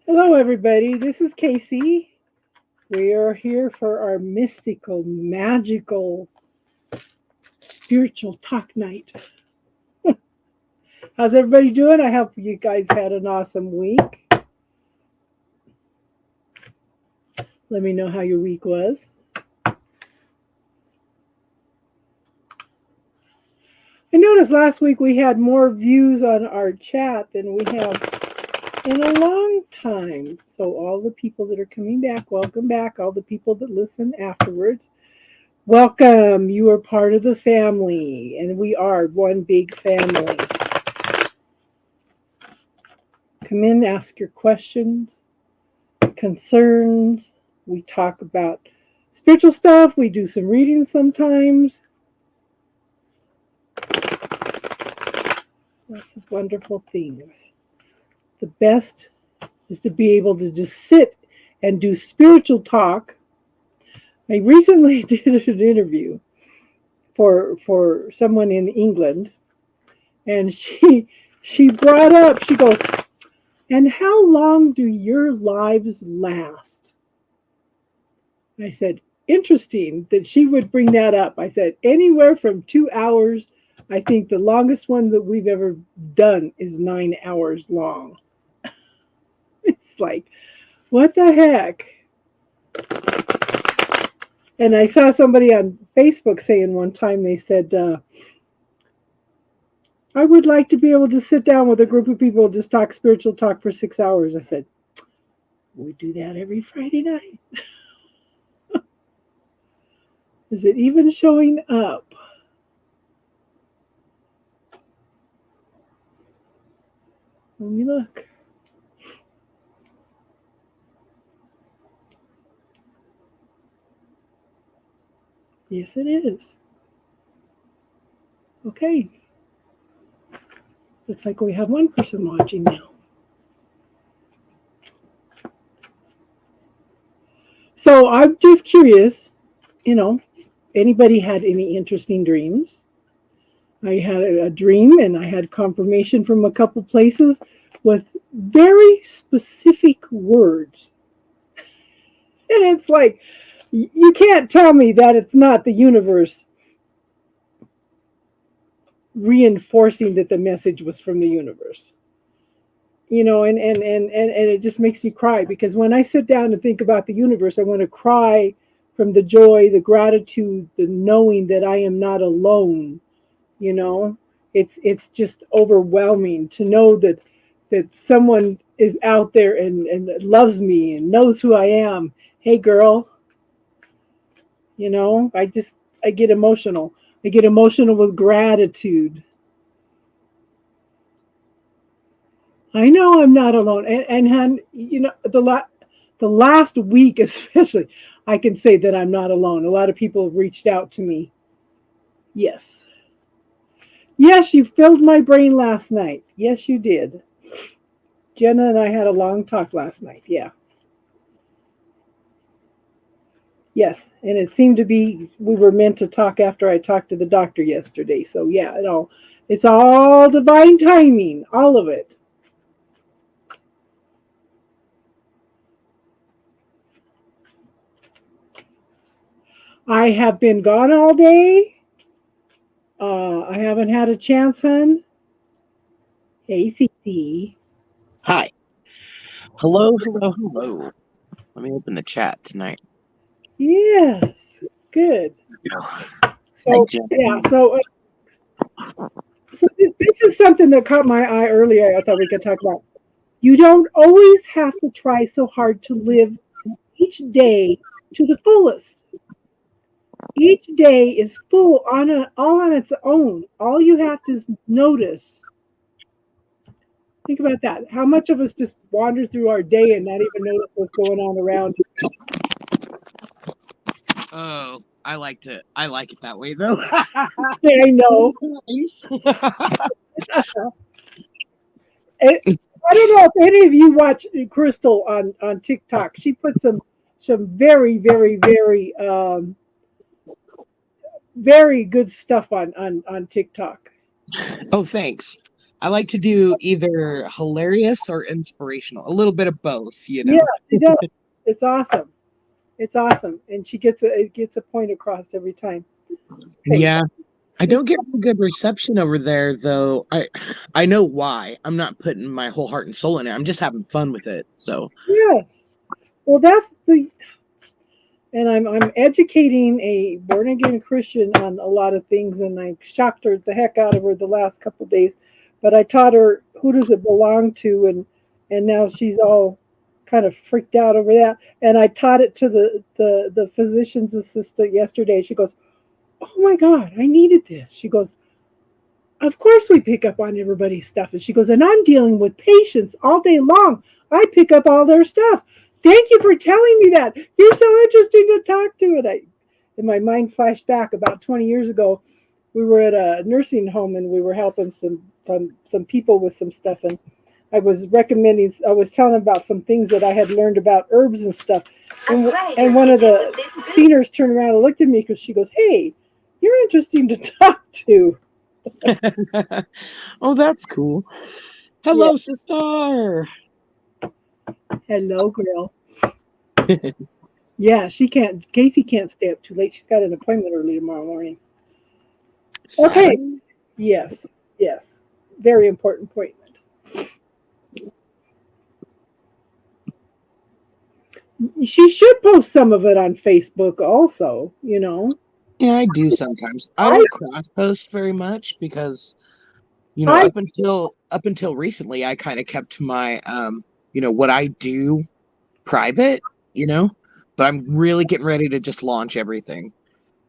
Hello, everybody. This is Casey. We are here for our mystical, magical, spiritual talk night. How's everybody doing? I hope you guys had an awesome week. Let me know how your week was. I noticed last week we had more views on our chat than we have in a long time. So, all the people that are coming back, welcome back. All the people that listen afterwards, welcome. You are part of the family, and we are one big family. Come in, ask your questions, concerns. We talk about spiritual stuff. We do some readings sometimes. Lots of wonderful things. The best is to be able to just sit and do spiritual talk. I recently did an interview for someone in England, and she brought up, she goes, "And how long do your lives last?" I said, interesting that she would bring that up. I said, anywhere from 2 hours. I think the longest one that we've ever done is 9 hours long. It's like, what the heck? And I saw somebody on Facebook saying one time, they said, I would like to be able to sit down with a group of people and just talk spiritual talk for 6 hours. I said, we do that every Friday night. Is it even showing up? Let me look. Yes, it is. Okay. Looks like we have one person watching now. So I'm just curious, you know, anybody had any interesting dreams? I had a dream and I had confirmation from a couple places with very specific words. And it's like, you can't tell me that it's not the universe reinforcing that the message was from the universe. And it just makes me cry because when I sit down and think about the universe, I want to cry from the joy, the gratitude, the knowing that I am not alone. you know it's just overwhelming to know that someone is out there and loves me and knows who I am. Hey girl, I get emotional. I get emotional with gratitude. I know I'm not alone. And hun, the last week especially, I can say that I'm not alone. A lot of people have reached out to me. Yes. Yes, you filled my brain last night. Yes, you did. Jenna and I had a long talk last night. Yeah. Yes. And it seemed to be we were meant to talk after I talked to the doctor yesterday. So yeah, it's all divine timing, all of it. I have been gone all day. I haven't had a chance, hun. Hey, CC. Hi. Hello, hello, hello. Let me open the chat tonight. Yes. Good. Hi, So Jen. yeah. So this is something that caught my eye earlier. I thought we could talk about. You don't always have to try so hard to live each day to the fullest. Each day is full all on its own. All you have to notice. Think about that. How much of us just wander through our day and not even notice what's going on around us? Oh, I like it that way though. I know. I don't know if any of you watch Crystal on TikTok. She puts some very very very very good stuff on TikTok. Oh, thanks. I like to do either hilarious or inspirational, a little bit of both, you Yeah, know. she does. It's awesome. It's awesome, and she gets a point across every time. Okay, Yeah, I don't sis- get a good reception over there though. I know why. I'm not putting my whole heart and soul in it. I'm just having fun with it. So, yes. Well, that's the and I'm educating a born again Christian on a lot of things, and I shocked her the heck out of her the last couple of days. But I taught her who does it belong to, and now she's all kind of freaked out over that. And I taught it to the physician's assistant yesterday. She goes, "Oh my God, I needed this." She goes, "Of course we pick up on everybody's stuff." And she goes, "And I'm dealing with patients all day long. I pick up all their stuff. Thank you for telling me that. You're so interesting to talk to." And my mind flashed back about 20 years ago. We were at a nursing home and we were helping some people with some stuff. And I was telling them about some things that I had learned about herbs and stuff. And one of the seniors turned around and looked at me because she goes, "Hey, you're interesting to talk to." oh, that's cool. Yeah. Hello, sister. Hello, girl. Yeah, Casey can't stay up too late. She's got an appointment early tomorrow morning. Okay. Saturday. Yes. Yes. Very important appointment. She should post some of it on Facebook also, you know. Yeah, I do sometimes. I I don't cross post very much because I up until recently, I kind of kept my what I do private, you know, but I'm really getting ready to just launch everything.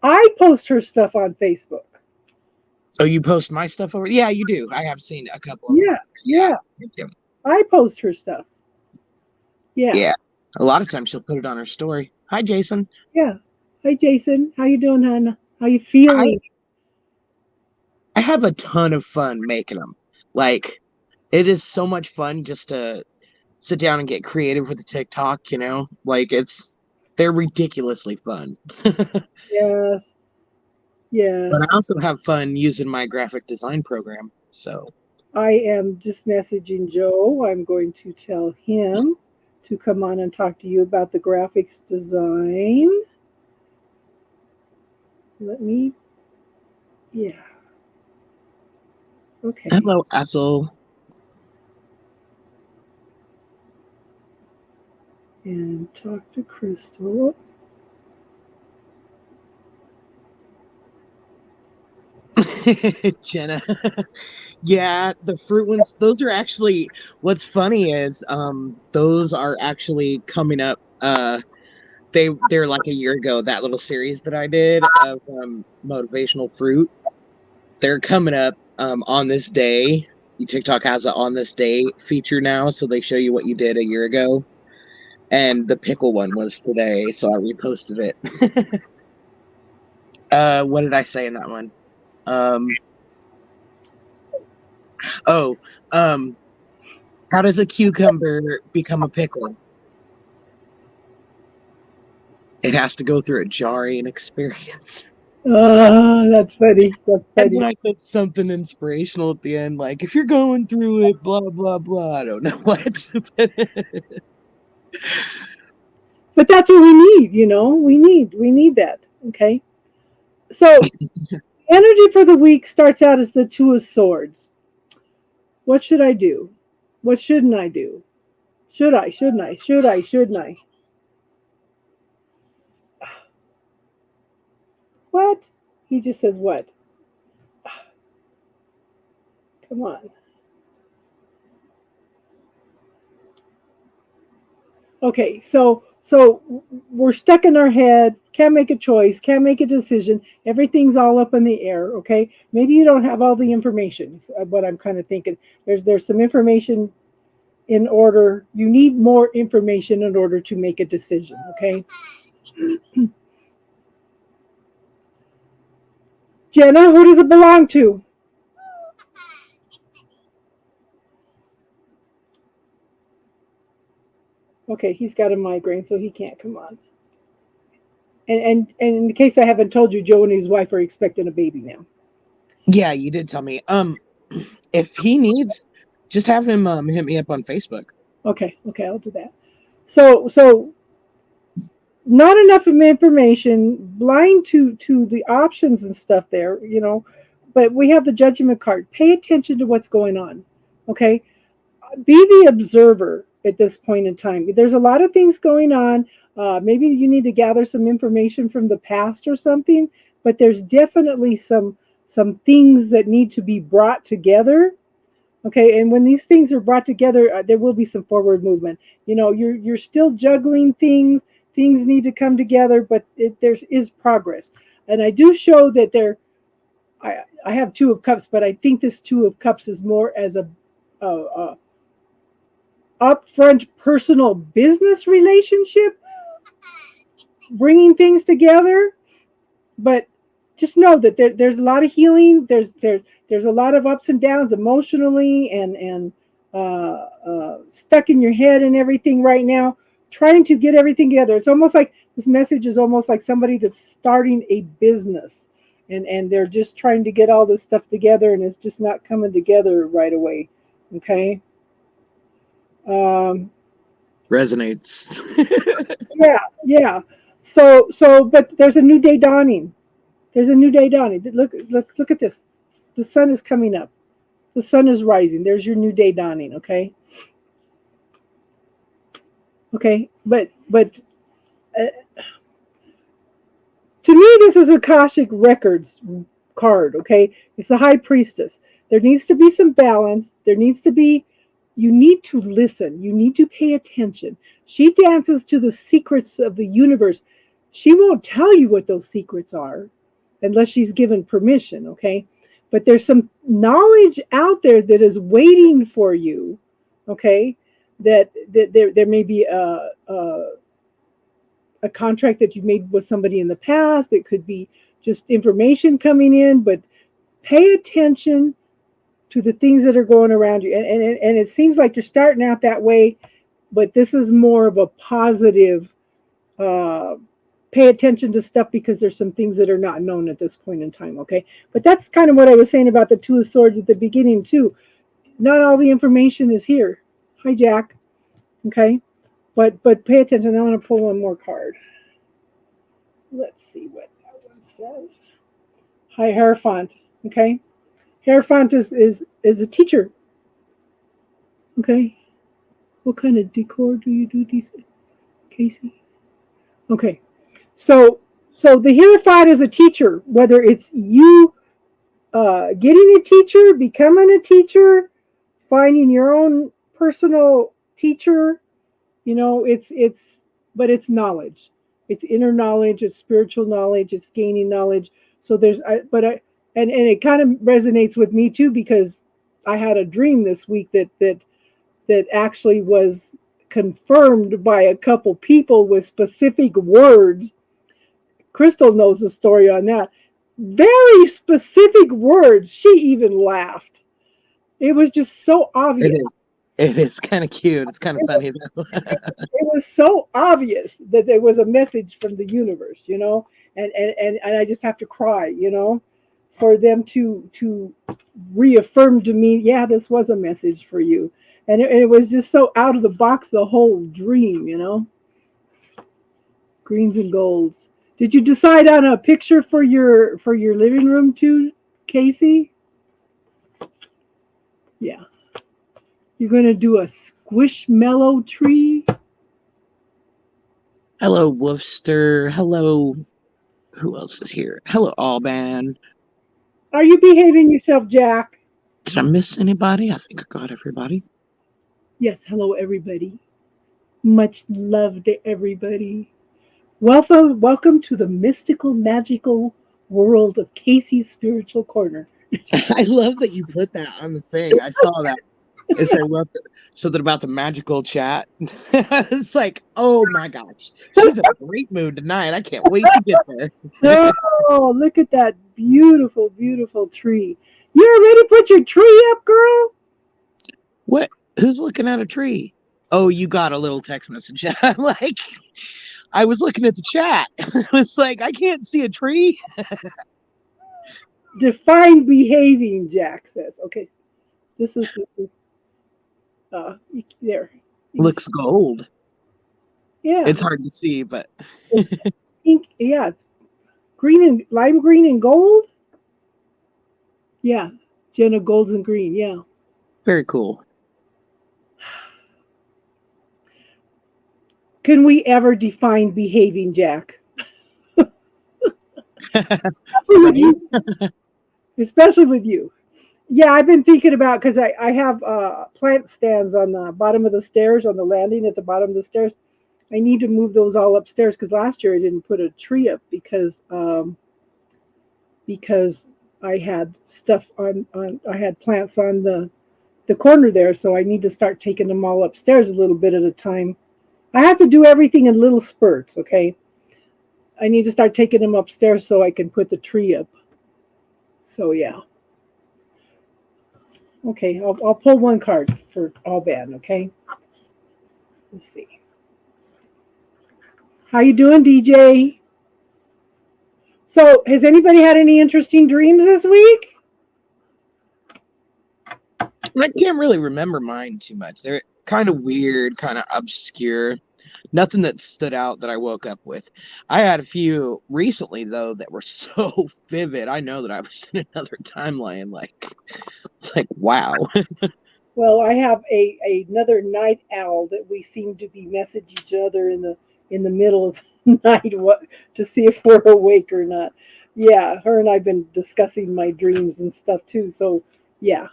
I post her stuff on Facebook. Oh, you post my stuff over? Yeah, you do. I have seen a couple of them. Yeah. Yeah. Yeah. Yeah. I post her stuff. Yeah. Yeah. A lot of times she'll put it on her story. Hi, Jason. Yeah. Hi Jason. How you doing, hon? How you I feeling? I have a ton of fun making them. Like it is so much fun just to sit down and get creative with the TikTok, you know? Like they're ridiculously fun. Yes. But I Yes. also have fun using my graphic design program. So, I am just messaging Joe. I'm going to tell him to come on and talk to you about the graphics design. Let me, yeah, okay. hello, Assel. And talk to Crystal. Jenna. Yeah, the fruit ones, those are actually what's funny is those are actually coming up. They're like a year ago, that little series that I did of motivational fruit. They're coming up on this day. TikTok has a on this day feature now, so they show you what you did a year ago. And the pickle one was today, so I reposted it. What did I say in that one? Um, oh, um, how does a cucumber become a pickle? It has to go through a jarring experience. That's funny. That's And then funny. I said something inspirational at the end, like, if you're going through it, blah, blah, blah. I don't know what. But that's what we need, you know? We need that. Okay. So energy for the week starts out as the Two of Swords. What should I do? What shouldn't I do? Should I? Shouldn't I? Should I? Shouldn't I? What? He just says what? Come on. Okay, so we're stuck in our head, can't make a choice, can't make a decision. Everything's all up in the air, okay? Maybe you don't have all the information. Is what I'm kind of thinking. There's some information in order. You need more information in order to make a decision, okay? Jenna, who does it belong to? Okay, he's got a migraine, so he can't come on. And in case I haven't told you, Joe and his wife are expecting a baby now. Yeah, you did tell me. If he needs, just have him hit me up on Facebook. Okay, I'll do that. So not enough of information, blind to the options and stuff there, but we have the judgment card. Pay attention to what's going on. Okay? Be the observer at this point in time. There's a lot of things going on. Maybe you need to gather some information from the past or something, but there's definitely some things that need to be brought together. Okay, and when these things are brought together, there will be some forward movement. You're still juggling things. Things need to come together, but there is progress. And I do show that I have Two of Cups, but I think this Two of Cups is more as a upfront personal business relationship, bringing things together. But just know that there's a lot of healing. There's a lot of ups and downs emotionally and stuck in your head and everything right now, trying to get everything together. It's almost like this message is almost like somebody that's starting a business and they're just trying to get all this stuff together, and it's just not coming together right away. Okay. Resonates. Yeah. So, but there's a new day dawning. There's a new day dawning. Look at this. The sun is coming up. The sun is rising. There's your new day dawning. Okay. But to me, this is Akashic Records card. Okay, it's the High Priestess. There needs to be some balance. You need to listen. You need to pay attention. She dances to the secrets of the universe. She won't tell you what those secrets are unless she's given permission, okay? But there's some knowledge out there that is waiting for you, okay? That there may be a contract that you made with somebody in the past. It could be just information coming in, but pay attention to the things that are going around you. And it seems like you're starting out that way, but this is more of a positive, pay attention to stuff because there's some things that are not known at this point in time, okay? But that's kind of what I was saying about the Two of Swords at the beginning too. Not all the information is here. Hi, Jack. Okay? But pay attention. I want to pull one more card. Let's see what that one says. Hi, Hierophant. Okay? Hierophant is a teacher. Okay? What kind of decor do you do these, Casey? Okay. So the Hierophant is a teacher, whether it's you getting a teacher, becoming a teacher, finding your own personal teacher, but it's knowledge. It's inner knowledge, it's spiritual knowledge, it's gaining knowledge. So and it kind of resonates with me too, because I had a dream this week that actually was confirmed by a couple people with specific words. Crystal knows the story on that. Very specific words. She even laughed. It was just so obvious. It is kind of cute. It's kind of funny though. It was so obvious that there was a message from the universe, and I just have to cry, for them to reaffirm to me, yeah, this was a message for you. And it was just so out of the box, the whole dream, Greens and golds. Did you decide on a picture for your living room too, Casey? Yeah. You're going to do a squishmallow tree? Hello, Wolfster. Hello. Who else is here? Hello, Alban. Are you behaving yourself, Jack? Did I miss anybody? I think I got everybody. Yes, hello, everybody. Much love to everybody. Welcome to the mystical, magical world of Casey's Spiritual Corner. I love that you put that on the thing. I saw that. It said something about the magical chat. It's like, oh my gosh, she's in a great mood tonight. I can't wait to get there. Oh, look at that beautiful, beautiful tree. You already put your tree up, girl? What? Who's looking at a tree? Oh, you got a little text message. I'm like, I was looking at the chat. I was like, I can't see a tree. Define behaving, Jack says. Okay. This is there. You Looks see- gold. Yeah, It's hard to see, but it's pink. Yeah, it's green and lime green and gold. Yeah, Jenna golds and green. Yeah. very cool. Can we ever define behaving, Jack? Especially with Right? you. Especially with you. Yeah, I've been thinking about because I have plant stands on the bottom of the stairs on the landing at the bottom of the stairs. I need to move those all upstairs because last year I didn't put a tree up because I had stuff on I had plants on the corner there, so I need to start taking them all upstairs a little bit at a time. I have to do everything in little spurts, okay? I need to start taking them upstairs so I can put the tree up. So yeah. Okay, I'll pull one card for Alban, okay? Let's see. How you doing, DJ? So, has anybody had any interesting dreams this week? I can't really remember mine too much. They're kind of weird, kind of obscure. Nothing that stood out that I woke up with. I had a few recently though that were so vivid. I know that I was in another timeline. Like wow. Well, I have another night owl that we seem to be message each other in the middle of the night what to see if we're awake or not. Yeah, her and I've been discussing my dreams and stuff too. So, yeah.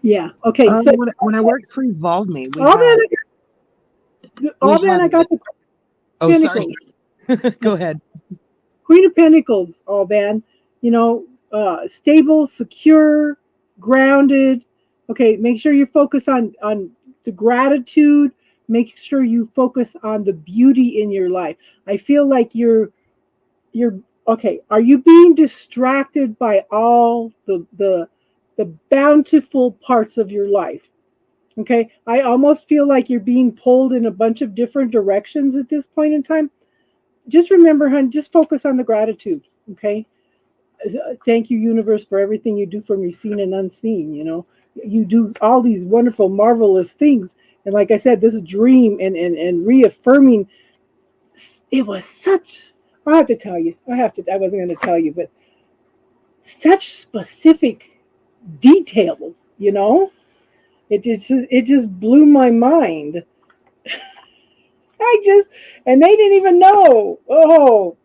Yeah. Okay. So, When I worked for Evolve Me, we all had I got the oh sorry. Pentacles. Go ahead. Queen of Pentacles, Alban. You know, stable, secure, grounded. Okay, make sure you focus on the gratitude. Make sure you focus on the beauty in your life. I feel like you're okay. Are you being distracted by all the bountiful parts of your life? Okay, I almost feel like you're being pulled in a bunch of different directions at this point in time. Just remember, hon, just focus on the gratitude. Okay. Thank you, universe, for everything you do for me, seen and unseen. You know, you do all these wonderful, marvelous things. And like I said, this dream and reaffirming, it was such, I have to tell you, I wasn't going to tell you, but such specific details, you know, it just blew my mind. I just, and they didn't even know. Oh,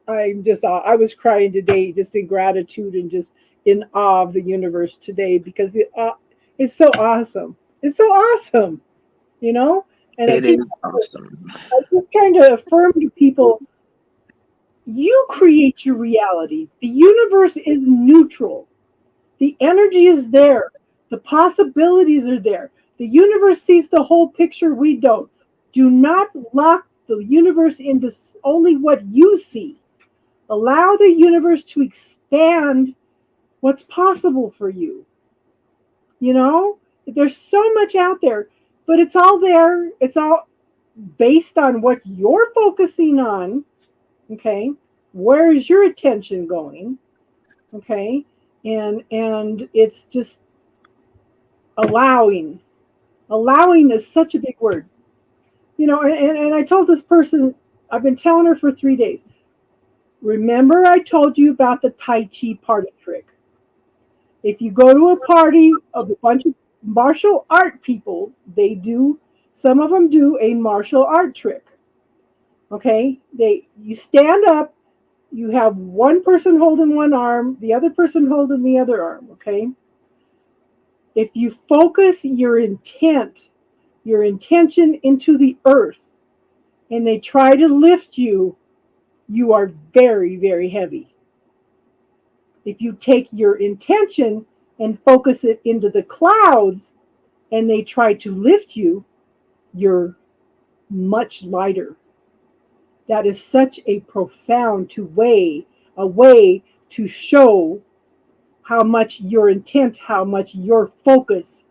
I'm just, I was crying today, just in gratitude and just in awe of the universe today because it's so awesome. It's so awesome, you know. And It is awesome. I just trying to affirm to people, you create your reality. The universe is neutral. The energy is there. The possibilities are there. The universe sees the whole picture. We don't. Do not lock the universe into only what you see. Allow the universe to expand what's possible for you. You know, there's so much out there, but it's all there. It's all based on what you're focusing on. Okay. Where is your attention going? Okay. And it's just allowing. Allowing is such a big word. You know, and I told this person, I've been telling her for 3 days. Remember, I told you about the Tai Chi party trick. If you go to a party of a bunch of martial art people, some of them do a martial art trick. Okay, you stand up, you have one person holding one arm, the other person holding the other arm. Okay, if you focus your intention into the earth, and they try to lift you, you are very, very heavy. If you take your intention and focus it into the clouds and they try to lift you, you're much lighter. That is such a profound a way to show how much your intent, how much your focus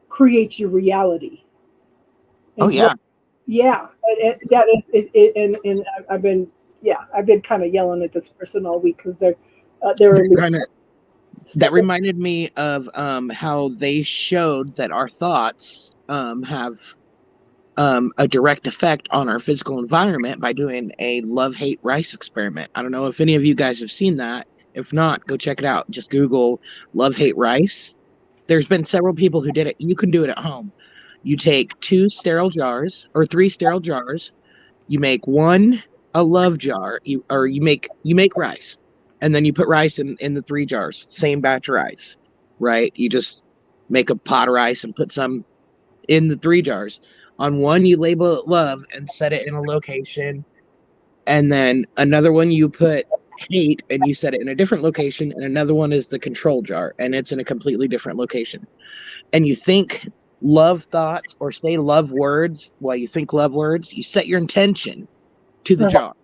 creates your reality. Oh And yeah. yeah, that is and I've been kind of yelling at this person all week because There are kind of that reminded me of how they showed that our thoughts have a direct effect on our physical environment by doing a love-hate rice experiment. I don't know if any of you guys have seen that. If not, go check it out. Just Google love-hate rice. There's been several people who did it. You can do it at home. You take 2 sterile jars or 3 sterile jars. You make one a love jar. You make rice, and then you put rice in the 3 jars. Same batch of rice, right? You just make a pot of rice and put some in the 3 jars. On one, you label it love and set it in a location, and then another one you put hate and you set it in a different location, and another one is the control jar and it's in a completely different location. And you think love thoughts or say love words while you think love words. You set your intention to the jar.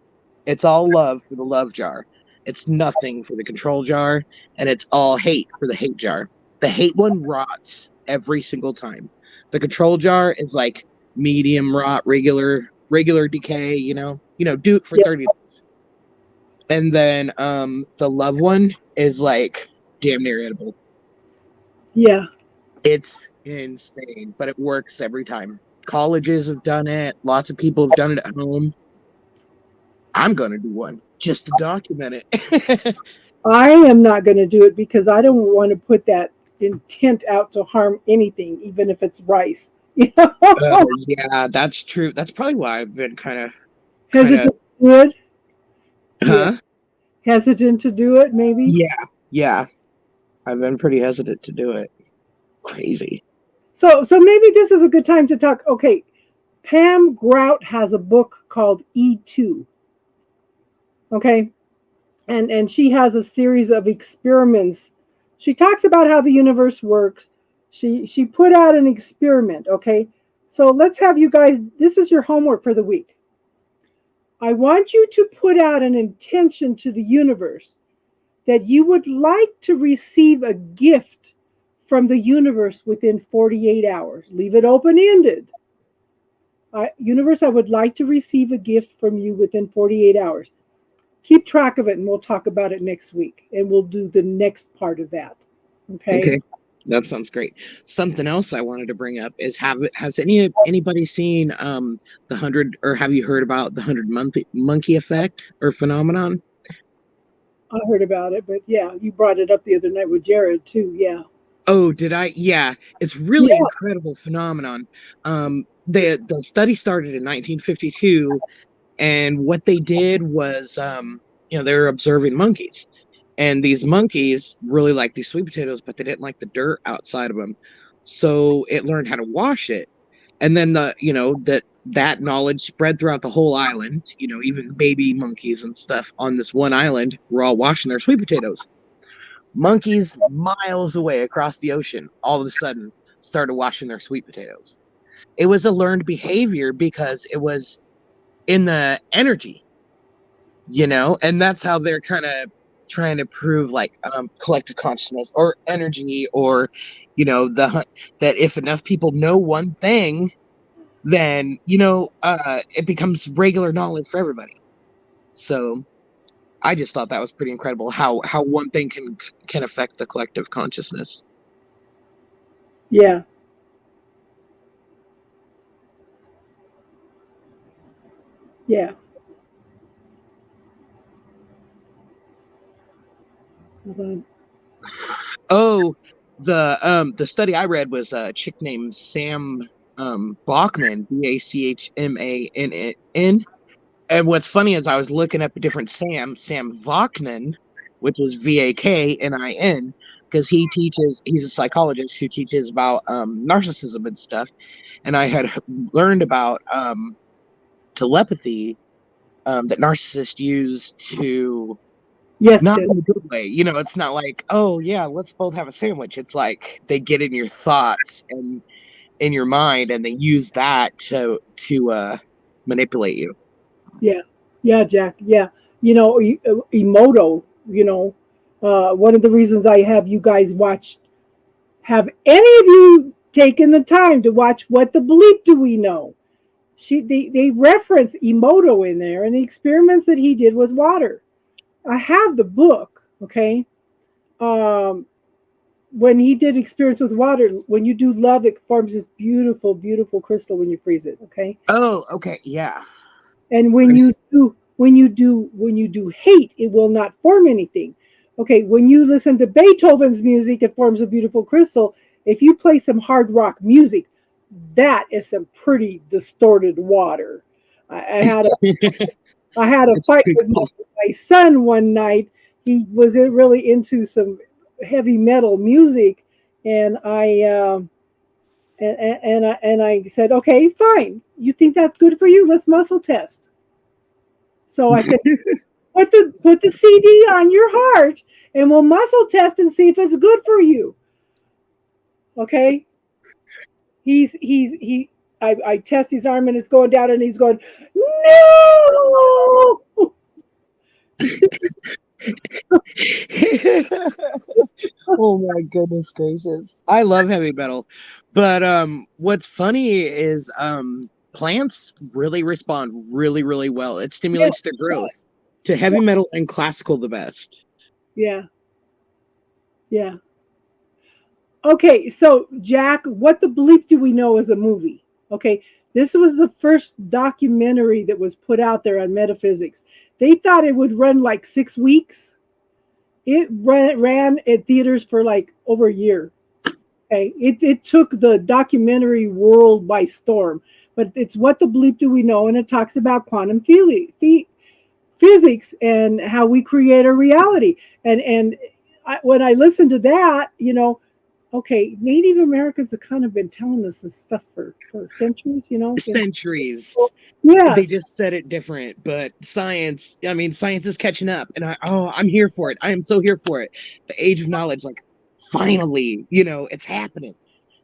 It's all love for the love jar. It's nothing for the control jar, and it's all hate for the hate jar. The hate one rots every single time. The control jar is like medium rot, regular decay, do it for 30 days. And then the love one is like damn near edible. Yeah. It's insane, but it works every time. Colleges have done it. Lots of people have done it at home. I'm going to do one just to document it. I am not going to do it because I don't want to put that intent out to harm anything, even if it's rice. Yeah, that's true. That's probably why I've been kind of hesitant to do it. Huh? Yeah. Hesitant to do it, maybe. Yeah. I've been pretty hesitant to do it. Crazy. So maybe this is a good time to talk. Okay, Pam Grout has a book called E2. Okay, and she has a series of experiments. She talks about how the universe works. She put out an experiment. Okay, so let's have you guys. This is your homework for the week. I want you to put out an intention to the universe that you would like to receive a gift from the universe within 48 hours. Leave it open-ended. Universe, I would like to receive a gift from you within 48 hours. Keep track of it, and we'll talk about it next week, and we'll do the next part of that. Okay. That sounds great. Something else I wanted to bring up is has anybody seen the 100, or have you heard about the 100 monkey effect or phenomenon? I heard about it, but yeah, you brought it up the other night with Jared too. Yeah. Oh, did I? Yeah, it's really incredible phenomenon. The study started in 1952, and what they did was, they were observing monkeys, and these monkeys really liked these sweet potatoes, but they didn't like the dirt outside of them, so it learned how to wash it, and then that knowledge spread throughout the whole island. Even baby monkeys and stuff on this one island were all washing their sweet potatoes. Monkeys miles away across the ocean all of a sudden started washing their sweet potatoes. It was a learned behavior because it was in the energy, and that's how they're kind of trying to prove like collective consciousness or energy, or that if enough people know one thing, then it becomes regular knowledge for everybody. So I just thought that was pretty incredible how one thing can affect the collective consciousness. Yeah. Yeah. Hold on. Oh, the study I read was a chick named Sam Bachman, Bachmann. And what's funny is I was looking up a different Sam Vaknin, which is Vaknin, because he's a psychologist who teaches about narcissism and stuff. And I had learned about telepathy that narcissists use to, not in a good way. It's not like, oh yeah, let's both have a sandwich. It's like they get in your thoughts and in your mind, and they use that to manipulate you. Yeah, Jack. Yeah. Emoto, one of the reasons I have you guys have any of you taken the time to watch What the Bleep Do We Know? They reference Emoto in there and the experiments that he did with water. I have the book. Okay. Um, when he did experience with water, when you do love, it forms this beautiful, beautiful crystal when you freeze it. Okay. Oh, okay, yeah. And I've s- when you do hate, it will not form anything. Okay. When you listen to Beethoven's music, it forms a beautiful crystal. If you play some hard rock music, that is some pretty distorted water. I had I had a it's fight pretty with cool. my son one night. He was really into some heavy metal music, and I said, okay, fine. You think that's good for you? Let's muscle test. So I said, put the CD on your heart, and we'll muscle test and see if it's good for you. Okay. He. I test his arm and it's going down, and he's going, no. Oh my goodness gracious. I love heavy metal. But what's funny is plants really respond really, really well. It Yeah, stimulates their growth. To heavy metal and classical the best. yeah, yeah. Okay, so Jack, what the bleep do we know is a movie? Okay, this was the first documentary that was put out there on metaphysics. They thought it would run like 6 weeks. It ran at theaters for like over a year. Okay, it took the documentary world by storm. But it's what the bleep do we know, and it talks about quantum physics and how we create a reality. And when I listened to that, okay, Native Americans have kind of been telling us this stuff for centuries, Centuries. They Yes. just said it different, but science, I mean, science is catching up, and I'm here for it. I am so here for it. The age of knowledge, like, finally, it's happening.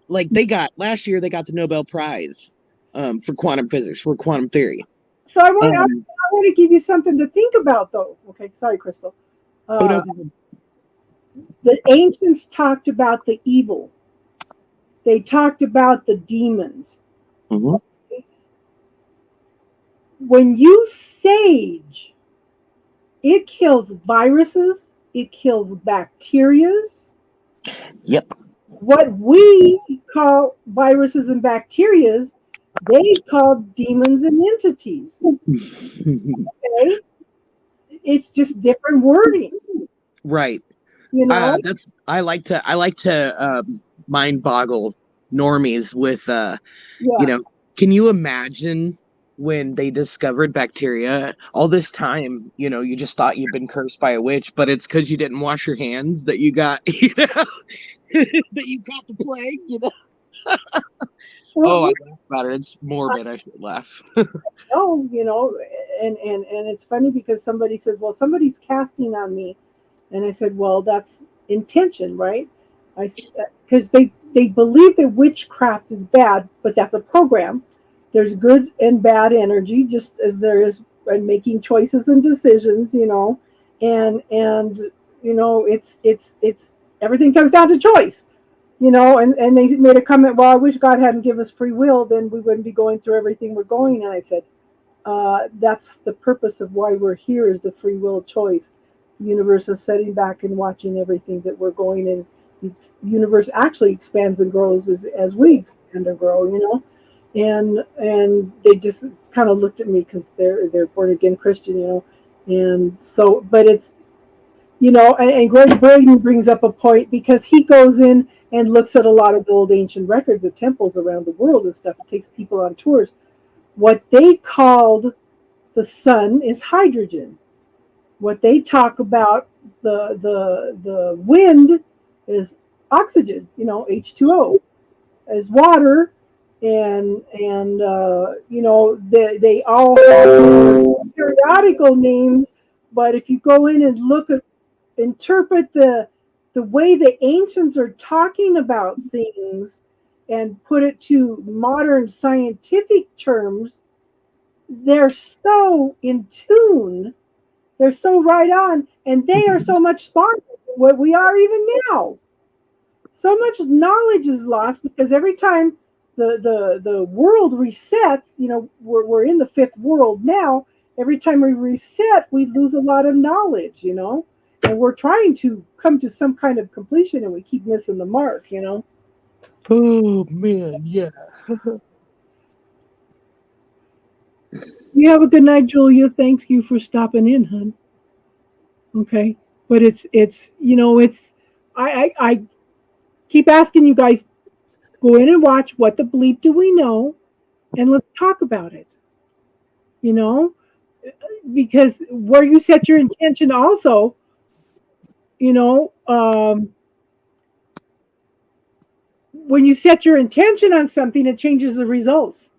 Like, they got last year, they got the Nobel Prize for quantum physics, for quantum theory. So I Um, want to give you something to think about, though. Okay, sorry, Crystal. oh no. Uh, the ancients talked about the evil. They talked about the demons. Mhm. When you sage, it kills viruses. It kills bacterias. Yep. What we call viruses and bacterias, they call demons and entities. Okay, it's just different wording. Right. You know, That's I like to mind boggle normies with you yeah. know, can you imagine when they discovered bacteria all this time, you just thought you'd been cursed by a witch, but it's because you didn't wash your hands that you got, that you got the plague. Well, Oh, I we laugh about it. It's morbid. I should laugh. know, and it's funny because somebody says, "Well, somebody's casting on me," and I said, "Well, that's intention, right?" I because they believe that witchcraft is bad, but that's a program. There's good and bad energy, just as there is in making choices and decisions, and it's everything comes down to choice. And they made a comment, well, I wish God hadn't given us free will, then we wouldn't be going through everything we're going. And I said, that's the purpose of why we're here, is the free will choice. The universe is sitting back and watching everything that we're going in. The universe actually expands and grows as we expand and grow. And they just kind of looked at me because they're born again Christian. And so, but it's, and Greg Braden brings up a point because he goes in and looks at a lot of the old ancient records of temples around the world and stuff. It takes people on tours. What they called the sun is hydrogen. What they talk about, the wind, is oxygen. H2O, is water, and they all have periodical names. But if you go in and interpret the way the ancients are talking about things and put it to modern scientific terms, they're so in tune, they're so right on, and they are so much smarter than what we are even now. So much knowledge is lost because every time the world resets, we're in the fifth world now. Every time we reset, we lose a lot of knowledge. And we're trying to come to some kind of completion, and we keep missing the mark. Oh man, yeah. You have a good night, Julia. Thank you for stopping in, hon. Okay, but it's I keep asking you guys, go in and watch What the Bleep Do We Know, and let's talk about it. You know, because where you set your intention, also, you know, when you set your intention on something, it changes the results.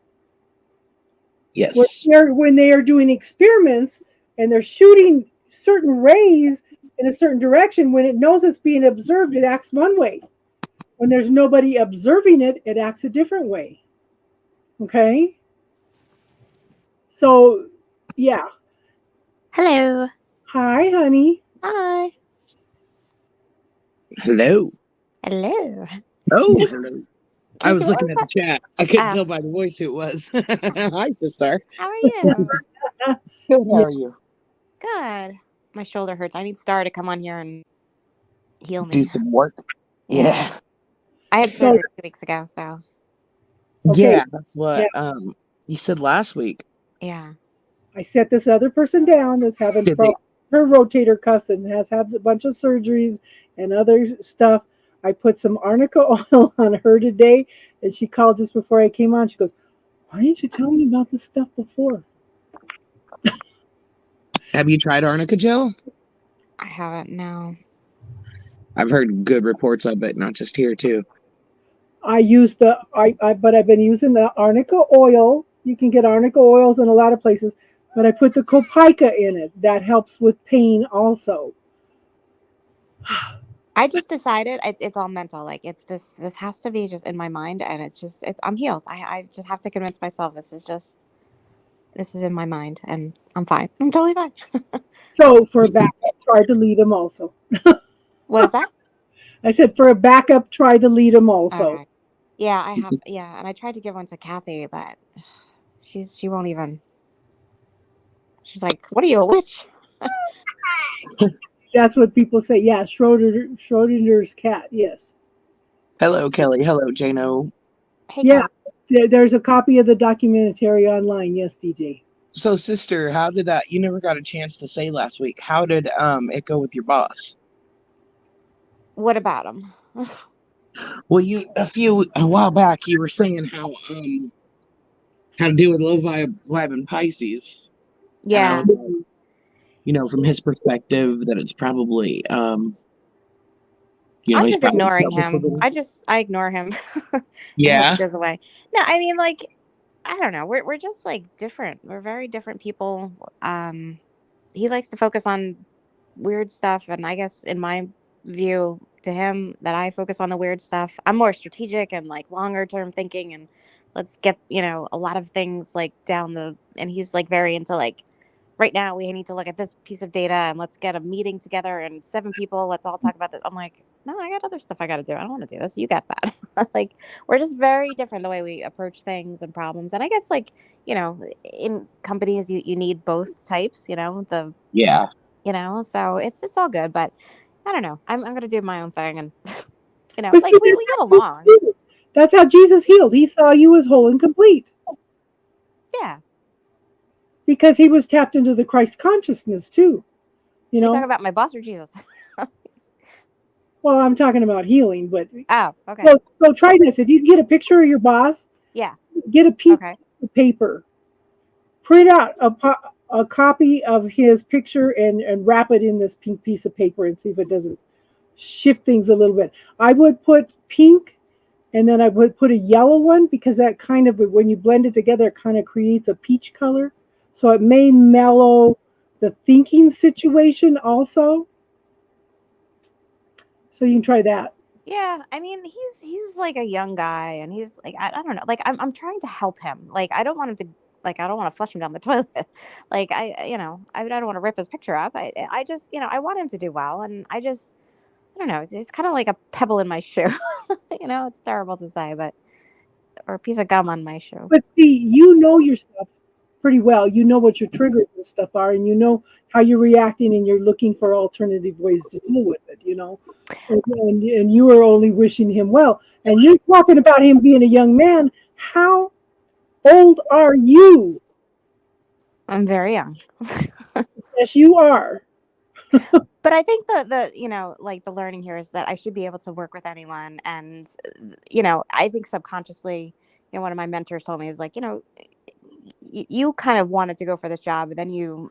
Yes. When they are doing experiments and they're shooting certain rays in a certain direction, when it knows it's being observed, it acts one way. When there's nobody observing it, it acts a different way. Okay? So, yeah. Hello. Hi, honey. Hi. Hello. Hello. Oh, Yes. hello. I Casey, was what looking was at the that? chat. I couldn't Oh, tell by the voice who it was. Hi, sister. how are you? Good. How Yeah. are you? Good. My shoulder hurts. I need Star to come on here and heal Do me. some work. Yeah. Yeah. I had So, surgery 2 weeks ago, so okay. Yeah, that's Yeah. what you said last week. yeah. I set this other person down that's having Did they problems with her rotator cuffs and has had a bunch of surgeries and other stuff. I put some arnica oil on her today, and she called just before I came on. She goes, "Why didn't you tell me about this stuff before?" have you tried arnica gel? I haven't, no. I've heard good reports of it, not just here too. I use but I've been using the arnica oil. You can get arnica oils in a lot of places, but I put the copica in it. That helps with pain also. I just decided it's all mental. Like it's this has to be just in my mind, and I'm healed. I just have to convince myself this is in my mind, and I'm fine. I'm totally fine. So for a backup, try to lead them also. What is that? I said for a backup, try to lead them also. Okay. Yeah, I have. Yeah, and I tried to give one to Kathy, but she won't even. She's like, "What are you, a witch?" That's what people say. Yeah, Schrodinger's cat. Yes. Hello, Kelly. Hello, Jano. Hey, Yeah. Kelly. There's a copy of the documentary online. Yes, DJ. So, sister, how did that? You never got a chance to say last week. How did it go with your boss? What about him? Well, a while back you were saying how to deal with low vibe and Pisces, and I Yeah, was like, from his perspective that it's probably I'm he's just probably ignoring selfish a him. little. I ignore him, and hope he Yeah, goes away. No, I mean, like, I don't know. We're just like different. We're very different people. He likes to focus on weird stuff, and I guess in my view to him that I focus on the weird stuff. I'm more strategic and like longer term thinking, and let's get a lot of things like and he's like very into like right now we need to look at this piece of data and let's get a meeting together and 7 people, let's all talk about this. I'm like, no, I got other stuff I got to do. I don't want to do this. You got that. Like, we're just very different the way we approach things and problems. And I guess like, in companies you need both types, yeah. so it's all good, but I don't know. I'm going to do my own thing, and But like see, we get along. that's how Jesus healed. He saw you as whole and complete Yeah. because he was tapped into the Christ consciousness too. You You talking know. about my boss or Jesus? Well, I'm talking about healing, but Oh, okay. so try this. If you get a picture of your boss, Yeah. get a piece Okay. of paper, print out a copy of his picture, and wrap it in this pink piece of paper and see if it doesn't shift things a little bit. I would put pink, and then I would put a yellow one because that kind of, when you blend it together, it kind of creates a peach color. So it may mellow the thinking situation also. So you can try that. Yeah, I mean, he's like a young guy, and he's like, I don't know, like I'm trying to help him. Like I don't want him to, like I don't want to flush him down the toilet. Like I don't want to rip his picture up. I just I want him to do well, and I don't know. It's kind of like a pebble in my shoe. It's terrible to say, but or a piece of gum on my shoe. But see, you know yourself. pretty well. You know what your triggers and stuff are, and you know how you're reacting, and you're looking for alternative ways to deal with it. And you are only wishing him well. And you're talking about him being a young man. How old are you? I'm very young. Yes, you are. But I think the like the learning here is that I should be able to work with anyone. And, I think subconsciously, one of my mentors told me is like, you kind of wanted to go for this job, but then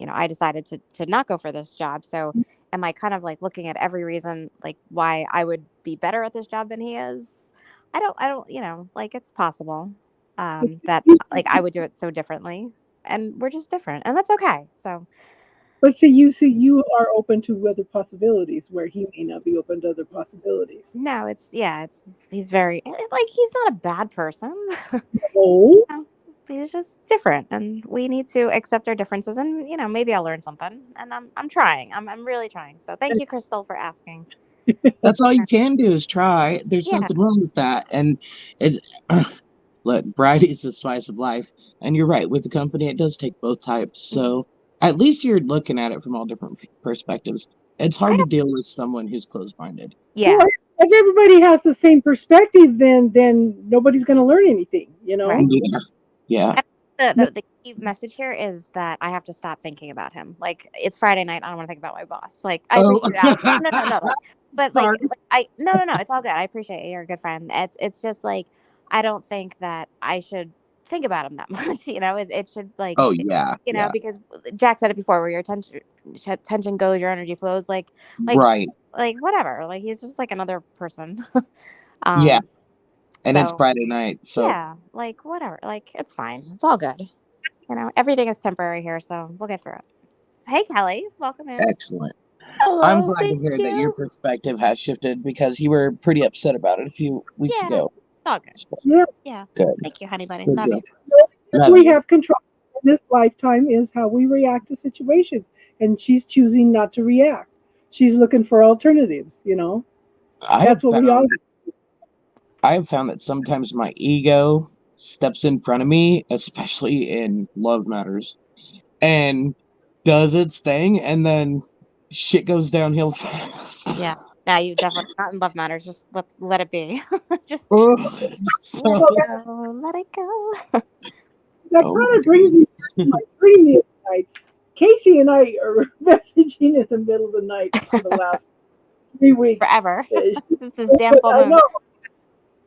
I decided to not go for this job. So am I kind of like looking at every reason like why I would be better at this job than he is? I don't, like it's possible that like I would do it so differently, and we're just different, and that's okay. So But see, you are open to other possibilities where he may not be open to other possibilities. no, it's he's very like he's not a bad person. Oh, He's just different, and we need to accept our differences. And maybe I'll learn something. And I'm trying. I'm really trying. So thank you, Crystal, for asking. That's all you can do is try. There's Yeah, nothing wrong with that. And it's look, variety is the spice of life. And you're right, with the company, it does take both types. So at least you're looking at it from all different perspectives. It's I hard to don't, deal with someone who's closed-minded. yeah, well, if everybody has the same perspective, then nobody's going to learn anything. right. Yeah. The key message here is that I have to stop thinking about him. Like it's Friday night. I don't want to think about my boss. Like I Oh, appreciate you asking. No, no, no. But sorry. I no. It's all good. I appreciate it. You're a good friend. It's just like I don't think that I should think about him that much. It should like Oh, yeah. Yeah. because Jack said it before, where your attention goes, your energy flows. Like Right. whatever. Like he's just like another person. Yeah. um. And it's So Friday night. So yeah, like whatever. Like it's fine. It's all good. Everything is temporary here, so we'll get through it. So, hey, Kelly, welcome in. excellent. I'm Hello, glad to thank hear that your you. perspective has shifted because you were pretty upset about it a few weeks Yeah, ago. it's all good. So, Yeah. Yeah. good. Thank you, honey bunny. Good Love deal. you. Love We you. have control in this lifetime is how we react to situations, and she's choosing not to react. She's looking for alternatives. I have That's what we all. found that sometimes my ego steps in front of me, especially in love matters, and does its thing, and then shit goes downhill fast. Yeah. Now you definitely not in love matters. Just let it be. Just Oh, let so, it go. Let it go. That oh kind my of brings me goodness. to my dream the other night. Casey and I are messaging in the middle of the night for the last 3 weeks. Forever. Uh, Since this damn full I moon. know.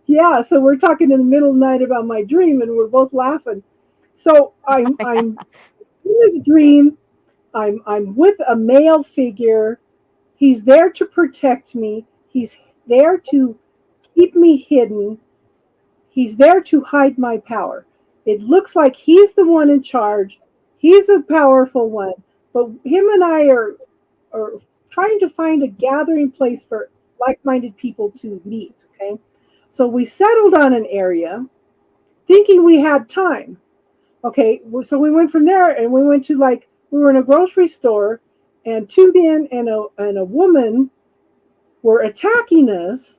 Yeah, so we're talking in the middle of the night about my dream, and we're both laughing. So I'm in this dream. I'm with a male figure. He's there to protect me. He's there to keep me hidden. He's there to hide my power. It looks like he's the one in charge. He's a powerful one, but him and I are trying to find a gathering place for like-minded people to meet. Okay, so we settled on an area, thinking we had time. Okay, so we went from there, and we went to we were in a grocery store, and two men and a woman were attacking us,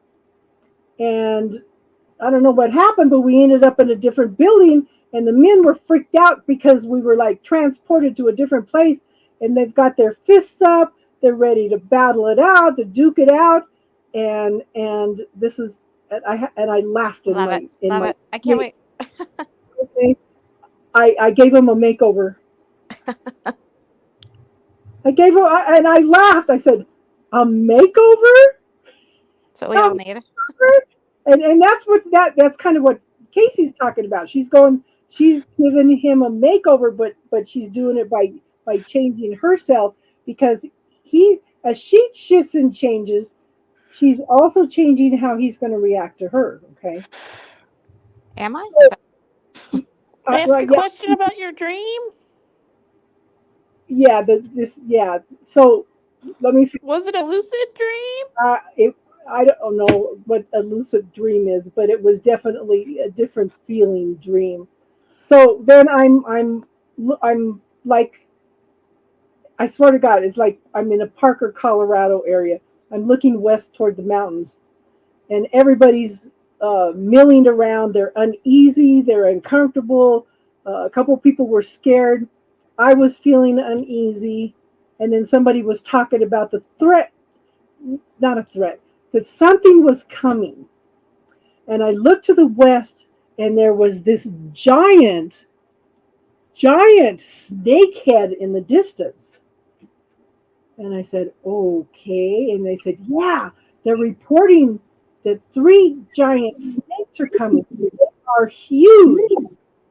and I don't know what happened, but we ended up in a different building, and the men were freaked out because we were transported to a different place, and they've got their fists up, they're ready to battle it out, to duke it out, and this is and I laughed in Love my it. in Love my it. I can't wait. okay. I gave him a makeover. And I laughed. I said, "A makeover?" That's what we all need. And that's kind of what Casey's talking about. She's giving him a makeover, but she's doing it by changing herself, because as she shifts and changes, she's also changing how he's going to react to her. Okay. Am I? So, May I ask a question about your dream? yeah. Yeah. So let me. Was it a lucid dream? I don't know what a lucid dream is, but it was definitely a different feeling dream. So then I'm like, I swear to God, it's like I'm in a Parker, Colorado area. I'm looking west toward the mountains, and everybody's milling around. They're uneasy. They're uncomfortable. A couple people were scared. I was feeling uneasy. And then somebody was talking about the threat, not a threat, that something was coming. And I looked to the west, and there was this giant snake head in the distance. And I said, okay. And they said, yeah, they're reporting that 3 giant snakes are coming. They are huge.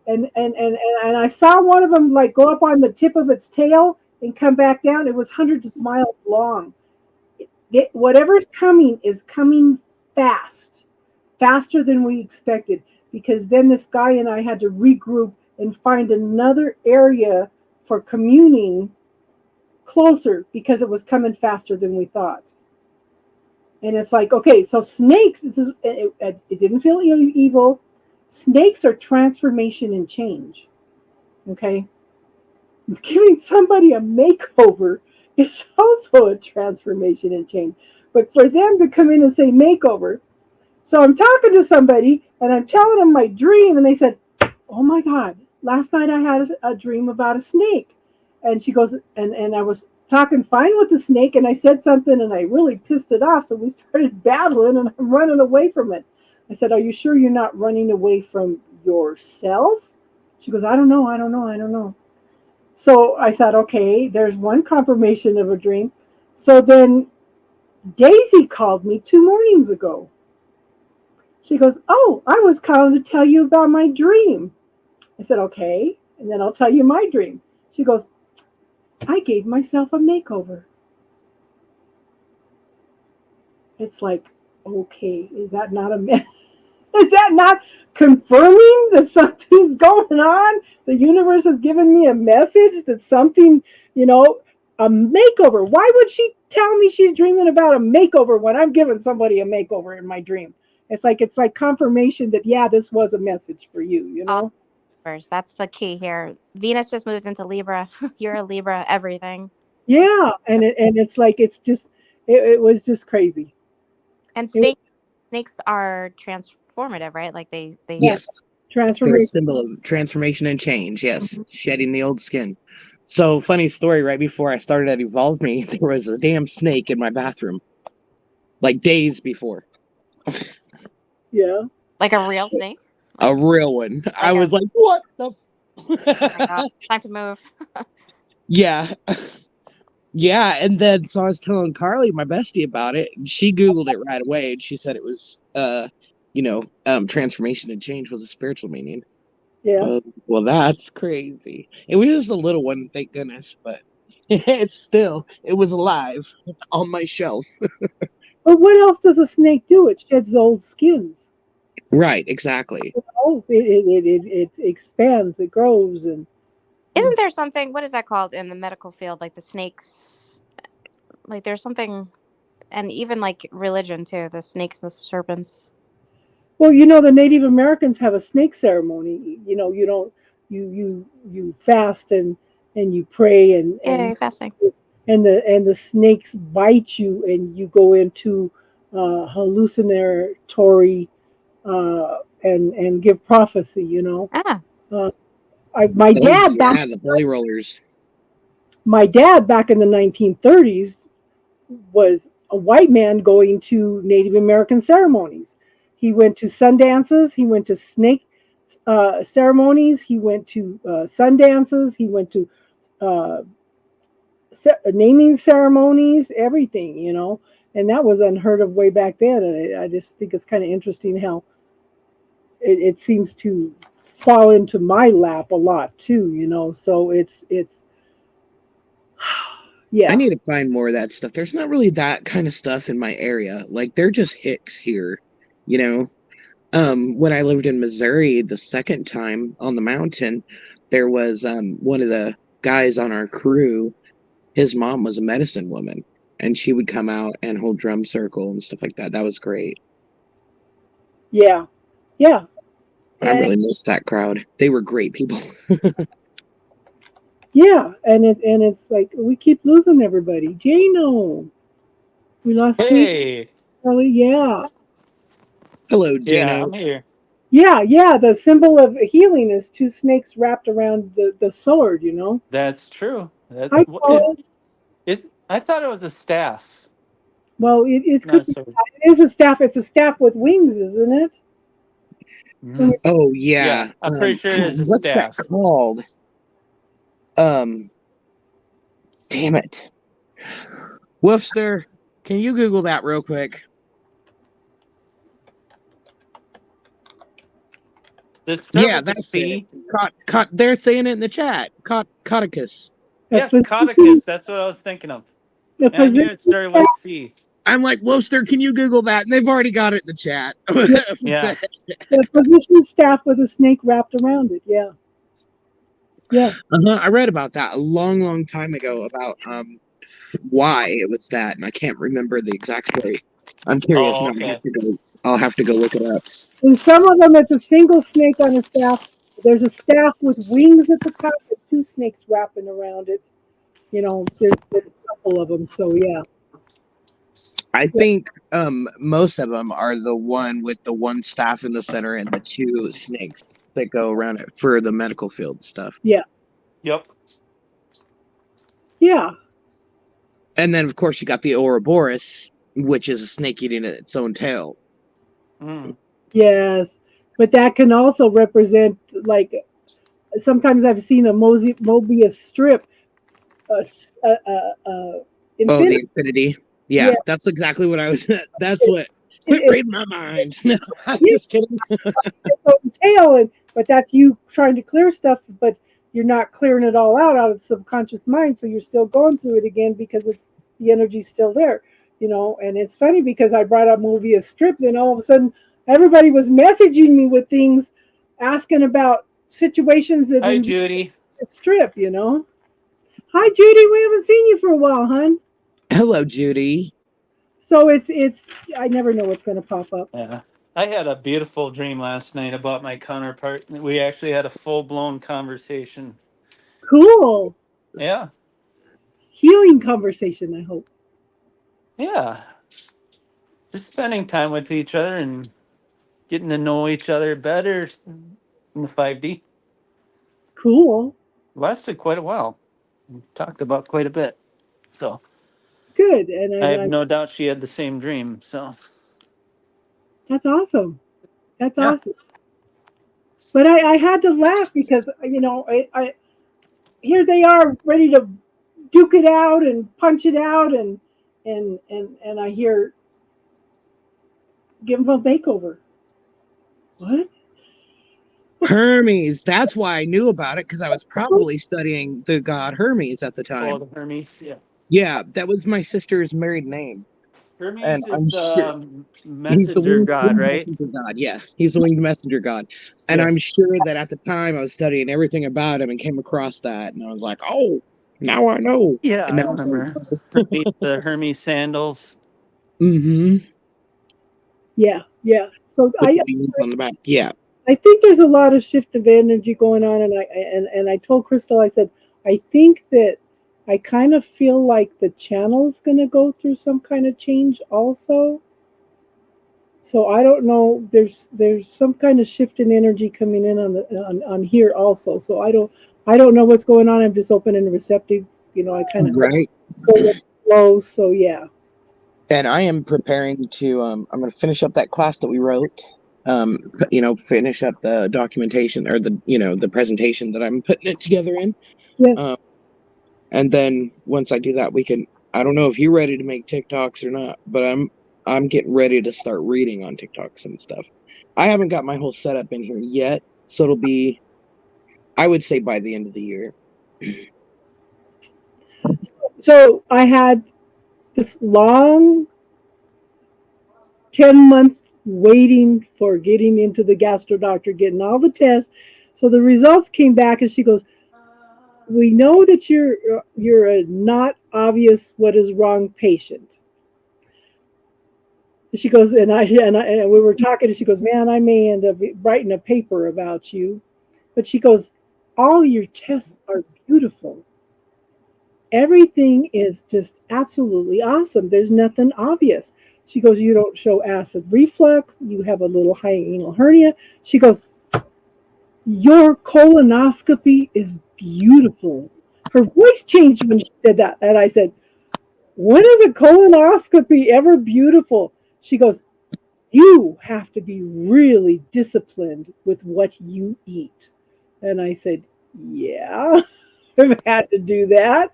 And I saw one of them like go up on the tip of its tail and come back down. It was hundreds of miles long. Whatever's coming is coming fast, faster than we expected. Because then this guy and I had to regroup and find another area for communing closer because it was coming faster than we thought. And it's like, okay, so snakes, it didn't feel evil. Snakes are transformation and change. Okay? Giving somebody a makeover is also a transformation and change. But for them to come in and say makeover, so I'm talking to somebody and I'm telling them my dream, and they said, oh my God, last night I had a dream about a snake. And she goes, and I was talking fine with the snake, and I said something and I really pissed it off. So we started battling and I'm running away from it. I said, are you sure you're not running away from yourself? She goes, I don't know. So I thought, okay, there's one confirmation of a dream. So then Daisy called me 2 mornings ago. She goes, oh, I was calling to tell you about my dream. I said, okay, and then I'll tell you my dream. She goes, I gave myself a makeover. It's like, okay, is that not is that not confirming that something's going on? The universe has given me a message that something, a makeover. Why would she tell me she's dreaming about a makeover when I'm giving somebody a makeover in my dream? It's like confirmation that, yeah, this was a message for you, That's the key here. Venus just moves into Libra. You're a Libra, everything. Yeah, and it's like it was just crazy. And snakes are transformative, right? Like they Yes. They're a Transformation. symbol of transformation and change. Yes. Shedding the old skin. So, funny story, right before I started at Evolve Me, there was a damn snake in my bathroom. Like days before. Yeah. Like a real snake? A real one. I was like, what the Oh my God. Time to move. Yeah. Yeah, and then so I was telling Carly, my bestie, about it, and she Googled it right away, and she said it was transformation and change was a spiritual meaning. Yeah. Well, that's crazy. It was just a little one, thank goodness, but it was alive on my shelf. But what else does a snake do? It sheds old skins. Right, exactly. It expands, it grows, and Isn't there something, what is that called in the medical field? Like the snakes, like there's something, and even like religion too, the snakes and the serpents. well, the Native Americans have a snake ceremony. You fast and you pray Yeah, fasting. and the snakes bite you and you go into hallucinatory and give prophecy. Ah, My dad the belly rollers. My dad back in the 1930s was a white man going to Native American ceremonies. He went to sun dances. He went to snake ceremonies. He went to sun dances. He went to naming ceremonies, everything, and that was unheard of way back then. And I just think it's kind of interesting how it seems to fall into my lap a lot too, so it's yeah. I need to find more of that stuff. There's not really that kind of stuff in my area. Like, they're just hicks here, When I lived in Missouri the second time on the mountain, there was one of the guys on our crew. His mom was a medicine woman, and she would come out and hold drum circle and stuff like that. That was great. Yeah. I really missed that crowd. They were great people. Yeah, and it's like we keep losing everybody. Jano, we lost. Hey. Kelly. Yeah. Hello, Yeah, Jano. I'm here. Yeah. The symbol of healing is two snakes wrapped around the sword. You know. That's true. That Hi, is Paul. is. I thought it was a staff, Well, it not could a be. sword. It is a staff. It's a staff with wings, isn't it? Hmm. Oh Yeah, yeah. I'm pretty sure it God, is a what's that staff. called? Um, damn it. Woofster, can you Google that real quick? Does it start Yeah, with a that's it. C? They're saying it in the chat. Cauticus. A Yes, physician, Cauticus. That's what I was thinking of. a And I knew physician it started with staff. a C. I'm like, Woofster, can you Google that? And they've already got it in the chat. Yeah. The physician staff with a snake wrapped around it. Yeah. Yeah. I read about that a long, long time ago about why it was that, and I can't remember the exact story. I'm curious Oh, now. okay. I'll have to go look it up. In some of them, it's a single snake on a staff. There's a staff with wings at the top with two snakes wrapping around it. You know, there's a couple of them. So yeah. I Yeah. think most of them are the one with the one staff in the center and the two snakes that go around it for the medical field stuff. Yeah. Yep. Yeah. And then of course you got the Ouroboros, which is a snake eating its own tail. Mm. Yes. But that can also represent, like, sometimes I've seen a Mobius strip, Oh, the infinity. infinity. Yeah, Yeah. that's exactly what I was. That's what. Quit It, reading my mind. No, I'm yeah, just kidding. its own tail, but that's you trying to clear stuff, but you're not clearing it all out of the subconscious mind, so you're still going through it again because it's the energy's still there, you know. And it's funny because I brought up Mobius strip, then all of a sudden everybody was messaging me with things, asking about situations that Hi, in Judy. the strip, you know. Hi Judy, we haven't seen you for a while, hon. Hello, Judy. So it's I never know what's going to pop up. Yeah. I had a beautiful dream last night about my counterpart. We actually had a full-blown conversation. Cool. Yeah. Healing conversation, I hope. Yeah. Just spending time with each other and getting to know each other better in the 5D. Cool. Lasted quite a while. We talked about quite a bit. So Good. And I have I no doubt she had the same dream. So that's awesome. That's yeah. awesome. But I had to laugh because, you know, I here they are ready to duke it out and punch it out, and I hear give them a makeover. What? Hermes. That's why I knew about it because I was probably studying the god Hermes at the Oh, time. the Hermes. Yeah. Yeah, that was my sister's married name. And Hermes I'm is sure the he's the messenger god, winged right? messenger god. Yes, he's the winged messenger god. And I'm Yes. sure that at the time I was studying everything about him and came across that. And I was like, oh, now I know. Yeah, And I now remember Hermes, the Hermes sandals. mm-hmm. Yeah, yeah. So With the wings on the back. Yeah. I think there's a lot of shift of energy going on, and I told Crystal, I said, I think that I kind of feel like the channel's going to go through some kind of change also. So I don't know. There's some kind of shift in energy coming in on here also. So I don't know what's going on. I'm just open and receptive. You know, I kind of Right. go with the flow. So yeah. And I am preparing to I'm going to finish up that class that we wrote. Finish up the documentation or the presentation that I'm putting it together in. Yeah. And then once I do that, I don't know if you're ready to make TikToks or not, but I'm getting ready to start reading on TikToks and stuff. I haven't got my whole setup in here yet, so it'll be, I would say, by the end of the year. So I had this long 10-month waiting for getting into the gastro doctor, getting all the tests. So the results came back, and she goes, "We know that you're a not obvious what is wrong patient." She goes, and we were talking, and she goes, "Man, I may end up writing a paper about you." But she goes, "All your tests are beautiful. Everything is just absolutely awesome. There's nothing obvious." She goes, you don't show acid reflux. You have a little hiatal hernia. She goes, your colonoscopy is beautiful. Her voice changed when she said that. And I said, when is a colonoscopy ever beautiful? She goes, you have to be really disciplined with what you eat. And I said, yeah, I've had to do that.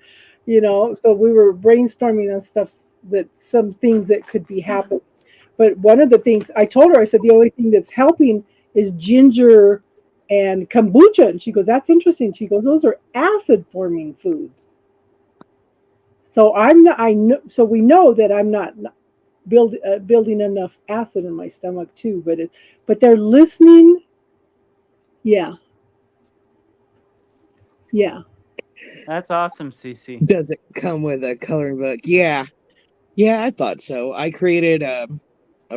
So we were brainstorming on stuff, that some things that could be happening. But one of the things I told her, I said, the only thing that's helping is ginger and kombucha. And she goes, that's interesting. She goes, those are acid forming foods. So so we know that I'm not building enough acid in my stomach too, but they're listening. Yeah. That's awesome, Cece. Does it come with a coloring book? Yeah, I thought so. I created a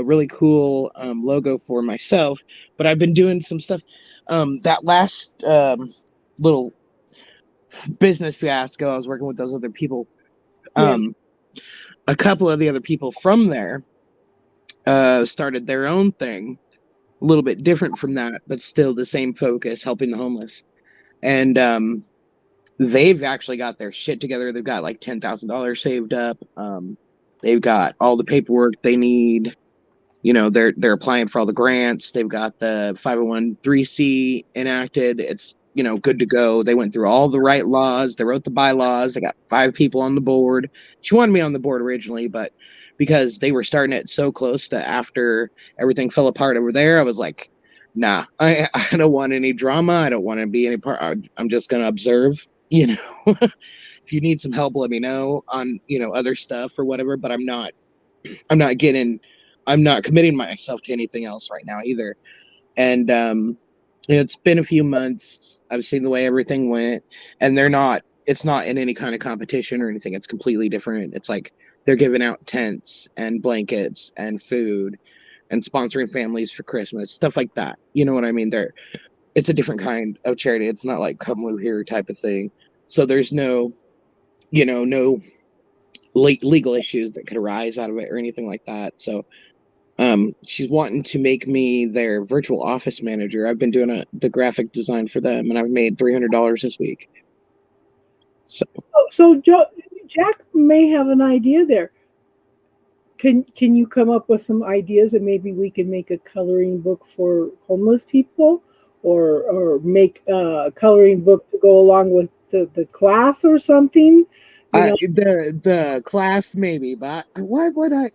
really cool logo for myself, but I've been doing some stuff. That last little business fiasco, I was working with those other people. A couple of the other people from there started their own thing, a little bit different from that, but still the same focus, helping the homeless. And they've actually got their shit together. They've got like $10,000 saved up. They've got all the paperwork they need. They're applying for all the grants. They've got the 501(c)(3) enacted. It's good to go. They went through all the right laws. They wrote the bylaws. They got 5 people on the board. She wanted me on the board originally, but because they were starting it so close to after everything fell apart over there, I was like, nah, I don't want any drama. I don't want to be any part. I'm just going to observe, if you need some help, let me know on, other stuff or whatever, but I'm not committing myself to anything else right now either. And, it's been a few months. I've seen the way everything went, and it's not in any kind of competition or anything. It's completely different. It's like they're giving out tents and blankets and food and sponsoring families for Christmas, stuff like that. You know what I mean? It's a different kind of charity. It's not like come live here type of thing. So there's no legal issues that could arise out of it or anything like that. So she's wanting to make me their virtual office manager. I've been doing the graphic design for them, and I've made $300 this week. So Jack may have an idea there. Can you come up with some ideas, and maybe we can make a coloring book for homeless people, or make a coloring book to go along with the class or something? The class maybe, but why would I?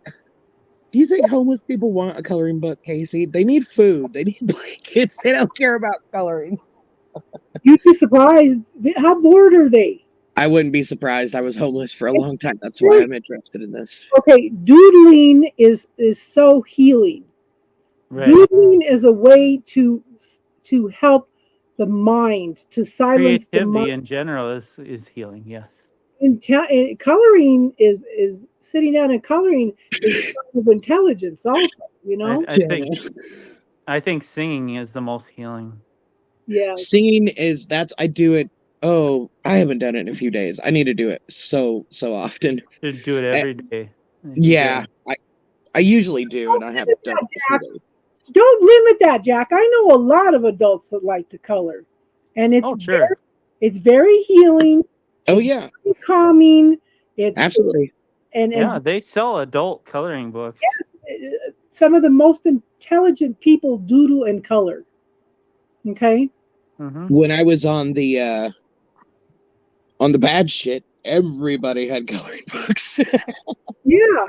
Do you think homeless people want a coloring book, Casey? They need food. They need blankets. They don't care about coloring. You'd be surprised. How bored are they? I wouldn't be surprised. I was homeless for a long time. That's why I'm interested in this. Okay, doodling is so healing. Right. Doodling is a way to help the mind, to silence the mind. Creativity in general is healing, yes. And coloring is sitting down and coloring is a form of intelligence also, I think singing is the most healing. Yeah. Singing I do it. Oh, I haven't done it in a few days. I need to do it so often. You should do it every day. Yeah, I usually do, and I haven't done it for a few days. Don't limit that, Jack. I know a lot of adults that like to color, and it's very healing. Oh yeah, very calming. It's absolutely. And they sell adult coloring books. Yes, some of the most intelligent people doodle and color. Okay. Mm-hmm. When I was on the bad shit, everybody had coloring books. Yeah,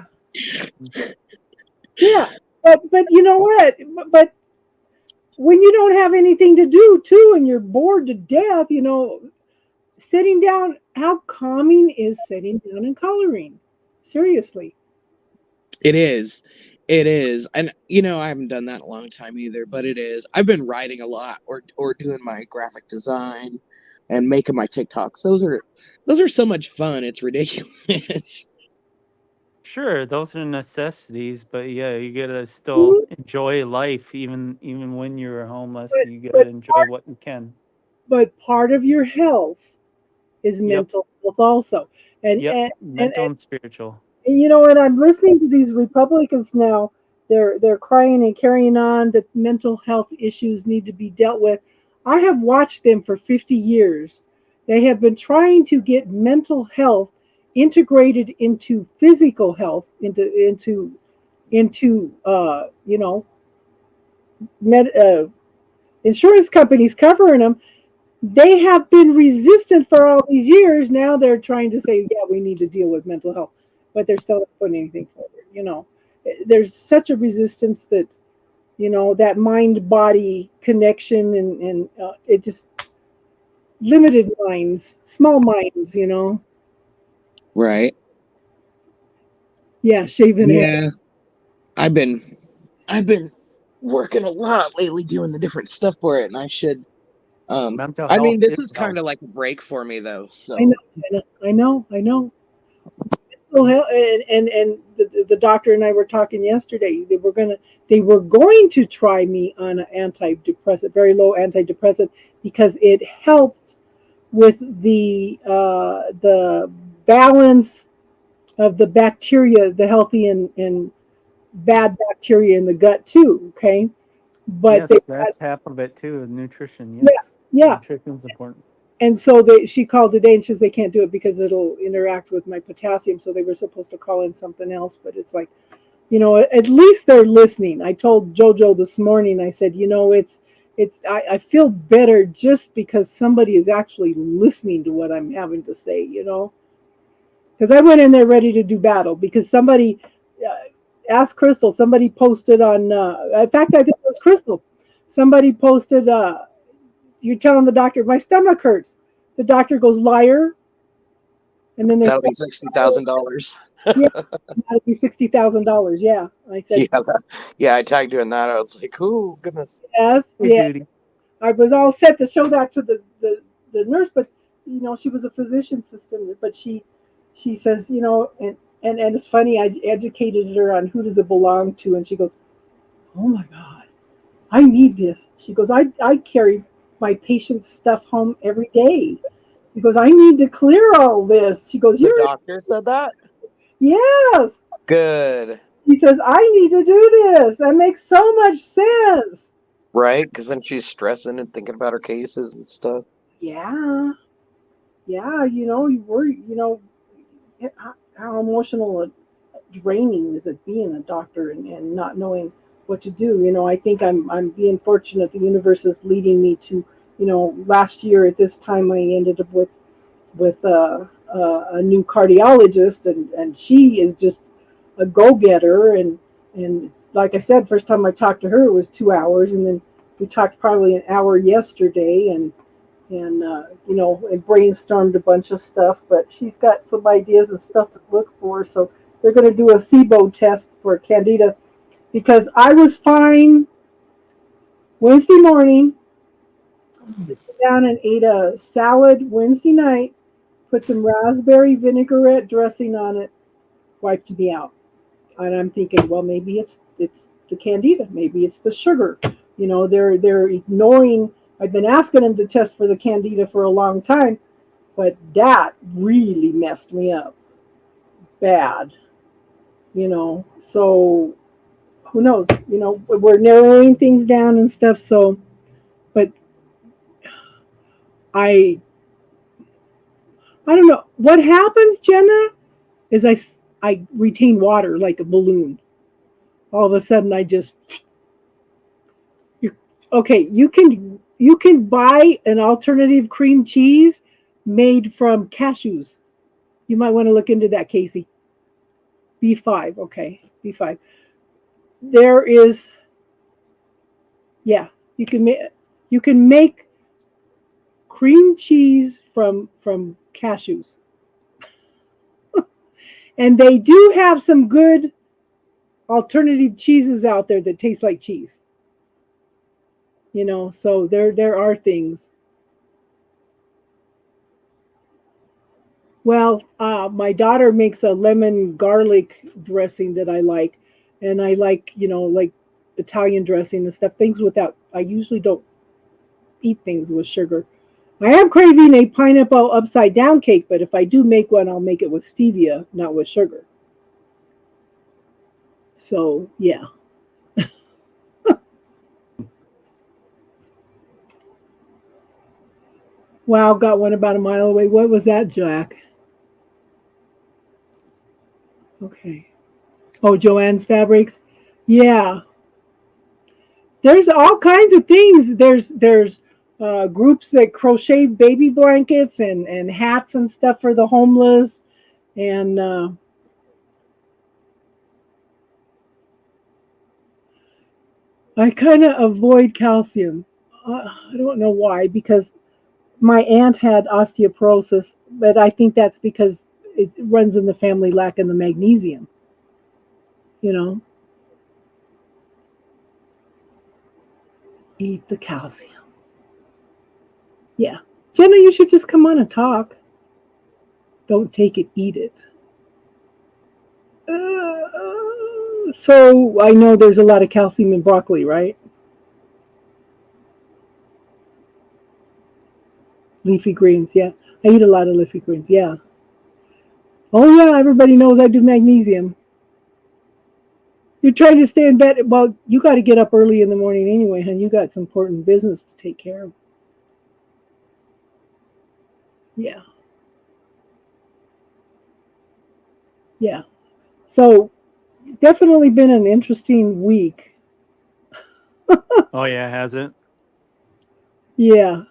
but you know what? But when you don't have anything to do too, and you're bored to death, sitting down. How calming is sitting down and coloring? Seriously. It is. And I haven't done that in a long time either, but it is. I've been writing a lot or doing my graphic design and making my TikToks. Those are so much fun. It's ridiculous. Sure, those are necessities, but yeah, you gotta still enjoy life even when you're homeless. You gotta enjoy what you can. But part of your health is mental health also. And mental and spiritual. And, and I'm listening to these Republicans now. They're crying and carrying on that mental health issues need to be dealt with. I have watched them for 50 years. They have been trying to get mental health integrated into physical health, into med, insurance companies covering them. They have been resistant for all these years. Now they're trying to say, yeah, we need to deal with mental health, but they're still not putting anything forward. There's such a resistance that, that mind body connection and it just limited minds, small minds. Right. Yeah, shaving head. Yeah. I've been working a lot lately doing the different stuff for it, and I should. Mental I mean, health this is is kind health. of like a break for me, though. So I know. Mental health, and the doctor and I were talking yesterday. They were going to try me on an antidepressant, very low antidepressant, because it helps with the balance of the bacteria, the healthy and bad bacteria in the gut too. Okay, but Yes, that's half of it too. Nutrition. yeah, Yes, yeah. nutrition's important. And so she called today and she says they can't do it because it'll interact with my potassium. So they were supposed to call in something else, but it's like, at least they're listening. I told JoJo this morning, I said, I feel better just because somebody is actually listening to what I'm having to say, because I went in there ready to do battle because somebody asked Crystal, somebody posted on, in fact, I think it was Crystal. Somebody posted, you're telling the doctor, my stomach hurts. The doctor goes, liar. And then there's that'll be $60,000. yeah, that'll be $60,000. Yeah. I said, Yeah, I tagged you in that. I was like, oh goodness. yes, Hey, yeah. Judy. I was all set to show that to the nurse, but she was a physician assistant, but she says, and it's funny, I educated her on who does it belong to, and she goes, oh my God, I need this. She goes, I carry my patient's stuff home every day. She goes, I need to clear all this. She goes, The doctor said that? yes. Good. He says, I need to do this. That makes so much sense. Right? Because then she's stressing and thinking about her cases and stuff. Yeah. Yeah, you worry, how emotional draining is it being a doctor and not knowing what to do. I think I'm being fortunate. The universe is leading me to, last year at this time I ended up with a new cardiologist, and she is just a go-getter, and like I said, first time I talked to her it was 2 hours, and then we talked probably an hour yesterday, and and brainstormed a bunch of stuff, but she's got some ideas and stuff to look for. So they're going to do a SIBO test for Candida, because I was fine Wednesday morning, sat down and ate a salad Wednesday night, put some raspberry vinaigrette dressing on it, wiped me out. And I'm thinking, well, maybe it's the Candida, maybe it's the sugar. They're ignoring. I've been asking them to test for the Candida for a long time, but that really messed me up bad. So who knows? We're narrowing things down and stuff. So, but I don't know what happens, Jenna. Is I retain water like a balloon. All of a sudden, I just okay. You can buy an alternative cream cheese made from cashews. You might want to look into that, Casey. B5, okay, B5. There is, yeah, you can make cream cheese from cashews, and they do have some good alternative cheeses out there that taste like cheese. So there are things. Well, my daughter makes a lemon garlic dressing that I like, and I like like Italian dressing and stuff. Things without. I usually don't eat things with sugar. I am craving a pineapple upside down cake, but if I do make one, I'll make it with stevia, not with sugar. So yeah. Wow, got one about a mile away. What was that, Jack? Okay. Oh, Joanne's Fabrics. Yeah. There's all kinds of things. There's groups that crochet baby blankets and hats and stuff for the homeless. And I kind of avoid calcium. I don't know why, because my aunt had osteoporosis, but I think that's because it runs in the family lacking the magnesium. You know, eat the calcium. Yeah. Jenna, you should just come on and talk. Don't take it, eat it. So I know there's a lot of calcium in broccoli, right? Leafy greens, yeah. I eat a lot of leafy greens, yeah. Oh yeah, everybody knows I do magnesium. You're trying to stay in bed. Well, you got to get up early in the morning anyway, hon. You got some important business to take care of. Yeah. Yeah. So definitely been an interesting week. Oh yeah, has it? Yeah.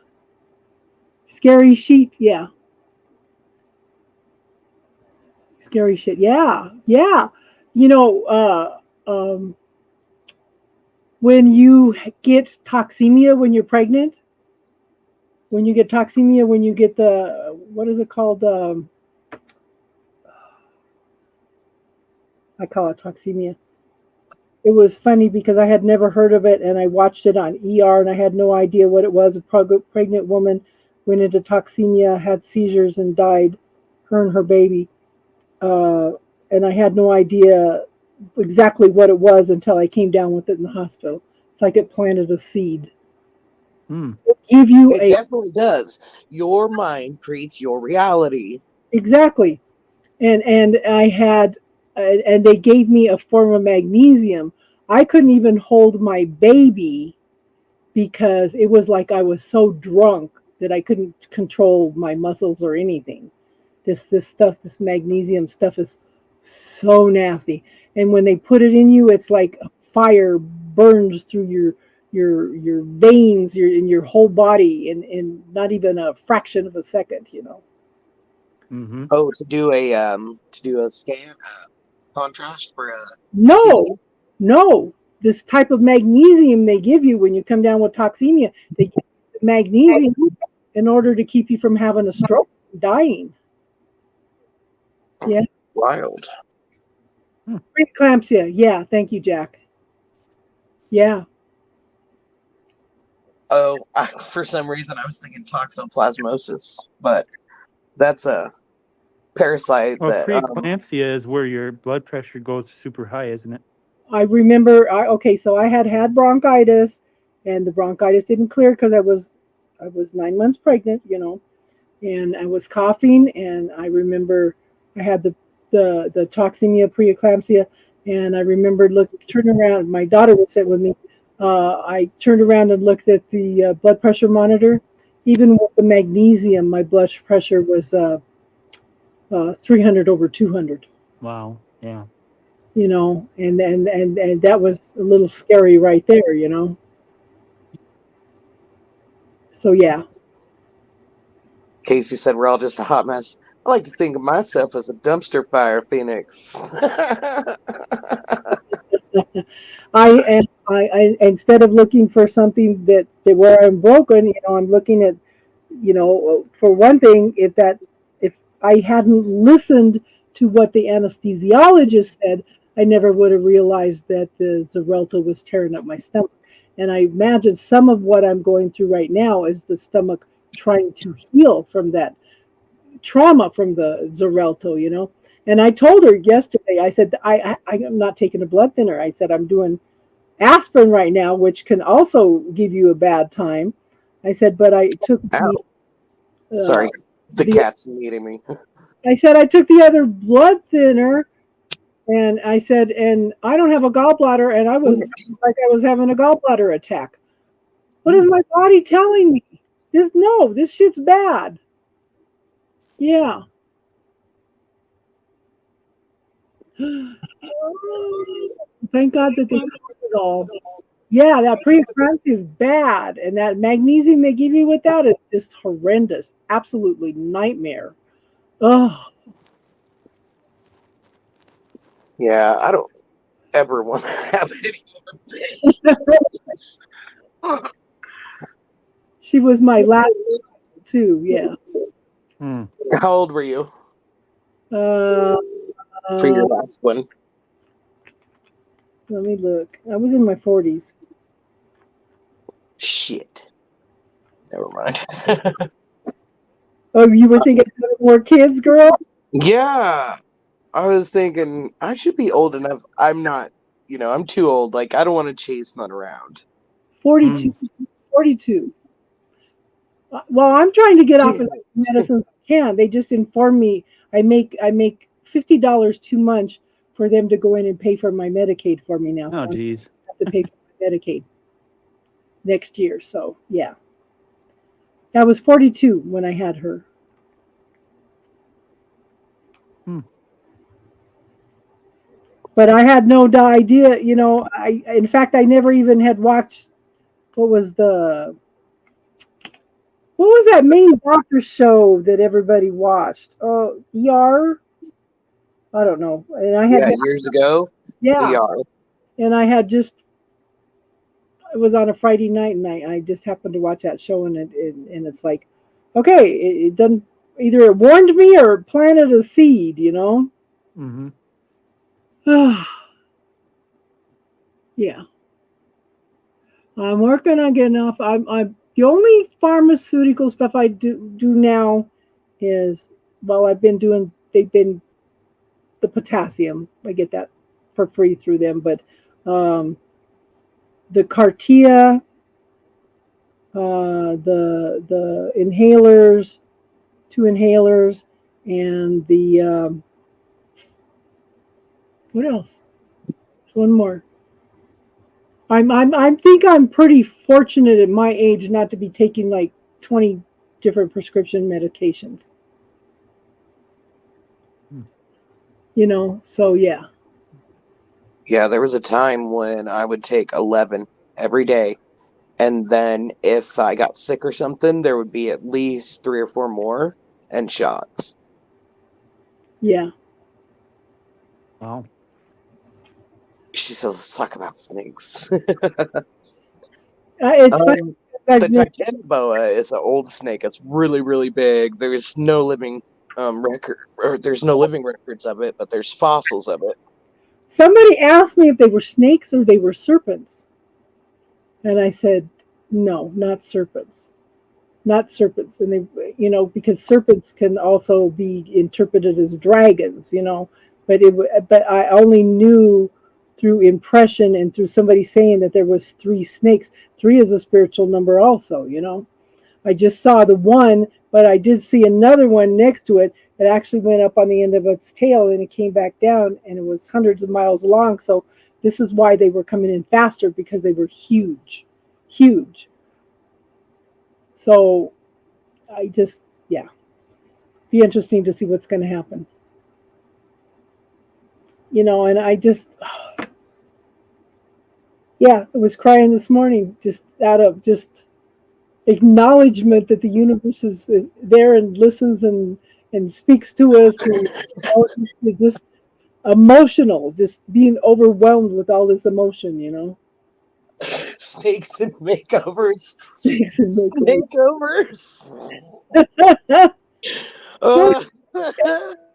Scary sheet, yeah. Scary shit. Yeah. Yeah. You know, when you get toxemia when you're pregnant, when you get toxemia, when you get the, what is it called? I call it toxemia. It was funny because I had never heard of it, and I watched it on ER, and I had no idea what it was. A pregnant woman went into toxemia, had seizures, and died, her and her baby. And I had no idea exactly what it was until I came down with it in the hospital. It's like it planted a seed. Give you It definitely does. Your mind creates your reality. Exactly. And I had and they gave me a form of magnesium. I couldn't even hold my baby because it was like I was so drunk that I couldn't control my muscles or anything. This stuff, this magnesium stuff is so nasty. And when they put it in you, it's like a fire burns through your veins, in your whole body in not even a fraction of a second, you know. Mm-hmm. Oh, to do a scan, contrast for a No, no. This type of magnesium they give you when you come down with toxemia, they give you magnesium in order to keep you from having a stroke, dying. Yeah. Wild. Preeclampsia. Yeah. Thank you, Jack. Yeah. Oh, for some reason I was thinking toxoplasmosis, but that's a parasite Well, that. preeclampsia is where your blood pressure goes super high, isn't it? I remember. Okay, so I had bronchitis, and the bronchitis didn't clear because I was 9 months pregnant, you know, and I was coughing, and I remember I had the toxemia, preeclampsia, and I remembered turning around. My daughter was sitting with me. I turned around and looked at the blood pressure monitor. Even with the magnesium, my blood pressure was 300 over 200. Wow. Yeah. You know, and that was a little scary right there, you know. So yeah. Casey said we're all just a hot mess. I like to think of myself as a dumpster fire phoenix. I instead of looking for something that where I'm broken, you know, I'm looking at, you know, for one thing, if I hadn't listened to what the anesthesiologist said, I never would have realized that the Xarelto was tearing up my stomach. And I imagine some of what I'm going through right now is the stomach trying to heal from that trauma from the Xarelto, you know. And I told her yesterday, I said, I'm not taking a blood thinner. I said, I'm doing aspirin right now, which can also give you a bad time. I said, but I took Sorry, the cat's eating me. I said I took the other blood thinner, And I said, and I don't have a gallbladder, and I was like I was having a gallbladder attack. What is my body telling me? This shit's bad. Yeah. Thank God that they covered it all. Yeah, that preeclampsia is bad, and that magnesium they give you with that is just horrendous, absolutely nightmare. Oh, Yeah, I don't ever want to have any more. she was my last too. Yeah. Hmm. How old were you Uh, for your last one? let me look. I was in my 40s. Shit. Never mind. Oh, you were thinking of having more kids, girl? Yeah, I was thinking I should be old enough. I'm not, I'm too old. Like, I don't want to chase none around. 42. 42. Well, I'm trying to get off as much medicine as I can. They just informed me I make $50 too much for them to go in and pay for my Medicaid for me now. So Oh, I'm geez. gonna have to pay for my Medicaid next year. So yeah. I was 42 when I had her. But I had no idea, in fact, I never even had watched, what was that main doctor show that everybody watched? Oh, ER? I don't know. And I had, Yeah, years ago. yeah, ER. and it was on a Friday night, and I just happened to watch that show, and it's like, okay, it doesn't, either it warned me or planted a seed, Mm-hmm. Yeah. I'm working on getting off. I'm the only pharmaceutical stuff I do now is, well, they've been the potassium. I get that for free through them, but the Cartia, the inhalers, 2 inhalers, and the what else? One more. I think I'm pretty fortunate at my age not to be taking like 20 different prescription medications. So yeah. Yeah, there was a time when I would take 11 every day. And then if I got sick or something, there would be at least 3 or 4 more and shots. Yeah. Wow. She said, let's talk about snakes. It's funny. The Titanoboa is an old snake. It's really, really big. There's no living there's no living records of it, but there's fossils of it. Somebody asked me if they were snakes or they were serpents. And I said, no, not serpents. Not serpents. And they, because serpents can also be interpreted as dragons, but I only knew through impression and through somebody saying that there was 3 snakes. 3 is a spiritual number also, I just saw the one, but I did see another one next to it. It actually went up on the end of its tail and it came back down, and it was hundreds of miles long. So this is why they were coming in faster, because they were huge. So be interesting to see what's going to happen. And I I was crying this morning just out of just acknowledgement that the universe is there and listens and speaks to us. And, it's just emotional, just being overwhelmed with all this emotion, Snakes and makeovers. Snakes and Makeovers.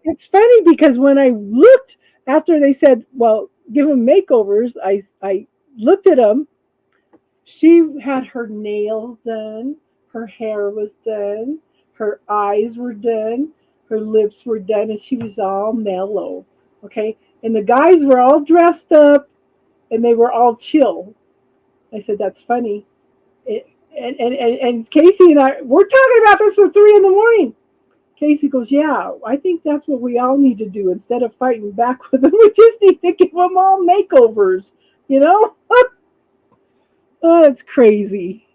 It's funny because when I looked after they said, well, give them makeovers, I looked at them. She had her nails done, her hair was done, her eyes were done, her lips were done, and she was all mellow. Okay. And the guys were all dressed up and they were all chill. I said, that's funny. And Casey and I, we're talking about this at 3 a.m. Casey goes, yeah, I think that's what we all need to do. Instead of fighting back with them, we just need to give them all makeovers, you know? Oh, it's crazy.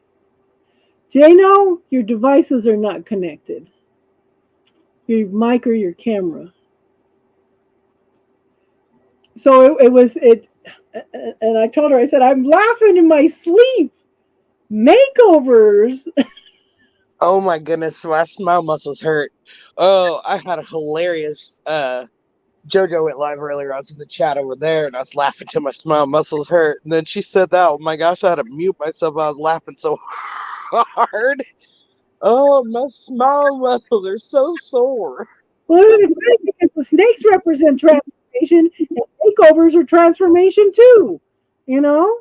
Jano, your devices are not connected. Your mic or your camera. So and I told her, I said, I'm laughing in my sleep. Makeovers. Oh my goodness, my smile muscles hurt. Oh, I had a hilarious Jojo went live earlier. I was in the chat over there and I was laughing till my smile muscles hurt. And then she said that, oh my gosh, I had to mute myself. I was laughing so hard. Oh, my smile muscles are so sore. Well, it's funny because the snakes represent transformation and makeovers are transformation too. You know?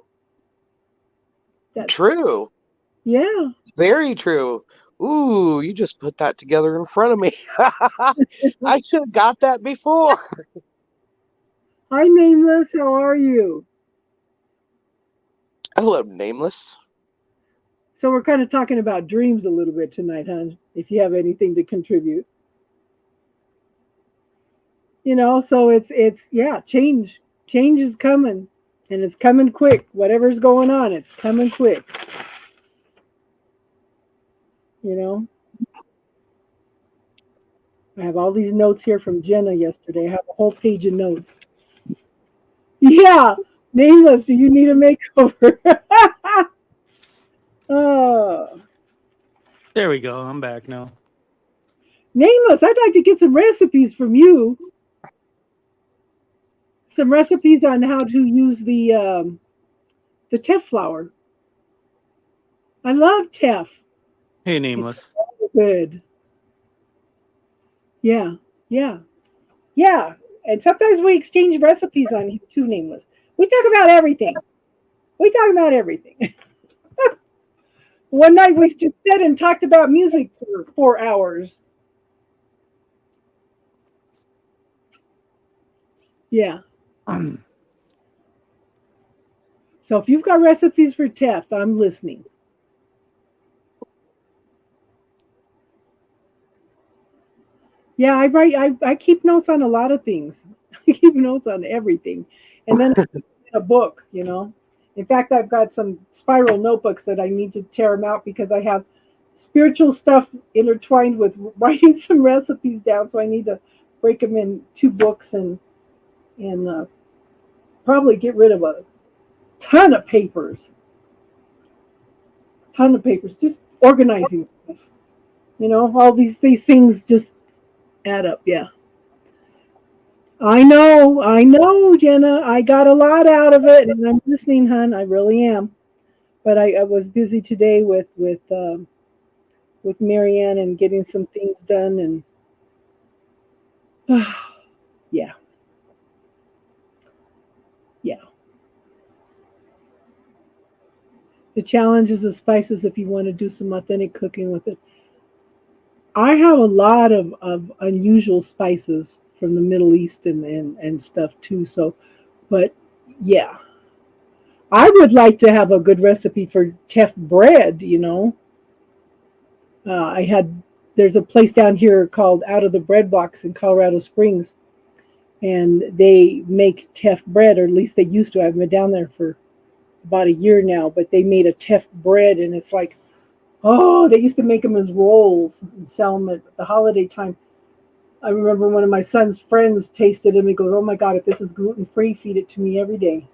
True. Yeah. Very true. Ooh, you just put that together in front of me. I should have got that before. Hi, Nameless. How are you? Hello, Nameless. So we're kind of talking about dreams a little bit tonight, hon, if you have anything to contribute. You know, so it's yeah, change is coming, and it's coming quick. Whatever's going on, it's coming quick. You know, I have all these notes here from Jenna yesterday. I have a whole page of notes. Yeah, Nameless, do you need a makeover? Oh, There we go. I'm back now. Nameless, I'd like to get some recipes from you. Some recipes on how to use the teff flour. I love teff. Hey, Nameless. It's so good. Yeah, yeah, yeah. And sometimes we exchange recipes on here too, Nameless. We talk about everything. We talk about everything. One night we just sat and talked about music for 4 hours. Yeah. So if you've got recipes for teff, I'm listening. Yeah, I keep notes on a lot of things. I keep notes on everything. And then a book, you know. In fact, I've got some spiral notebooks that I need to tear them out because I have spiritual stuff intertwined with writing some recipes down. So I need to break them in 2 books and probably get rid of a ton of papers. Just organizing stuff. You know, all these things just add up. Yeah. I know, Jenna. I got a lot out of it, and I'm listening, hon. I really am. But I was busy today with Marianne and getting some things done, and yeah. The challenge is the spices if you want to do some authentic cooking with it. I have a lot of unusual spices from the Middle East and stuff too. So, but yeah, I would like to have a good recipe for teff bread. You know, there's a place down here called Out of the Bread Box in Colorado Springs, and they make teff bread, or at least they used to. I've been down there for about a year now, but they made a teff bread, and it's like, oh, they used to make them as rolls and sell them at the holiday time. I remember one of my son's friends tasted them. He goes, oh my God, if this is gluten-free, feed it to me every day.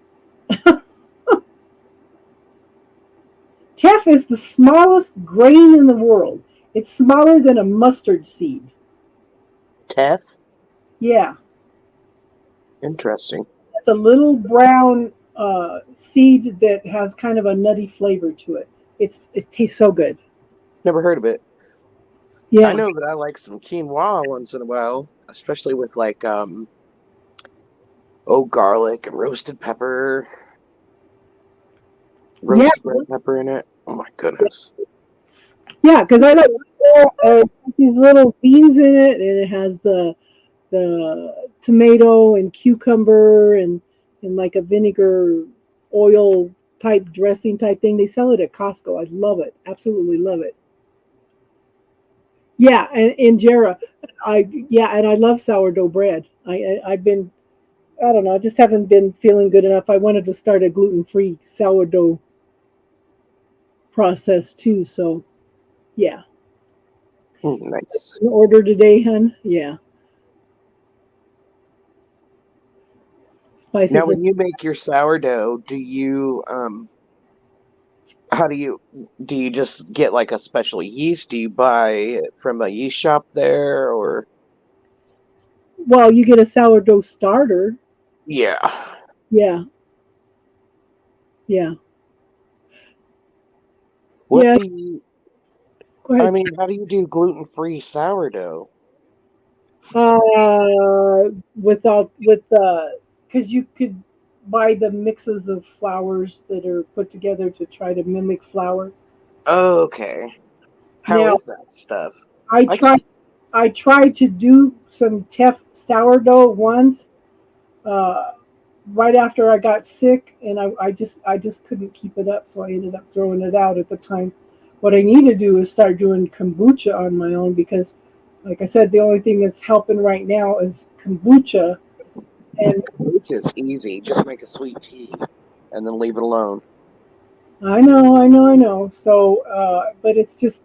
Teff is the smallest grain in the world. It's smaller than a mustard seed. Teff? Yeah. Interesting. It's a little brown seed that has kind of a nutty flavor to it. It tastes so good. Never heard of it. Yeah. I know that I like some quinoa once in a while, especially with like garlic and roasted pepper. Roasted red pepper in it. Oh my goodness. Yeah, because I like these little beans in it, and it has the tomato and cucumber and like a vinegar oil type dressing type thing. They sell it at Costco. I love it. Absolutely love it. Yeah, and injera. And I love sourdough bread. I've been, I don't know, I just haven't been feeling good enough. I wanted to start a gluten-free sourdough process too. So yeah, Nice. an order today, hun. Yeah, spices Now, are. when you make your sourdough, do you how do you just get like a special yeast? Do you buy it from a yeast shop there, or Well, you get a sourdough starter. yeah? Yeah, yeah, What yeah. do you? Go I ahead. mean, how do you do gluten-free sourdough? Because you could buy the mixes of flours that are put together to try to mimic flour. Okay, how Now, is that stuff? I I can. tried I tried to do some Tef sourdough once, uh, right after I got sick, and I just couldn't keep it up, so I ended up throwing it out at the time. What I need to do is start doing kombucha on my own because, like I said, the only thing that's helping right now is kombucha. And Which is easy. Just make a sweet tea, and then leave it alone. I know. So, but it's just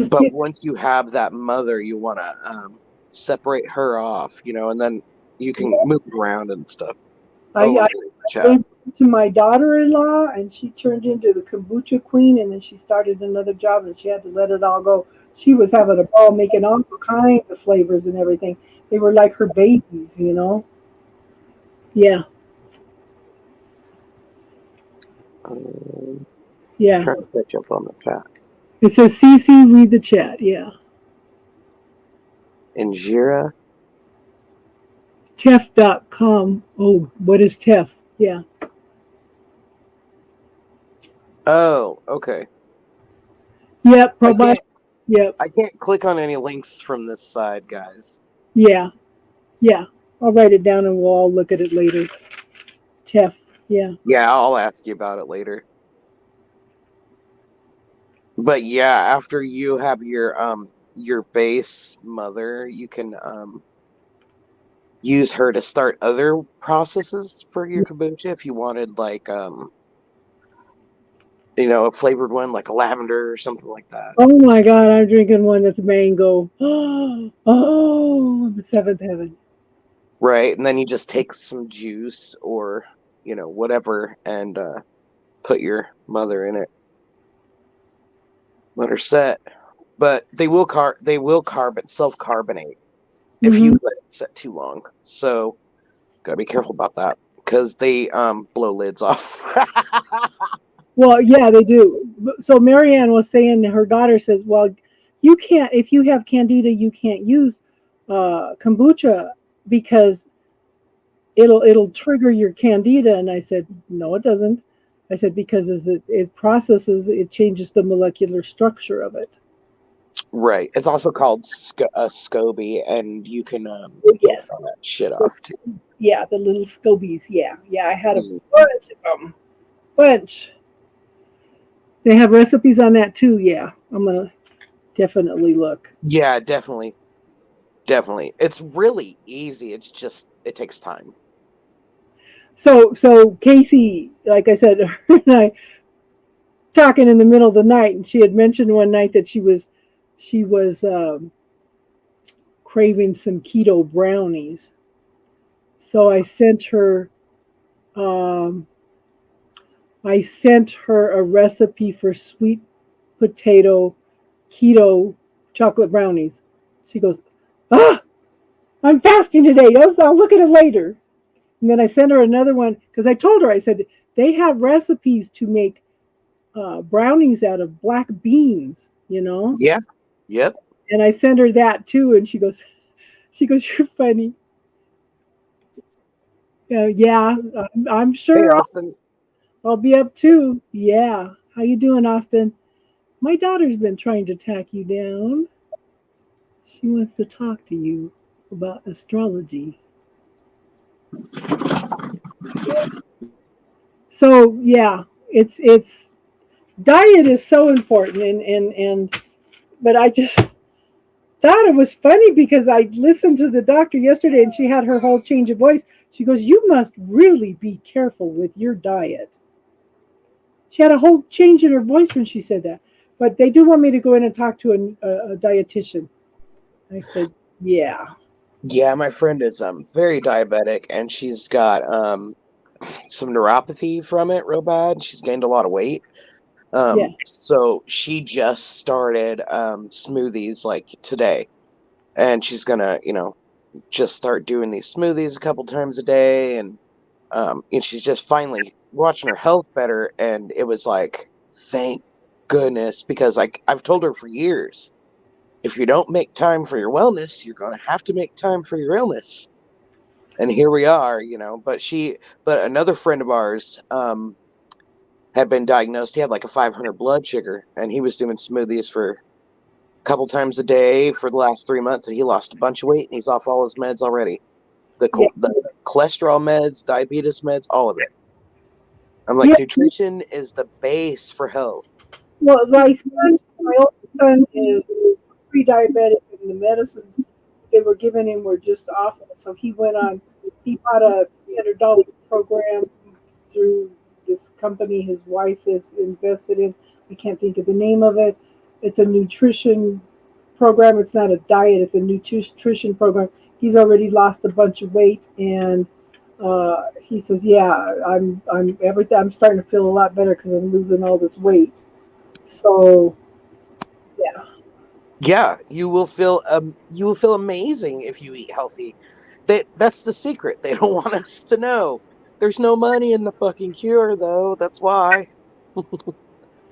But get. once you have that mother, you want to separate her off, and then you can move it around and stuff. I, Oh, let I me read the chat. gave it to my daughter-in-law, and she turned into the kombucha queen, and then she started another job, and she had to let it all go. She was having a ball making all kinds of flavors and everything. They were like her babies. Yeah, yeah. Trying to catch up on the chat. It says CC, read the chat. Yeah. Injera. Tef.com. Oh, what is Tef? Yeah. Oh, okay. Yep. I Probiotic. can't. Yep. I can't click on any links from this side, guys. Yeah. Yeah. I'll write it down and we'll all look at it later. Tef. Yeah. Yeah, I'll ask you about it later. But yeah, after you have your base mother, you can use her to start other processes for your kombucha if you wanted like a flavored one like a lavender or something like that. Oh my God, I'm drinking one that's mango. Oh, the seventh heaven. Right, and then you just take some juice or whatever and put your mother in it. Let her set. But they will self-carbonate if Hmm. you let it set too long. So gotta be careful about that because they blow lids off. Well, yeah, they do. So Marianne was saying her daughter says, well, you can't, if you have candida, you can't use kombucha because it'll trigger your candida. And I said, no, it doesn't. I said, because as it processes, it changes the molecular structure of it. Right. It's also called SCOBY, and you can Yes. all that shit off too. Yeah, the little scobies. Yeah. I had a Mm. bunch of them. Bunch. They have recipes on that too. Yeah. I'm going to definitely look. Yeah, definitely. It's really easy. It's just it takes time. So Casey, like I said, her and I talking in the middle of the night, and she had mentioned one night that she was craving some keto brownies. So um, I sent her a recipe for sweet potato keto chocolate brownies. She goes, "Ah, I'm fasting today. I'll look at it later." And then I sent her another one because I told her, I said, they have recipes to make brownies out of black beans. Yeah. Yep. And I sent her that too, and you're funny. Yeah, I'm Hey, sure Austin. I'll be up too. Yeah, how you doing, Austin? My daughter's been trying to track you down. She wants to talk to you about astrology. So yeah, it's diet is so important, and but I just thought it was funny because I listened to the doctor yesterday and she had her whole change of voice. She goes, "You must really be careful with your diet." She had a whole change in her voice when she said that. But they do want me to go in and talk to a dietitian. I said, yeah. Yeah, my friend is very diabetic, and she's got some neuropathy from it real bad. She's gained a lot of weight. Yeah. So she just started smoothies like today, and she's gonna, just start doing these smoothies a couple times a day, and she's just finally watching her health better. And it was like, thank goodness, because I've told her for years, if you don't make time for your wellness, you're gonna have to make time for your illness. And here we are, but another friend of ours had been diagnosed. He had like a 500 blood sugar, and he was doing smoothies for a couple times a day for the last 3 months, and he lost a bunch of weight, and he's off all his meds already. The Yeah. cholesterol meds, diabetes meds, all of it. I'm like, Yeah. nutrition is the base for health. Well, my oldest son is pre-diabetic, and the medicines they were giving him were just awful. So he bought a $300 program through this company his wife is invested in. I can't think of the name of it. It's a nutrition program. It's not a diet. It's a nutrition program. He's already lost a bunch of weight, and he says, "Yeah, I'm starting to feel a lot better because I'm losing all this weight." So, yeah, Yeah, you will feel amazing if you eat healthy. That's the secret. They don't want us to know. There's no money in the fucking cure, though. That's why.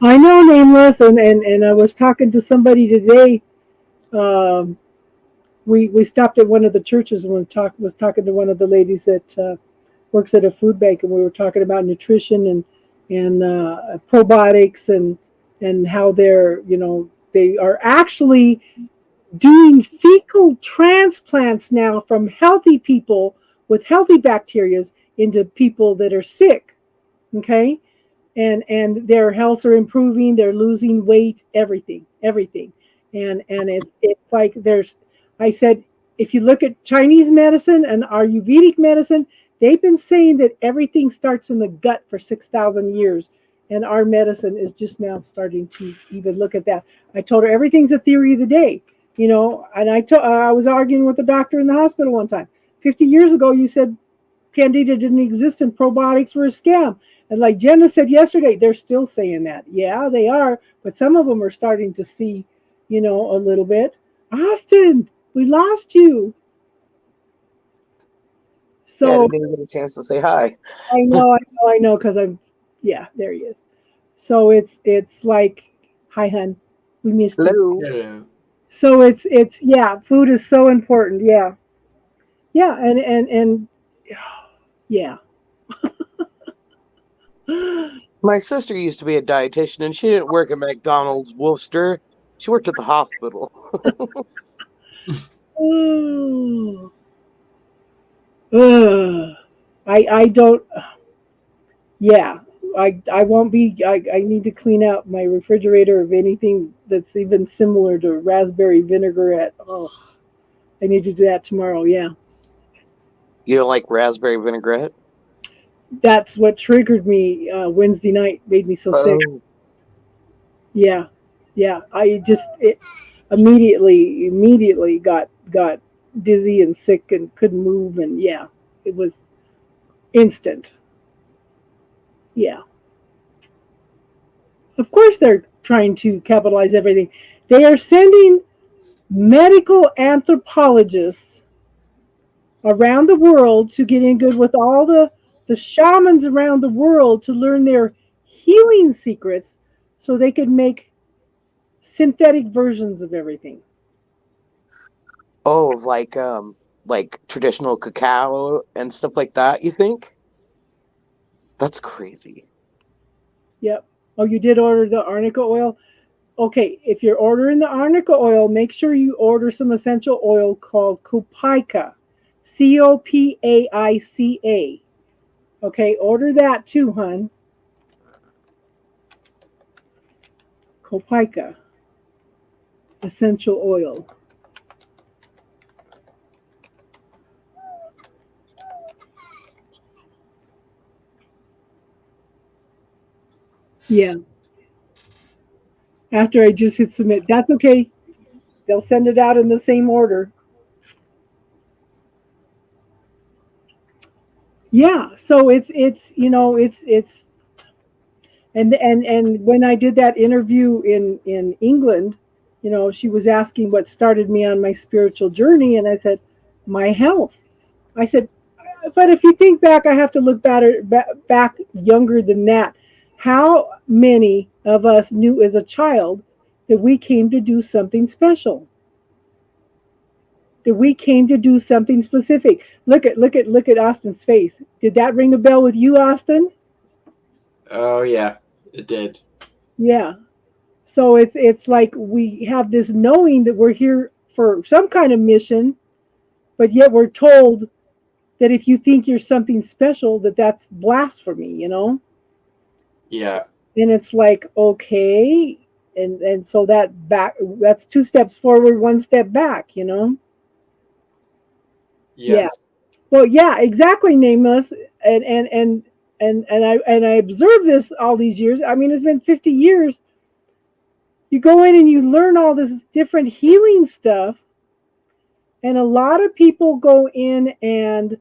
I know, Nameless, and I was talking to somebody today. Um, we stopped at one of the churches and was talking to one of the ladies that works at a food bank, and we were talking about nutrition and probiotics and how they are actually doing fecal transplants now from healthy people with healthy bacteria into people that are sick. Okay, and their health are improving, they're losing weight, everything. And it's like I said, if you look at Chinese medicine and Ayurvedic medicine, they've been saying that everything starts in the gut for 6,000 years, and our medicine is just now starting to even look at that. I told her everything's a theory of the day, and I was arguing with the doctor in the hospital one time. 50 years ago, you said Candida didn't exist and probiotics were a scam. And like Jenna said yesterday, they're still saying that. Yeah, they are, but some of them are starting to see, a little bit. Austin, we lost you. Yeah, I So didn't even get a chance to say hi. I know, because yeah, there he is. So it's like, hi, hun, we missed you. Hello. Hello. So yeah, food is so important. Yeah, yeah, and yeah. My sister used to be a dietitian, and she didn't work at McDonald's Worcester. She worked at the hospital. Oh. I don't. Yeah, I won't be. I need to clean out my refrigerator of anything that's even similar to raspberry vinaigrette. Oh, I need to do that tomorrow. Yeah, You don't like raspberry vinaigrette? that's what triggered me Wednesday night. Made me so sick. Oh, Yeah, yeah. It immediately got dizzy and sick and couldn't move, and yeah, it was instant. Yeah. Of course, they're trying to capitalize everything. They are sending medical anthropologists around the world to get in good with all the shamans around the world to learn their healing secrets so they could make synthetic versions of everything. oh, like traditional cacao and stuff like that. You think? That's crazy. Yep. Oh, you did order the arnica oil? Okay, if you're ordering the arnica oil, make sure you order some essential oil called Copaica. Copaica. Okay, order that too, hun. Copaica. essential oil. Yeah. After I just hit submit. That's okay. They'll send it out in the same order. Yeah. So it's and when I did that interview in England, she was asking what started me on my spiritual journey, and I said, my health. I said, but if you think back, I have to look back younger than that. How many of us knew as a child that we came to do something special? That we came to do something specific. Look at Austin's face. Did that ring a bell with you, Austin? Oh yeah, it did. Yeah. So it's like we have this knowing that we're here for some kind of mission, but yet we're told that if you think you're something special, that's blasphemy, Yeah. And it's like, okay, and so that's 2 steps forward, 1 step back, Yes. Yeah. Well, yeah, exactly, Nameless. And I observed this all these years. I mean, it's been 50 years. You go in and you learn all this different healing stuff, and a lot of people go in and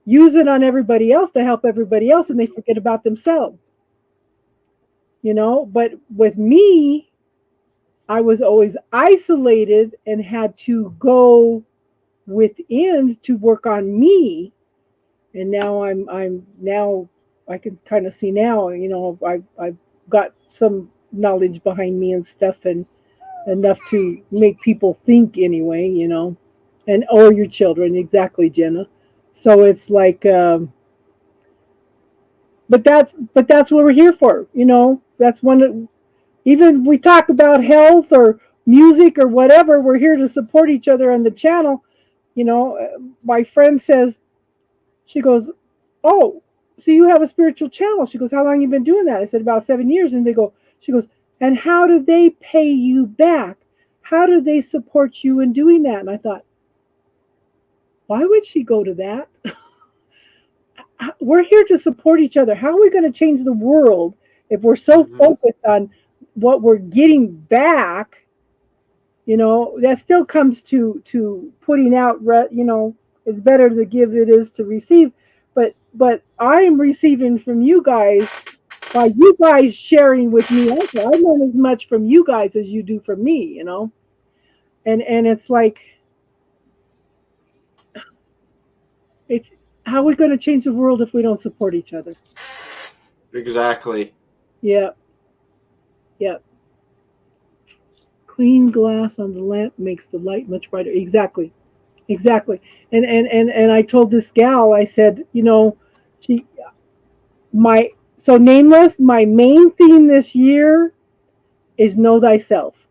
use it on everybody else to help everybody else, and they forget about themselves. But with me, I was always isolated and had to go within to work on me. And now I'm now I can kind of see now, I've got some knowledge behind me and stuff, and enough to make people think anyway, and or your children, exactly, Jenna. So it's like, but that's what we're here for, That's even if we talk about health or music or whatever, we're here to support each other on the channel. My friend says, she goes, oh, so you have a spiritual channel? She goes, how long have you been doing that? I said, about 7 years. And she goes, and how do they pay you back? How do they support you in doing that? And I thought, why would she go to that? We're here to support each other. How are we going to change the world if we're so focused on what we're getting back? That still comes to putting out, it's better to give than it is to receive. But I am receiving from you guys by you guys sharing with me also. I learn as much from you guys as you do from me, and it's like, it's how are we going to change the world if we don't support each other? Exactly. Yeah. Clean glass on the lamp makes the light much brighter. Exactly. And I told this gal, I said, Nameless, my main theme this year is know thyself.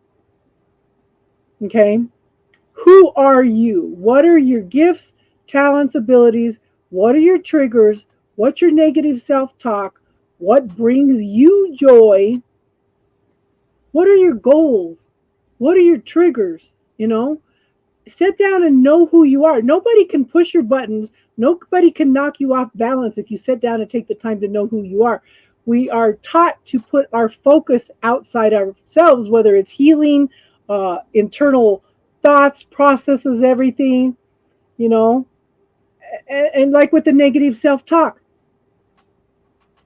Okay? Who are you? What are your gifts, talents, abilities? What are your triggers? What's your negative self-talk? What brings you joy? What are your goals? What are your triggers? Sit down and know who you are. Nobody can push your buttons. Nobody can knock you off balance if you sit down and take the time to know who you are. We are taught to put our focus outside ourselves, whether it's healing, internal thoughts, processes, everything, and like with the negative self-talk.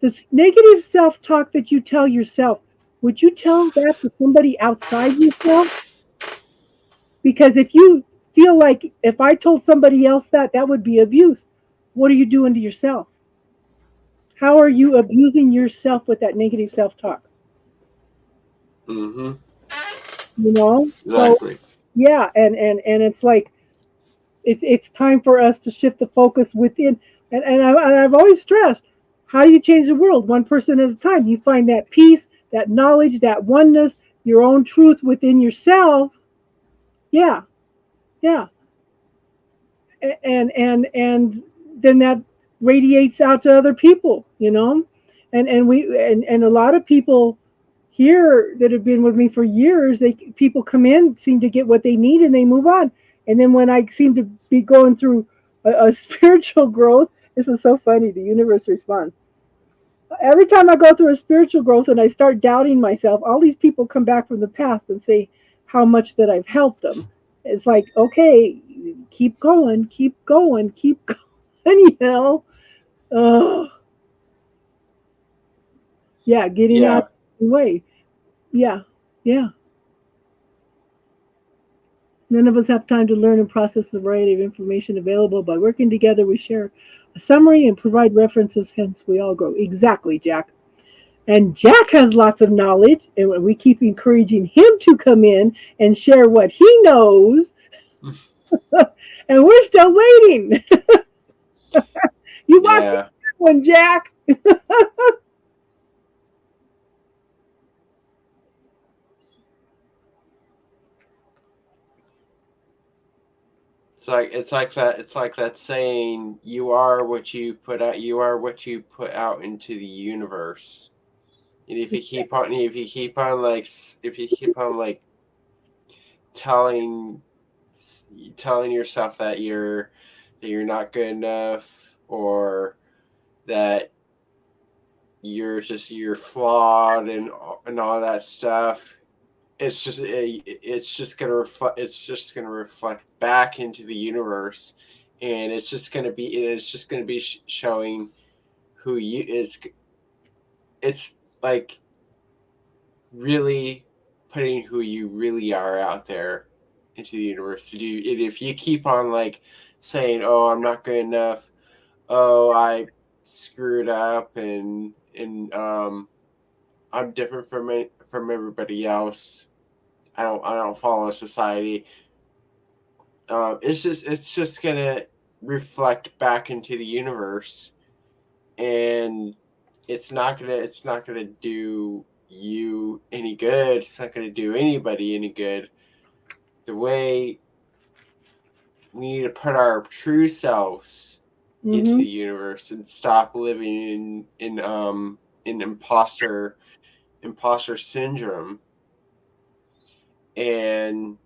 The negative self-talk that you tell yourself, would you tell that to somebody outside yourself? Because if you feel like if I told somebody else that would be abuse, what are you doing to yourself? How are you abusing yourself with that negative self-talk? Exactly. So, yeah, and it's like it's time for us to shift the focus within. And I've always stressed, how do you change the world? One person at a time. You find that peace, that knowledge, that oneness, your own truth within yourself. Yeah. And then that radiates out to other people, and a lot of people here that have been with me for years, people come in, seem to get what they need, and they move on. And then when I seem to be going through a spiritual growth, this is so funny. The universe responds. Every time I go through a spiritual growth and I start doubting myself, all these people come back from the past and say how much that I've helped them. It's like, okay, keep going, keep going, keep going, you know. Yeah, getting Yeah. out of the way. Yeah, yeah. None of us have time to learn and process the variety of information available. By working together, we share a summary and provide references, hence we all grow. Exactly, Jack. And Jack has lots of knowledge, and we keep encouraging him to come in and share what he knows. And we're still waiting. You watch Yeah. that one, Jack. It's like that saying, you are what you put out, you are what you put out into the universe. And if you keep on like telling yourself that you're not good enough, or that you're flawed and all that stuff, it's just gonna reflect back into the universe, and it's just gonna be showing who you is. It's like really putting who you really are out there into the universe. And if you keep on like saying, "Oh, I'm not good enough," "Oh, I screwed up," and I'm different from everybody else. I don't follow society. It's just gonna reflect back into the universe, and it's not gonna do you any good. It's not gonna do anybody any good. The way we need to put our true selves into the universe and stop living in imposter syndrome, and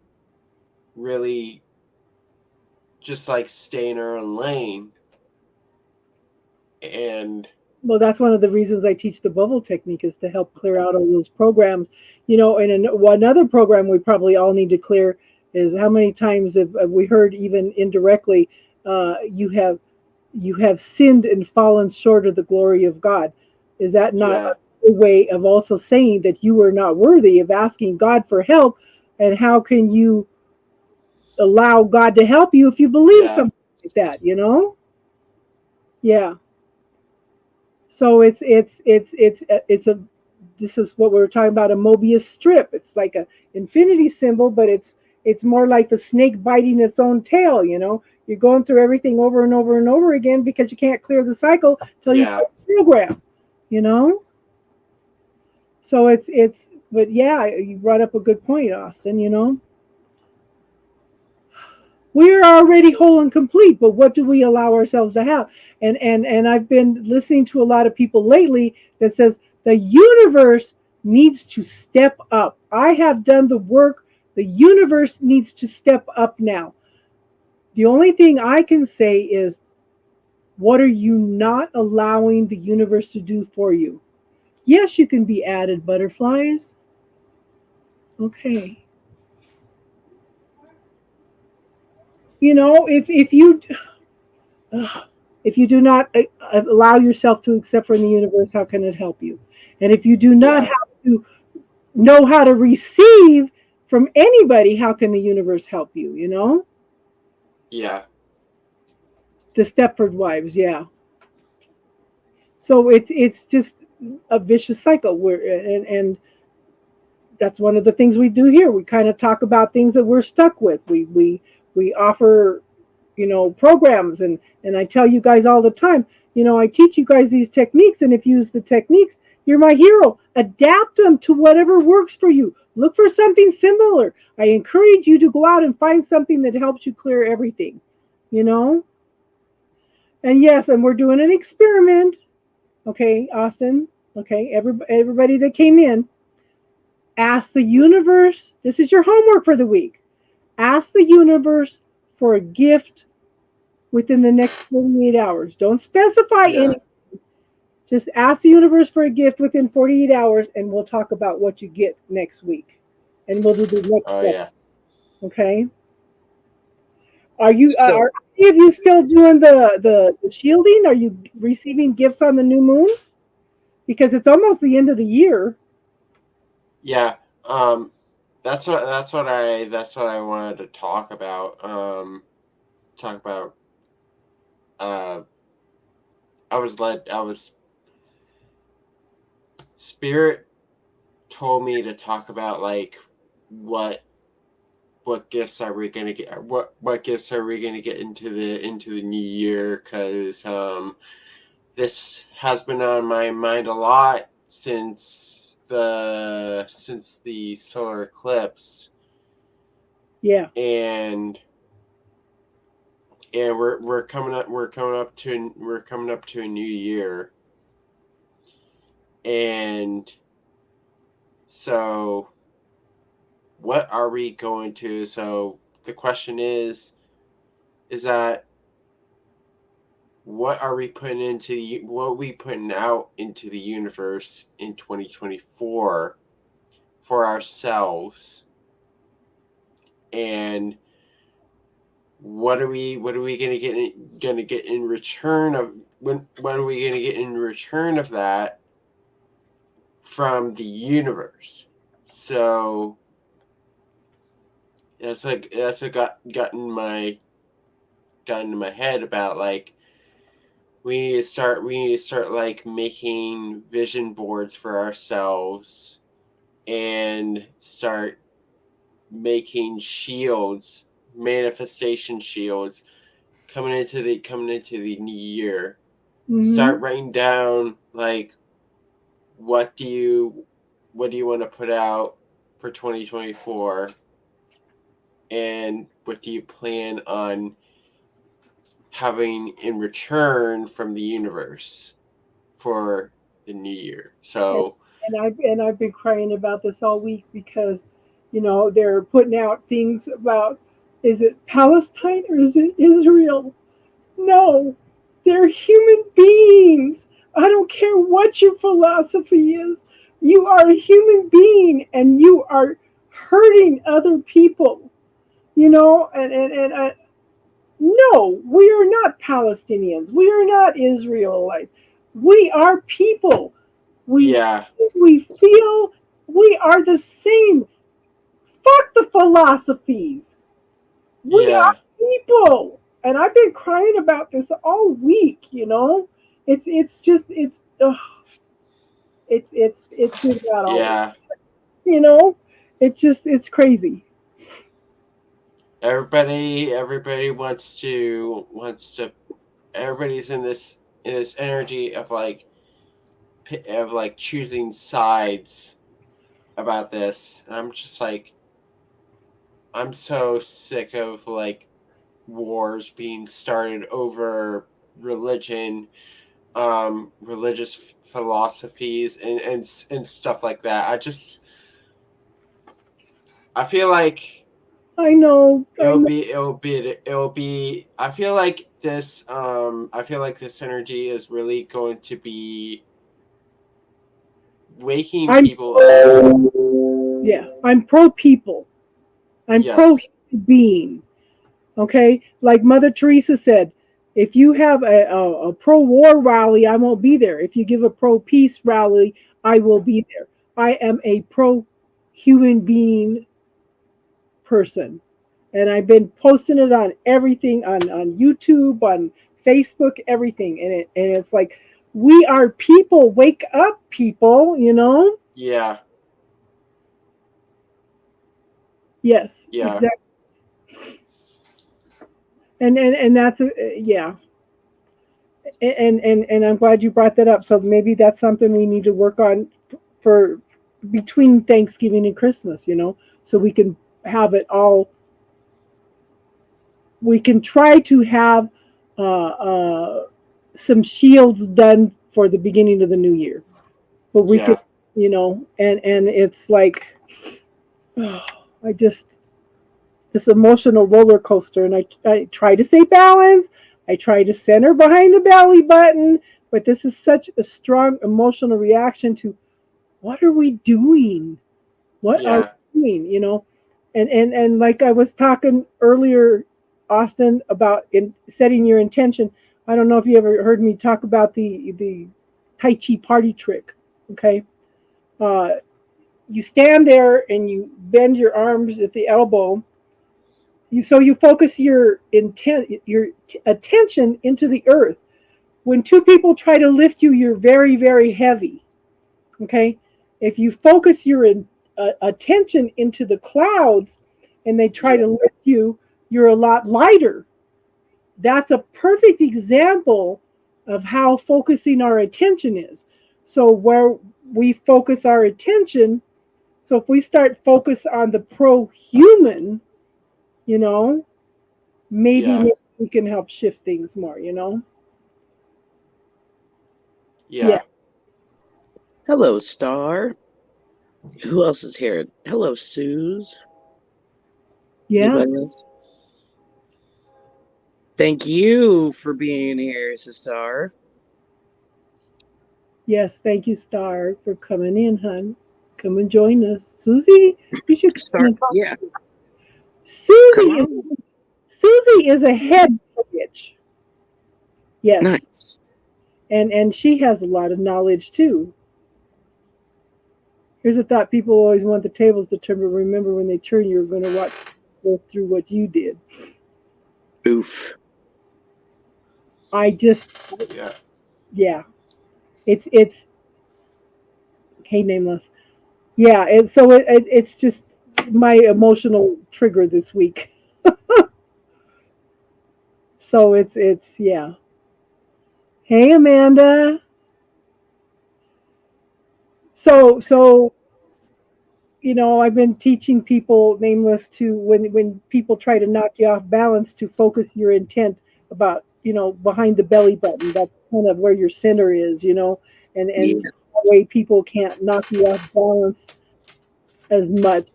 really just like stay in our own lane. And Well, that's one of the reasons I teach the bubble technique, is to help clear out all those programs. You know, and another program we probably all need to clear is, how many times have we heard, even indirectly, you have sinned and fallen short of the glory of God. Is that not yeah, a way of also saying that you are not worthy of asking God for help? And how can you allow God to help you if you believe yeah, something like that, you know? Yeah. So it's a this is what we were talking about, a Mobius strip. It's like a infinity symbol, but it's more like the snake biting its own tail, you know. You're going through everything over and over and over again because you can't clear the cycle till you yeah, clear the program, you know. So but yeah, you brought up a good point, Austin, you know. We're already whole and complete, but what do we allow ourselves to have? And I've been listening to a lot of people lately that says the universe needs to step up. I have done the work. The universe needs to step up now. The only thing I can say is, what are you not allowing the universe to do for you? Yes, you can be added butterflies. Okay. You know, if you do not allow yourself to accept from the universe, how can it help you? And if you do not yeah, have to know how to receive from anybody, how can the universe help you? You know, yeah, the Stepford Wives, yeah. So it's just a vicious cycle. And that's one of the things we do here. We kind of talk about things that we're stuck with. We offer, you know, programs, and I tell you guys all the time, you know, I teach you guys these techniques, and if you use the techniques, you're my hero. Adapt them to whatever works for you. Look for something similar. I encourage you to go out and find something that helps you clear everything, you know. And yes, and we're doing an experiment. Okay, Austin. Okay, everybody that came in, Ask the universe. This is your homework for the week. Ask the universe for a gift within the next 48 hours. Don't specify Yeah. any. Just ask the universe for a gift within 48 hours, and we'll talk about what you get next week. And we'll do the next Oh step. yeah. Okay? Are you So are any of you still doing the shielding? Are you receiving gifts on the new moon? Because it's almost the end of the year. Yeah. That's what I wanted to talk about. Talk about. Spirit told me to talk about like what gifts are we gonna get? What gifts are we gonna get into the new year? Because this has been on my mind a lot since the solar eclipse, Yeah. and we're coming up to a new year, and so what are we going to? So the question is that what are we putting out into the universe in 2024 for ourselves, and what are we gonna get in return of what are we gonna get in return of that from the universe? So that's what got in my head about like we need to start like making vision boards for ourselves and start making shields, manifestation shields coming into the new year. Mhm. Start writing down like what do you want to put out for 2024, and what do you plan on having in return from the universe for the new year. So And I've been crying about this all week because, they're putting out things about, is it Palestine or is it Israel? No, they're human beings. I don't care what your philosophy is. You are a human being and you are hurting other people, and no, we are not Palestinians. We are not Israelites. We are people. We yeah, we feel we are the same. Fuck the philosophies. We are yeah, people. And I've been crying about this all week, It's just it's been that all week, yeah. you know? It's crazy. Everybody wants to everybody's in this energy of like choosing sides about this, and I'm just like, I'm so sick of like wars being started over religion, religious philosophies, and stuff like that. I feel like I know. I know. I feel like this energy is really going to be waking I'm people up. Yeah, I'm pro people. I'm pro Yes. human being. Okay? Like Mother Teresa said, if you have a pro war rally, I won't be there. If you give a pro peace rally, I will be there. I am a pro human being person. And I've been posting it on everything on YouTube, on Facebook, everything. And it's like, we are people. Wake up, people. Yeah. Yes, Yeah. exactly. And that's yeah. And I'm glad you brought that up. So maybe that's something we need to work on for between Thanksgiving and Christmas, so we can have it all. We can try to have some shields done for the beginning of the new year, but we Yeah. could, and it's like I just, this emotional roller coaster, and I try to stay balanced. I try to center behind the belly button, but this is such a strong emotional reaction to what are we doing? What are Yeah. we doing? And like I was talking earlier, Austin, about in setting your intention. I don't know if you ever heard me talk about the Tai Chi party trick. Okay, uh, you stand there and you bend your arms at the elbow. So you focus your attention into the earth. When two people try to lift you, you're very, very heavy. Okay, if you focus your attention into the clouds and they try to lift you, you're a lot lighter. That's a perfect example of how focusing our attention is. So where we focus our attention, so if we start focus on the pro-human, you know, maybe we can help shift things more, Yeah. Hello, Star. Who else is here? Hello, Suze. Yeah. Anybody else? Thank you for being here, Sister. Yes, thank you, Star, for coming in, hon. Come and join us. Susie, you should come Star, and talk. yeah. Susie is a head witch. Yes. Nice. And she has a lot of knowledge too. Here's a thought: people always want the tables to turn, but remember when they turn, you're going to go through what you did. Oof. Yeah. It's hey, nameless. Yeah, it's just my emotional trigger this week. So it's yeah. Hey, Amanda. So I've been teaching people, nameless, to when people try to knock you off balance, to focus your intent about, behind the belly button. That's kind of where your center is, and Yeah. that way people can't knock you off balance as much.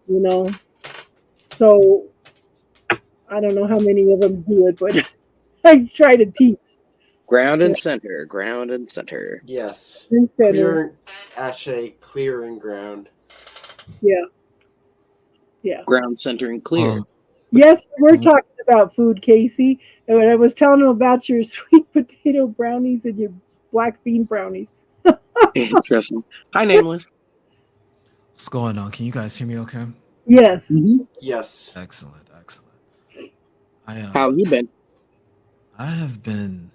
So I don't know how many of them do it, but I try to teach. Ground and center. Ground and center. Yes. In center. Clearing ground. Yeah. Ground, center, and clear. Yes, we're talking about food, Casey. And when I was telling them about your sweet potato brownies and your black bean brownies. Interesting. Hi, Nameless. What's going on? Can you guys hear me okay? Yes. Yes. Excellent. How have you been? I have been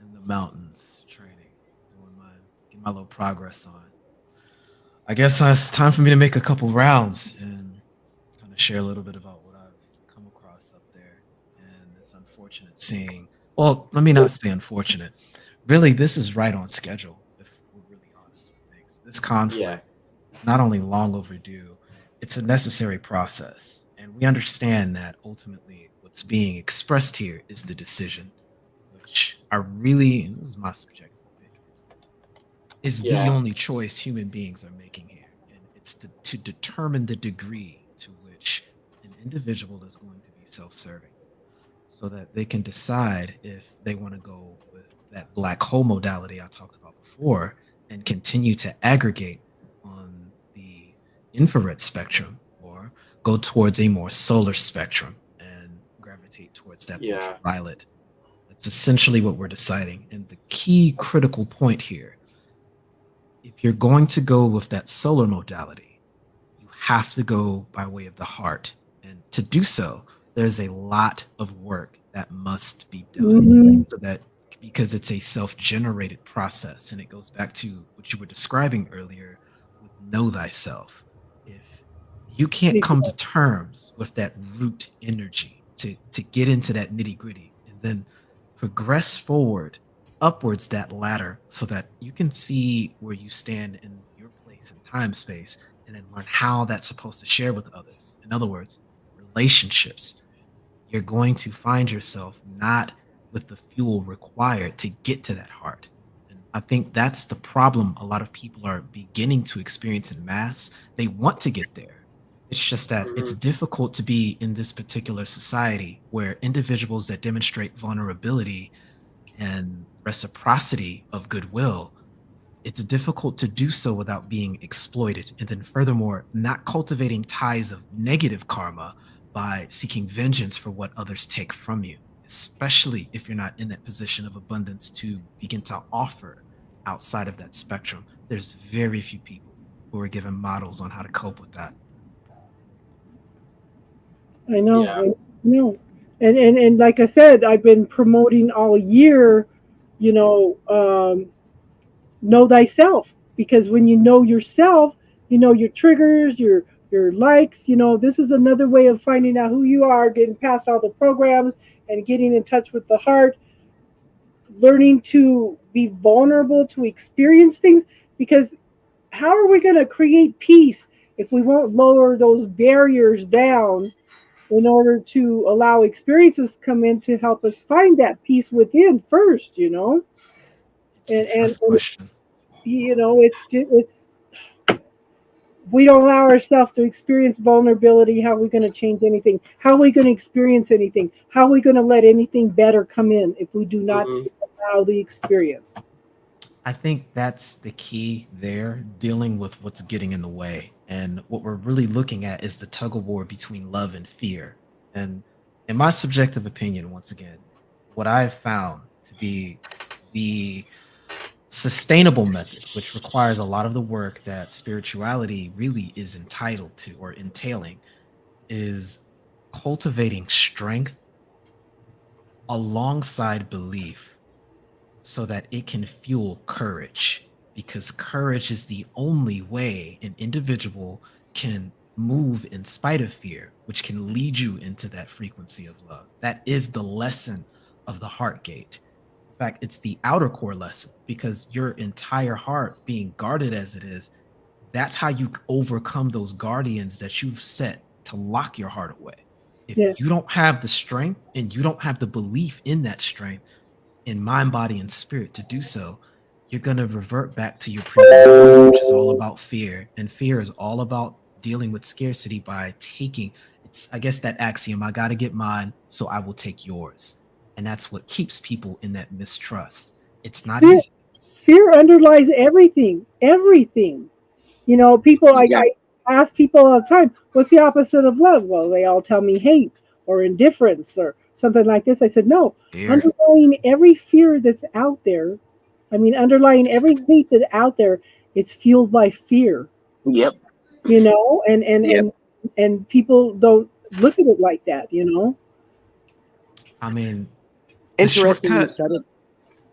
in the mountains training, getting my little progress on. I guess it's time for me to make a couple rounds and kind of share a little bit about what I've come across up there. And it's unfortunate seeing, well, let me not say unfortunate. Really, this is right on schedule, if we're really honest with things. This conflict is not only long overdue, it's a necessary process. And we understand that ultimately what's being expressed here is the decision, which are really, and this is my subjective opinion, is the only choice human beings are making here. And it's to determine the degree to which an individual is going to be self-serving so that they can decide if they want to go with that black hole modality I talked about before and continue to aggregate on the infrared spectrum, or go towards a more solar spectrum and gravitate towards that ultraviolet. That's essentially what we're deciding. And the key critical point here, if you're going to go with that solar modality, you have to go by way of the heart. And to do so, there's a lot of work that must be done, so that, because it's a self-generated process, and it goes back to what you were describing earlier with know thyself. If you can't come to terms with that root energy to get into that nitty-gritty and then progress forward upwards that ladder so that you can see where you stand in your place in time space, and then learn how that's supposed to share with others. In other words, relationships. You're going to find yourself not with the fuel required to get to that heart. And I think that's the problem a lot of people are beginning to experience in mass. They want to get there. It's just that it's difficult to be in this particular society where individuals that demonstrate vulnerability and reciprocity of goodwill, it's difficult to do so without being exploited. And then, furthermore, not cultivating ties of negative karma by seeking vengeance for what others take from you, especially if you're not in that position of abundance to begin to offer outside of that spectrum. There's very few people who are given models on how to cope with that. I know. Yeah. I know. And like I said, I've been promoting all year, know thyself, because when you know yourself, you know your triggers, your likes. This is another way of finding out who you are, getting past all the programs and getting in touch with the heart, learning to be vulnerable to experience things. Because how are we going to create peace if we won't lower those barriers down in order to allow experiences to come in to help us find that peace within first? It's the trust question. It's we don't allow ourselves to experience vulnerability. How are we going to change anything? How are we going to experience anything? How are we going to let anything better come in if we do not allow the experience? I think that's the key there, dealing with what's getting in the way. And what we're really looking at is the tug of war between love and fear. And in my subjective opinion, once again, what I've found to be the sustainable method, which requires a lot of the work that spirituality really is entitled to or entailing, is cultivating strength alongside belief so that it can fuel courage, because courage is the only way an individual can move in spite of fear, which can lead you into that frequency of love. That is the lesson of the heart gate. In fact, it's the outer core lesson, because your entire heart being guarded as it is, that's how you overcome those guardians that you've set to lock your heart away. If you don't have the strength and you don't have the belief in that strength, in mind, body, and spirit to do so, you're going to revert back to your previous life, which is all about fear. And fear is all about dealing with scarcity by taking, I guess, that axiom, I got to get mine, so I will take yours. And that's what keeps people in that mistrust. It's not easy. Fear underlies everything. People, I ask people all the time, what's the opposite of love? Well, they all tell me hate or indifference or something like this. I said, no, underlying every fear that's out there, underlying every hate that's out there, it's fueled by fear. Yep. And people don't look at it like that, Interesting you said it.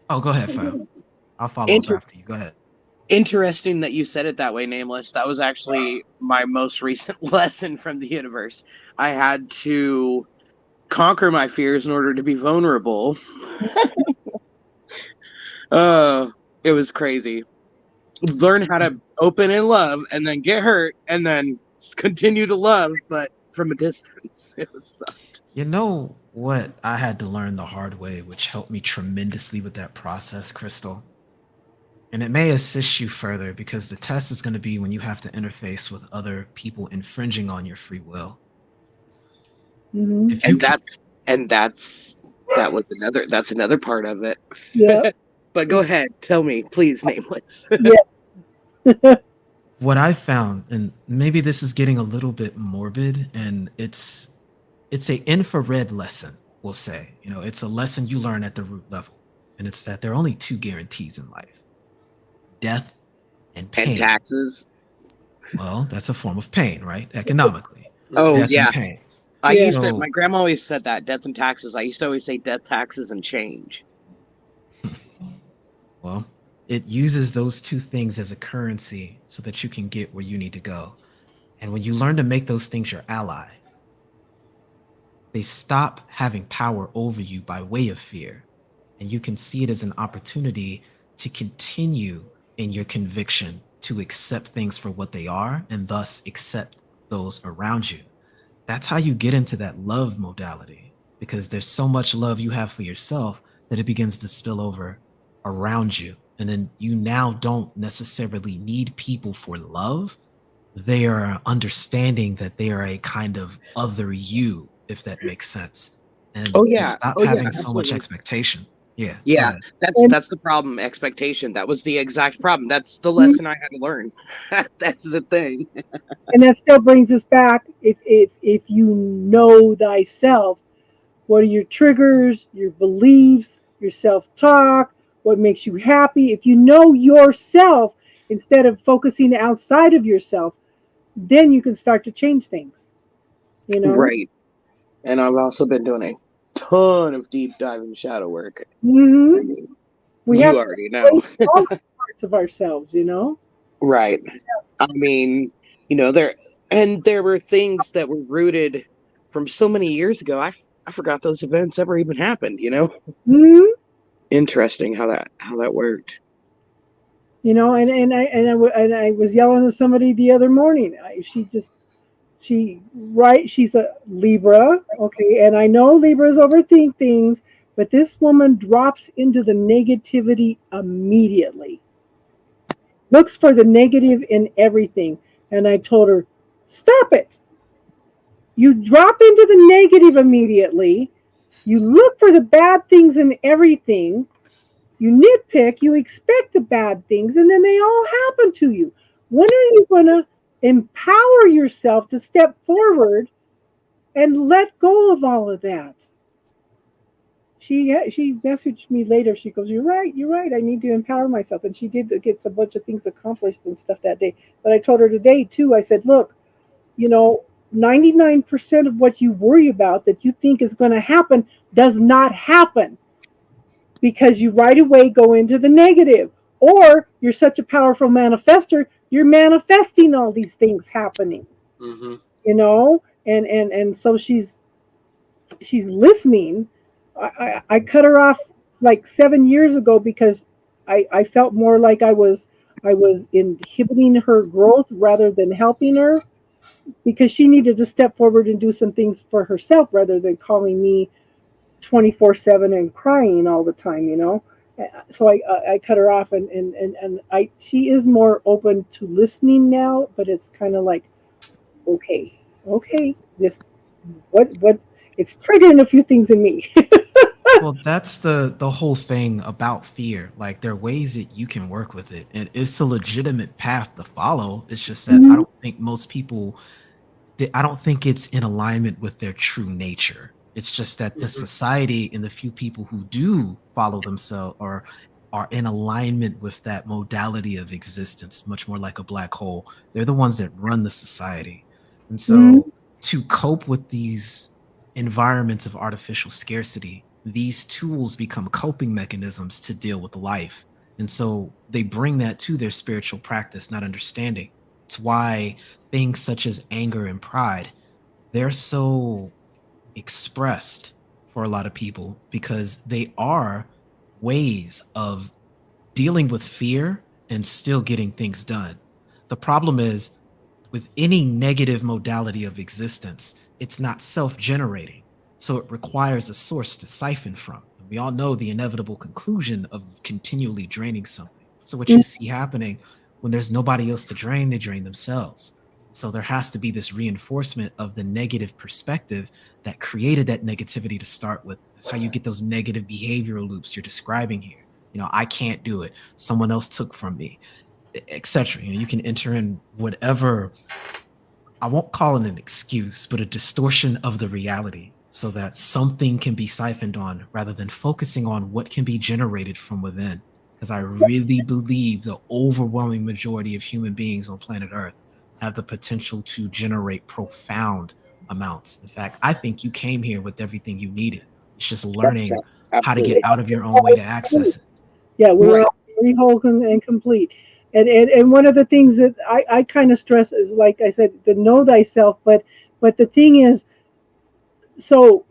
Oh, go ahead, Fab. I'll follow up after you. Go ahead. Interesting that you said it that way, Nameless. That was actually my most recent lesson from the universe. I had to conquer my fears in order to be vulnerable. It was crazy. Learn how to open and love, and then get hurt, and then continue to love, but from a distance. It was sucked. You know what I had to learn the hard way, which helped me tremendously with that process, Crystal? And it may assist you further, because the test is going to be when you have to interface with other people infringing on your free will. Mm-hmm. That's another part of it. Yeah. But go ahead, tell me, please, Nameless. Yeah. What I found, and maybe this is getting a little bit morbid, and it's a infrared lesson, we'll say. It's a lesson you learn at the root level, and it's that there are only two guarantees in life: death and pain. And taxes. Well, that's a form of pain, right? Economically. Oh, death yeah. And pain. My grandma always said that, death and taxes. I used to always say death, taxes, and change. Well, it uses those two things as a currency so that you can get where you need to go. And when you learn to make those things your ally, they stop having power over you by way of fear. And you can see it as an opportunity to continue in your conviction to accept things for what they are, and thus accept those around you. That's how you get into that love modality, because there's so much love you have for yourself that it begins to spill over around you. and then you now don't necessarily need people for love. They are understanding that they are a kind of other you, if that makes sense. And Oh you yeah. stop Oh yeah. having so much Absolutely. expectation. Yeah. Go Yeah. ahead. And That's the problem. Expectation. That was the exact problem. That's the lesson I had to learn. That's the thing. and that still brings us back. If you know thyself, what are your triggers, your beliefs, your self-talk, what makes you happy? If you know yourself instead of focusing outside of yourself, then you can start to change things, you know? Right. And I've also been doing a ton of deep diving shadow work. Hmm. I mean, We you have to already know. embrace all parts of ourselves, you know? Right. I mean, there were things that were rooted from so many years ago. I forgot those events ever even happened, you know? Hmm. Interesting how that worked. You know, and I was yelling at somebody the other morning. She's a Libra, okay, and I know Libras overthink things, but this woman drops into the negativity immediately. Looks for the negative in everything. And I told her, stop it. You drop into the negative immediately. You look for the bad things in everything. You nitpick, you expect the bad things, and then they all happen to you. When are you going to empower yourself to step forward and let go of all of that? She messaged me later. She goes, "You're right. You're right. I need to empower myself." And she did get a bunch of things accomplished and stuff that day. But I told her today too. I said, "Look, 99% of what you worry about that you think is going to happen does not happen because you right away go into the negative, or you're such a powerful manifester, you're manifesting all these things happening." Mm-hmm. And so she's listening. I cut her off like 7 years ago because I felt more like I was inhibiting her growth rather than helping her, because she needed to step forward and do some things for herself rather than calling me 24/7 and crying all the time. So I cut her off, and she is more open to listening now, but it's kind of like, okay, this what it's triggering a few things in me. Well, that's the whole thing about fear. Like, there are ways that you can work with it, and it's a legitimate path to follow. It's just that I Mhm. don't think most people, I don't think it's in alignment with their true nature. It's just that the Mm-hmm. society and the few people who do follow themselves or are in alignment with that modality of existence, much more like a black hole. They're the ones that run the society. And Mhm. so, to cope with these environments of artificial scarcity, these tools become coping mechanisms to deal with life. And so they bring that to their spiritual practice, not understanding. It's why things such as anger and pride, they're so expressed for a lot of people because they are ways of dealing with fear and still getting things done. The problem is, with any negative modality of existence, it's not self-generating. So it requires a source to siphon from. And we all know the inevitable conclusion of continually draining something. So what you see happening when there's nobody else to drain, they drain themselves. So there has to be this reinforcement of the negative perspective that created that negativity to start with. That's how you get those negative behavioral loops you're describing here. I can't do it. Someone else took from me, etc. You can enter in whatever, I won't call it an excuse, but a distortion of the reality so that something can be siphoned on rather than focusing on what can be generated from within. Because I really believe the overwhelming majority of human beings on planet Earth have the potential to generate profound amounts. In fact, I think you came here with everything you needed. It's just learning how to get Absolutely. out of your own way to access it. Yeah, we were Right. all very whole and complete. And one of the things that I kind of stress is, like I said, to know thyself. But the thing is, so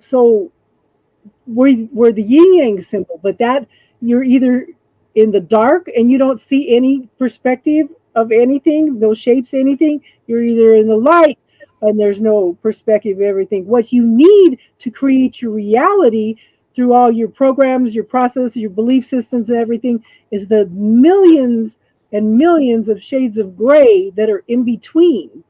we're the yin yang symbol, but that you're either in the dark and you don't see any perspective of anything, no shapes, anything. You're either in the light and there's no perspective of everything. What you need to create your reality through all your programs, your process, your belief systems, and everything, is the millions and millions of shades of gray that are in between,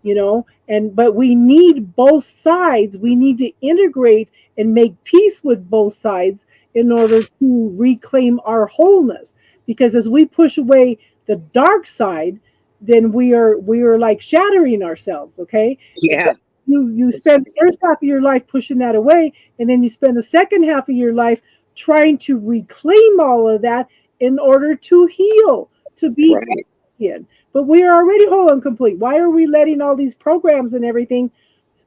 you know. And but we need both sides. We need to integrate and make peace with both sides in order to reclaim our wholeness. Because as we push away the dark side, then we are like shattering ourselves. Okay, Yeah. you spend the first half of your life pushing that away, and then you spend the second half of your life trying to reclaim all of that in order to heal, to be Right. again. But we are already whole and complete. Why are we letting all these programs and everything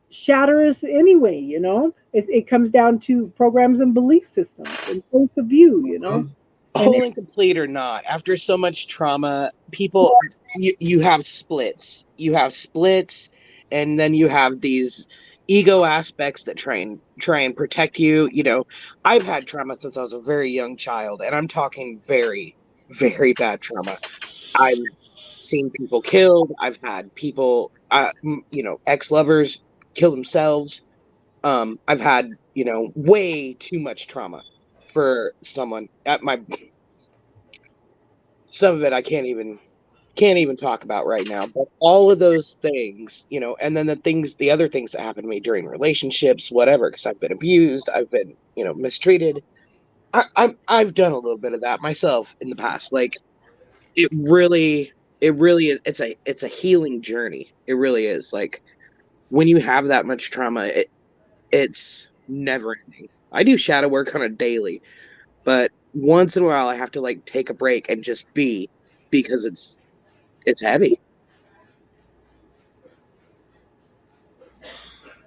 shatter us anyway? You know, it comes down to programs and belief systems and points of view. You know, Whole and complete or not, after so much trauma, people, you have splits. You have splits, and then you have these ego aspects that try and protect you. You know, I've had trauma since I was a very young child, and I'm talking very, very bad trauma. I've seen people killed. I've had people, you know, ex-lovers kill themselves. I've had, you know, way too much trauma for someone at my. Some of it I can't even talk about right now. But all of those things, you know, and then the other things that happened to me during relationships, whatever, because I've been abused, I've been, you know, mistreated. I've done a little bit of that myself in the past. Like it really is. It's a healing journey. It really is. Like when you have that much trauma, it's never ending. I do shadow work on a daily, but once in a while I have to like take a break and just be, because it's heavy.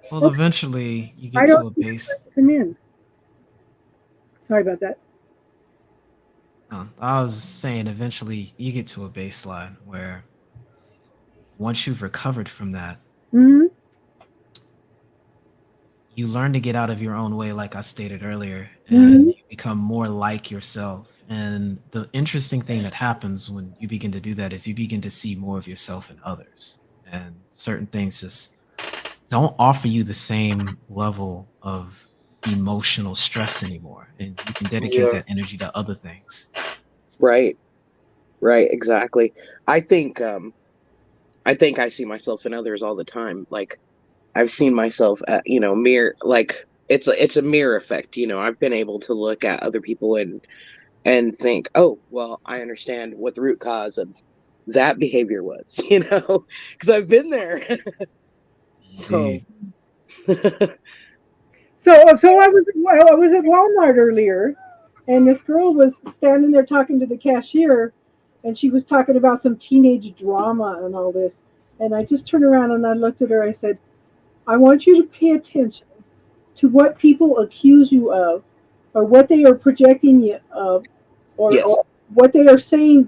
Well, eventually you I get to don't a base. come in. Sorry about that. I was saying, eventually you get to a baseline where once you've recovered from that, Hmm. you learn to get out of your own way, like I stated earlier, Hmm. and you become more like yourself. And the interesting thing that happens when you begin to do that is you begin to see more of yourself in others. And certain things just don't offer you the same level of emotional stress anymore. And you can dedicate Yeah. that energy to other things. Right. Right, exactly. I think I think I see myself in others all the time. Like I've seen myself at, you know, mirror, like it's a mirror effect, you know. I've been able to look at other people and think, "Oh, well, I understand what the root cause of that behavior was," you know, because I've been there. So, Indeed. So I was at Walmart earlier, and this girl was standing there talking to the cashier, and she was talking about some teenage drama and all this. And I just turned around and I looked at her. I said, "I want you to pay attention to what people accuse you of, or what they are projecting you of, or yes, what they are saying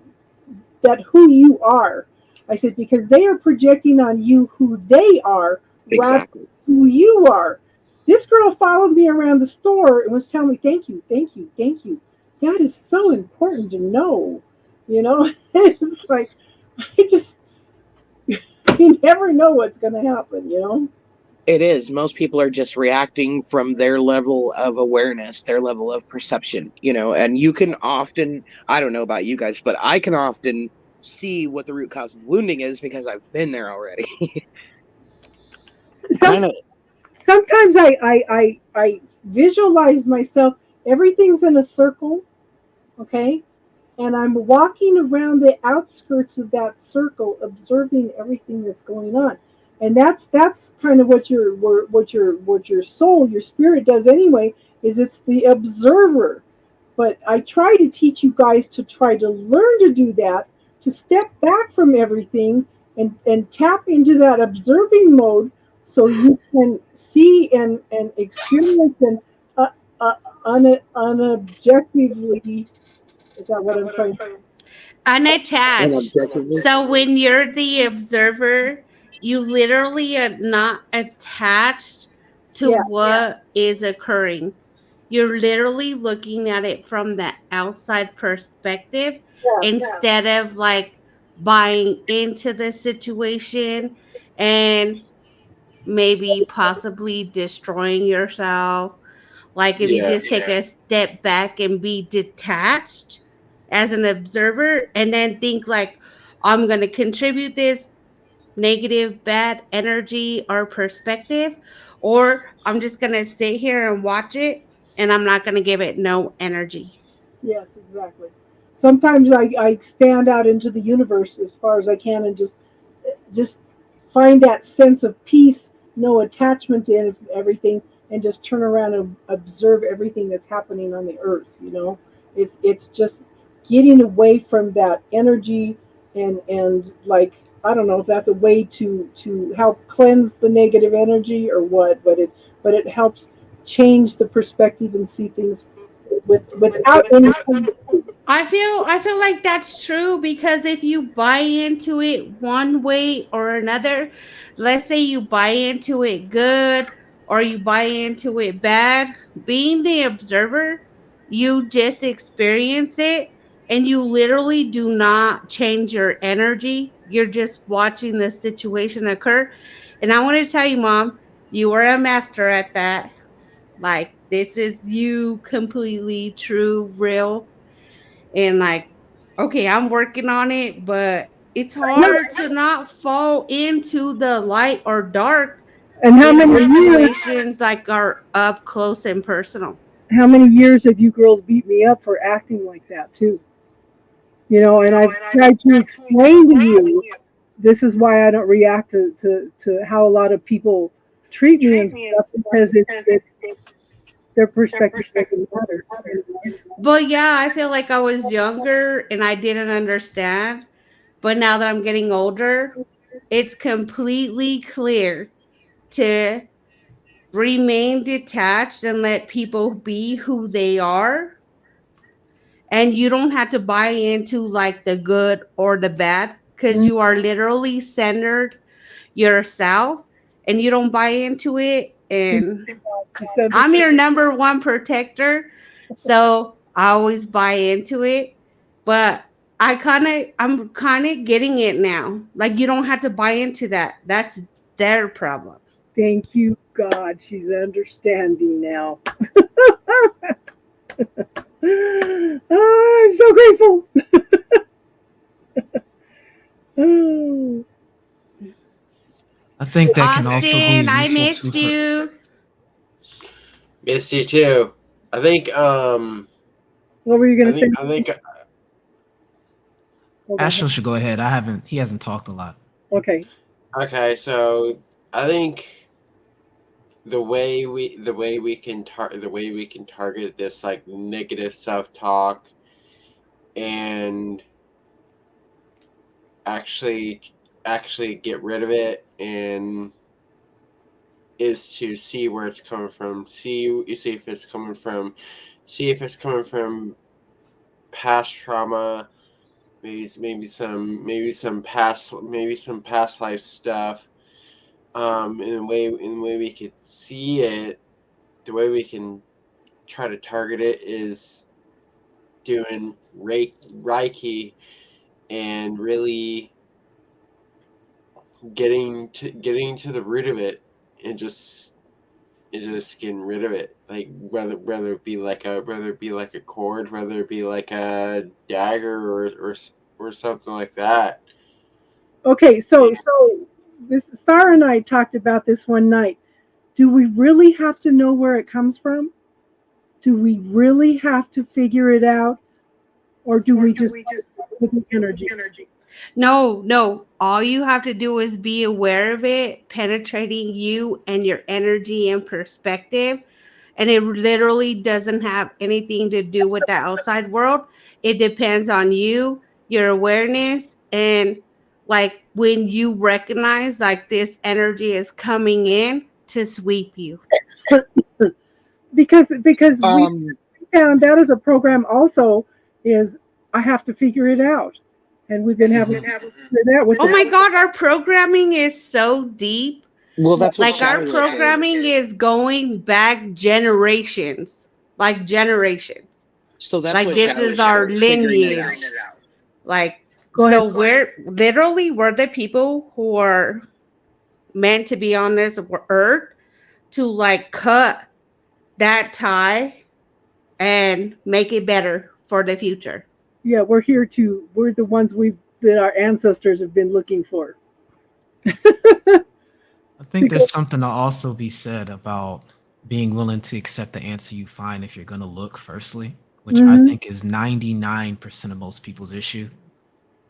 that who you are." I said, because they are projecting on you who they are rather exactly. than who you are. This girl followed me around the store and was telling me, "Thank you, thank you, thank you." That is so important to know. You know, it's like, I just, you never know what's going to happen, you know? It is. Most people are just reacting from their level of awareness, their level of perception, you know, and you can often, I don't know about you guys, but I can often see what the root cause of wounding is because I've been there already. Some, Kind of, sometimes I visualize myself, everything's in a circle, okay? And I'm walking around the outskirts of that circle, observing everything that's going on. And that's kind of what your soul, your spirit does anyway, is it's the observer. But I try to teach you guys to try to learn to do that, to step back from everything and tap into that observing mode, so you can see and experience and uh, unobjectively, is that what I'm trying to? and Unattached. objectively, So when you're the observer, you literally are not attached to Yeah. what is occurring. You're literally looking at it from the outside perspective Yes. instead of like buying into the situation and maybe possibly destroying yourself, Like if you Yeah. just take a step back and be detached as an observer and then think like, I'm going to contribute this negative, bad energy or perspective, or I'm just going to sit here and watch it and I'm not going to give it no energy. Yes, exactly. Sometimes I expand out into the universe as far as I can and just find that sense of peace, no attachment to everything, and just turn around and observe everything that's happening on the earth. It's just getting away from that energy and like I don't know if that's a way to help cleanse the negative energy or what, but it helps change the perspective and see things without any. I feel like that's true because if you buy into it one way or another, let's say you buy into it good or you buy into it bad, being the observer, you just experience it and you literally do not change your energy. You're just watching the situation occur. And I want to tell you, Mom, you are a master at that. Like, this is you completely true, real and like, okay, I'm working on it, but it's hard to not fall into the light or dark And in situations like are up close and personal. how many years have you girls beat me up for acting like that too? And I've tried to explain to you this is why I don't react to how a lot of people treat me and stuff because it's their perspective doesn't matter. But yeah, I feel like I was younger and I didn't understand. But now that I'm getting older, it's completely clear to remain detached and let people be who they are, and you don't have to buy into like the good or the bad because you are literally centered yourself and you don't buy into it. And I'm your number one protector, so I always buy into it. But I'm kind of getting it now. Like, you don't have to buy into that. That's their problem. Thank you, God. She's understanding now. I'm so grateful. Oh. I think that can also be Austin, I useful missed too you. Missed you too. I think What were you gonna say? I think Hold on. Astro should go ahead. He hasn't talked a lot. Okay. okay, so I think the way we can target this like negative self-talk and actually get rid of it and is to see where it's coming from. See if it's coming from past trauma, maybe some past life stuff. In a way we could see it, the way we can try to target it is doing Reiki and really getting to the root of it and just getting rid of it. Like whether it be like a cord, whether it be like a dagger or something like that. Okay, so this Star and I talked about this one night. Do we really have to know where it comes from? Do we really have to figure it out? Or do we just with the energy? No. All you have to do is be aware of it, penetrating you and your energy and perspective. And it literally doesn't have anything to do with the outside world. It depends on you, your awareness, and like when you recognize like this energy is coming in to sweep you. Because we found that as a program also is I have to figure it out. And we've been having to figure that with Oh my God, our programming is so deep. Well, that's what Like, our shadow work is. programming is going back generations, like generations. So that's Like, what this shadow is work our is, figuring it lineage. out. Like, Go so ahead. we're the people who are meant to be on this earth to like cut that tie and make it better for the future. Yeah, we're the ones that our ancestors have been looking for. I think there's something to also be said about being willing to accept the answer you find if you're going to look firstly, which I think is 99% of most people's issue,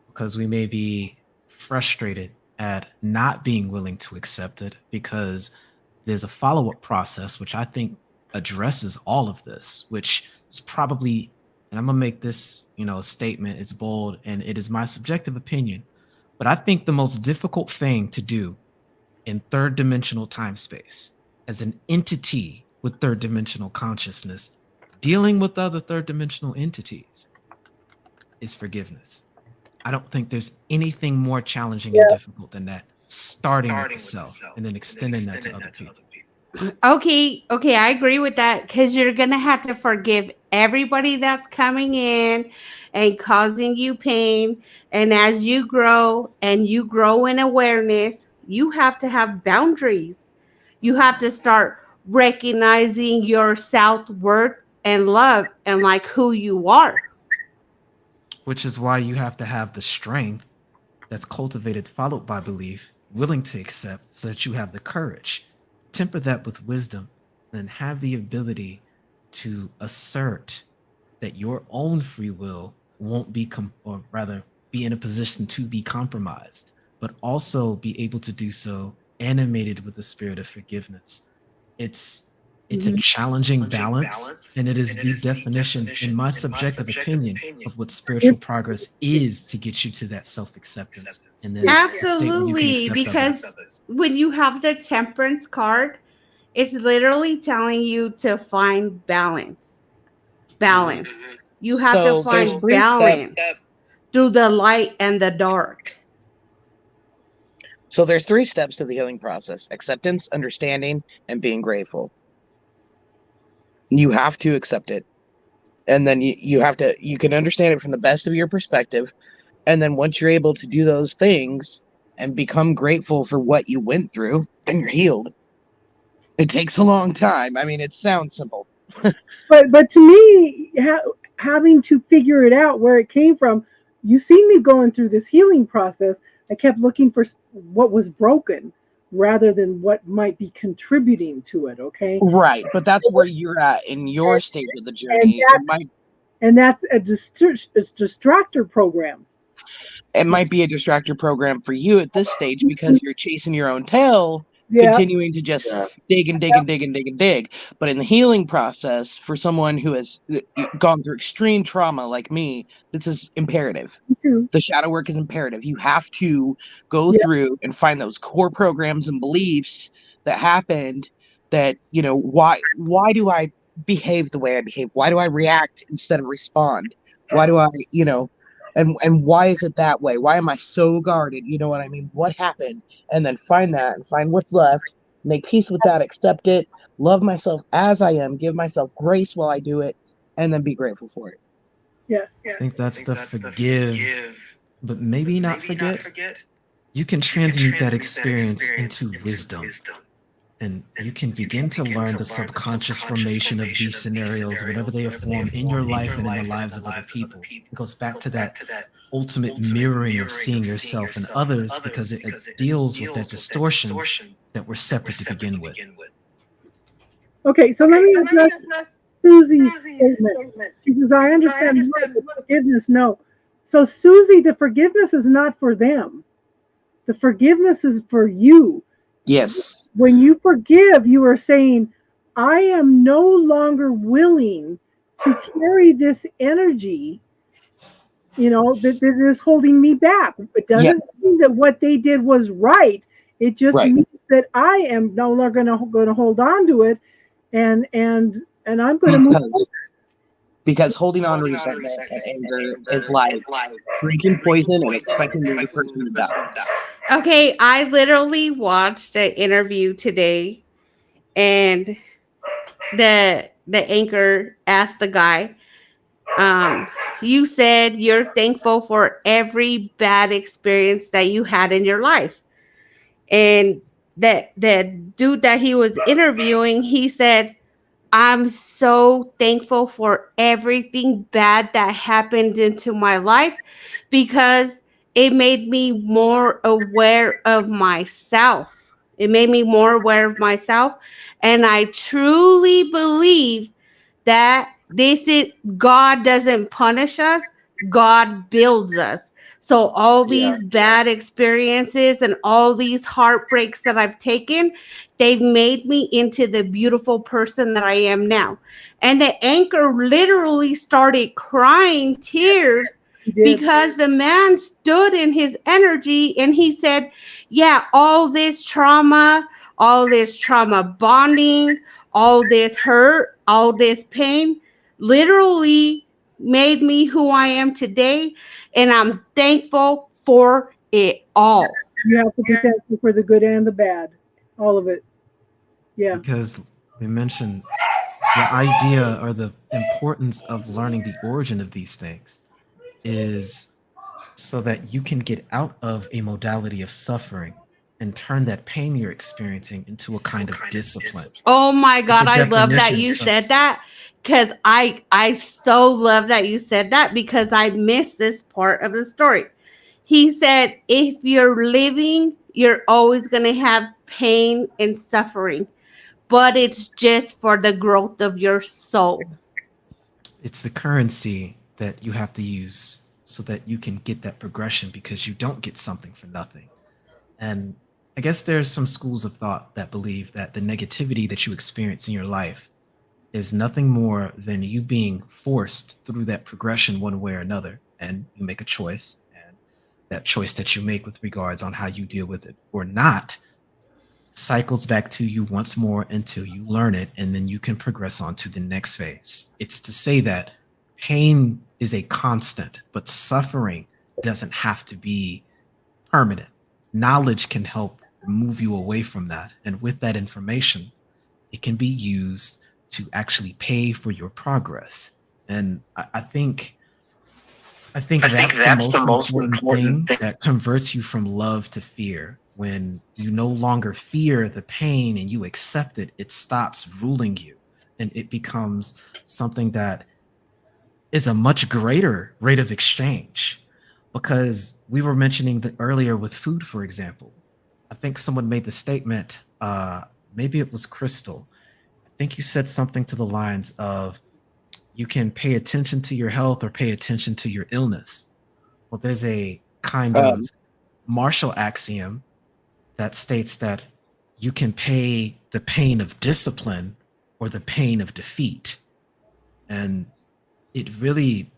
because we may be frustrated at not being willing to accept it because there's a follow-up process, which I think addresses all of this, which is probably, and I'm going to make this, a statement, it's bold, and it is my subjective opinion, but I think the most difficult thing to do in third dimensional time space as an entity with third dimensional consciousness dealing with other third dimensional entities is forgiveness. I don't think there's anything more challenging and difficult than that, starting with yourself and then extending that to other people. Okay, I agree with that, because you're gonna have to forgive everybody that's coming in and causing you pain. And as you grow in awareness, you have to have boundaries. You have to start recognizing your self-worth and love and like who you are. Which is why you have to have the strength that's cultivated, followed by belief, willing to accept, so that you have the courage. Temper that with wisdom, and have the ability to assert that your own free will won't be, or rather, be in a position to be compromised, but also be able to do so animated with the spirit of forgiveness. It's a challenging balance, and it is the definition, in my subjective opinion, of what spiritual progress is to get you to that self-acceptance. And then Absolutely, because when you have the temperance card, it's literally telling you to find balance. You have to find balance through the light and the dark. So there's 3 steps to the healing process: acceptance, understanding, and being grateful. You have to accept it. And then you can understand it from the best of your perspective. And then once you're able to do those things and become grateful for what you went through, then you're healed. It takes a long time. I mean, it sounds simple. but to me, having to figure it out where it came from, you see me going through this healing process. I kept looking for what was broken rather than what might be contributing to it. Okay. Right. But that's where you're at in your stage of the journey. And that's a distractor program. It might be a distractor program for you at this stage because you're chasing your own tail, continuing to just dig and dig and dig and dig and dig. But in the healing process, for someone who has gone through extreme trauma like me, this is imperative. Me too. The shadow work is imperative. You have to go through and find those core programs and beliefs that happened that, why do I behave the way I behave? Why do I react instead of respond? Why do I, and why is it that way? Why am I so guarded? You know what I mean? What happened? And then find that and find what's left, make peace with that, accept it, love myself as I am, give myself grace while I do it, and then be grateful for it. Yes. I think that's the forgive, but maybe not forget. You can transmute that experience into wisdom. And you can begin to learn the subconscious formation of these scenarios, whatever they are formed in your life and in the lives of other people. It goes back to that ultimate mirroring of seeing yourself and others, because it deals with that distortion that we're separate to begin with. Okay, so let me address Susie's statement. She says, I understand the forgiveness. No. So, Susie, the forgiveness is not for them. The forgiveness is for you. Yes. When you forgive, you are saying, I am no longer willing to carry this energy, that is holding me back. It doesn't mean that what they did was right. It just means that I am no longer going to hold on to it, and I'm going to move on. Because holding on to resentment and anger is like drinking poison and expecting the other person to die. Okay, I literally watched an interview today, and the anchor asked the guy, you said you're thankful for every bad experience that you had in your life. And that dude that he was interviewing, he said, I'm so thankful for everything bad that happened into my life because it made me more aware of myself. It made me more aware of myself. And I truly believe that this is God doesn't punish us, God builds us. So all these bad experiences and all these heartbreaks that I've taken, they've made me into the beautiful person that I am now. And the anchor literally started crying tears He did. because the man stood in his energy and he said, yeah, all this trauma bonding, all this hurt, all this pain literally made me who I am today. And I'm thankful for it all. You have to be thankful for the good and the bad, all of it. Yeah. Because we mentioned the idea or the importance of learning the origin of these things is so that you can get out of a modality of suffering and turn that pain you're experiencing into a kind of discipline. Oh my God, The I love that you definition said of- that because I so love that you said that because I missed this part of the story. He said, if you're living, you're always going to have pain and suffering, but it's just for the growth of your soul. It's the currency that you have to use so that you can get that progression because you don't get something for nothing. And I guess there's some schools of thought that believe that the negativity that you experience in your life is nothing more than you being forced through that progression one way or another. And you make a choice, and that choice that you make with regards on how you deal with it or not cycles back to you once more until you learn it, and then you can progress on to the next phase. It's to say that pain is a constant, but suffering doesn't have to be permanent. Knowledge can help move you away from that. And with that information, it can be used to actually pay for your progress. And I think that's the most important thing that converts you from love to fear. When you no longer fear the pain and you accept it, it stops ruling you and it becomes something that is a much greater rate of exchange. Because we were mentioning that earlier with food, for example. I think someone made the statement, maybe it was Crystal. I think you said something to the lines of, you can pay attention to your health or pay attention to your illness. Well, there's a kind of Marshall axiom that states that you can pay the pain of discipline or the pain of defeat. And it really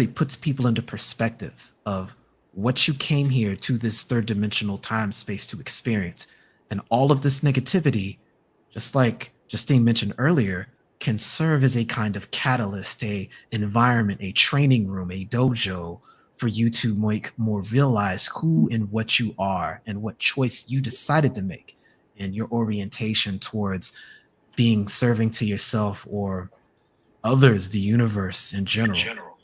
puts people into perspective of what you came here to this third dimensional time space to experience. And all of this negativity, just like Justine mentioned earlier, can serve as a kind of catalyst, a environment, a training room, a dojo for you to make more realize who and what you are and what choice you decided to make and your orientation towards being serving to yourself or others, the universe in general.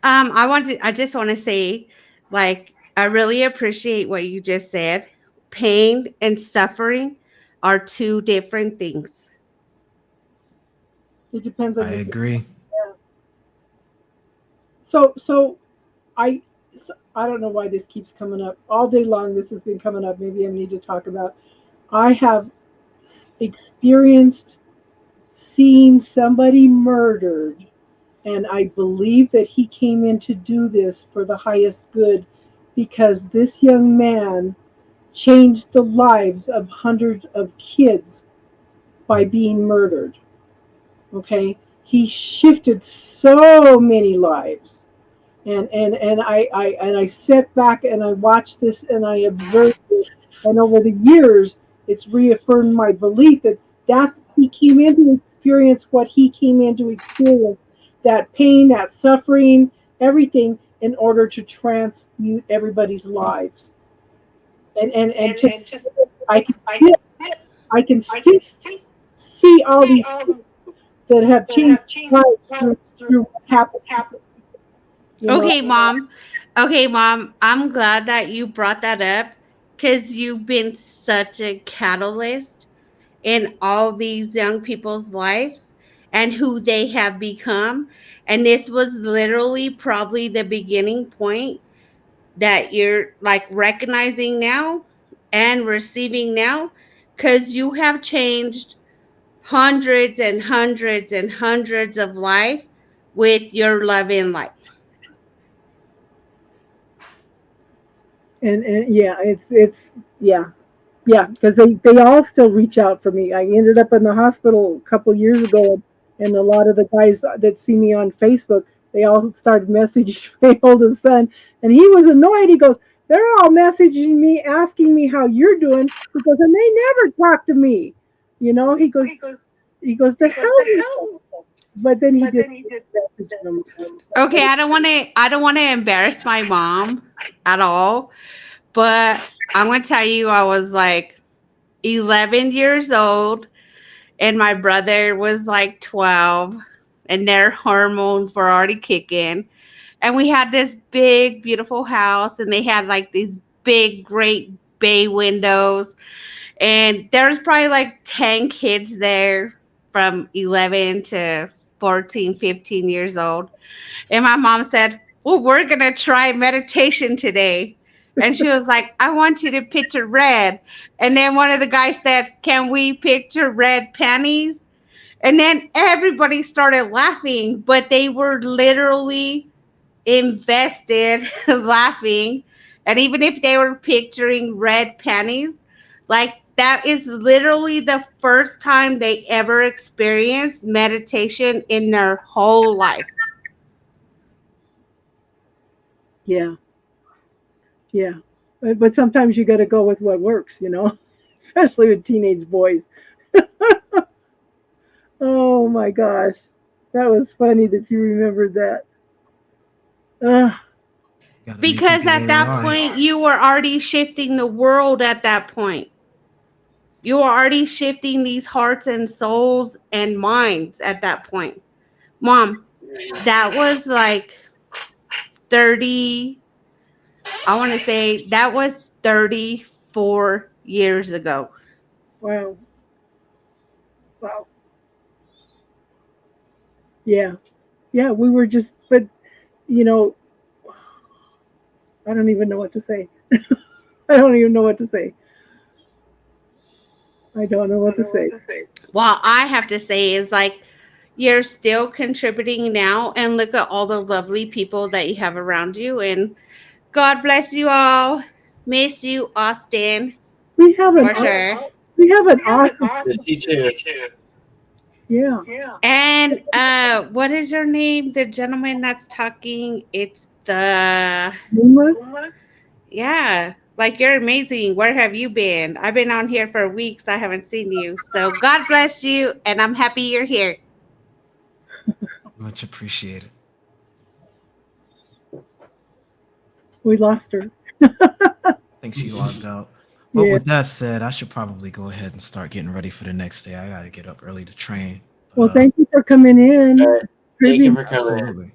I just want to say, like, I really appreciate what you just said. Pain and suffering are two different things. It depends on I agree. Yeah. So I don't know why this keeps coming up all day long. This has been coming up. Maybe I need to talk about. I have experienced seeing somebody murdered, and I believe that he came in to do this for the highest good, because this young man changed the lives of hundreds of kids by being murdered. Okay, he shifted so many lives, and I sat back and I watched this and I observed it, and over the years, it's reaffirmed my belief that he came in to experience what he came in to experience, that pain, that suffering, everything, in order to transmute everybody's lives, and I can still see all these that have changed lives through what happened. Okay, Mom. Okay, Mom. I'm glad that you brought that up because you've been such a catalyst in all these young people's lives and who they have become. And this was literally probably the beginning point that you're like recognizing now and receiving now, because you have changed hundreds and hundreds and hundreds of life with your love in life. And yeah, it's yeah. Yeah, because they all still reach out for me. I ended up in the hospital a couple years ago, and a lot of the guys that see me on Facebook, they all started messaging my oldest son, and he was annoyed. He goes, "They're all messaging me, asking me how you're doing," because and they never talk to me. You know, he goes, "The hell." But then he just messaged them. Okay, I don't want to embarrass my mom at all, but I'm going to tell you I was like 11 years old and my brother was like 12 and their hormones were already kicking. And we had this big beautiful house and they had like these big great bay windows, and there was probably like 10 kids there from 11 to 14, 15 years old. And my mom said, "Well, we're going to try meditation today." And she was like, "I want you to picture red." And then one of the guys said, "Can we picture red panties?" And then everybody started laughing, but they were literally invested laughing. And even if they were picturing red panties, like that is literally the first time they ever experienced meditation in their whole life. Yeah, yeah. But sometimes you got to go with what works, you know, especially with teenage boys. Oh my gosh, that was funny that you remembered that. Ugh. Gotta meet Because people at where they that are. point, you were already shifting the world at that point. You were already shifting these hearts and souls and minds at that point. Mom, that was like 30, I want to say that was 34 years ago. Wow, wow. Yeah, yeah. We were just, but you know, I don't even know what to say. I don't even know what to say. I don't know what to say. Well, I have to say is like you're still contributing now, and look at all the lovely people that you have around you. And God bless you all. Miss you, Austin, We have an for sure. we have an awesome. Just you too. Yeah. And what is your name? The gentleman that's talking. It's the Moonless. yeah. Like you're amazing. Where have you been? I've been on here for weeks. I haven't seen you. So God bless you, and I'm happy you're here. Much appreciated. We lost her. I think she logged out. But Yeah. with that said, I should probably go ahead and start getting ready for the next day. I gotta get up early to train. Well, thank you for coming in. All right. Thank you for coming in. Absolutely.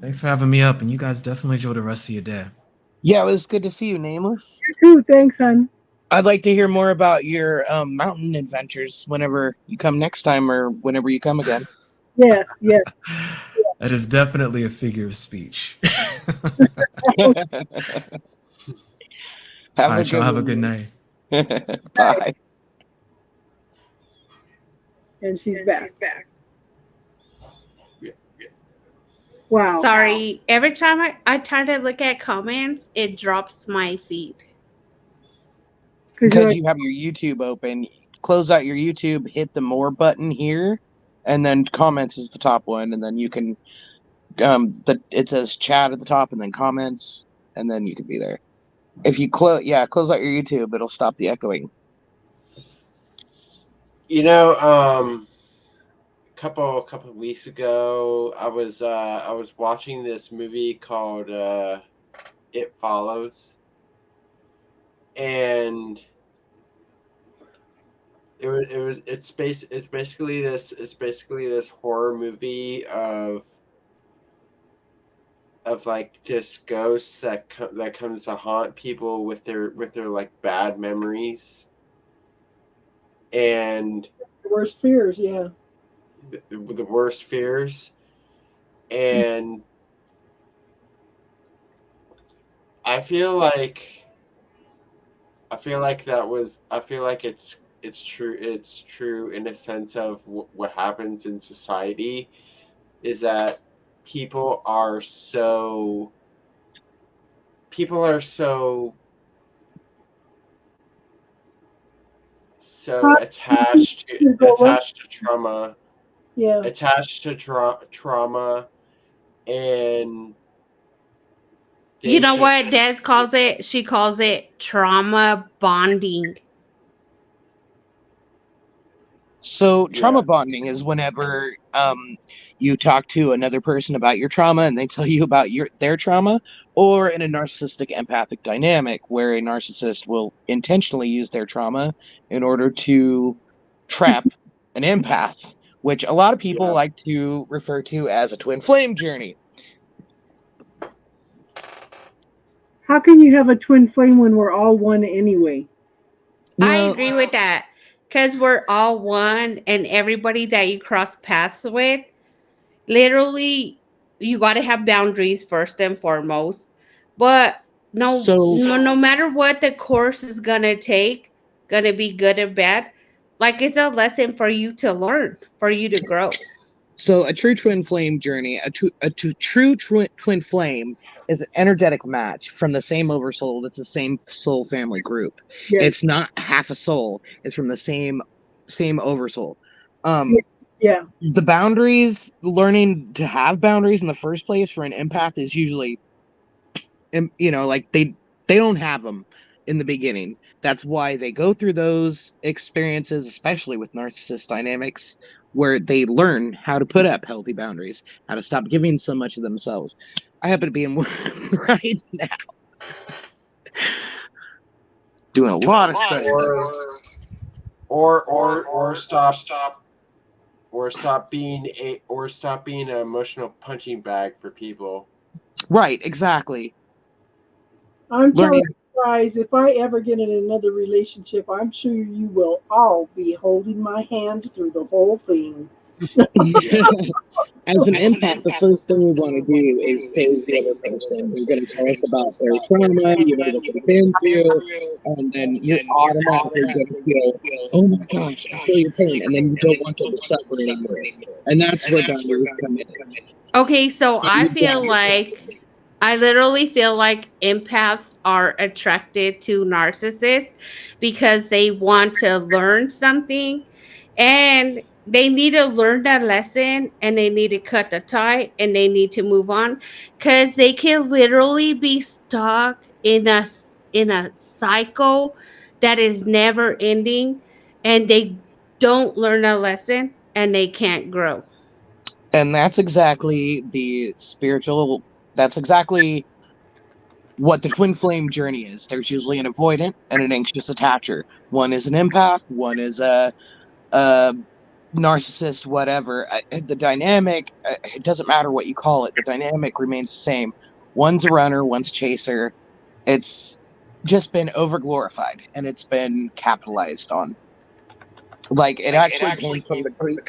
Thanks for having me up, and you guys definitely enjoy the rest of your day. Yeah, it was good to see you, Nameless. You too. Thanks, hon. I'd like to hear more about your mountain adventures whenever you come next time or whenever you come again. Yes, yes. That is definitely a figure of speech. Have All right, y'all have a good night. Bye. And she's back. Wow. Sorry. Every time I try to look at comments, it drops my feed. Because you have your YouTube open. Close out your YouTube, hit the more button here, and then comments is the top one, and then you can it says chat at the top and then comments, and then you can be there. If you close out your YouTube, it'll stop the echoing. You know, couple of weeks ago, I was watching this movie called It Follows, and it's basically this horror movie of like just ghosts that comes to haunt people with their like bad memories. and The worst fears, yeah. the worst fears, and I feel like it's true in a sense of what happens in society is that people are so attached to trauma, Yeah. attached to trauma, and You they know what just Des calls it? She calls it trauma bonding. So trauma yeah. bonding is whenever you talk to another person about your trauma and they tell you about their trauma, or in a narcissistic empathic dynamic where a narcissist will intentionally use their trauma in order to trap an empath, which a lot of people Yeah. like to refer to as a twin flame journey. How can you have a twin flame when we're all one anyway? I Well, agree with that because we're all one, and everybody that you cross paths with, literally, you got to have boundaries first and foremost. But so no matter what the course is gonna take, gonna be good or bad, like it's a lesson for you to learn, for you to grow. So a true twin flame journey, true twin flame is an energetic match from the same oversoul. It's the same soul family group. Yes. It's not half a soul. It's from the same oversoul. Um, Yeah. the boundaries, learning to have boundaries in the first place for an empath is usually, like they don't have them in the beginning. That's why they go through those experiences, especially with narcissist dynamics, where they learn how to put up healthy boundaries, how to stop giving so much of themselves. I happen to be in one right now, doing a lot of stuff. Or stop being an emotional punching bag for people. Right, exactly. I'm telling Learning. you guys, if I ever get in another relationship, I'm sure you will all be holding my hand through the whole thing. As an empath, the first thing we want to do is take the other person. You're going to tell us about their trauma, what they've been through, and then you're automatically going to feel, oh my gosh, I feel your pain, and then you don't want them to suffer anymore. And that's where boundaries come in. Okay, so I literally feel like empaths are attracted to narcissists because they want to learn something, and they need to learn that lesson, and they need to cut the tie, and they need to move on because they can literally be stuck in a cycle that is never ending, and they don't learn a lesson and they can't grow. And that's exactly that's exactly what the twin flame journey is. There's usually an avoidant and an anxious attacher. One is an empath, one is a narcissist, whatever. The dynamic, it doesn't matter what you call it, the dynamic remains the same. One's a runner, one's a chaser. It's just been over glorified and it's been capitalized on. Like it actually came from the Greek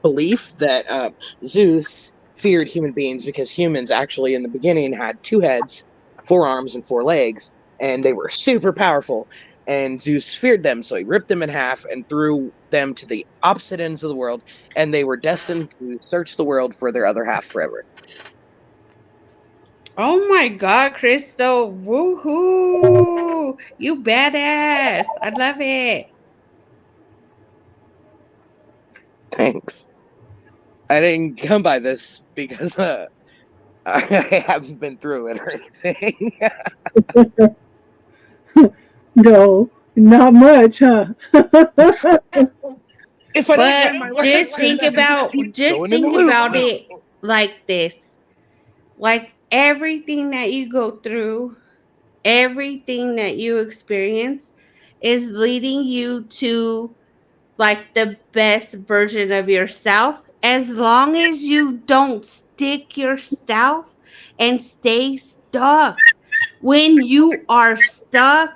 belief that Zeus feared human beings because humans actually in the beginning had 2 heads, 4 arms, and 4 legs, and they were super powerful. And Zeus feared them, so he ripped them in half and threw them to the opposite ends of the world, and they were destined to search the world for their other half forever. Oh my God, Crystal. Woohoo. You badass. I love it. Thanks. I didn't come by this because I haven't been through it or anything. No, not much, huh? If I But just think about it like this. Like everything that you go through, everything that you experience is leading you to like the best version of yourself, as long as you don't stick yourself and stay stuck. When you are stuck,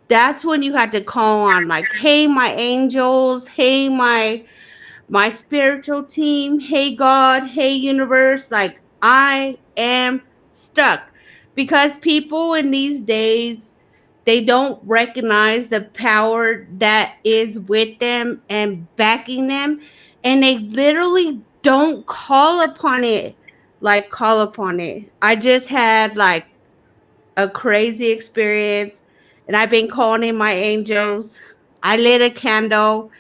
that's when you had to call on, like, hey, my angels, hey, my spiritual team, hey, God, hey, universe, like, I am stuck. Because people in these days, they don't recognize the power that is with them and backing them, and they literally don't call upon it. Like, call upon it. I just had like a crazy experience, and I've been calling in my angels. I lit a candle,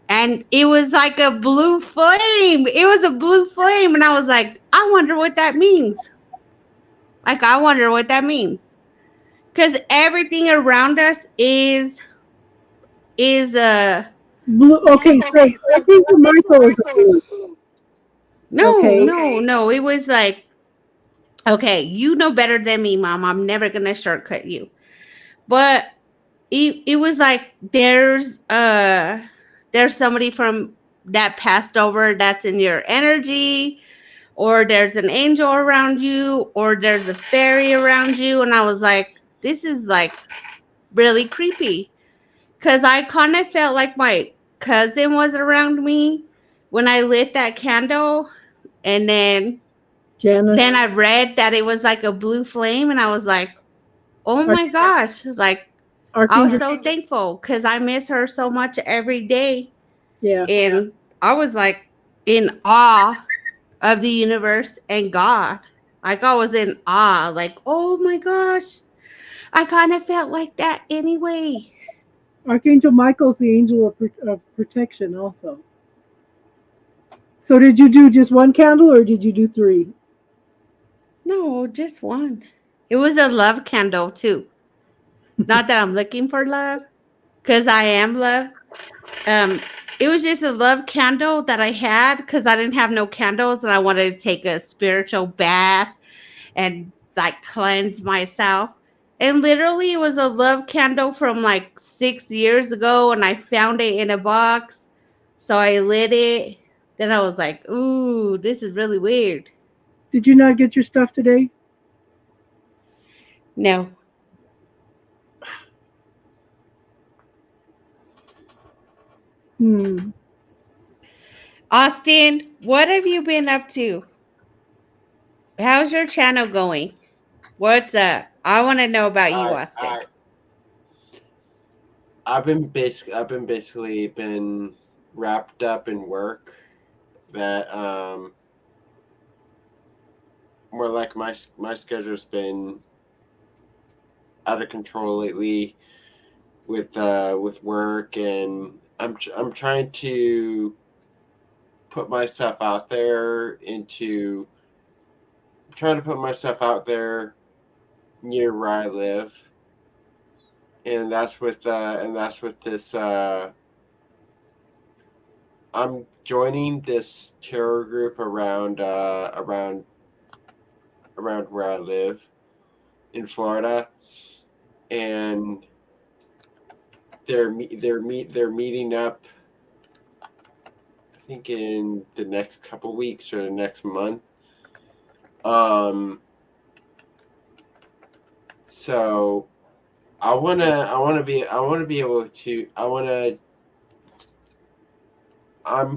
and it was like a blue flame. It was a blue flame, and I was like, I wonder what that means. Like, I wonder what that means. Because everything around us is Blue. Okay, so Archangel Michael is a blue. Okay. no. It was like, okay, you know better than me, Mom. I'm never gonna shortcut you. But it was like there's somebody from that passed over that's in your energy, or there's an angel around you, or there's a fairy around you. And I was like, this is like really creepy. Cause I kind of felt like my cousin was around me when I lit that candle. And Janice. then I read that it was like a blue flame, and I was like, oh my gosh. Like, I was Archangel. so thankful because I miss her so much every day. Yeah. And I was like in awe of the universe and God. Like, I was in awe. Like, oh my gosh. I kind of felt like that anyway. Archangel Michael's the angel of protection also. So did you do just one candle or did you do 3? No, just one. It was a love candle too. Not that I'm looking for love, because I am love. It was just a love candle that I had because I didn't have no candles, and I wanted to take a spiritual bath and like cleanse myself. And literally, it was a love candle from like 6 years ago, and I found it in a box. So I lit it. Then I was like, ooh, this is really weird. Did you not get your stuff today? No. Austin, what have you been up to? How's your channel going? What's up? I want to know about you, Austin. I've been basically been wrapped up in work that more like my schedule's been out of control lately with work, and I'm trying to put myself out there near where I live, and that's with this I'm joining this terror group around where I live in Florida, and they're meeting up, I think, in the next couple weeks or the next month. So I'm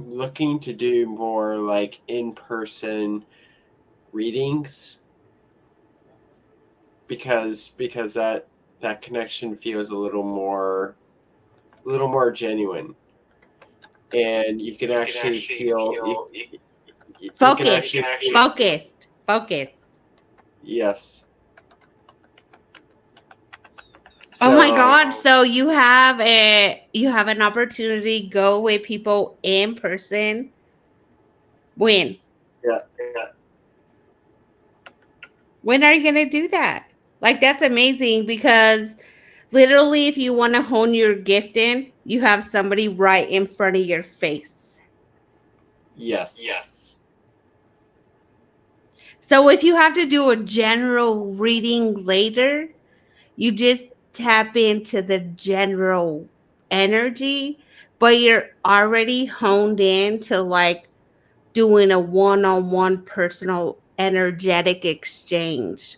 looking to do more like in-person readings, because that connection feels a little more genuine, and you can actually feel focused. Yes. Oh my God! So you have an opportunity to go with people in person. When? Yeah. When are you gonna do that? Like, that's amazing, because literally, if you want to hone your gift in, you have somebody right in front of your face. Yes. So if you have to do a general reading later, you just tap into the general energy, but you're already honed in to like doing a one-on-one personal energetic exchange.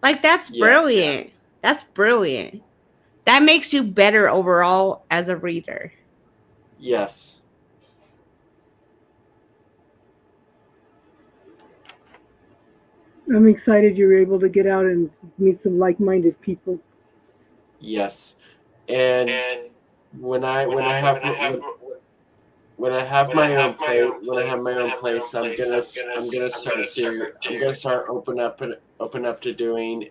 Like, that's brilliant. That's brilliant. that makes you better overall as a reader. Yes. I'm excited you were able to get out and meet some like-minded people. Yes. And when I have my own place, I'm gonna start open up to doing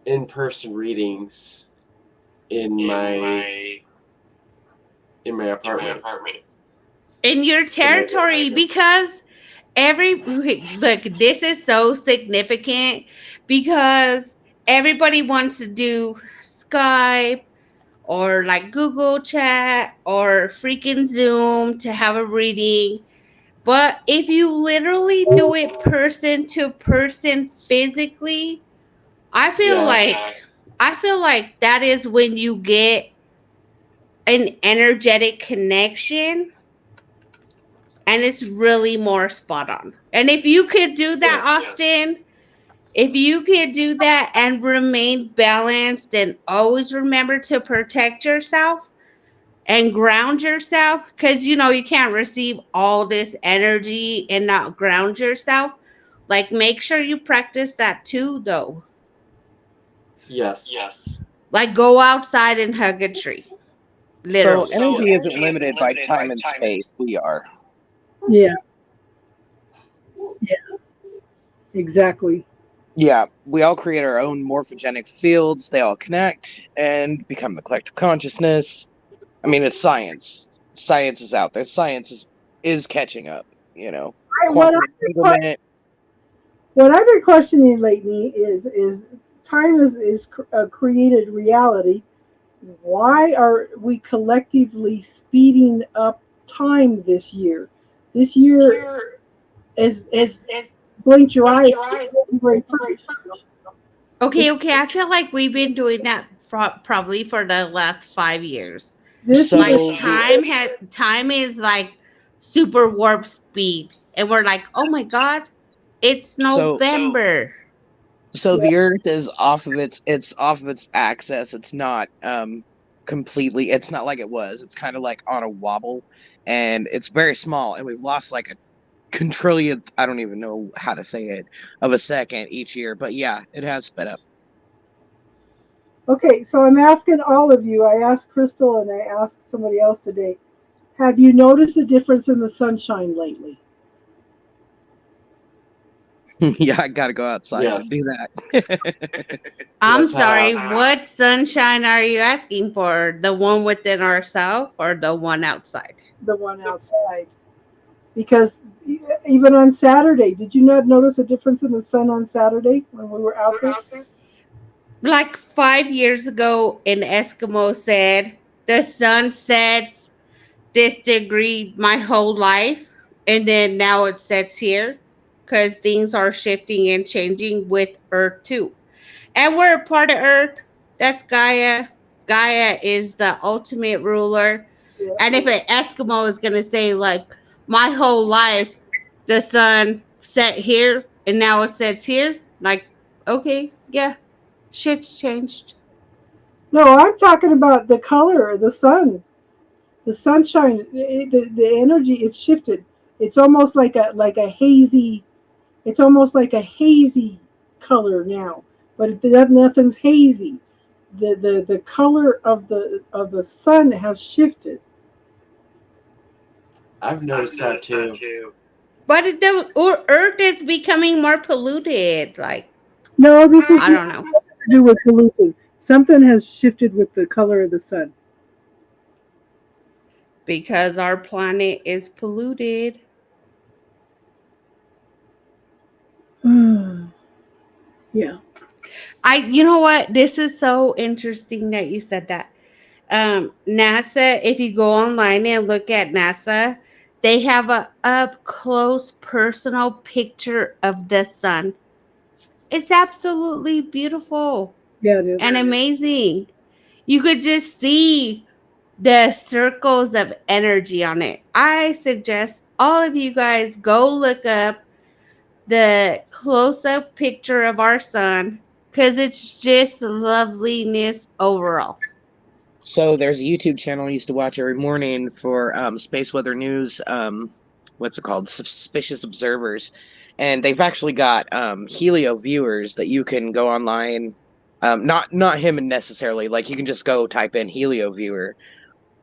in-person readings in my apartment. In your territory, because look, this is so significant because everybody wants to do Skype or like Google Chat or freaking Zoom to have a reading. But if you literally do it person to person physically, I feel like that is when you get an energetic connection, and it's really more spot on. And if you could do that, Austin, if you could do that and remain balanced and always remember to protect yourself and ground yourself, because you can't receive all this energy and not ground yourself. Like, make sure you practice that too, though. Yes. Like, go outside and hug a tree. Literally. So energy isn't limited by time and space. We are. Yeah. Yeah. Exactly. Yeah, we all create our own morphogenic fields. They all connect and become the collective consciousness. I mean, it's science. Science is out there. Science is catching up. What I've been questioning lately is time is a created reality. Why are we collectively speeding up time this year? This year is blink your eye. Okay. I feel like we've been doing that probably for the last 5 years. Time is like super warp speed, and we're like, oh my god, it's November. So the Earth is off of its axis. It's not completely. It's not like it was. It's kind of like on a wobble, and it's very small. And we've lost like a quintrillionth, I don't even know how to say it, of a second each year. But yeah, it has sped up. Okay, so I'm asking all of you. I asked Crystal and I asked somebody else today. Have you noticed the difference in the sunshine lately? Yeah, I gotta go outside and do that. I'm sorry, what sunshine are you asking for? The one within ourselves or the one outside? The one outside. Because even on Saturday, did you not notice a difference in the sun on Saturday when we were out there? Like 5 years ago, an Eskimo said, the sun sets this degree my whole life, and then now it sets here because things are shifting and changing with Earth too. And we're a part of Earth. That's Gaia. Gaia is the ultimate ruler. Yeah. And if an Eskimo is going to say, like, my whole life, the sun set here and now it sets here, like, okay, yeah, shit's changed. No, I'm talking about the color of the sun. The sunshine, the energy, it's shifted. It's almost like a hazy. It's almost like a hazy color now, but nothing's hazy. The color of the sun has shifted. I've noticed that too. But the Earth is becoming more polluted. Like, no, this is I don't know. To do with pollution. Something has shifted with the color of the sun. Because our planet is polluted. Yeah. You know what? This is so interesting that you said that. NASA, if you go online and look at NASA, they have a up close personal picture of the sun. It's absolutely beautiful. Yeah, it is. And amazing. You could just see the circles of energy on it. I suggest all of you guys go look up the close-up picture of our sun, because it's just loveliness overall. So there's a YouTube channel I used to watch every morning for space weather news. What's it called? Suspicious Observers, and they've actually got Helio viewers that you can go online. Not him necessarily. Like you can just go type in Helio viewer,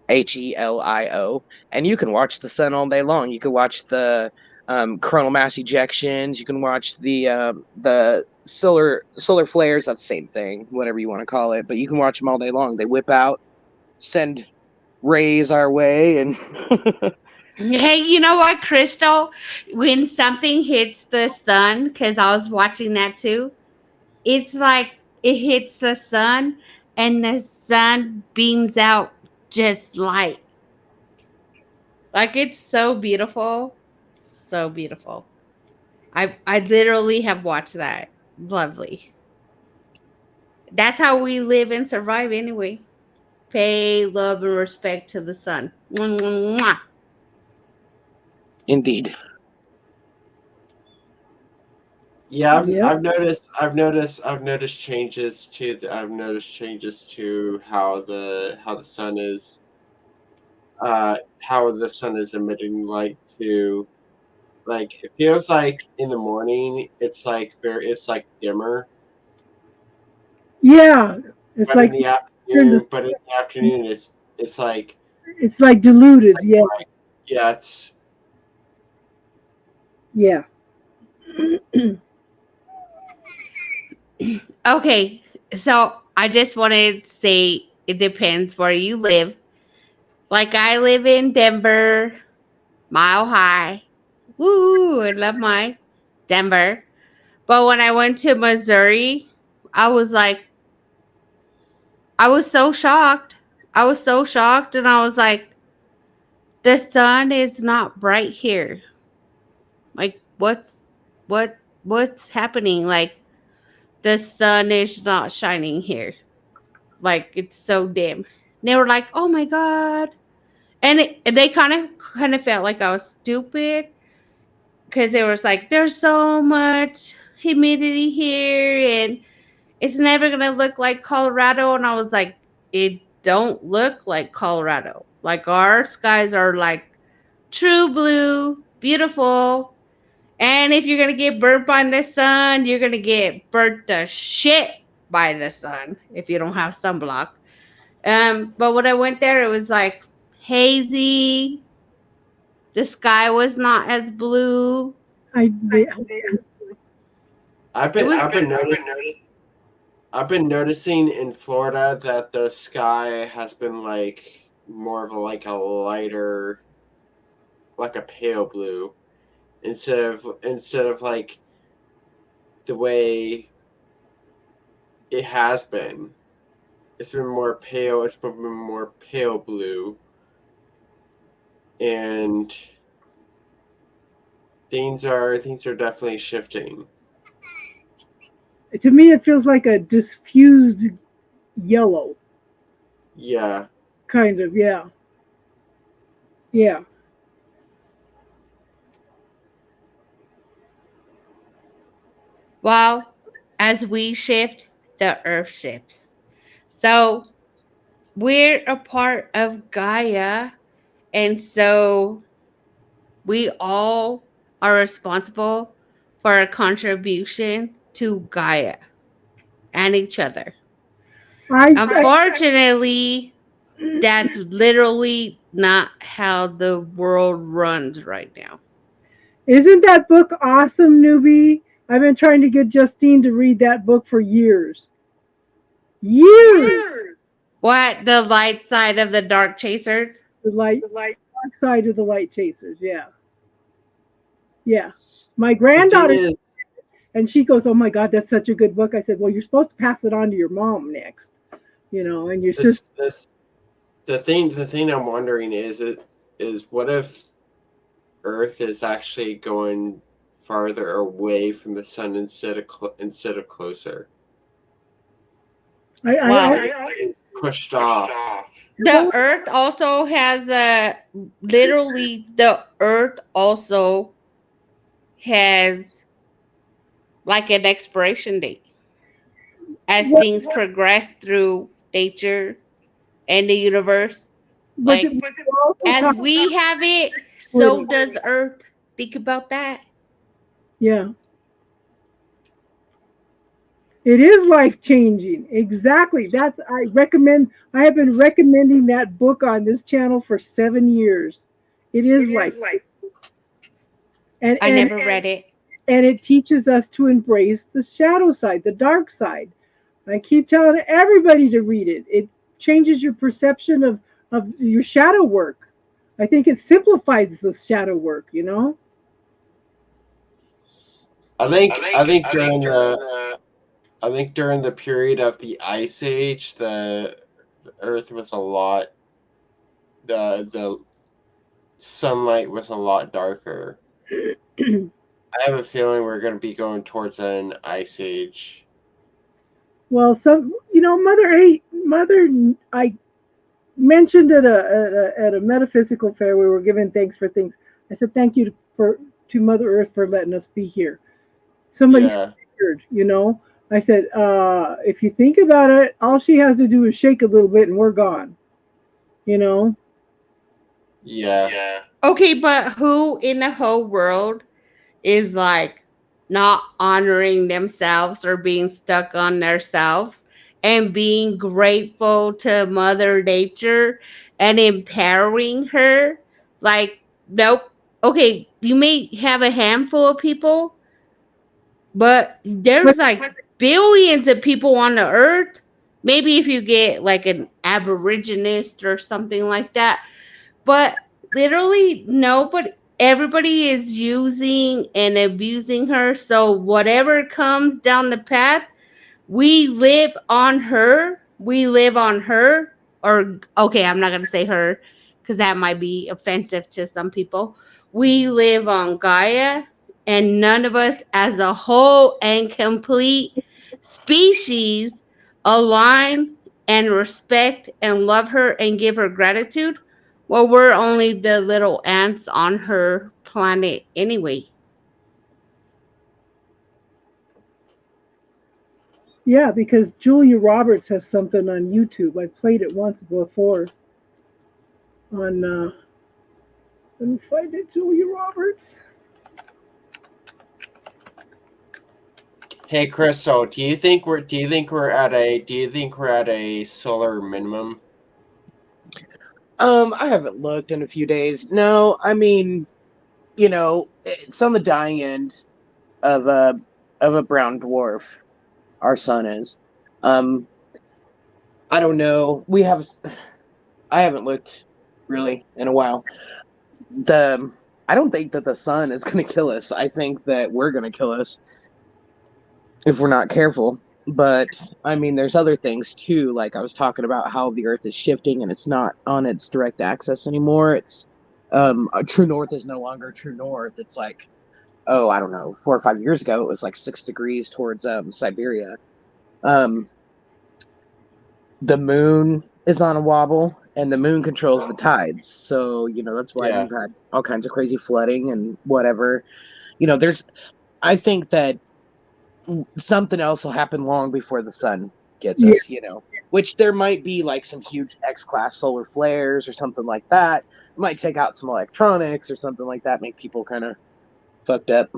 HELIO, and you can watch the sun all day long. You can watch the coronal mass ejections. You can watch the solar flares. That's the same thing, whatever you want to call it. But you can watch them all day long. They whip out, send rays our way, and Hey, you know what, Crystal? When something hits the sun, because I was watching that too, it's like it hits the sun and the sun beams out just light. Like it's so beautiful. So beautiful. I literally have watched that. Lovely. That's how we live and survive anyway. Pay love and respect to the sun. Mwah, mwah, mwah. indeed. Yeah, Yeah. I've noticed changes to how the sun is how the sun is emitting light to, like, it feels like in the morning it's like dimmer, Yeah. It's but like in the afternoon it's like it's like diluted. Yeah. yeah, it's Yeah. Okay, so I just want to say it depends where you live. Like I live in Denver, Mile High. Woo, I love my Denver. But when I went to Missouri, I was like, I was so shocked. I was so shocked, and I was like, the sun is not bright here. Like, what's happening? Like, the sun is not shining here. Like, it's so dim. They were like, "Oh my god!" And they kind of felt like I was stupid because it was like, "There's so much humidity here, and it's never gonna look like Colorado." And I was like, "It don't look like Colorado. Like our skies are like true blue, beautiful. And if you're gonna get burnt by the sun, you're gonna get burnt to shit by the sun if you don't have sunblock." But when I went there, it was like hazy. The sky was not as blue. I they, I've been noticing in Florida that the sky has been like more of a lighter, like a pale blue, instead of like the way it has been. It's been more pale. It's been more pale blue, and things are definitely shifting. to me it feels like a diffused yellow, Yeah. kind of. Yeah. Yeah. Well, as we shift, the earth shifts. So we're a part of Gaia, and so we all are responsible for a contribution to Gaia and each other. Unfortunately, that's literally not how the world runs right now. Isn't that book awesome, newbie? I've been trying to get Justine to read that book for years. Years. What? The light side of the dark chasers? The dark side of the light chasers. Yeah. Yeah. My granddaughter, and she goes, "Oh my God, that's such a good book." I said, "Well, you're supposed to pass it on to your mom next, and your sister." The thing I'm wondering is what if Earth is actually going farther away from the sun instead of closer? Pushed off. The Earth also has the Earth also has like an expiration date. as Well, things progress through nature and the universe. but Like, we're also as talking we have it, so splitting. does Earth. Think about that. Yeah. It is life changing. Exactly. I have been recommending that book on this channel for 7 years. It is life. And I never read it. and it teaches us to embrace the shadow side, the dark side. I keep telling everybody to read it. It changes your perception of your shadow work. I think it simplifies the shadow work, you know? I think during the period of the Ice Age, the Earth was a lot the sunlight was a lot darker. I have a feeling we're going to be going towards an Ice Age. Well, I mentioned at a metaphysical fair we were giving thanks for things. I said thank you to Mother Earth for letting us be here. Somebody scared, you know. I said, if you think about it, all she has to do is shake a little bit and we're gone. You know? Yeah. Okay, but who in the whole world is like not honoring themselves or being stuck on themselves and being grateful to Mother Nature and empowering her? Like, nope. Okay, you may have a handful of people, but there's like billions of people on the earth. Maybe if you get like an aboriginist or something like that. But literally, no, but everybody is using and abusing her. So whatever comes down the path, we live on her. We live on her. Or, okay, I'm not going to say her because that might be offensive to some people. We live on Gaia, and none of us as a whole and complete species align and respect and love her and give her gratitude. Well, we're only the little ants on her planet anyway. Yeah, because Julia Roberts has something on YouTube. I played it once before on let me find it, Julia Roberts. Hey, Crystal, do you think we're at a solar minimum? I haven't looked in a few days. No, I mean, it's on the dying end of a brown dwarf. Our sun is. I don't know. I haven't looked really in a while. I don't think that the sun is going to kill us. I think that we're going to kill us if we're not careful. But I mean, there's other things too. Like I was talking about how the Earth is shifting and it's not on its direct axis anymore. It's true north is no longer true north. It's like, oh, I don't know, 4 or 5 years ago it was like 6 degrees towards Siberia. The moon is on a wobble, and the moon controls the tides. So that's why we've had all kinds of crazy flooding and whatever. I think that something else will happen long before the sun gets us, which there might be like some huge X-class solar flares or something like that. It might take out some electronics or something like that, make people kind of fucked up.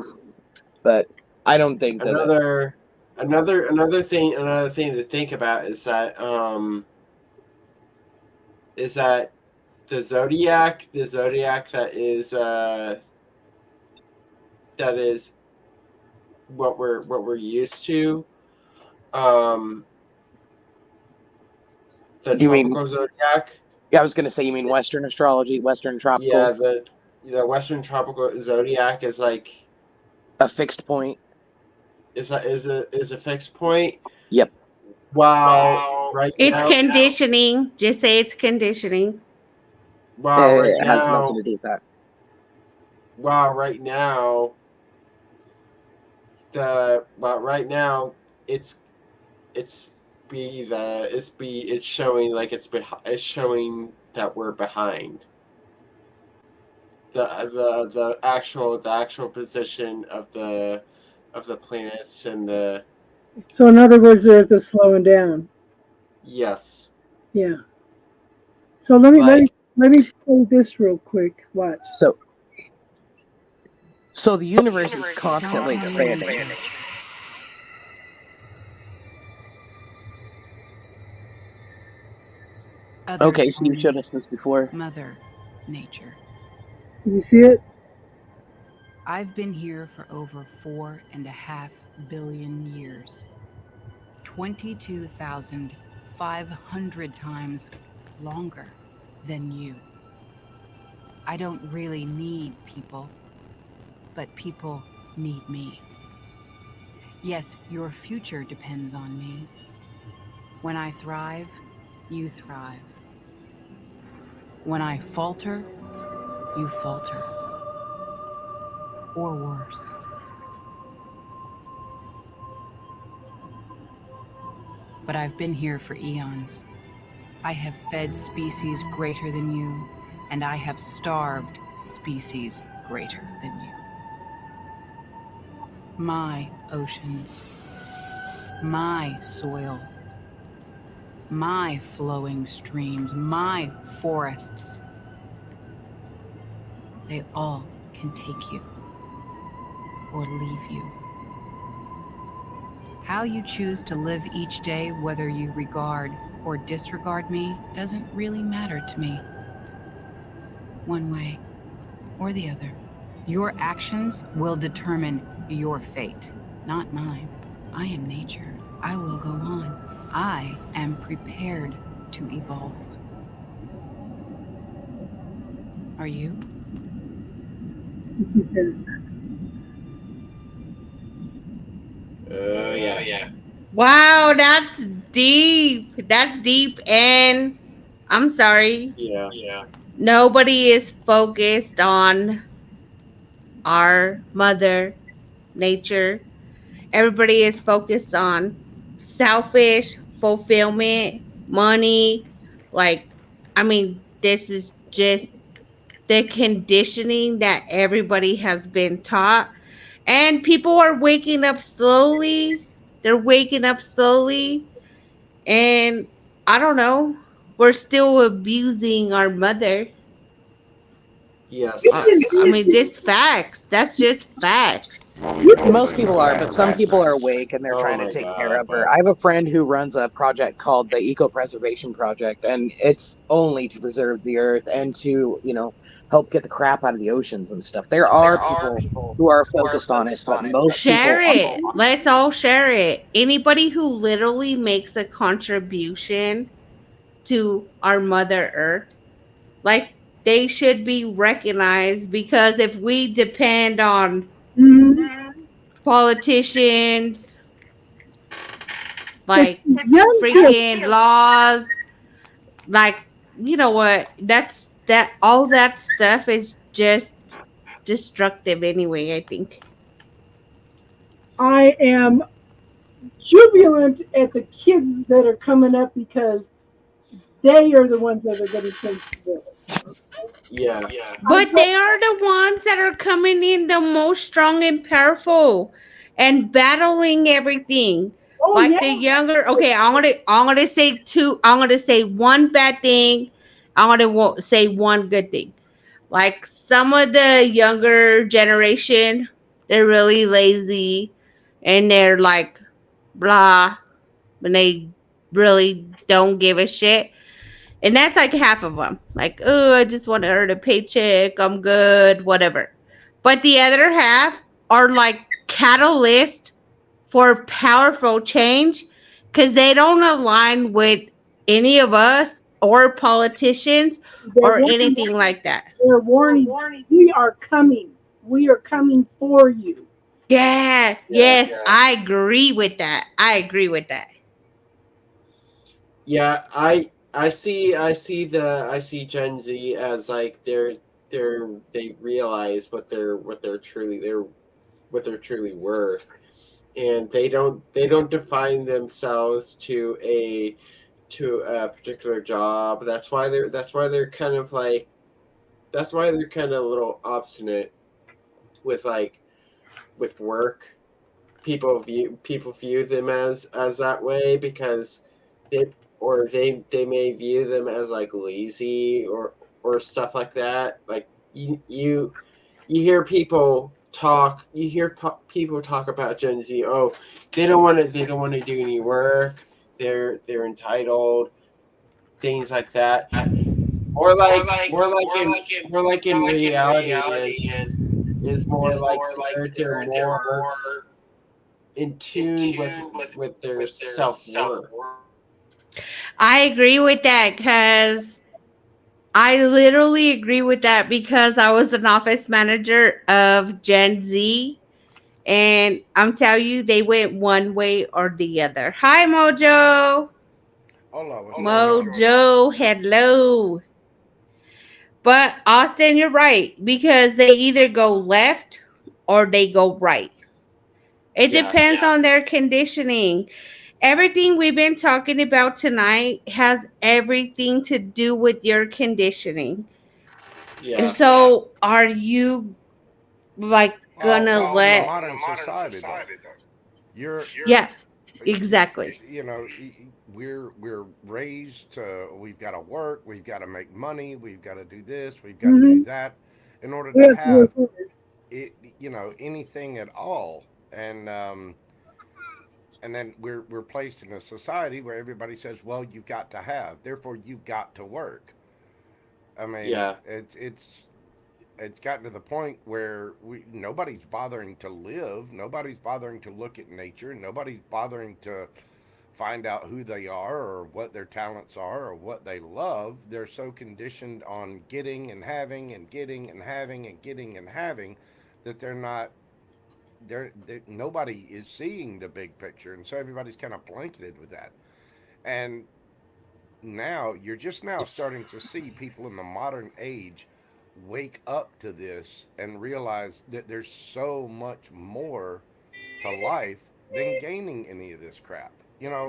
But I don't think that another thing to think about is that the zodiac that is what we're used to. The tropical zodiac. Yeah, I was gonna say you mean Western astrology, Western tropical. Yeah, the Western tropical zodiac is like a fixed point. Is a fixed point. Yep. Wow. It's conditioning. Just say it's conditioning. Wow. It has nothing to do with that. Wow. Right now. It's showing like it's showing that we're behind. The actual position of the planets and the So in other words, the Earth is slowing down. Yes. Yeah. So let me Like play this real quick. Watch. So the universe is constantly expanding. Okay, so you showed us this before. Mother Nature. You see it? I've been here for over 4.5 billion years. 22,500 times longer than you. I don't really need people, but people need me. Yes, your future depends on me. When I thrive, you thrive. When I falter, you falter. Or worse. But I've been here for eons. I have fed species greater than you, and I have starved species greater than you. My oceans, my soil, my flowing streams, my forests, they all can take you or leave you. How you choose to live each day, whether you regard or disregard me, doesn't really matter to me. One way or the other. Your actions will determine your fate, not mine. I am nature. I will go on. I am prepared to evolve. Are you? yeah. Wow, that's deep. That's deep. And I'm sorry, Yeah. nobody is focused on our mother nature. Everybody is focused on selfish fulfillment, money. Like, I mean, this is just the conditioning that everybody has been taught. And people are waking up slowly. They're waking up slowly. And I don't know. We're still abusing our mother. Yes. I mean, just facts. That's just facts. Most people are, but some people are awake and they're Oh trying to my take God, care of her. but- I have a friend who runs a project called the Eco Preservation Project, and it's only to preserve the earth and to, help get the crap out of the oceans and stuff. There are people who are focused on it, but most people Share aren't. it. Let's all share it. Anybody who literally makes a contribution to our Mother Earth, like, they should be recognized, because if we depend on politicians, like Young freaking kids. laws, like, you know what? That all that stuff is just destructive anyway, I think. I am jubilant at the kids that are coming up because they are the ones that are going to change the world. Yeah. But they are the ones that are coming in the most strong and powerful and battling everything. Oh, Like yeah. the younger, okay, I'm gonna say two. I'm gonna say one bad thing. I'm gonna say one good thing. Like some of the younger generation, they're really lazy, and they're like blah, and they really don't give a shit. And that's like half of them. Like, oh, I just want to earn a paycheck. I'm good, whatever. But the other half are like catalyst for powerful change, because they don't align with any of us or politicians or anything like that. They're warning. We are coming. We are coming for you. Yeah, yes, I agree with that. I agree with that. Yeah, I see Gen Z as like they realize what they're truly worth, and they don't define themselves to a particular job. That's why they're kind of a little obstinate with with work, people view them as that way because they may view them as like lazy or stuff like that. Like you hear people talk. You hear people talk about Gen Z. Oh, they don't want to do any work. They're entitled. Things like that. More like in reality is more like they're more in tune with their self-worth. I agree with that because I literally agree with that because I was an office manager of Gen Z, and I'm telling you, they went one way or the other. Hi, Mojo. Hola, what's going on? Mojo, hello. But Austin, you're right because they either go left or they go right. It depends on their conditioning. Everything we've been talking about tonight has everything to do with your conditioning. Yeah. So, are you like gonna In let? the modern society, though, you're Yeah, exactly. you know, we're raised to, we've got to work, we've got to make money, we've got to do this, we've got to do that in order to have it, anything at all. And then we're placed in a society where everybody says, well, you've got to have, therefore you've got to work. I mean, Yeah. It's gotten to the point where nobody's bothering to live, nobody's bothering to look at nature, nobody's bothering to find out who they are or what their talents are or what they love. They're so conditioned on getting and having and getting and having and getting and having that nobody is seeing the big picture, and so everybody's kind of blanketed with that. And now you're just now starting to see people in the modern age wake up to this and realize that there's so much more to life than gaining any of this crap. Yeah.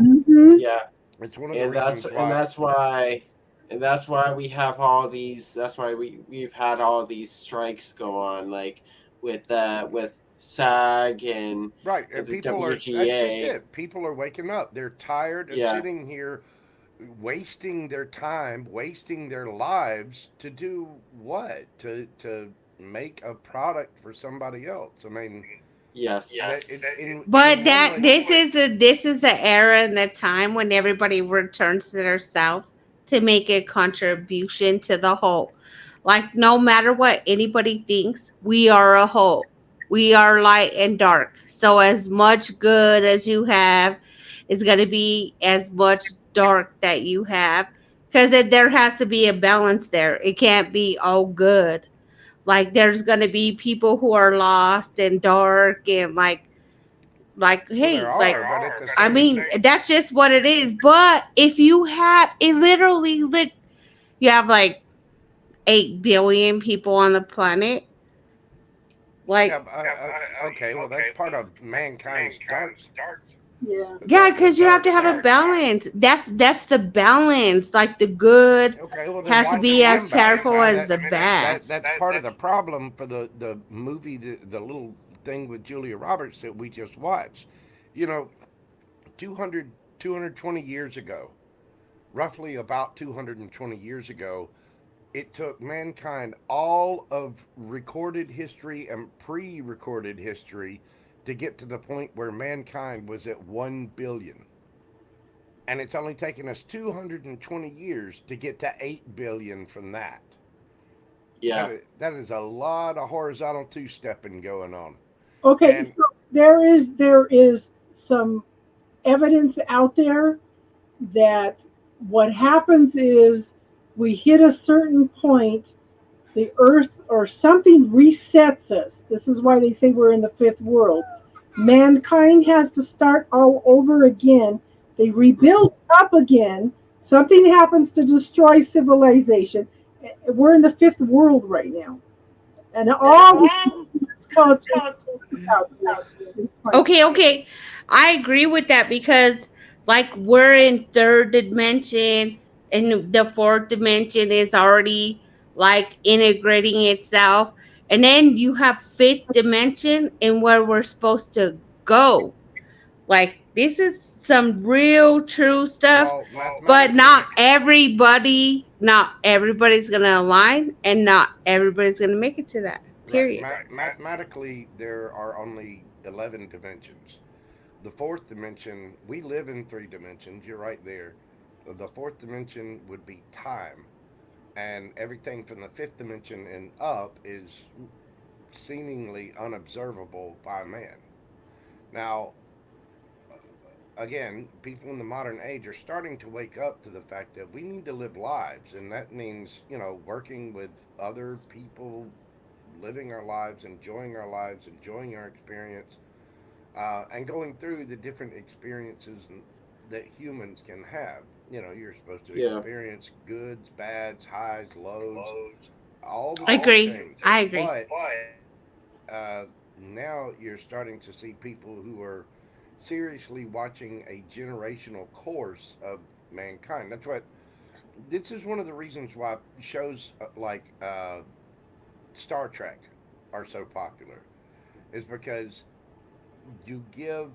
It's one of the reasons why. And that's why we have all these. That's why we've had all these strikes go on, like with SAG and Right, and the people are. That's just WGA. it. People are waking up. They're tired of sitting here, wasting their time, wasting their lives to do what? To make a product for somebody else. I mean, Yes. But this is the era and the time when everybody returns to their self to make a contribution to the whole. Like no matter what anybody thinks, we are a whole. We are light and dark. So as much good as you have is going to be as much dark that you have because there has to be a balance there. It can't be all good. Like there's going to be people who are lost and dark and hey, I mean, that's just what it is. But if you have it, literally, you have like 8 billion people on the planet. Like, okay, well, that's part of mankind's dark. Yeah, because you have to have a balance. That's the balance. Like the good has to be as powerful as the bad. That's part of the problem for the movie, the little thing with Julia Roberts that we just watched. 220 years ago, roughly about 220 years ago, it took mankind all of recorded history and pre-recorded history to get to the point where mankind was at 1 billion. And it's only taken us 220 years to get to 8 billion from that. Yeah. That is a lot of horizontal two-stepping going on. Okay, so there is some evidence out there that what happens is we hit a certain point, the earth or something resets us. This is why they say we're in the fifth world. Mankind has to start all over again. They rebuild up again. Something happens to destroy civilization. We're in the fifth world right now. And all this Okay. I agree with that because like we're in third dimension and the fourth dimension is already like integrating itself. And then you have fifth dimension and where we're supposed to go. Like, this is some real true stuff, Well, but not everybody's gonna align, and not everybody's gonna make it to that. Period. Mathematically, there are only 11 dimensions. The fourth dimension, we live in 3 dimensions. You're right there. The fourth dimension would be time, and everything from the fifth dimension and up is seemingly unobservable by man. Now, again, people in the modern age are starting to wake up to the fact that we need to live lives, and that means, working with other people, living our lives, enjoying our experience, and going through the different experiences that humans can have. You're supposed to Yeah. experience goods, bads, highs, lows, all the I agree. things. I agree. But now you're starting to see people who are seriously watching a generational course of mankind. This is one of the reasons why shows like Star Trek are so popular, is because you give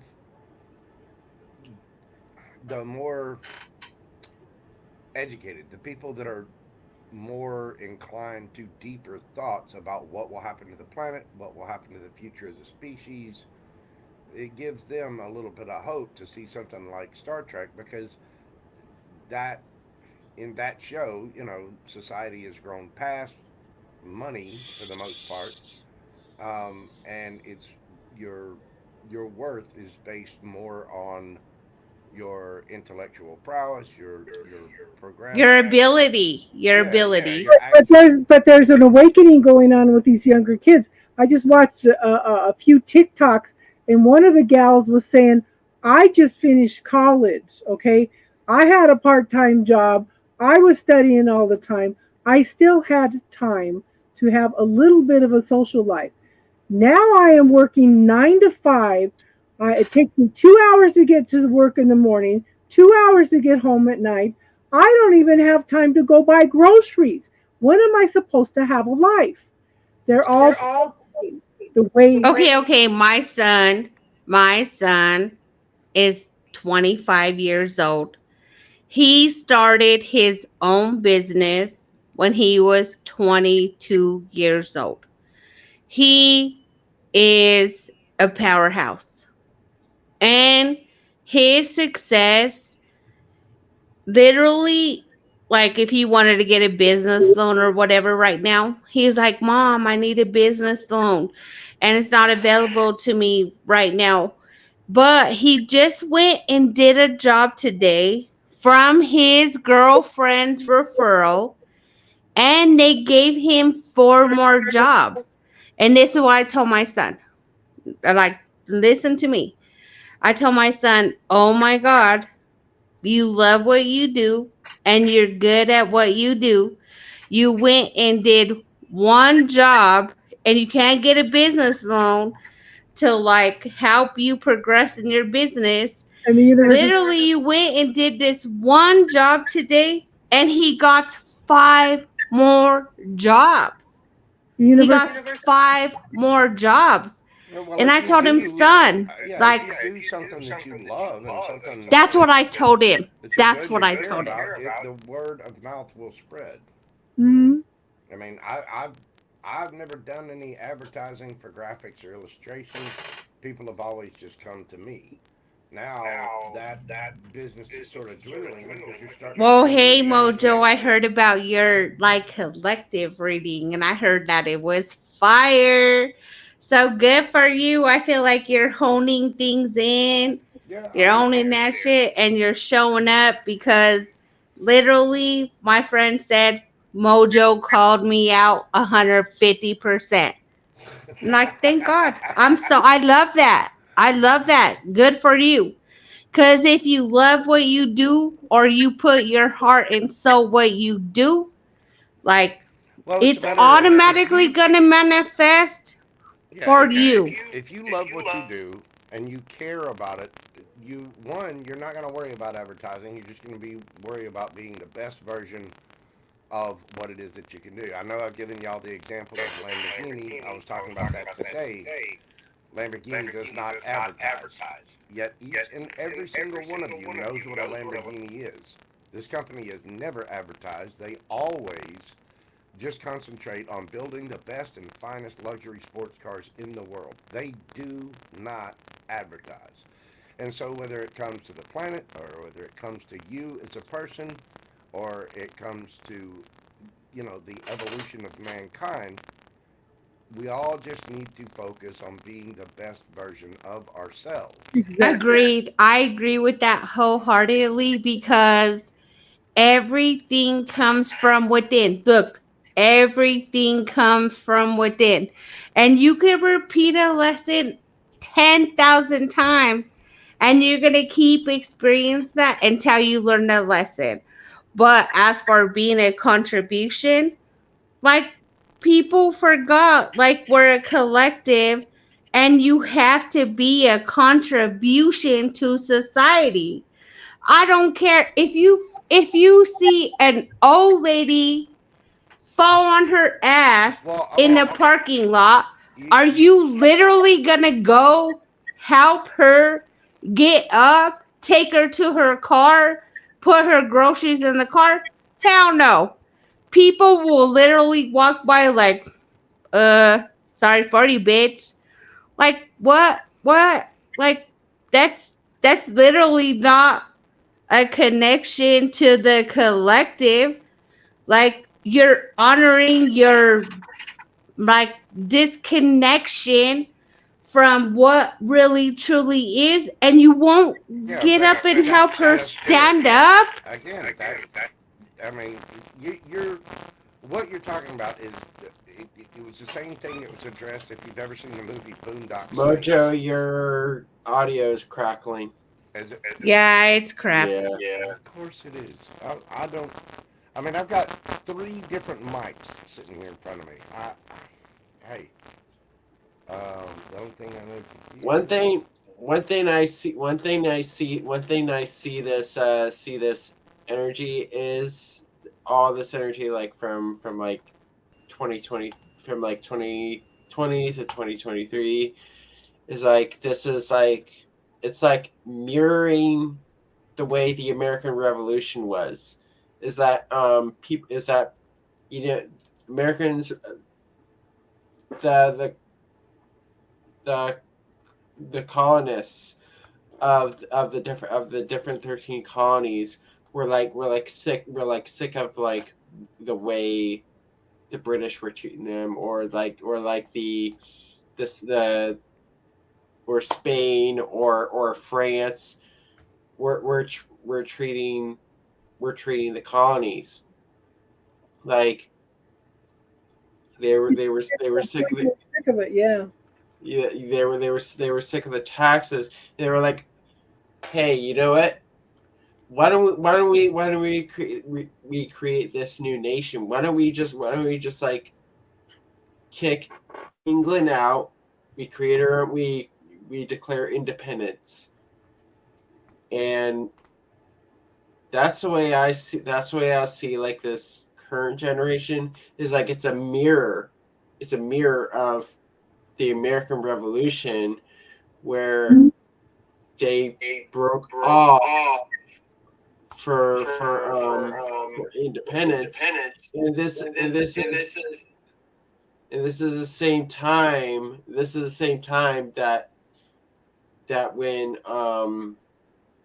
the more educated, the people that are more inclined to deeper thoughts about what will happen to the planet, what will happen to the future of the species. It gives them a little bit of hope to see something like Star Trek, because that in that show, society has grown past money for the most part, and it's your worth is based more on your intellectual prowess, your program, Your ability. But there's an awakening going on with these younger kids. I just watched a few TikToks, and one of the gals was saying, I just finished college, okay? I had a part-time job. I was studying all the time. I still had time to have a little bit of a social life. Now I am working 9 to 5. It takes me 2 hours to get to work in the morning, 2 hours to get home at night. I don't even have time to go buy groceries. When am I supposed to have a life? They're all the way. Okay. My son is 25 years old. He started his own business when he was 22 years old. He is a powerhouse. And his success, literally, like if he wanted to get a business loan or whatever right now, he's like, Mom, I need a business loan. And it's not available to me right now. But he just went and did a job today from his girlfriend's referral, and they gave him 4 more jobs. And this is what I told my son. Like, listen to me. I told my son, oh my God, you love what you do and you're good at what you do. You went and did one job and you can't get a business loan to like help you progress in your business. Literally, you went and did this one job today and he got 5 more jobs. He got 5 more jobs. And I told him, son, like, do something that you love and something. That's what I told him. That's what I told him. The word of mouth will spread. Mm-hmm. I mean, I've never done any advertising for graphics or illustration. People have always just come to me. Now that business is sort of dwindling because you're starting. Well, hey Mojo, I heard about your like collective reading, and I heard that it was fire. So good for you. I feel like you're honing things in. Yeah, you're owning that shit, and you're showing up because literally, my friend said Mojo called me out 150%. Like, thank God. I love that. I love that. Good for you. Because if you love what you do, or you put your heart and soul what you do, like, it's automatically going to manifest for you. If you love what you do and you care about it, you're not going to worry about advertising. You're just going to be worried about being the best version of what it is that you can do. I know I've given y'all the example of Lamborghini. I was talking about that today. Lamborghini does not advertise. Yet each and every single one of you knows what a Lamborghini is. This company has never advertised. They always just concentrate on building the best and finest luxury sports cars in the world. They do not advertise. And so whether it comes to the planet or whether it comes to you as a person or it comes to, the evolution of mankind, we all just need to focus on being the best version of ourselves. Exactly. Agreed. I agree with that wholeheartedly because everything comes from within. Look, everything comes from within. And you can repeat a lesson 10,000 times and you're going to keep experiencing that until you learn the lesson. But as for being a contribution, like people forgot, like we're a collective and you have to be a contribution to society. I don't care if you see an old lady fall on her ass in the parking lot, are you literally gonna go help her get up, take her to her car, put her groceries in the car? Hell no. People will literally walk by like, sorry for you, bitch. Like what? What? Like that's literally not a connection to the collective. Like you're honoring your like disconnection from what really truly is, and you won't get up and help her stand up. Again, you're what you're talking about is it was the same thing that was addressed if you've ever seen the movie Boondock Saints. Mojo, your audio is crackling. Yeah, it's crap. Yeah. Of course it is. I've got 3 different mics sitting here in front of me. The only thing I know. One thing I see this energy is all this energy like from like 2020 from like 2020 to 2023 is like this is like it's like mirroring the way the American Revolution was. Is that Americans the colonists of the different 13 colonies were sick of like the way the British were treating them or Spain or France were treating the colonies like they were sick of it. Sick of it, yeah. Yeah, they were sick of the taxes. They were like, "Hey, you know what? Why don't we create this new nation? Why don't we just like kick England out? We declare independence." And that's the way I see like this current generation is like it's a mirror of the American Revolution where they broke off for independence, and this is the same time that when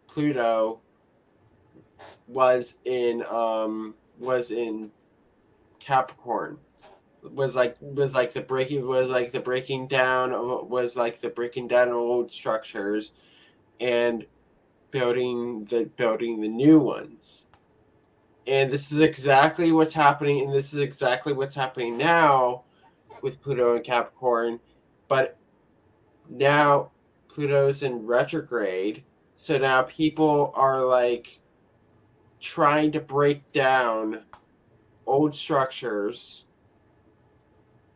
Pluto was in Capricorn was like the breaking down of old structures and building the new ones. And this is exactly what's happening, now with Pluto and Capricorn, but now Pluto's in retrograde, so now people are like trying to break down old structures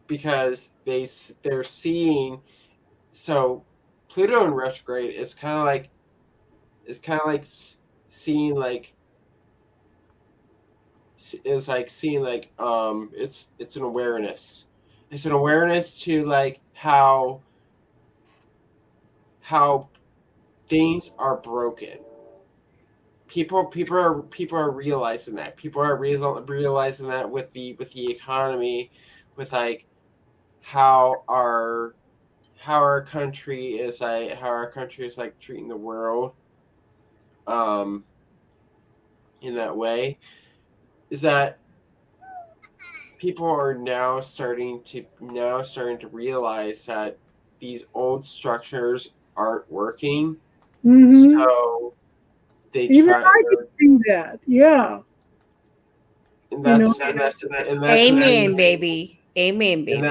because they're seeing. So Pluto in retrograde is kind of like seeing like it's an awareness. It's an awareness to like how how things are broken. People are realizing that. People are realizing that with the economy, with like how our country is like treating the world in that way, is that people are now starting to realize that these old structures aren't working. Mhm. So they Even try, I can see that. Yeah. and You know. that's Amen, baby. Amen, and baby.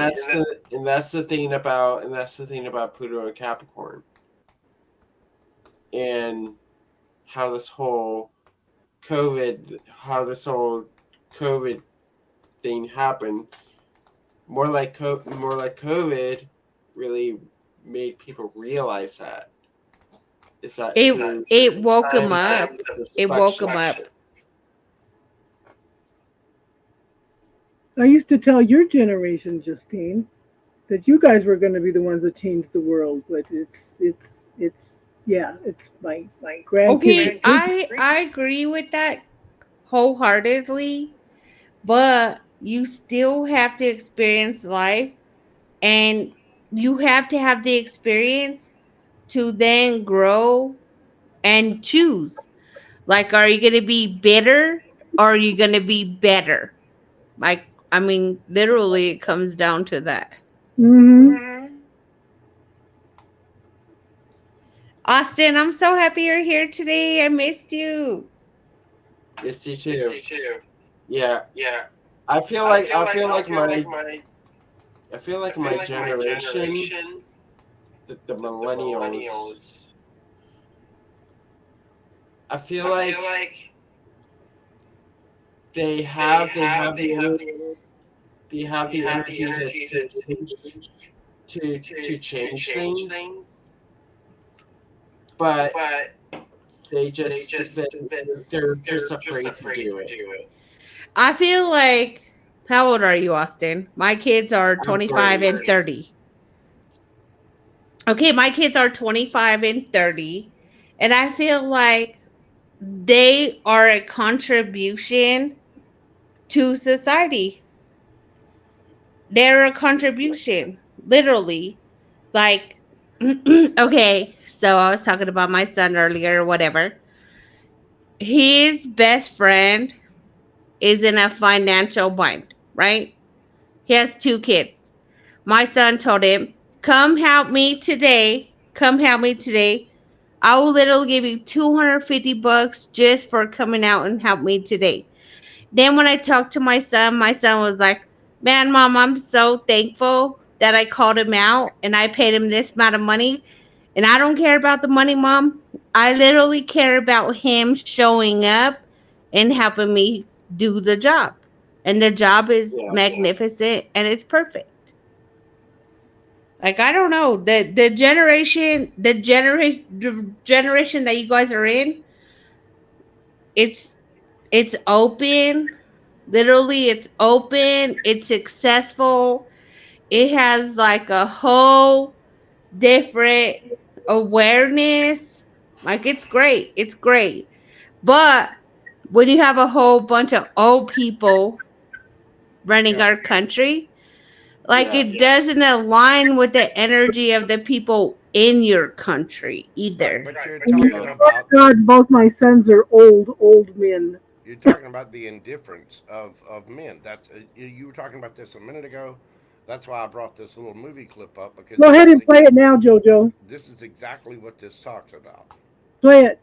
that's the thing about Pluto and Capricorn, and how this whole COVID thing happened. More like COVID really made people realize that. Is that It woke him up. It woke him up. I used to tell your generation, Justine, that you guys were going to be the ones that changed the world, but it's my grandkids. Okay, I agree with that wholeheartedly, but you still have to experience life, and you have to have the experience to then grow and choose. Like, are you going to be bitter or are you going to be better? Like, I mean, literally, it comes down to that. Mm-hmm. Austin, I'm so happy you're here today. I missed you. Missed you too. Yeah. I feel like my generation, the millennials. I feel like they have the energy to change things, but they're just afraid to do it. I feel like, how old are you, Austin? My kids are 25 and 30. Okay, my kids are 25 and 30. And I feel like they are a contribution to society. They're a contribution, literally. Like, okay, so I was talking about my son earlier or whatever. His best friend is in a financial bind, right? He has 2 kids. My son told him, "Come help me today. Come help me today. I will literally give you $250 just for coming out and help me today." Then when I talked to my son was like, "Man, Mom, I'm so thankful that I called him out and I paid him this amount of money. And I don't care about the money, Mom. I literally care about him showing up and helping me do the job. And the job is magnificent and it's perfect." Like, I don't know, the generation that you guys are in, it's open. Literally, it's open. It's successful. It has like a whole different awareness. Like, it's great. It's great. But when you have a whole bunch of old people running our country, like, it doesn't align with the energy of the people in your country either. But you're talking about God, both my sons are old men. You're talking about the indifference of men. That's you were talking about this a minute ago. That's why I brought this little movie clip up, because Go ahead and play it now, JoJo. This is exactly what this talks about. Play it.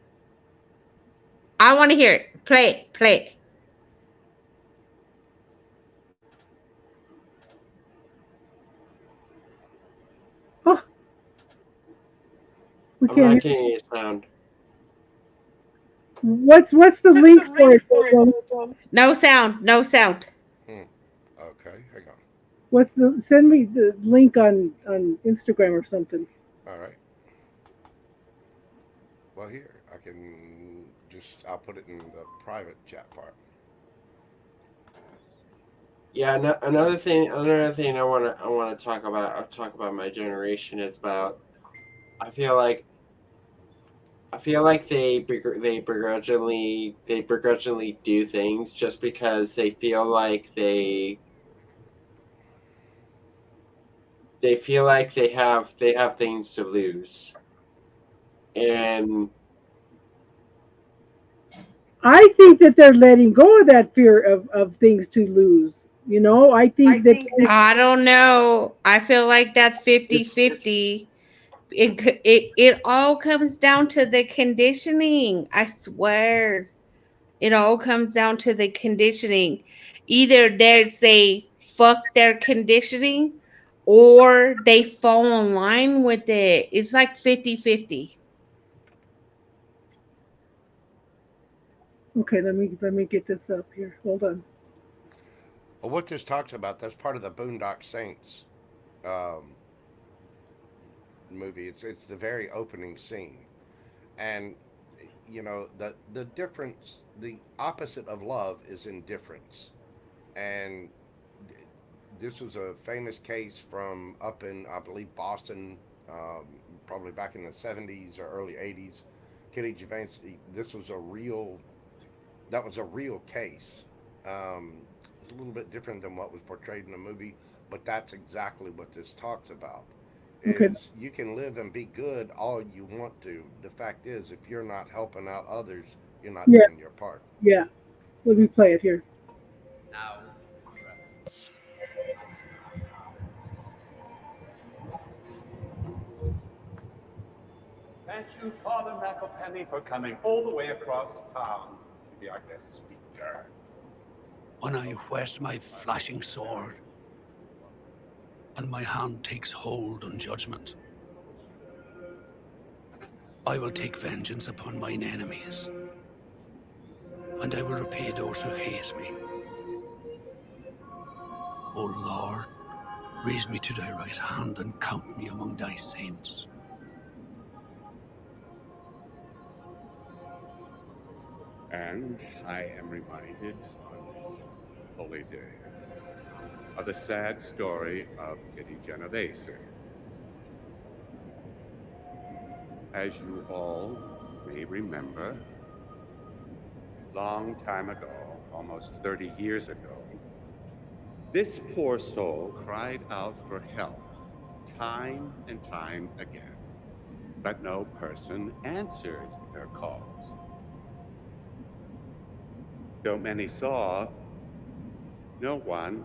I want to hear it. Play it. Play it. Oh. I'm not getting any sound. What's the link for it, JoJo? No sound. No sound. Okay, hang on. Send me the link on Instagram or something. All right. Well, here I can I'll put it in the private chat part. Yeah, another thing I want to talk about. I'll talk about my generation is about I feel like they begrudgingly do things just because they feel like they have things to lose. And I think that they're letting go of that fear of things to lose. You know, I think that I don't know. I feel like that's 50-50. It all comes down to the conditioning. I swear. It all comes down to the conditioning. Either they say fuck their conditioning or they fall in line with it. It's like 50-50. okay, let me get this up here. Hold on. Well, what this talks about, that's part of the Boondock Saints um, movie. It's the very opening scene. And the difference, the opposite of love is indifference. And this was a famous case from up in, I believe, Boston, probably back in the 70s or early 80s. Kitty Gervais, this was that was a real case. It's a little bit different than what was portrayed in the movie, but that's exactly what this talks about. Okay. Is you can live and be good all you want to. The fact is, if you're not helping out others, you're not Yeah. doing your part. Yeah. Let me play it here. Now, thank you, Father McElpenny, for coming all the way across town to be our guest speaker. When I whet my flashing sword, and my hand takes hold on judgment, I will take vengeance upon mine enemies, and I will repay those who hate me. O Lord, raise me to thy right hand and count me among thy saints. And I am reminded on this holy day of the sad story of Kitty Genovese. As you all may remember, long time ago, almost 30 years ago, this poor soul cried out for help time and time again, but no person answered her calls. Though many saw, no one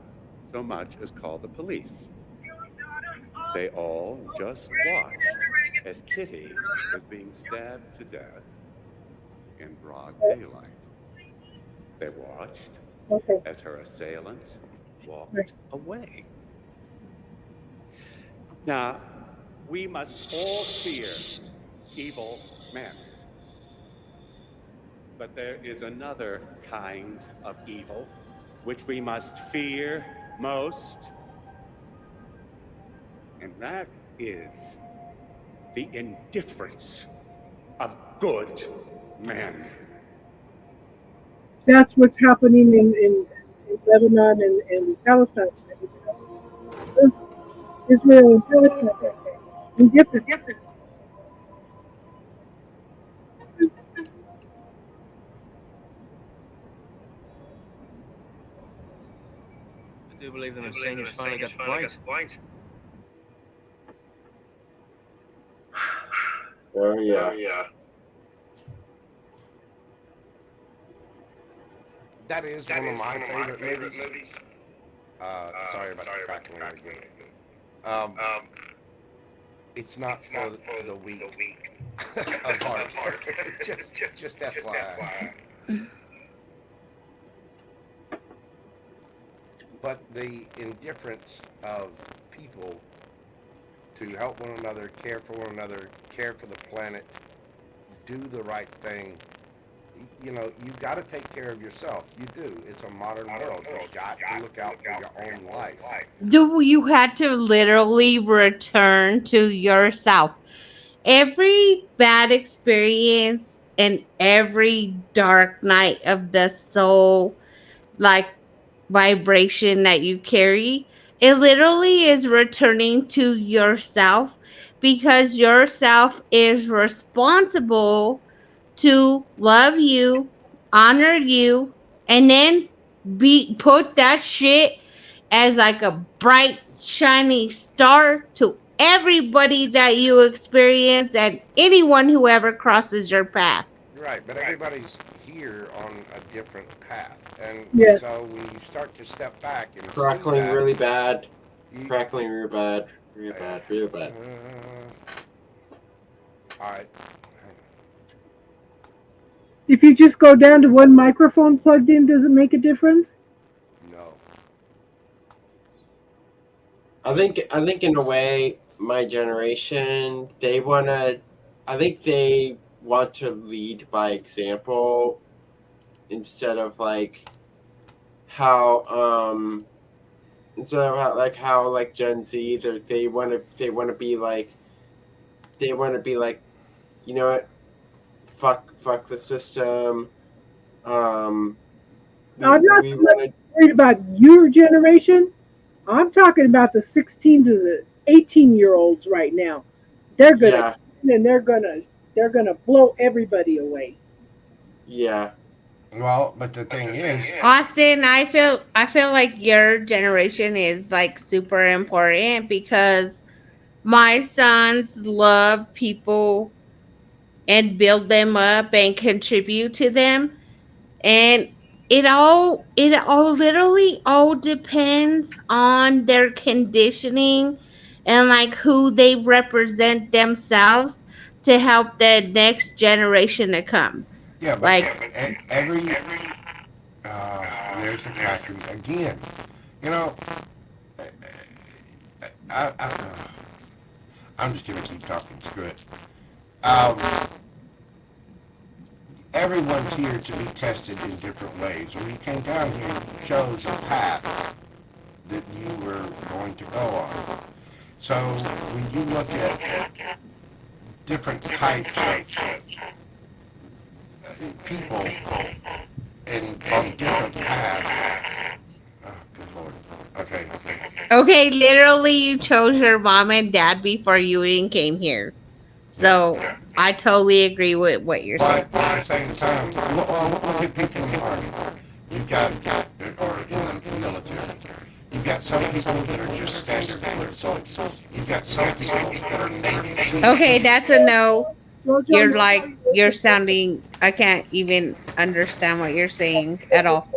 so much as called the police. They all just watched as Kitty was being stabbed to death in broad daylight. They watched as her assailant walked away. Now, we must all fear evil men. But there is another kind of evil which we must fear most, and that is the indifference of good men. That's what's happening in Lebanon and Palestine. Israel and Palestine. Indifference. I do believe that Hussein has finally got the point. Oh yeah. That is one of my favorite movies. Sorry about the crackling again. It's not for the weak of heart. just FYI. But the indifference of people to help one another, care for one another, care for the planet, do the right thing. You've got to take care of yourself. You do. It's a modern world. You've got to look out for your own life. You had to literally return to yourself. Every bad experience and every dark night of the soul, like vibration that you carry, it literally is returning to yourself, because yourself is responsible to love you, honor you, and then put that shit as like a bright, shiny star to everybody that you experience and anyone who ever crosses your path. Right, but everybody's here on a different path, and Yes. so we start to step back and see Crackling that. really bad. Crackling real bad. Real bad. Real bad. All right. If you just go down to one microphone plugged in, does it make a difference? No. I think in a way, my generation, they wanna. I think they want to lead by example, instead of like how instead of how like Gen Z, they want to be like, you know what, fuck the system. I'm not so much worried about your generation. I'm talking about the 16 to the 18-year-olds right now. They're gonna and they're gonna blow everybody away. Yeah. Well, but the thing is, Austin, I feel like your generation is like super important because my sons love people and build them up and contribute to them, and it all literally all depends on their conditioning and like who they represent themselves to help the next generation to come. yeah, but Like every there's the cracker again. You know, I'm just gonna keep talking. Screw it. Everyone's here to be tested in different ways. When you came down here, you chose a path that you were going to go on. So when you look at different types of people and on different paths, oh, good Lord. Okay. okay, literally you chose your mom and dad before you even came here. So I totally agree with what you're saying. But at the same time, look at people in the army. You've got, or in the military. You've got some people that are just standard soldiers. You've got some people that are Navy SEALs. Okay, that's a no. You're sounding, I can't even understand what you're saying at all.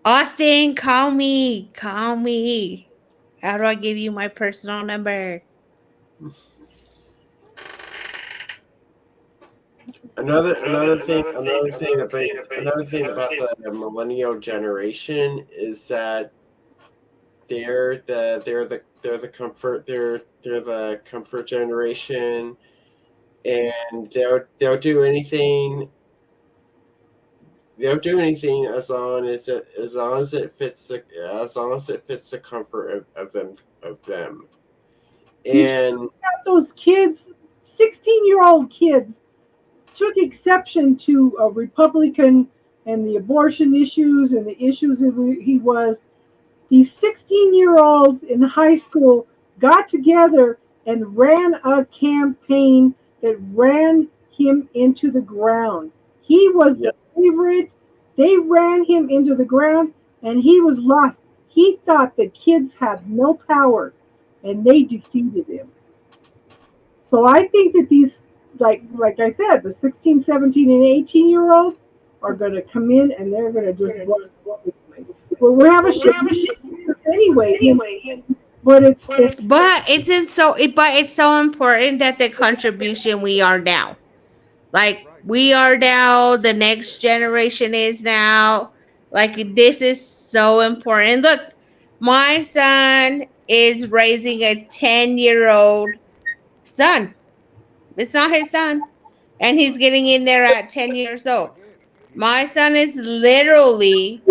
Austin, call me. Call me. How do I give you my personal number? Another thing about the millennial generation is that they're the comfort generation, and they'll do anything. They'll do anything as long as it fits the comfort of them. And those kids, 16-year-old kids, took exception to a Republican and the abortion issues and the issues that he was. These 16-year-olds in high school got together and ran a campaign that ran him into the ground. He was the favorite. They ran him into the ground and he was lost. He thought the kids had no power and they defeated him. So I think that these, like I said, the 16, 17, and 18-year-olds are going to come in and they're going to just well, we have a shit anyway. But it's so important that the contribution we are now. Like we are now, the next generation is now. Like this is so important. Look, my son is raising a 10-year-old son. It's not his son. And he's getting in there at 10 years old. My son is literally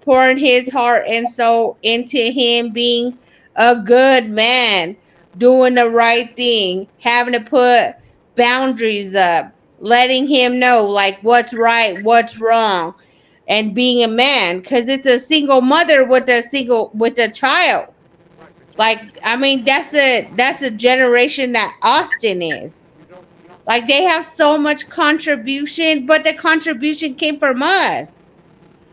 pouring his heart and soul into him being a good man, doing the right thing, having to put boundaries up, letting him know like what's right, what's wrong, and being a man. Because it's a single mother with a child. Like, I mean, that's a generation that Austin is. Like, they have so much contribution, but the contribution came from us,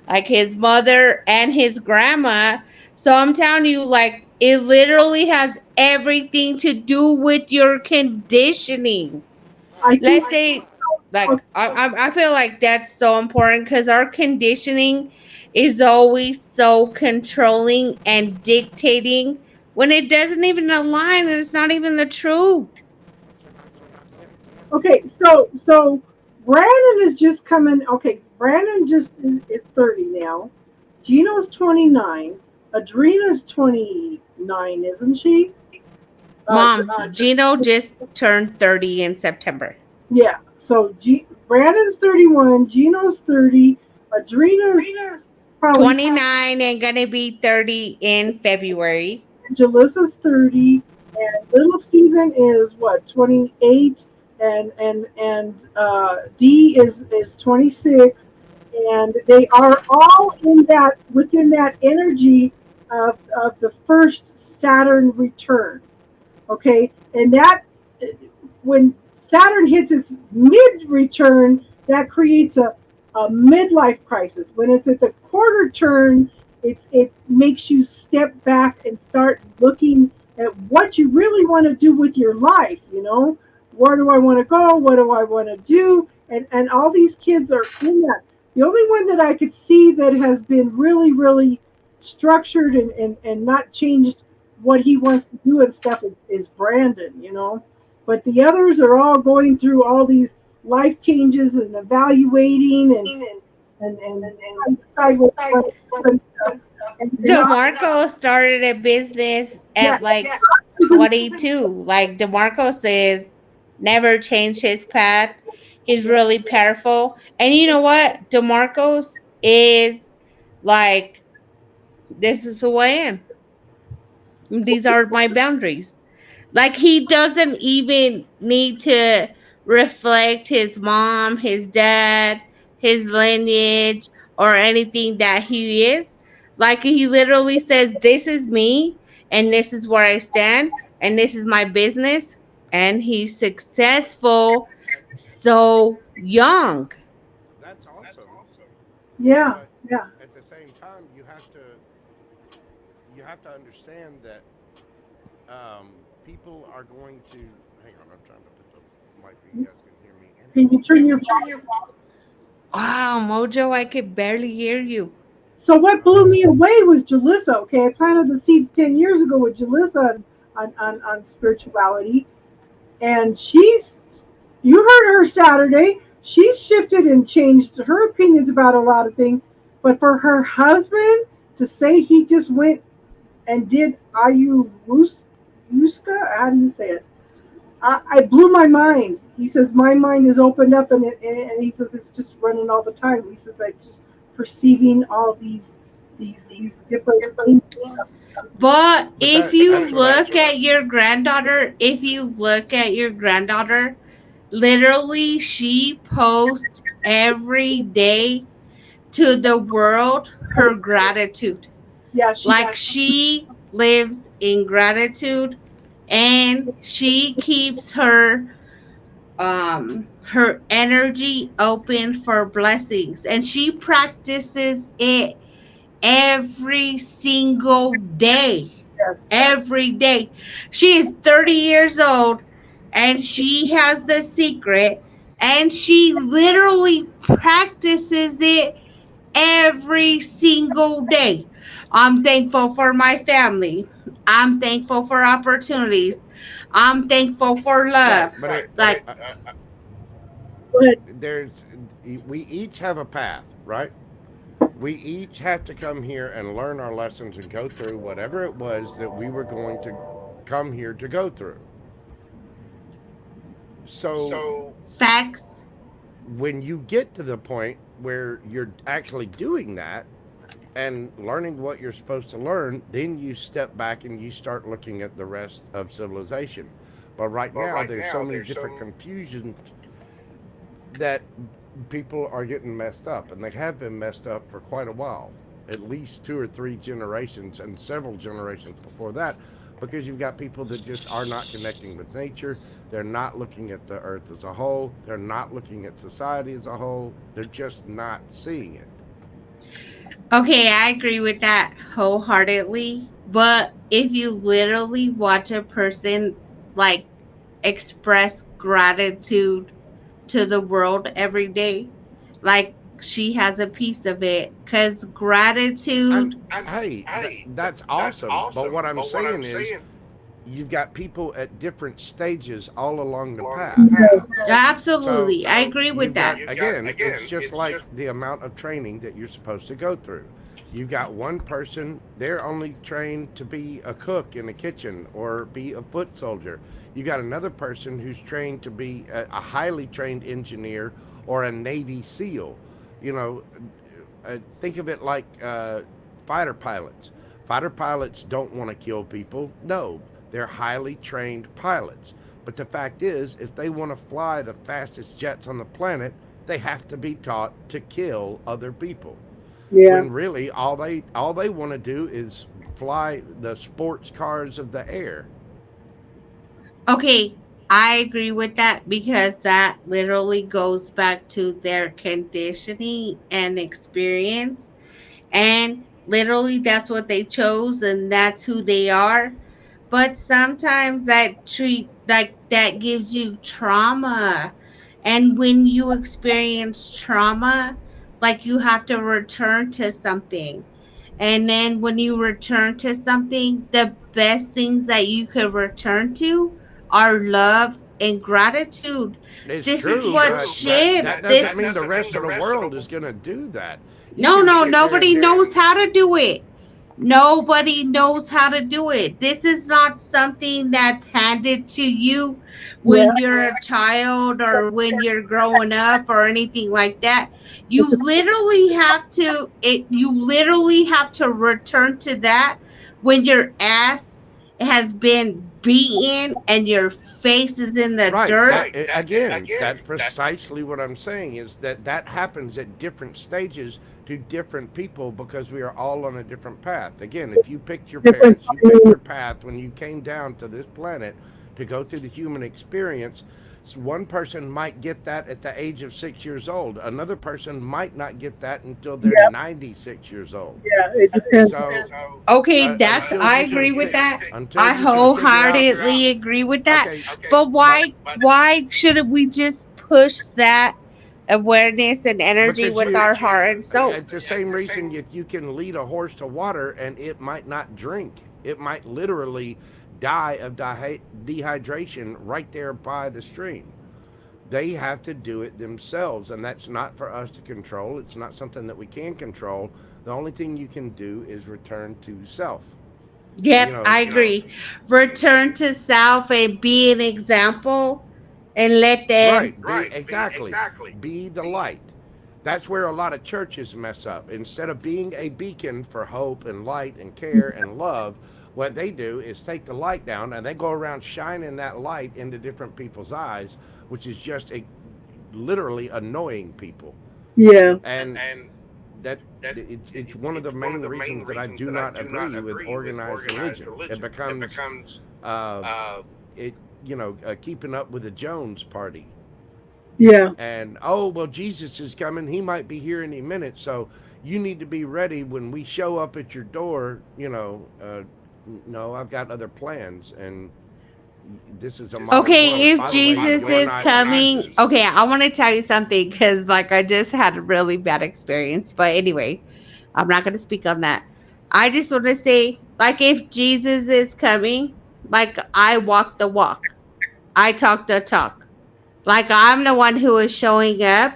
like his mother and his grandma. So I'm telling you, like, it literally has everything to do with your conditioning. Let's say, like, I feel like that's so important because our conditioning is always so controlling and dictating when it doesn't even align and it's not even the truth. Okay, so Brandon is just coming. Okay, Brandon just is 30 now. Gino's 29. Adrena's 29, isn't she? Mom, Gino just turned 30 in September. Yeah. So Brandon's 31. Gino's 30. Adrena's probably 29 and gonna be 30 in February. Jalissa's 30, and little Steven is what, 28, and D is 26, and they are all within that energy of the first Saturn return. Okay, and that when Saturn hits its mid return, that creates a midlife crisis. When it's at the quarter turn, it makes you step back and start looking at what you really want to do with your life. Where do I want to go? What do I want to do? And all these kids are in that. The only one that I could see that has been really, really structured and not changed what he wants to do and stuff is Brandon, But the others are all going through all these life changes and evaluating and decide what stuff. DeMarco started a business at like 22. Like, DeMarco says, never change his path. He's really powerful. And you know what? DeMarcos is like, this is who I am. These are my boundaries. Like, he doesn't even need to reflect his mom, his dad, his lineage, or anything that he is. Like, he literally says, this is me, and this is where I stand, and this is my business. And he's successful so young. That's awesome. Yeah, But yeah. at the same time, you have to understand that people are going to. Hang on, I'm trying to put the mic so you guys can hear me. Can you turn your Wow, Mojo, I could barely hear you. So what blew me away was Jalissa. Okay, I planted the seeds 10 years ago with Jalissa on spirituality, and you heard her Saturday. She's shifted and changed her opinions about a lot of things, but for her husband to say he just went and did Ayahuasca, how do you say it? I blew my mind. He says my mind is opened up, and he says it's just running all the time. He says I'm just perceiving all these different things. But if you look at your granddaughter, literally she posts every day to the world her gratitude. Yeah, she lives in gratitude, and she keeps her energy open for blessings, and she practices it every single day. Yes. Every day. She is 30 years old, and she has the secret, and she literally practices it every single day. I'm thankful for my family. I'm thankful for opportunities. I'm thankful for love. We each have a path, right? We each have to come here and learn our lessons and go through whatever it was that we were going to come here to go through. So facts. When you get to the point where you're actually doing that and learning what you're supposed to learn, then you step back and you start looking at the rest of civilization. But right now, there's so many different confusions that people are getting messed up, and they have been messed up for quite a while, at least 2 or 3 generations and several generations before that, because you've got people that just are not connecting with nature. They're not looking at the earth as a whole. They're not looking at society as a whole. They're just not seeing it. Okay, I agree with that wholeheartedly. But if you literally watch a person like express gratitude to the world every day, like she has a piece of it, because gratitude. That's awesome. But what I'm saying is, you've got people at different stages all along the path. Absolutely, I agree with that. Again, it's just like the amount of training that you're supposed to go through. You've got one person, they're only trained to be a cook in a kitchen or be a foot soldier. You got another person who's trained to be a highly trained engineer or a Navy SEAL. You know, think of it like fighter pilots. Fighter pilots don't want to kill people. No, they're highly trained pilots. But the fact is, if they want to fly the fastest jets on the planet, they have to be taught to kill other people. Yeah. When really all they want to do is fly the sports cars of the air. Okay, I agree with that, because that literally goes back to their conditioning and experience. And literally that's what they chose and that's who they are. But sometimes that gives you trauma. And when you experience trauma, like, you have to return to something. And then when you return to something, the best things that you could return to are love and gratitude. It's This true, is what but shifts. that doesn't mean the rest of the world is going to do that. No, nobody knows how to do it. Nobody knows how to do it. This is not something that's handed to you when you're a child or when you're growing up or anything like that. You literally have to return to that when your ass has been beaten and your face is in the dirt. Again, that's precisely what I'm saying, is that happens at different stages to different people, because we are all on a different path. Again, if you picked your parents, you picked your path when you came down to this planet to go through the human experience. So one person might get that at the age of 6 years old. Another person might not get that until they're 96 years old. Yeah, it depends. Okay, I agree with that. I wholeheartedly agree with that. But why shouldn't we just push that awareness and energy with our heart and soul? It's the same reason if you can lead a horse to water and it might not drink. It might literally die of dehydration right there by the stream. They have to do it themselves, and that's not for us to control. It's not something that we can control. The only thing you can do is return to self. Yep, I agree. Return to self and be an example and let them... Exactly. Be the light. That's where a lot of churches mess up. Instead of being a beacon for hope and light and care and love, what they do is take the light down and they go around shining that light into different people's eyes, which is just literally annoying people. Yeah. And it's one of the main reasons that I do not agree with organized religion. It becomes keeping up with the Jones party. Yeah. And well, Jesus is coming. He might be here any minute, so you need to be ready when we show up at your door. No, I've got other plans, and this is a okay. If Jesus is coming, okay, I want to tell you something, because like I just had a really bad experience. But anyway, I'm not going to speak on that. I just want to say, like, if Jesus is coming, like, I walk the walk, I talk the talk. Like, I'm the one who is showing up,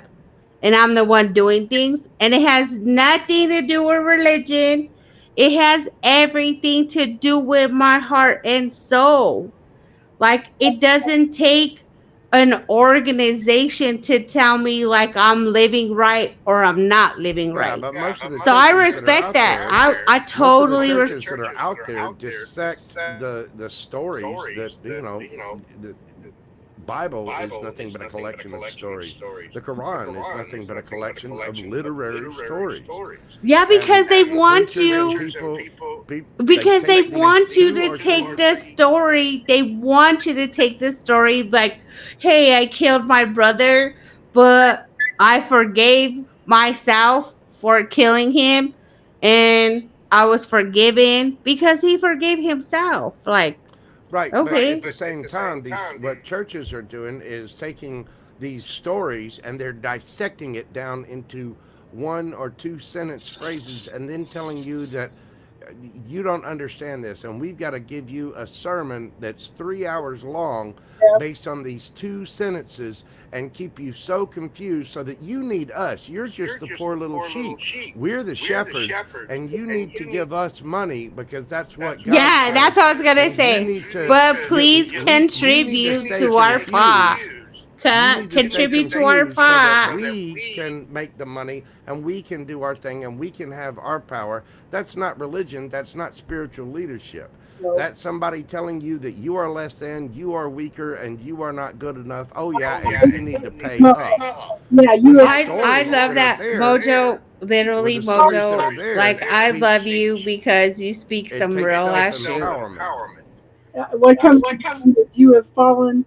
and I'm the one doing things, and it has nothing to do with religion. It has everything to do with my heart and soul. Like, it doesn't take an organization to tell me like I'm living right or I'm not living Yeah, right. but most of the So I churches that are respect out that. there, I most of the totally churches that are out there dissect the stories that the Bible is nothing but a collection of stories. The Quran is nothing but a collection of literary stories. Yeah, because they want Preachers you and people, because they take these want you 2 to or take 3 the story. They want you to take the story like, hey, I killed my brother, but I forgave myself for killing him and I was forgiven because he forgave himself. Like, Right, but okay. at the same time, what churches are doing is taking these stories and they're dissecting it down into 1 or 2 sentence phrases and then telling you that you don't understand this and we've got to give you a sermon that's 3 hours long based on these 2 sentences and keep you so confused so that you need us. You're just the poor little sheep. We're the shepherds and you need to give us money because that's what God Yeah, says. that's what I was gonna And you say. need to But we please need to contribute stay to our confused. pot. You need to stay Contribute to our confused so that pot. we can make the money and we can do our thing and we can have our power. That's not religion. That's not spiritual leadership. No. That's somebody telling you that you are less than, you are weaker, and you are not good enough. Oh yeah, and you need to pay No. up. Yeah, you The have I stories love that that are there, Mojo. Literally, the stories that Mojo. are there Like I teach- love you because you speak it some takes real ass shit. self-empowerment. what comes to mind is you have fallen,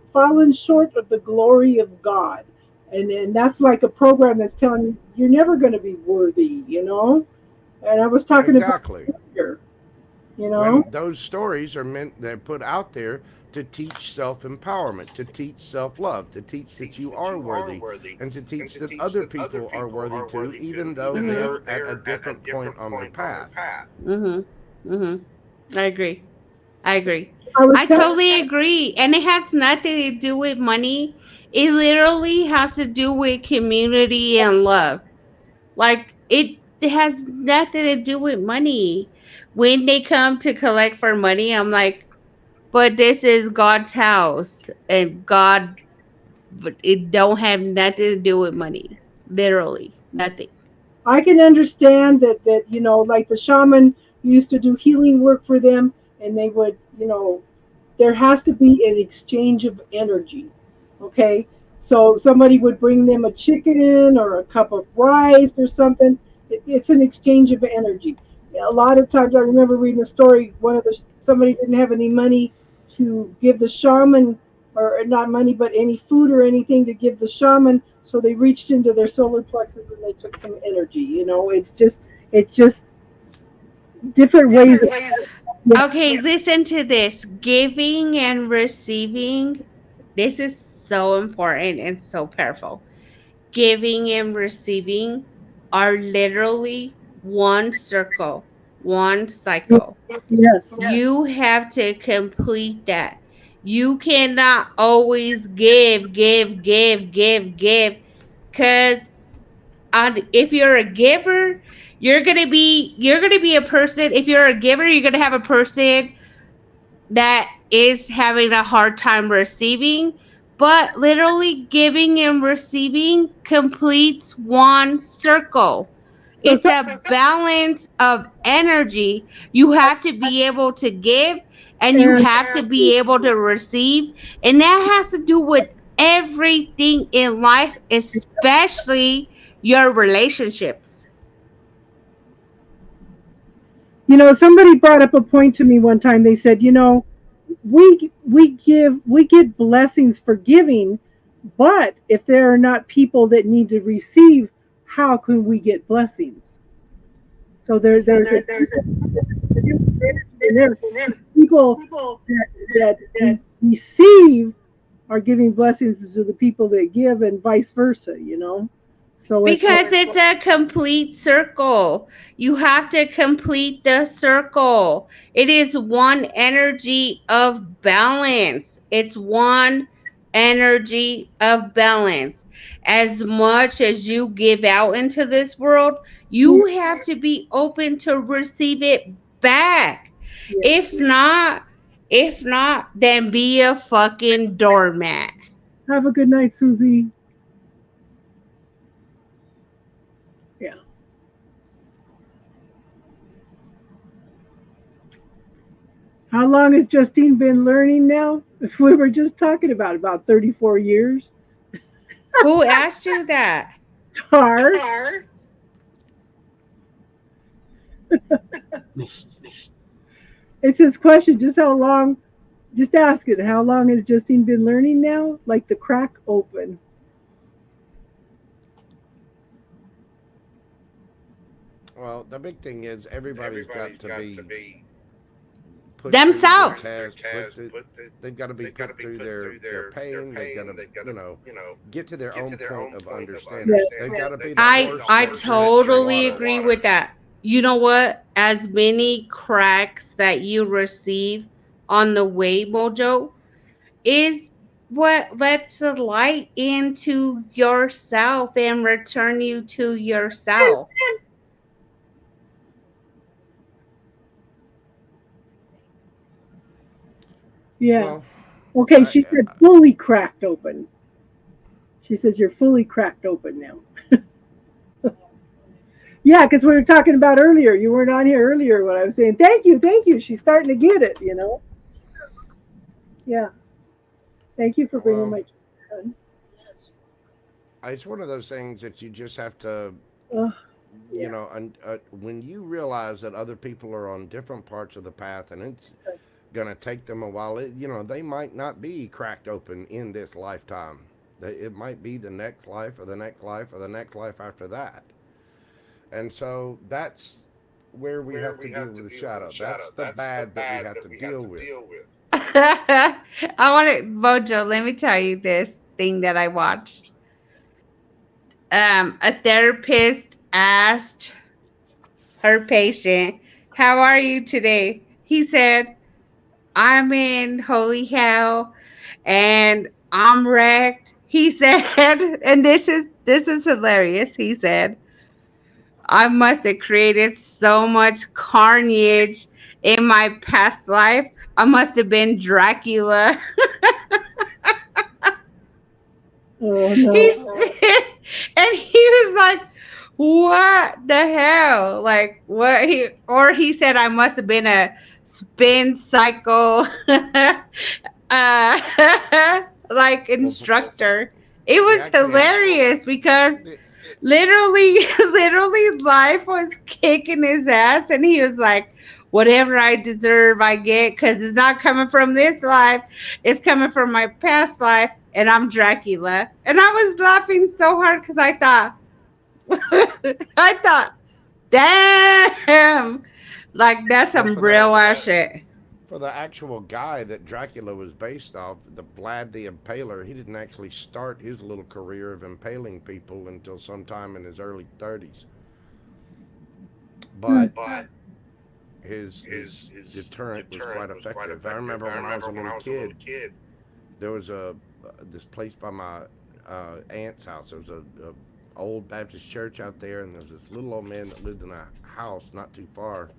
fallen short of the glory of God, and that's like a program that's telling you you're never going to be worthy, you know. And I was talking Exactly. about here, you know. When those stories are they're put out there to teach self-empowerment, to teach self-love, to teach that you are worthy, and to teach that other people are worthy too, even though they're at a different point on their path. I agree. I I totally agree. And it has nothing to do with money. It literally has to do with community and love. Like it has nothing to do with money. When they come to collect for money, I'm like, but this is God's house and God, but it don't have nothing to do with money. Literally nothing. I can understand that you know, like the shaman used to do healing work for them, and they would, you know, there has to be an exchange of energy. Okay, so somebody would bring them a chicken or a cup of rice or something. It's an exchange of energy. A lot of times, I remember reading a story. Somebody didn't have any money to give the shaman, or not money, but any food or anything to give the shaman. So they reached into their solar plexus and they took some energy. You know, it's just different ways. Okay, listen to this. Giving and receiving. This is so important and so powerful. Giving and receiving are literally one circle, one cycle. Yes. You have to complete that. You cannot always give. Because if you're a giver, you're gonna be a person. If you're a giver, you're gonna have a person that is having a hard time receiving. But literally, giving and receiving completes one circle. It's a balance of energy. You have to be able to give and you have to be able to receive. And that has to do with everything in life, especially your relationships. You know, somebody brought up a point to me one time. They said, you know, we get blessings for giving, but if there are not people that need to receive, how can we get blessings? So there's people that receive are giving blessings to the people that give, and vice versa. You know, so because it's a complete circle. You have to complete the circle. It is one energy of balance. It's one energy of balance. As much as you give out into this world, you have to be open to receive it back. If not, If not, then be a fucking doormat. Have a good night, Susie. Yeah. How long has Justine been learning now? We were just talking about 34 years. Who asked you that? Tar. It's his question. Just how long? Just ask it. How long has Justine been learning now? Like the crack open. Well, the big thing is everybody's got to be put themselves. Through their test, they've got to be put through their pain. They've got to, get to their own point of understanding. They've got to be. I totally agree with that. You know what? As many cracks that you receive on the way, Mojo, is what lets the light into yourself and return you to yourself. Yeah. Well, okay, she said fully cracked open. She says you're fully cracked open now. Yeah, because we were talking about earlier. You weren't on here earlier when I was saying, thank you. She's starting to get it, Yeah. Thank you for bringing my son. It's one of those things that you just have to, and when you realize that other people are on different parts of the path and it's going to take them a while, they might not be cracked open in this lifetime. It might be the next life or the next life or the next life after that. And so that's where we have to deal with the shadow. That's the bad that we have to deal with. I want to, Mojo, let me tell you this thing that I watched. A therapist asked her patient, "How are you today?" He said, "I'm in holy hell and I'm wrecked." He said, and this is hilarious. He said, "I must have created so much carnage in my past life. I must have been Dracula." Oh, no. And he was like, "What the hell? Like what?" He said, "I must have been a spin cycle like instructor." It was hilarious because literally life was kicking his ass and he was like, "Whatever I deserve I get, because it's not coming from this life, it's coming from my past life, and I'm Dracula." And I was laughing so hard because I thought damn, like that's some real ass shit. For the actual guy that Dracula was based off, the Vlad the Impaler, he didn't actually start his little career of impaling people until sometime in his early 30s. But his deterrent was quite effective. I remember when I was a little kid, there was this place by my aunt's house. There was a old Baptist church out there, and there was this little old man that lived in a house not too far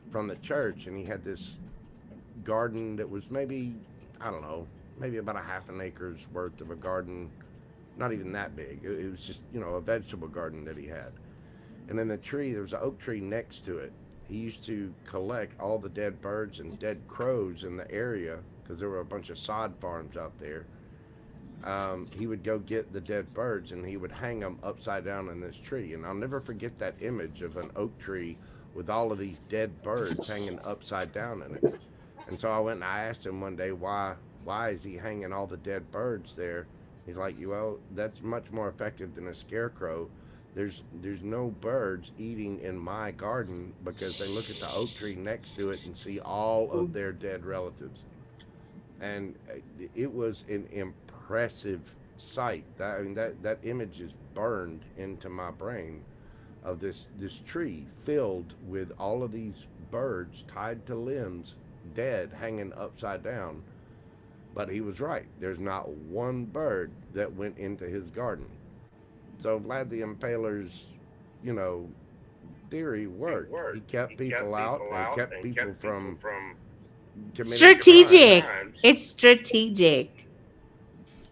from the church, and he had this garden that was maybe about a half an acre's worth of a garden, not even that big. It was just a vegetable garden that he had, and in the tree there was an oak tree next to it. He used to collect all the dead birds and dead crows in the area because there were a bunch of sod farms out there. He would go get the dead birds and he would hang them upside down in this tree, and I'll never forget that image of an oak tree with all of these dead birds hanging upside down in it. And so I went and I asked him one day, why is he hanging all the dead birds there? He's like, well, that's much more effective than a scarecrow. There's no birds eating in my garden because they look at the oak tree next to it and see all of their dead relatives. And it was an impressive sight. That image is burned into my brain of this tree filled with all of these birds tied to limbs, dead, hanging upside down. But he was right. There's not one bird that went into his garden. So Vlad the Impaler's, theory worked. He kept people out and kept people from committed Strategic. crimes. It's strategic.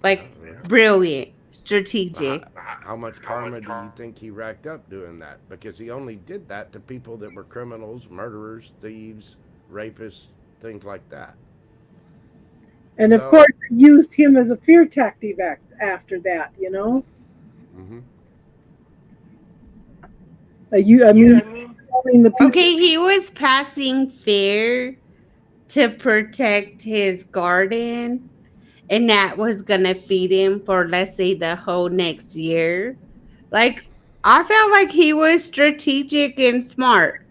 Like brilliant. Strategic. How much karma do you think he racked up doing that? Because he only did that to people that were criminals, murderers, thieves, rapists, things like that. And of So- course, they used him as a fear tactic after that, you know? Mhm. I mean, telling the people, Okay, he was passing fear to protect his garden, and that was gonna feed him for, let's say, the whole next year. Like, I felt like he was strategic and smart.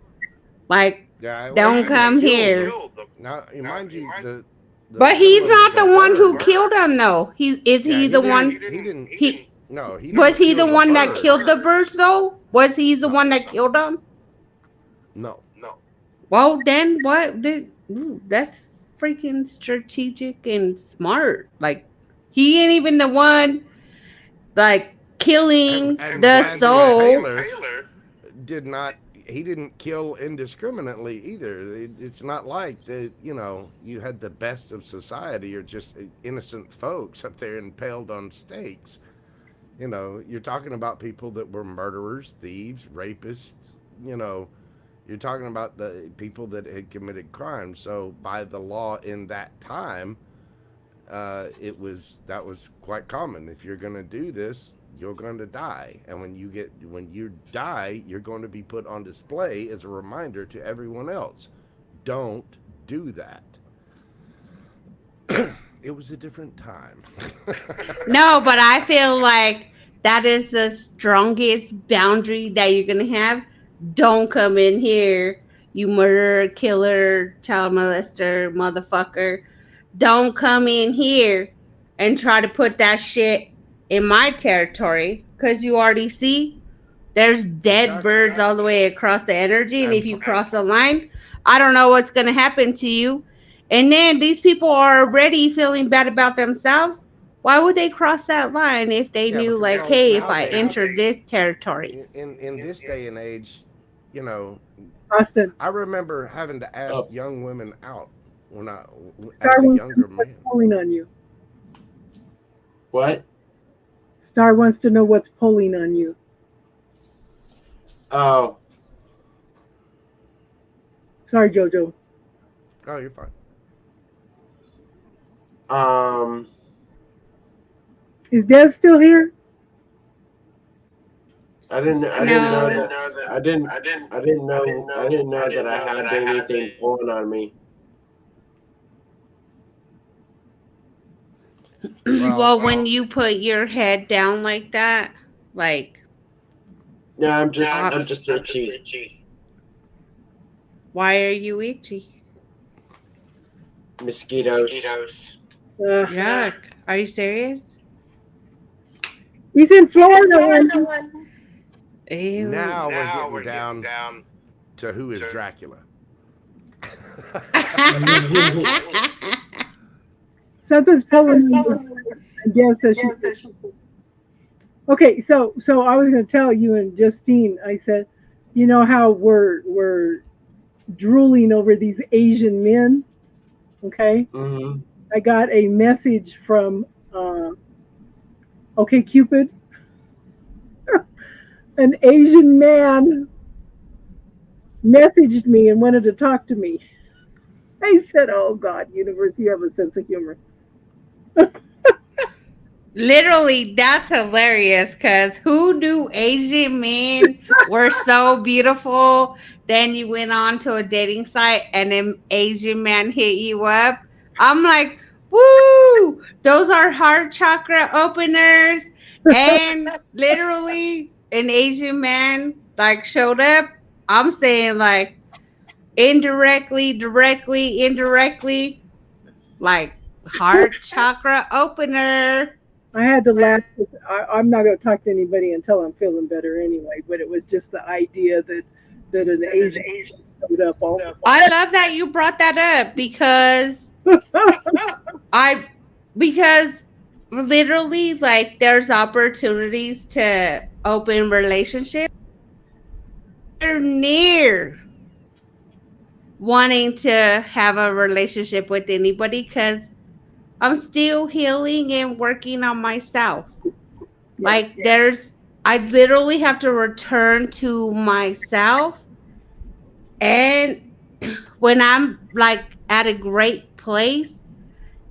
Like, Yeah, don't come here. Now, mind you, the But he's killing not of the one who bird- killed him, though. Is Yeah, he the one? He didn't. No, he Was didn't he the kill one that birds. killed the birds, though? Was he the one that killed them? No. Well, then what? That's freaking strategic and smart. Like, he ain't even the one, like, killing And the Vladimir soul. Taylor did not. He didn't kill indiscriminately either. It's not like you had the best of society or just innocent folks up there impaled on stakes. You're talking about people that were murderers, thieves, rapists. You're talking about the people that had committed crimes. So by the law in that time, that was quite common. If you're going to do this, you're going to die. And when you die, you're going to be put on display as a reminder to everyone else. Don't do that. It was a different time. No, but I feel like that is the strongest boundary that you're going to have. Don't come in here, you murderer, killer, child molester, motherfucker. Don't come in here and try to put that shit in my territory, because you already see there's dead birds all the way across the energy, and if you cross the line, I don't know what's going to happen to you. And then these people are already feeling bad about themselves. Why would they cross that line if they knew, like, hey, if I enter this territory? In this day and age, Austin, I remember having to ask young women out when I Star as a wants to younger know what's man. pulling on you. What? Star wants to know what's pulling on you. Oh, Sorry, Jojo. Oh, you're fine. Is Des still here? I didn't know that I had anything pulling on me. Well, when you put your head down like that, like, No, I'm just itchy. why are you itchy? Mosquitoes. Yuck. Are you serious? He's in Florida. Ew. Now we're getting down to who is Dracula. Something's pulling me. I guess that she said. Okay, so I was going to tell you and Justine. I said, you know how we're drooling over these Asian men. Okay, Mm-hmm. I got a message from OkCupid. An Asian man messaged me and wanted to talk to me. I said, "Oh God, universe, you have a sense of humor." Literally, that's hilarious, because who knew Asian men were so beautiful? Then you went on to a dating site and an Asian man hit you up. I'm like, woo! Those are heart chakra openers. And literally, an Asian man like showed up. I'm saying, like, indirectly, directly, indirectly, like heart chakra opener. I had to laugh. I'm not going to talk to anybody until I'm feeling better anyway. But it was just the idea that an Asian showed up all the time. I love that you brought that up, because because literally, like, there's opportunities to open relationships. They're near wanting to have a relationship with anybody because I'm still healing and working on myself. Like I literally have to return to myself, and when I'm like at a great place,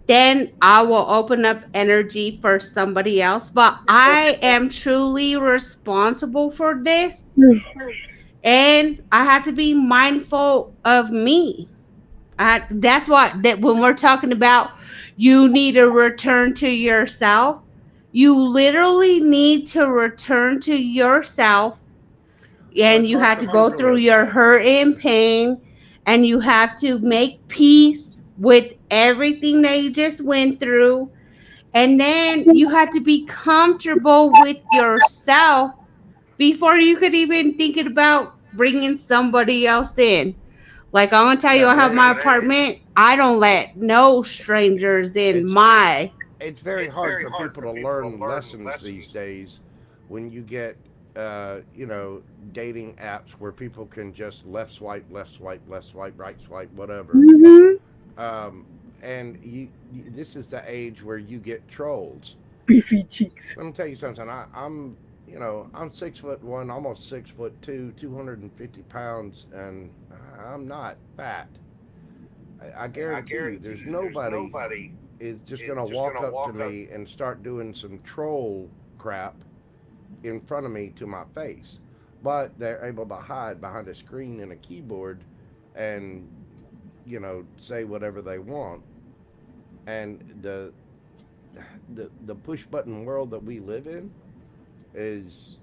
then I will open up energy for somebody else. But I am truly responsible for this, and I have to be mindful of me. That's what that when we're talking about you need to return to yourself, you literally need to return to yourself, and you have to go through your hurt and pain, and you have to make peace with everything that you just went through, and then you have to be comfortable with yourself before you could even think about bringing somebody else in. Like I'm gonna tell you, I have my apartment. I don't let no strangers in my. It's very hard for people to learn lessons these days when you get, dating apps where people can just left swipe, right swipe, whatever. And this is the age where you get trolls. Beefy cheeks. Let me tell you something. I'm 6'1", almost 6'2", 250 pounds, and I'm not fat. I guarantee you, there's nobody is just gonna walk up to me and start doing some troll crap in front of me to my face. But they're able to hide behind a screen and a keyboard and, say whatever they want. And the push button world that we live in is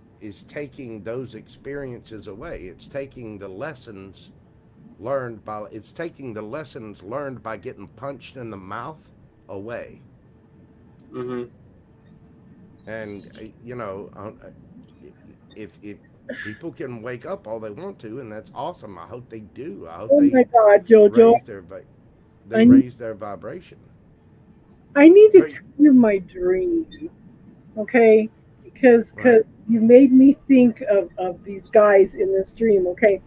taking those experiences away. It's taking the lessons learned by getting punched in the mouth away. And if people can wake up all they want to, and that's awesome. I hope they do. I hope my God, Jojo. raise their vibration. I need to tell you my dream, okay? Because you made me think of these guys in this dream, okay?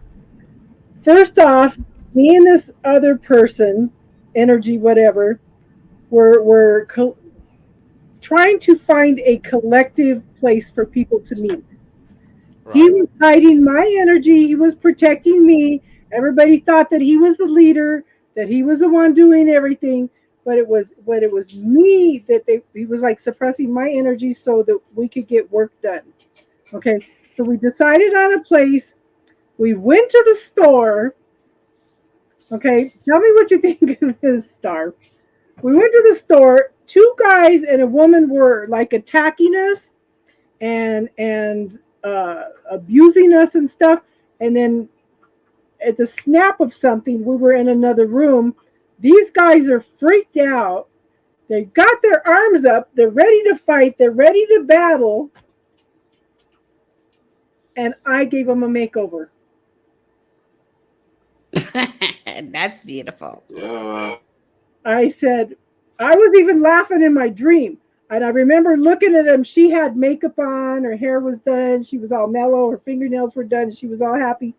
First off, me and this other person, energy, whatever, were trying to find a collective place for people to meet. Right. He was hiding my energy. He was protecting me. Everybody thought that he was the leader, that he was the one doing everything. But it was me that he was like suppressing my energy so that we could get work done. Okay, so we decided on a place. We went to the store. Okay, tell me what you think of this, Star. We went to the store. 2 guys and a woman were like attacking us and abusing us and stuff. And then at the snap of something, we were in another room. These guys are freaked out. They got their arms up. They're ready to fight. They're ready to battle. And I gave them a makeover. That's beautiful. I said, I was even laughing in my dream. And I remember looking at him. She had makeup on. Her hair was done. She was all mellow. Her fingernails were done. And she was all happy.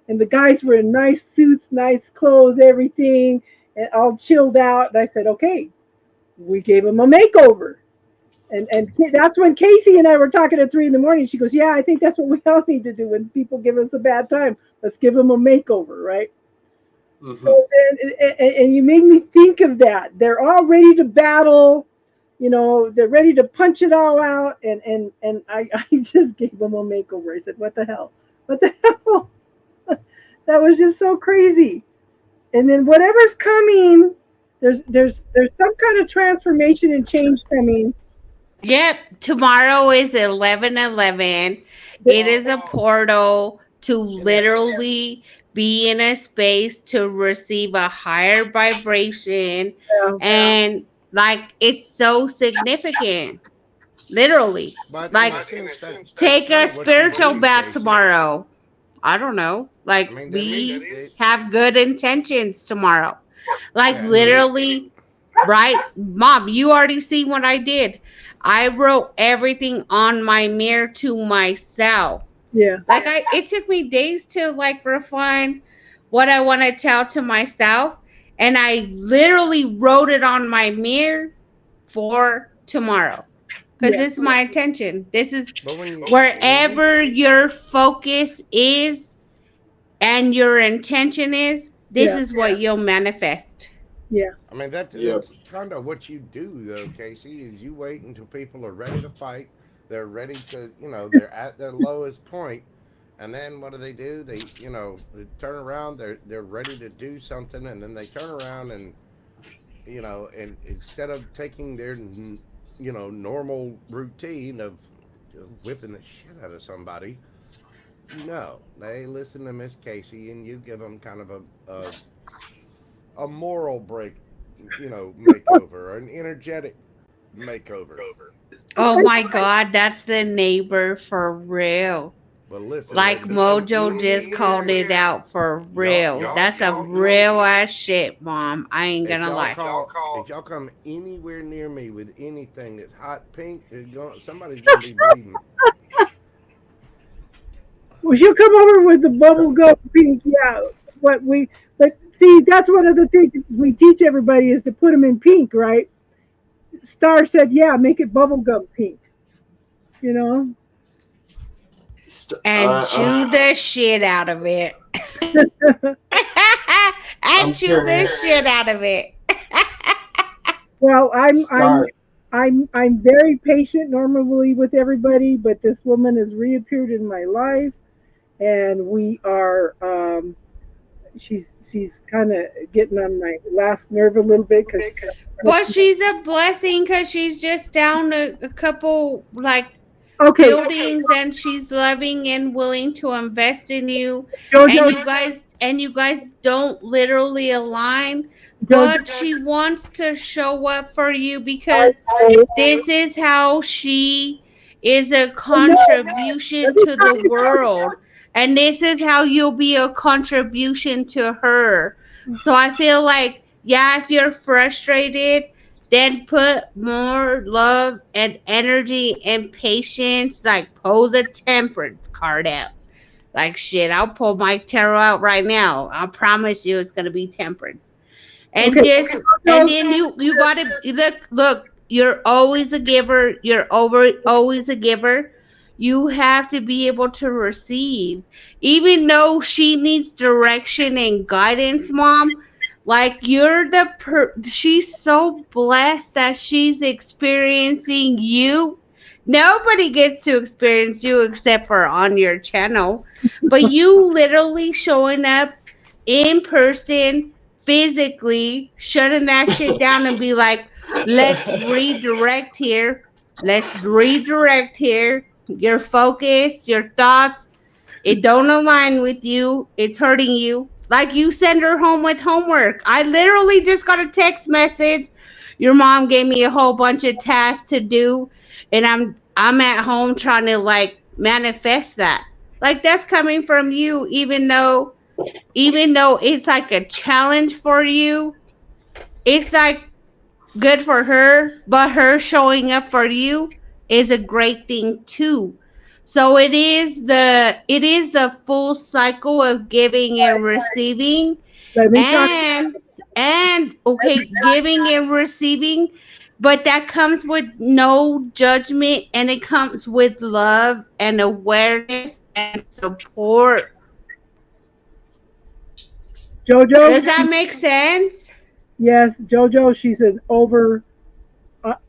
And the guys were in nice suits, nice clothes, everything. And all chilled out. And I said, okay, we gave him a makeover. And that's when Casey and I were talking at 3 a.m. She goes, yeah, I think that's what we all need to do when people give us a bad time. Let's give them a makeover, right? So then, and you made me think of that. They're all ready to battle. They're ready to punch it all out. And I just gave them a makeover. I said, what the hell? What the hell? That was just so crazy. And then whatever's coming, there's some kind of transformation and change coming. Yep. Tomorrow is 11/11. It is a portal to literally be in a space to receive a higher vibration. And like, it's so significant. Literally. Like, take a spiritual bath tomorrow. I don't know. Like, we have good intentions tomorrow. Like, literally, right? Mom, you already see what I did. I wrote everything on my mirror to myself. Yeah. Like, it took me days to, like, refine what I want to tell to myself, and I literally wrote it on my mirror for tomorrow. Because this is my intention. This is wherever your focus is and your intention is, this is what you'll manifest. Yeah. I mean, that's kind of what you do, though, Casey, is you wait until people are ready to fight. They're ready to, they're at their lowest point. And then what do? They they turn around, they're ready to do something, and then they turn around and, and instead of taking their, normal routine of whipping the shit out of somebody, no, they listen to Miss Casey, and you give them kind of a moral break, makeover, an energetic makeover. Oh my God, that's the neighbor for real. But listen, like Mojo just called it out for real. That's a real ass shit, Mom. I ain't gonna lie. If y'all come anywhere near me with anything that's hot pink, somebody's gonna be bleeding. Well, she'll come over with the bubble gum pink. Yeah, but see, that's one of the things we teach everybody is to put them in pink, right? Star said, "Yeah, make it bubble gum pink." And chew the shit out of it. And chew the shit out of it. Well, I'm very patient normally with everybody, but this woman has reappeared in my life, and we are. She's kind of getting on my last nerve a little bit because. Well, she's a blessing because she's just down a couple buildings, and she's loving and willing to invest in you. And you guys don't literally align, but she wants to show up for you because this is how she is a contribution to the world. And this is how you'll be a contribution to her. So I feel like, if you're frustrated, then put more love and energy and patience. Like, pull the temperance card out. Like, shit, I'll pull my tarot out right now. I promise you it's going to be temperance. And and then you got to, look, you're always a giver. You're always a giver. You have to be able to receive. Even though she needs direction and guidance, Mom, like she's so blessed that she's experiencing you. Nobody gets to experience you except for on your channel. But you literally showing up in person, physically, shutting that shit down and be like, let's redirect here. Let's redirect here. Your focus, your thoughts, it don't align with you. It's hurting you. Like, you send her home with homework. I literally just got a text message. Your mom gave me a whole bunch of tasks to do, and I'm at home trying to manifest that. Like, that's coming from you, even though it's like a challenge for you. It's like good for her, but her showing up for you is a great thing too. So it is the full cycle of giving and receiving, and giving and receiving, but that comes with no judgment, and it comes with love and awareness and support. Jojo, does that make sense? Yes, Jojo, she's an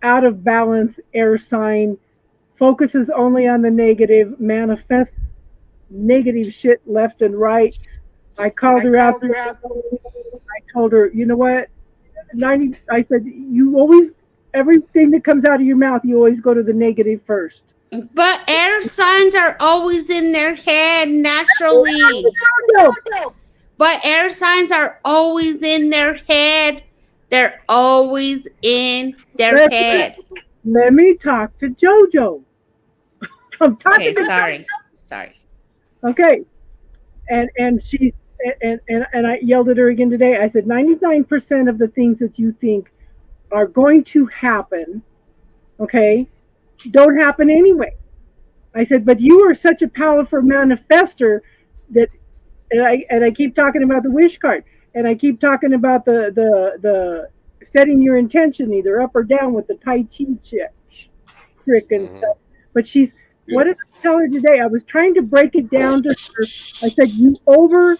out of balance air sign, focuses only on the negative, manifests negative shit left and right. I called her out. I told her, you know what? I said, you always, everything that comes out of your mouth, you always go to the negative first. But air signs are always in their head naturally. But air signs are always in their head. They're always in their head. Let me talk to Jojo. I'm talking to Sorry. Okay. And she's and I yelled at her again today. I said 99% of the things that you think are going to happen, okay, don't happen anyway. I said, but you are such a powerful manifester that and I keep talking about the wish card, and I keep talking about the setting your intention either up or down with the Tai Chi trick and stuff. But what did I tell her today? I was trying to break it down to her. I said, you over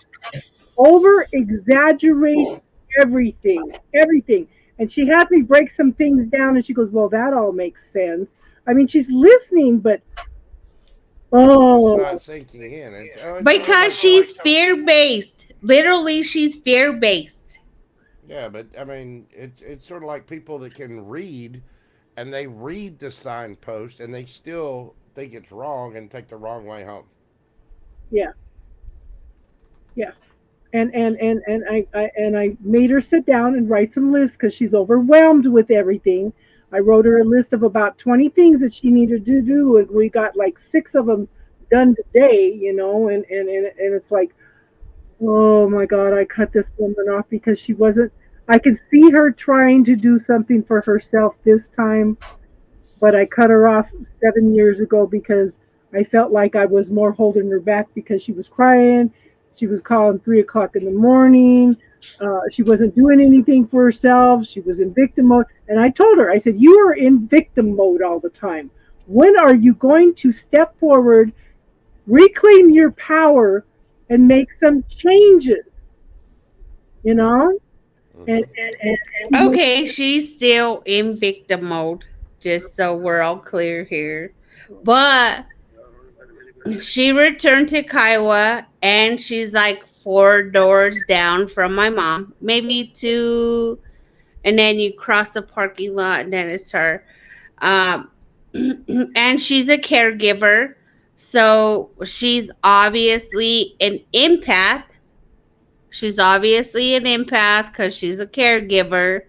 exaggerate everything. And she had me break some things down, and she goes, well, that all makes sense. I mean, she's listening, but It's not sinking in. Because she's fear-based. Literally, she's fear-based. Yeah, but I mean, it's sort of like people that can read, and they read the signpost, and they still think it's wrong and take the wrong way home. Yeah. And I made her sit down and write some lists because she's overwhelmed with everything. I wrote her a list of about 20 things that she needed to do, and we got like 6 of them done today, and it's like, oh my God, I cut this woman off because she wasn't. I could see her trying to do something for herself this time, but I cut her off 7 years ago because I felt like I was more holding her back because she was crying. She was calling 3 o'clock in the morning. She wasn't doing anything for herself. She was in victim mode. And I told her, I said, you are in victim mode all the time. When are you going to step forward, reclaim your power, and make some changes? Okay, she's still in victim mode, just so we're all clear here. But she returned to Kiowa, and she's like 4 doors down from my mom, maybe 2, and then you cross the parking lot, and then it's her. And she's a caregiver, so she's obviously an empath. She's obviously an empath because she's a caregiver,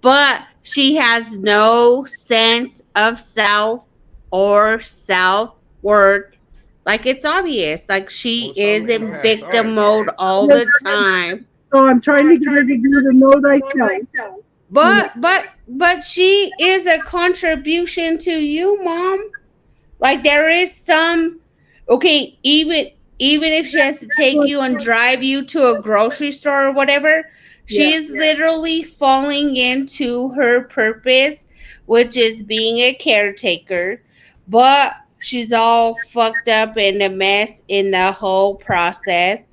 but she has no sense of self or self-worth. Like, it's obvious. Like, she is in victim mode all the time. So I'm trying to get her to do the know thyself. But she is a contribution to you, Mom. Like, there is some, okay, even if she has to take you and drive you to a grocery store or whatever, she is literally falling into her purpose, which is being a caretaker. But she's all fucked up and a mess in the whole process.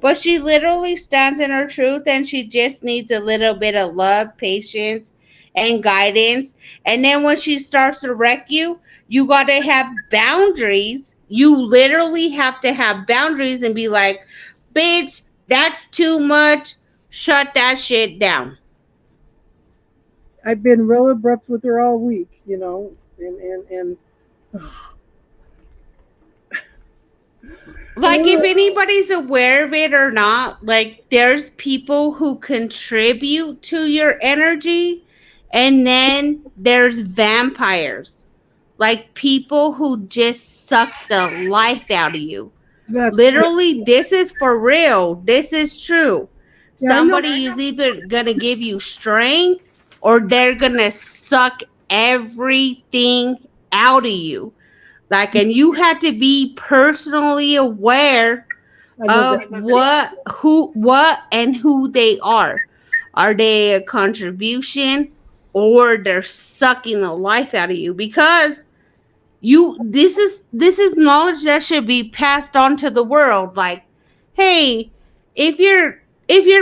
But she literally stands in her truth, and she just needs a little bit of love, patience, and guidance. And then when she starts to wreck you, you got to have boundaries. You literally have to have boundaries and be like, bitch, that's too much. Shut that shit down. I've been real abrupt with her all week, and like, if anybody's aware of it or not, like, there's people who contribute to your energy, and then there's vampires, like people who just suck the life out of you. Literally, this is for real. This is true. Somebody is either gonna give you strength, or they're gonna suck everything out of you. Like, and you have to be personally aware of what and who they are. Are they a contribution, or they're sucking the life out of you? Because this is knowledge that should be passed on to the world. Like, hey, if you're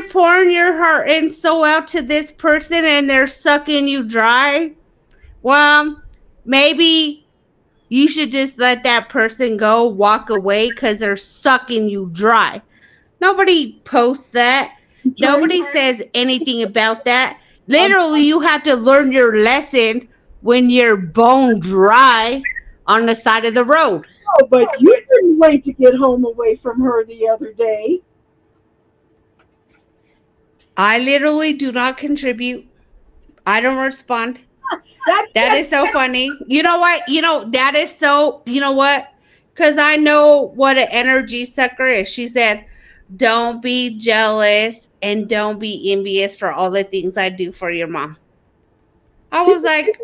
pouring your heart and soul out to this person and they're sucking you dry, well, maybe you should just let that person go, walk away, because they're sucking you dry. Nobody posts that. Nobody says anything about that. Literally, you have to learn your lesson when you're bone dry on the side of the road. Oh, but you didn't wait to get home away from her the other day. I literally do not contribute. I don't respond. That is so funny. You know what? That is so, you know what? Because I know what an energy sucker is. She said, don't be jealous and don't be envious for all the things I do for your mom. I was like,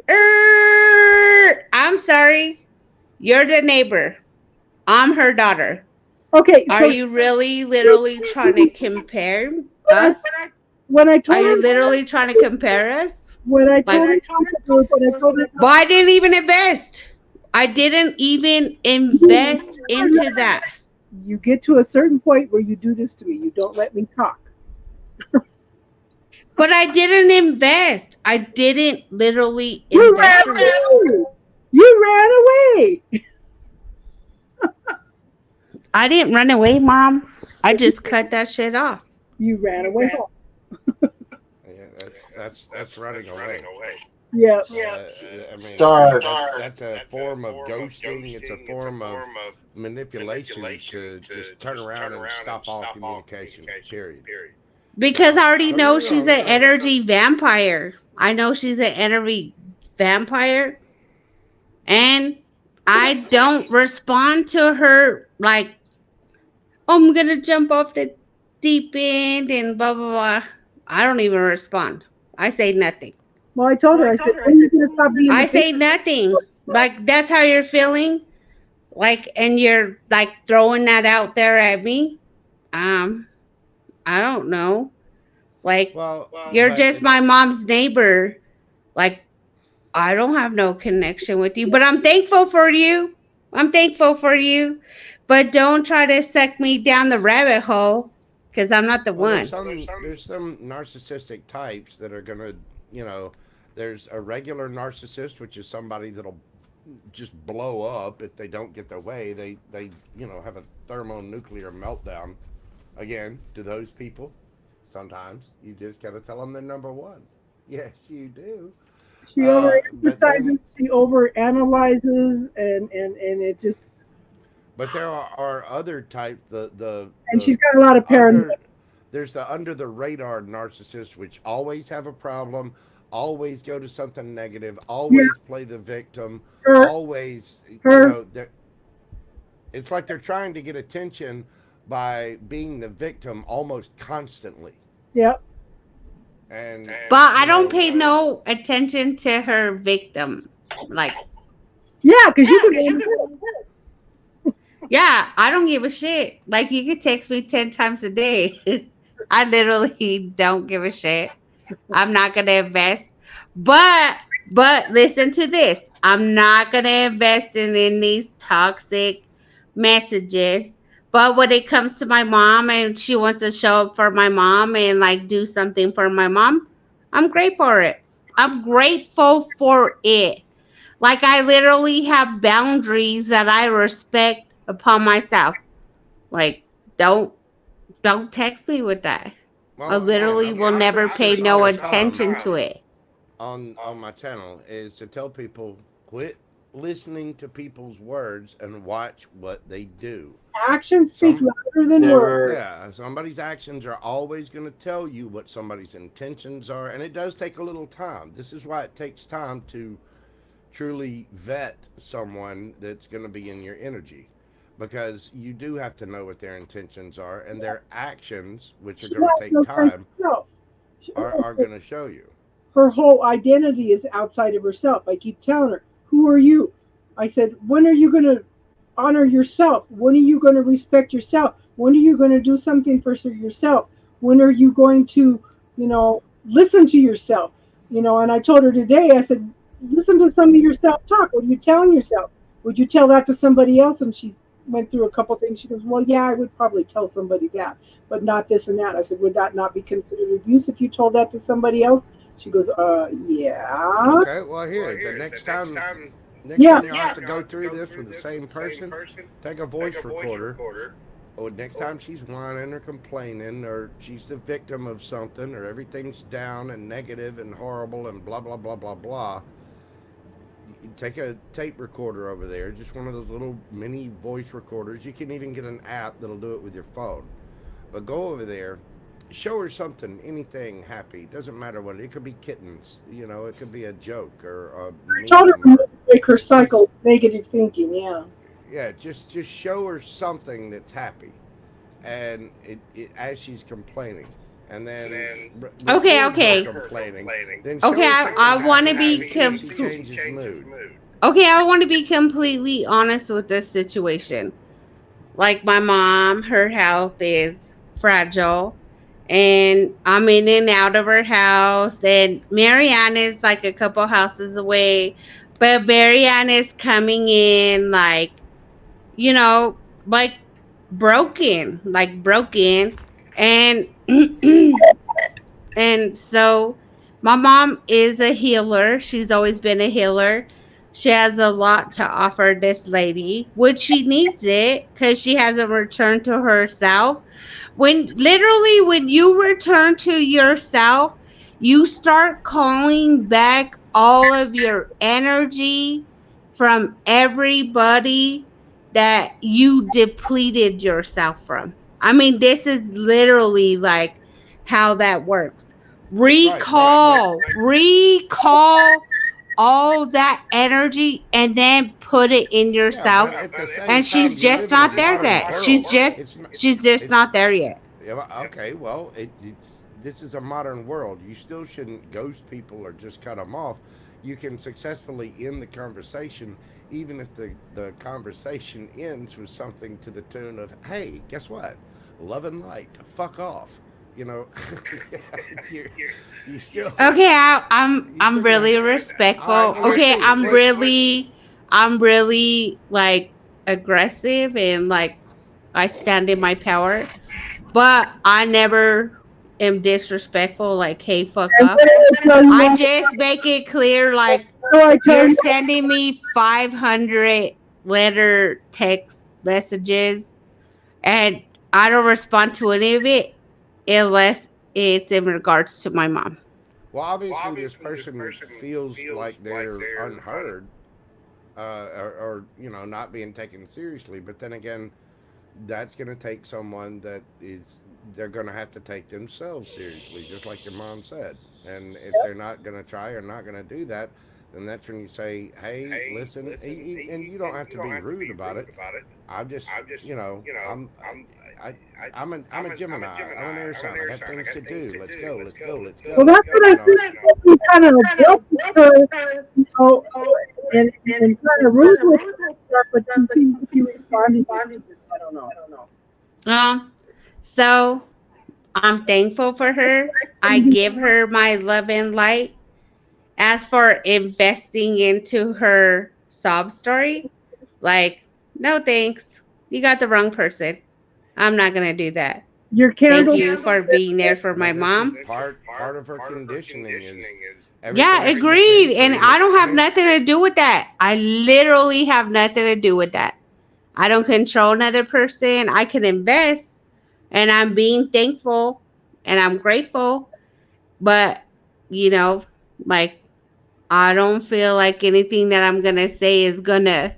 I'm sorry. You're the neighbor. I'm her daughter. Okay, Are so you really literally trying to compare us? when I told Are her, you literally trying to compare us? when I told Like, her, but I didn't even invest. I didn't even invest into that. you get to a certain point where you do this to me. You don't let me talk. But I didn't invest. I didn't literally You invest ran in it. away. You ran away. I didn't run away, Mom. I just cut that shit off. You ran away. Yeah, that's running away. Yeah. I mean, Star. that's a form of ghosting. It's a form of manipulation to just turn around and stop all communication. Period. Because I already Don't know get me she's wrong, an energy vampire. I know she's an energy vampire. And I don't respond to her like, oh, I'm going to jump off the deep end and blah, blah, blah. I don't even respond. I say nothing. Well, I told her. I said, when are you going to stop being? I say nothing. Like, that's how you're feeling. Like, and you're like throwing that out there at me. I don't know. Like, you're but just my mom's neighbor. Like, I don't have no connection with you, but I'm thankful for you. I'm thankful for you. But don't try to suck me down the rabbit hole because I'm not the Well, one. there's some narcissistic types that are gonna, there's a regular narcissist, which is somebody that'll just blow up if they don't get their way. They have a thermonuclear meltdown. Again, to those people, sometimes you just gotta tell them they're number one. Yes, you do. She overemphasizes, she overanalyzes, and it just. But there are other types. And she's got a lot of paranoia. There's the under the radar narcissist, which always have a problem, always go to something negative, always play the victim, always. It's like they're trying to get attention by being the victim almost constantly. Yep. But I don't pay no attention to her victim. Like, yeah, because you can. Yeah, I don't give a shit. Like, you could text me 10 times a day. I literally don't give a shit. I'm not gonna invest. But listen to this. I'm not gonna invest in these toxic messages. But when it comes to my mom and she wants to show up for my mom and like do something for my mom, I'm grateful for it. I'm grateful for it. Like, I literally have boundaries that I respect upon myself. Like, don't text me with that. I literally will never pay no attention to it. On my channel is to tell people, quit listening to people's words and watch what they do. Actions speak louder than words. Yeah, somebody's actions are always going to tell you what somebody's intentions are, and it does take a little time. This is why it takes time to truly vet someone that's going to be in your energy, because you do have to know what their intentions are, and their actions, which are going to take time, are going to show you. Her whole identity is outside of herself. I keep telling her, who are you? I said, when are you going to honor yourself? When are you going to respect yourself? When are you going to do something for yourself? When are you going to, listen to yourself? And I told her today, I said, listen to some of your self-talk. What are you telling yourself? Would you tell that to somebody else? And she went through a couple things. She goes, well, yeah, I would probably tell somebody that, but not this and that. I said, would that not be considered abuse if you told that to somebody else? She goes, yeah. Okay, well, the next time you have to go through this with the same person, take a voice recorder. Or next time she's whining or complaining, or she's the victim of something, or everything's down and negative and horrible and blah, blah, blah, blah, blah, you take a tape recorder over there, just one of those little mini voice recorders. You can even get an app that'll do it with your phone. But go over there, show her something, anything happy. Doesn't matter what. It could be kittens. It could be a joke or a I told her to break her cycle of negative thinking, yeah. Yeah, just show her something that's happy, and it as she's complaining, and then okay. Complaining, then okay, I want to be Okay, I want to be completely honest with this situation. Like my mom, her health is fragile. And I'm in and out of her house. And Marianne is like a couple houses away. But Marianne is coming in like, you know, like broken. And and so my mom is a healer. She's always been a healer. She has a lot to offer this lady, which she needs it because she hasn't returned to herself. When you return to yourself, you start calling back all of your energy from everybody that you depleted yourself from. I mean, this is literally like how that works. Recall all that energy and then put it in yourself. And she's just not there yet. She's just not there yet. Okay, well, this is a modern world. You still shouldn't ghost people or just cut them off. You can successfully end the conversation, even if the conversation ends with something to the tune of, "Hey, guess what? Love and light. Fuck off." You know, you still. Okay, I'm really respectful. Okay, I'm really like aggressive and like I stand in my power, but I never am disrespectful. Like, hey, fuck up. I just make it clear, like you're sending me 500 letter text messages, and I don't respond to any of it unless it's in regards to my mom. Well, obviously, this person feels like they're unheard, or you know, not being taken seriously. But then again, that's going to take someone that they're going to have to take themselves seriously, just like your mom said. And if they're not going to try or not going to do that, then that's when you say, "Hey, listen," and you don't have to be rude about it. I'm just, you know, I'm a Gemini. I'm an air sign. I got things to do. Let's go. Well, that's what I think. We kind of dealt with her, you know, and kind of rude with her, but she seems to be responding. I don't know. So I'm thankful for her. I give her my love and light. As for investing into her sob story, like, no thanks. You got the wrong person. I'm not gonna do that. Your Thank you for being there for my mom. Part of her conditioning is. Yeah, agreed. And I don't have nothing to do with that. I literally have nothing to do with that. I don't control another person. I can invest, and I'm being thankful and I'm grateful. But, you know, like, I don't feel like anything that I'm going to say is going to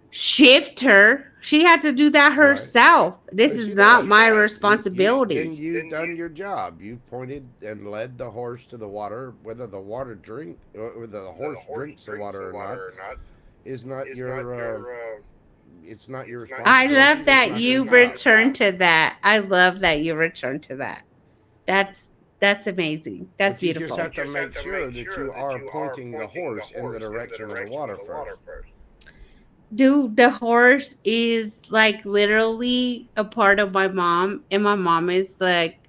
shift her. She had to do that herself. This is not my responsibility. And you've done your job. You pointed and led the horse to the water. Whether the horse drinks the water or not is not your. It's not your responsibility. I love that you return to that. I love that you return to that. That's amazing. That's beautiful. You just have to make sure that you are pointing the horse in the direction of the water first. Dude, the horse is like literally a part of my mom, and my mom is like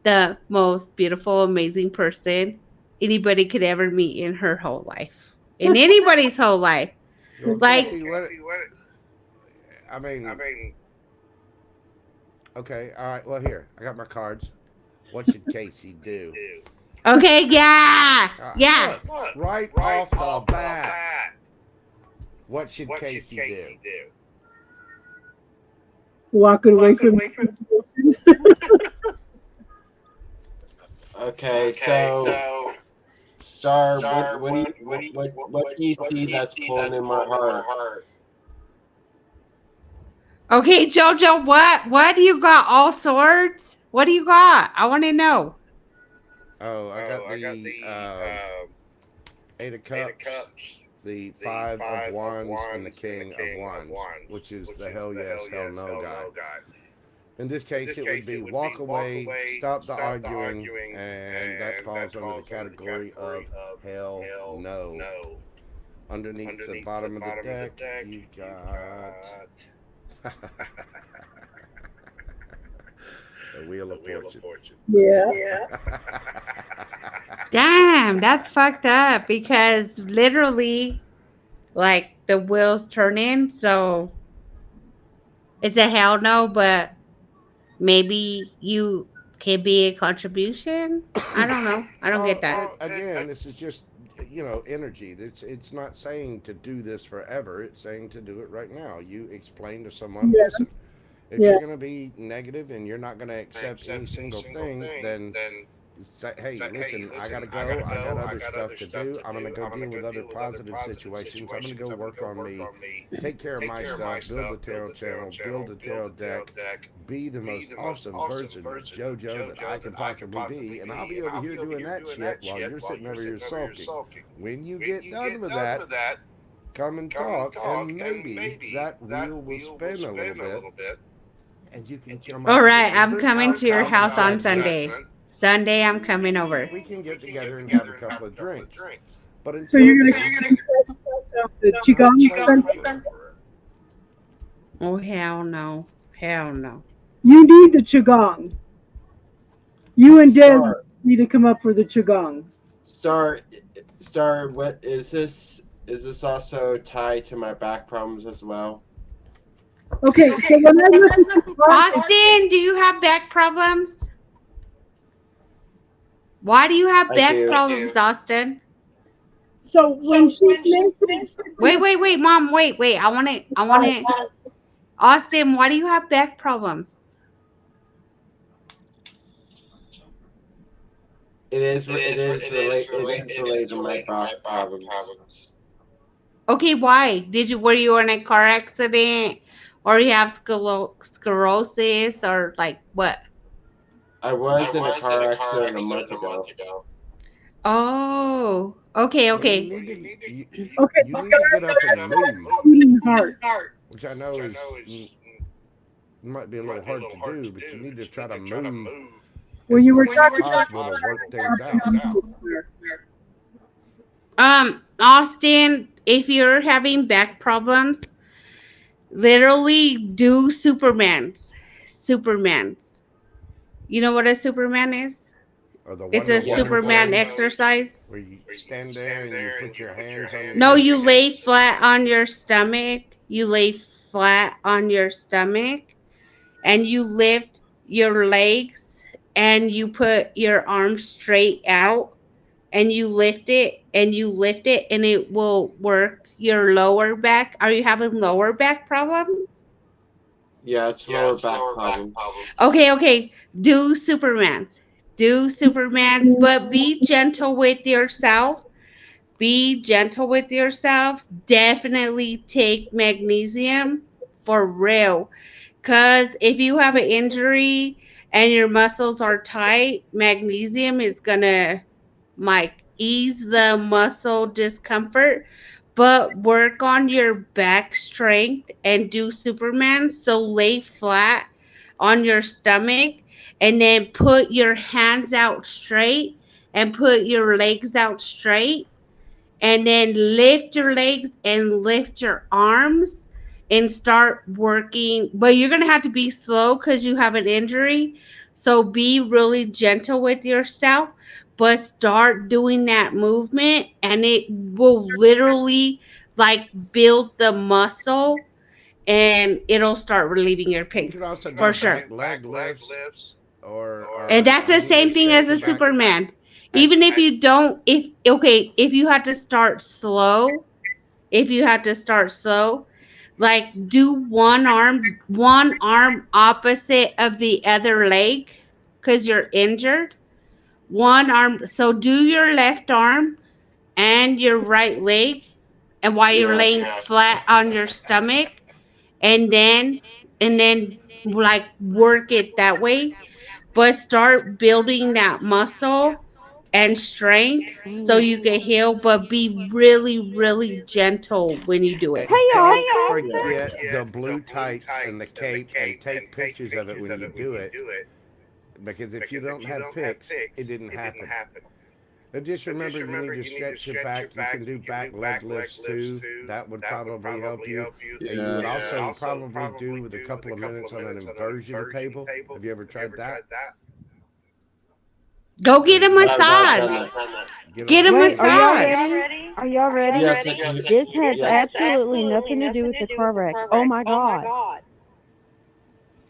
the most beautiful, amazing person anybody could ever meet in her whole life, in anybody's whole life. Well, like, Casey, I mean, okay, all right. Well, here I got my cards. What should Casey do? Okay, yeah. Look, right off the bat. What should Casey do? Walk away from. Okay, so Star, what do you see that's pulling in my heart? Okay, Jojo, what do you got? All swords? What do you got? I want to know. Oh, I got the Eight of Cups, the Five of Wands, and the King of Wands, which is the hell yes, hell no guy. In this case, it would be walk away, stop the arguing, and that falls under the category of hell no. Underneath the bottom of the deck, you got The Wheel of Fortune. Yeah. Damn, that's fucked up because literally, like, the wheels turn in. So it's a hell no, but maybe you can be a contribution. I don't know. I don't get that. Again, this is just, energy. It's not saying to do this forever. It's saying to do it right now. You explain to someone, Yeah. listen, if Yeah. you're going to be negative and you're not going to accept any single thing, then say, hey, listen, I got to go. I got other stuff to do. I'm going to go deal with other positive situations. I'm going to go work on me, take care of my stuff, build a tarot channel, build a tarot deck, be the most awesome version of JoJo that I can possibly be. And I'll be over here doing that shit while you're sitting over here sulking. When you get done with that, come and talk, and maybe that wheel will spin a little bit. And you can come All up right, with a I'm different coming to your outcome house on and Sunday. Sunday, I'm coming over. we can get together and have a couple of drinks. But So until you're then, gonna the Qigong. Oh, hell no. Hell no. You need the Qigong. You and Deb Star. need to come up for the Qigong. Star, what is this? Is this also tied to my back problems as well? Okay, so when I listen to Qigong, Austin, do you have back problems? Why do you have I back do. problems, Austin? so when she mentions Wait, Mom, wait. I want to. Austin, why do you have back problems? It is related to my back problems. Okay, why? Were you in a car accident, or you have sclerosis, or like what? I was in a car accident a month ago. Oh, okay. you need to okay, get up and move, beating heart. which I know is might be a little hard to do, but you need to try to move When as you were much as talking possible to work things out. Austin, if you're having back problems, literally do Supermans. You know what a Superman is? Or the It's a Wonder Woman Superman pose, exercise. where you stand there and you put your hands on your No, hips. you lay flat on your stomach. You lay flat on your stomach and you lift your legs and you put your arms straight out and you lift it and it will work your lower back. Are you having lower back problems? Yeah, it's lower back problems. Okay. Do Supermans, but be gentle with yourself. Definitely take magnesium for real. Because if you have an injury and your muscles are tight, magnesium is going to like ease the muscle discomfort, but work on your back strength and do Superman. So lay flat on your stomach and then put your hands out straight and put your legs out straight and then lift your legs and lift your arms and start working. But you're going to have to be slow because you have an injury. So be really gentle with yourself, but start doing that movement and it will literally like build the muscle and it'll start relieving your You pain could also do for sure. back leg lifts, or And that's the you need to same thing shake as a your back. Superman. Even if you don't, if you had to start slow, like do one arm opposite of the other leg because you're injured. One arm, so do your left arm and your right leg, and while you're Yeah. laying flat on your stomach, and then like work it that way, but start building that muscle and strength so you can heal, but be really gentle when you do it. And don't forget the blue tights and the cape, and take pictures of it when you do it. Because if you don't have pics, it didn't happen. And just remember, you need to stretch your back. You can do back leg lifts too. That would probably help you. And you would also probably do with a couple of minutes on an inversion table. Have you ever tried that? Go get a massage. Get a Wait, massage. Are y'all ready? Yes, This has absolutely nothing to do with the car wreck. Oh my god.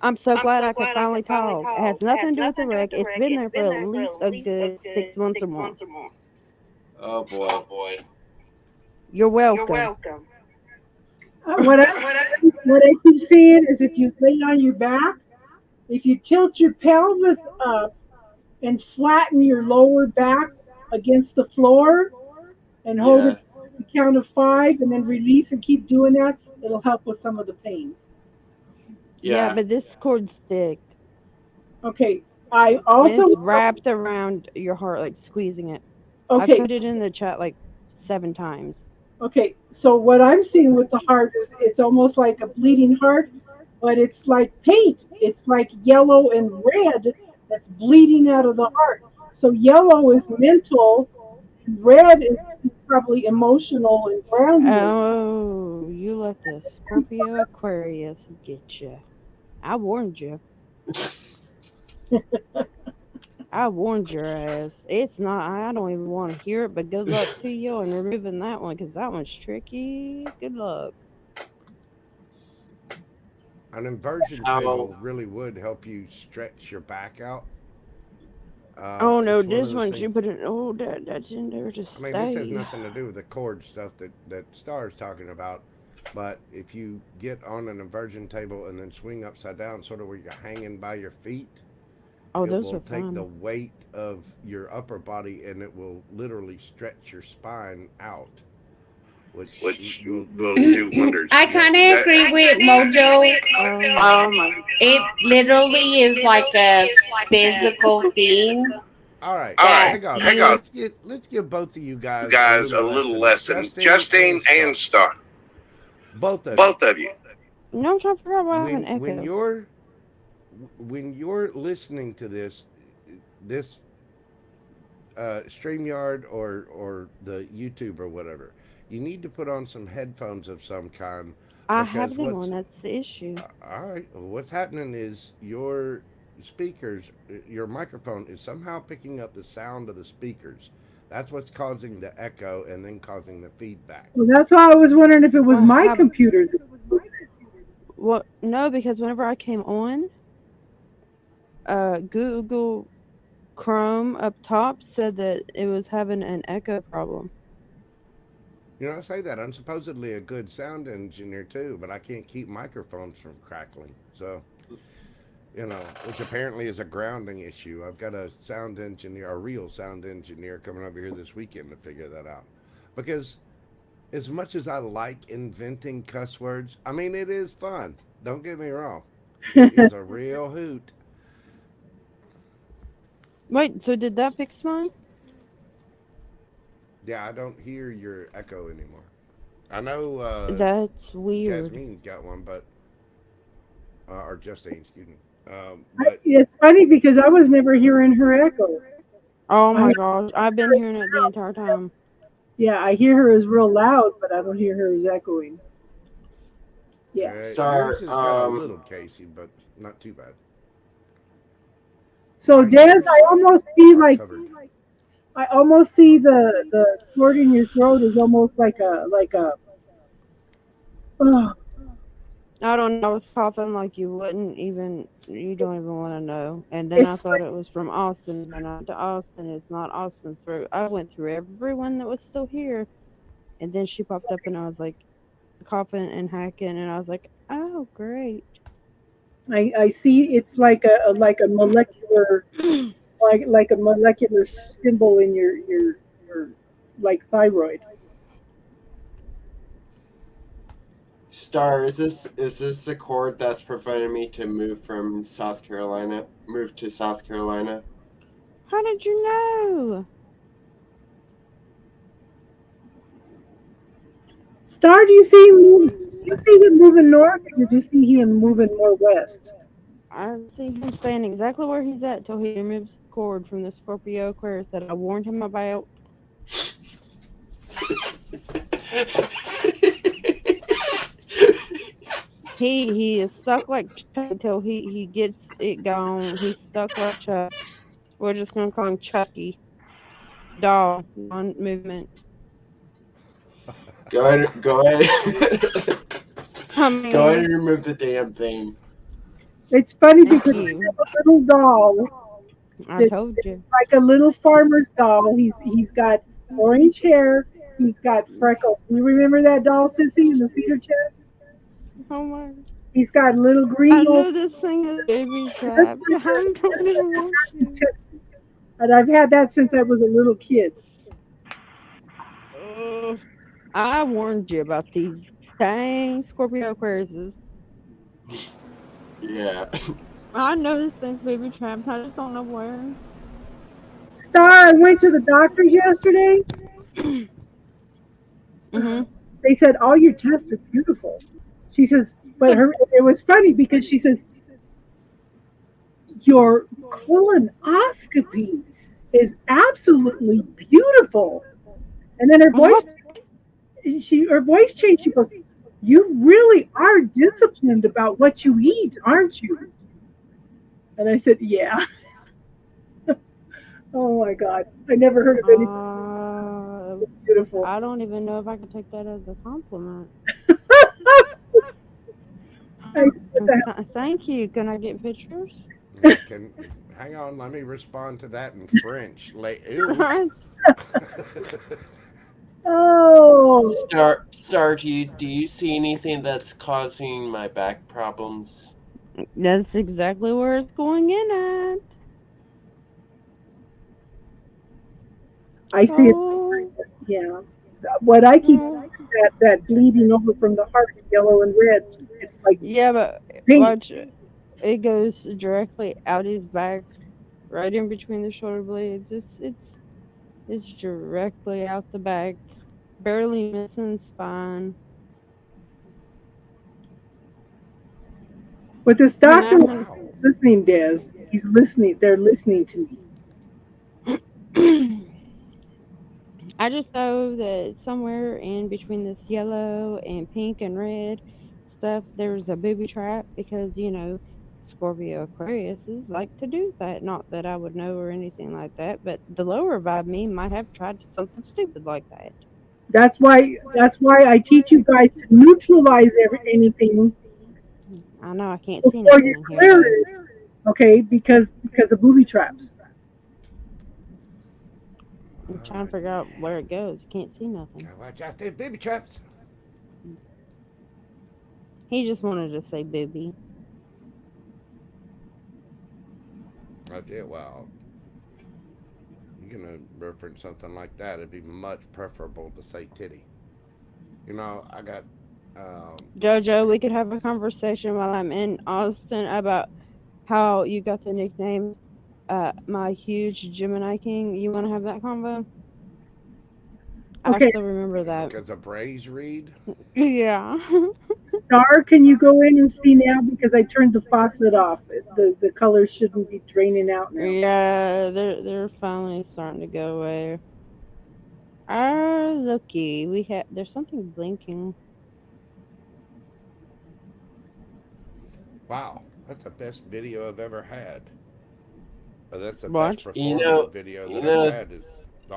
I'm so glad I could finally talk. It has nothing to do with the wreck. It's been there for at least a good 6 months or more. Oh boy. You're welcome. What I keep saying is, if you lay on your back, if you tilt your pelvis up and flatten your lower back against the floor and hold it to the count of 5 and then release and keep doing that, it'll help with some of the pain. Yeah, but this cord's thick. Okay. I also it's wrapped around your heart, like squeezing it. Okay. I put it in the chat like 7 times. Okay, so what I'm seeing with the heart is it's almost like a bleeding heart, but it's like paint. It's like yellow and red that's bleeding out of the heart. So yellow is mental, and red is probably emotional and grounding. Oh, you let the Scorpio Aquarius get you. I warned you. I warned your ass. It's not, I don't even want to hear it, but good luck to you on removing that one, because that one's tricky. Good luck. An inversion table really would help you stretch your back out. Oh no, this one you put it. Oh, that's in there to I mean, this has nothing to do with the cord stuff that Star's talking about. But if you get on an inversion table and then swing upside down, sort of where you're hanging by your feet, oh, it those will are take fun. the weight of your upper body and it will literally stretch your spine out, which will do wonders. I kind of agree with Mojo. It literally is like a physical thing. All right, That hang you- on. Let's give both of you guys a little lesson. Justine and Star. Both of you. No, I'm trying to figure out why I have an echo. When you're listening to this StreamYard or the YouTube or whatever, you need to put on some headphones of some kind. I have them on. That's the issue. All right. Well, what's happening is your speakers, your microphone is somehow picking up the sound of the speakers. That's what's causing the echo and then causing the feedback. Well, that's why I was wondering if it was my computer. Well, no, because whenever I came on, Google Chrome up top said that it was having an echo problem. You know, I say that I'm supposedly a good sound engineer too, but I can't keep microphones from crackling. So, you know, which apparently is a grounding issue. I've got a sound engineer, a real sound engineer, coming over here this weekend to figure that out. Because as much as I like inventing cuss words, I mean, it is fun. Don't get me wrong. It is a real hoot. Wait, so did that fix mine? Yeah, I don't hear your echo anymore. I know That's weird. Jasmine's got one, but or Justine, excuse me. But It's funny because I was never hearing her echo. Oh my gosh, I've been hearing it the entire time. Yeah, I hear her as real loud, but I don't hear her as echoing. Yeah. yours has got a little Casey, but not too bad. So Des, I almost see I almost see the cord in your throat is almost like a I don't know, I was coughing like you don't even want to know. And then I thought it was from Austin, but not to Austin. It's not Austin's throat. I went through everyone that was still here. And then she popped up and I was like coughing and hacking and I was like, oh, great. I see it's like a molecular like a molecular symbol in your like thyroid. Star, is this the cord that's preventing me to move to South Carolina? How did you know? Star, do you see him moving north, or did you see him moving more west? I see him staying exactly where he's at till he removes the cord from the Scorpio Aquarius that I warned him about He is stuck like Chuck until he gets it gone. He's stuck like Chuck. We're just gonna call him Chucky. Doll, non-movement. Go ahead. I mean, Go ahead and remove the damn thing. It's funny Thank because I you. have a little doll. I told you. Like a little farmer's doll. He's got orange hair. He's got freckles. You remember that doll, Sissy, in the cedar chest? Oh my. He's got little green. I know this thing is baby trap. I don't even want to. And I've had that since I was a little kid. I warned you about these dang Scorpio Aquariuses. Yeah. I know this thing's baby trapped. I just don't know where. Star, I went to the doctor's yesterday. They said all your tests are beautiful. She says, but it was funny because she says your colonoscopy is absolutely beautiful. And then her voice changed. She goes, "You really are disciplined about what you eat, aren't you?" And I said, "Yeah." Oh my God! I never heard of anything beautiful. I don't even know if I can take that as a compliment. Thank you. Can I get pictures? Hang on, let me respond to that in French. Oh. Star, do you see anything that's causing my back problems? That's exactly where it's going in at. I see it. Yeah. What I keep saying is that bleeding over from the heart, yellow and red. It's like yeah, but watch it. It goes directly out his back, right in between the shoulder blades. It's directly out the back, barely missing spine. But this doctor is listening, Des. He's listening. They're listening to me. I just know that somewhere in between this yellow and pink and red stuff, there's a booby trap because, you know, Scorpio Aquariuses like to do that. Not that I would know or anything like that, but the lower vibe me might have tried something stupid like that. That's why I teach you guys to neutralize anything. I know I can't see before nothing you in clear here. it, okay? Because of booby traps. I'm trying to figure out where it goes. Can't see nothing. Watch out there, booby traps. He just wanted to say booby. Okay, well, you're gonna reference something like that. It'd be much preferable to say titty. You know, I got. Jojo, we could have a conversation while I'm in Austin about how you got the nickname My Huge Gemini King. You want to have that convo? Okay. I still remember that. Because of Bray's read? Yeah. Star, can you go in and see now? Because I turned the faucet off. The colors shouldn't be draining out now. Yeah, they're finally starting to go away. Ah, looky, there's something blinking. Wow, that's the best video I've ever had. But that's the What? best performance video that I've had is the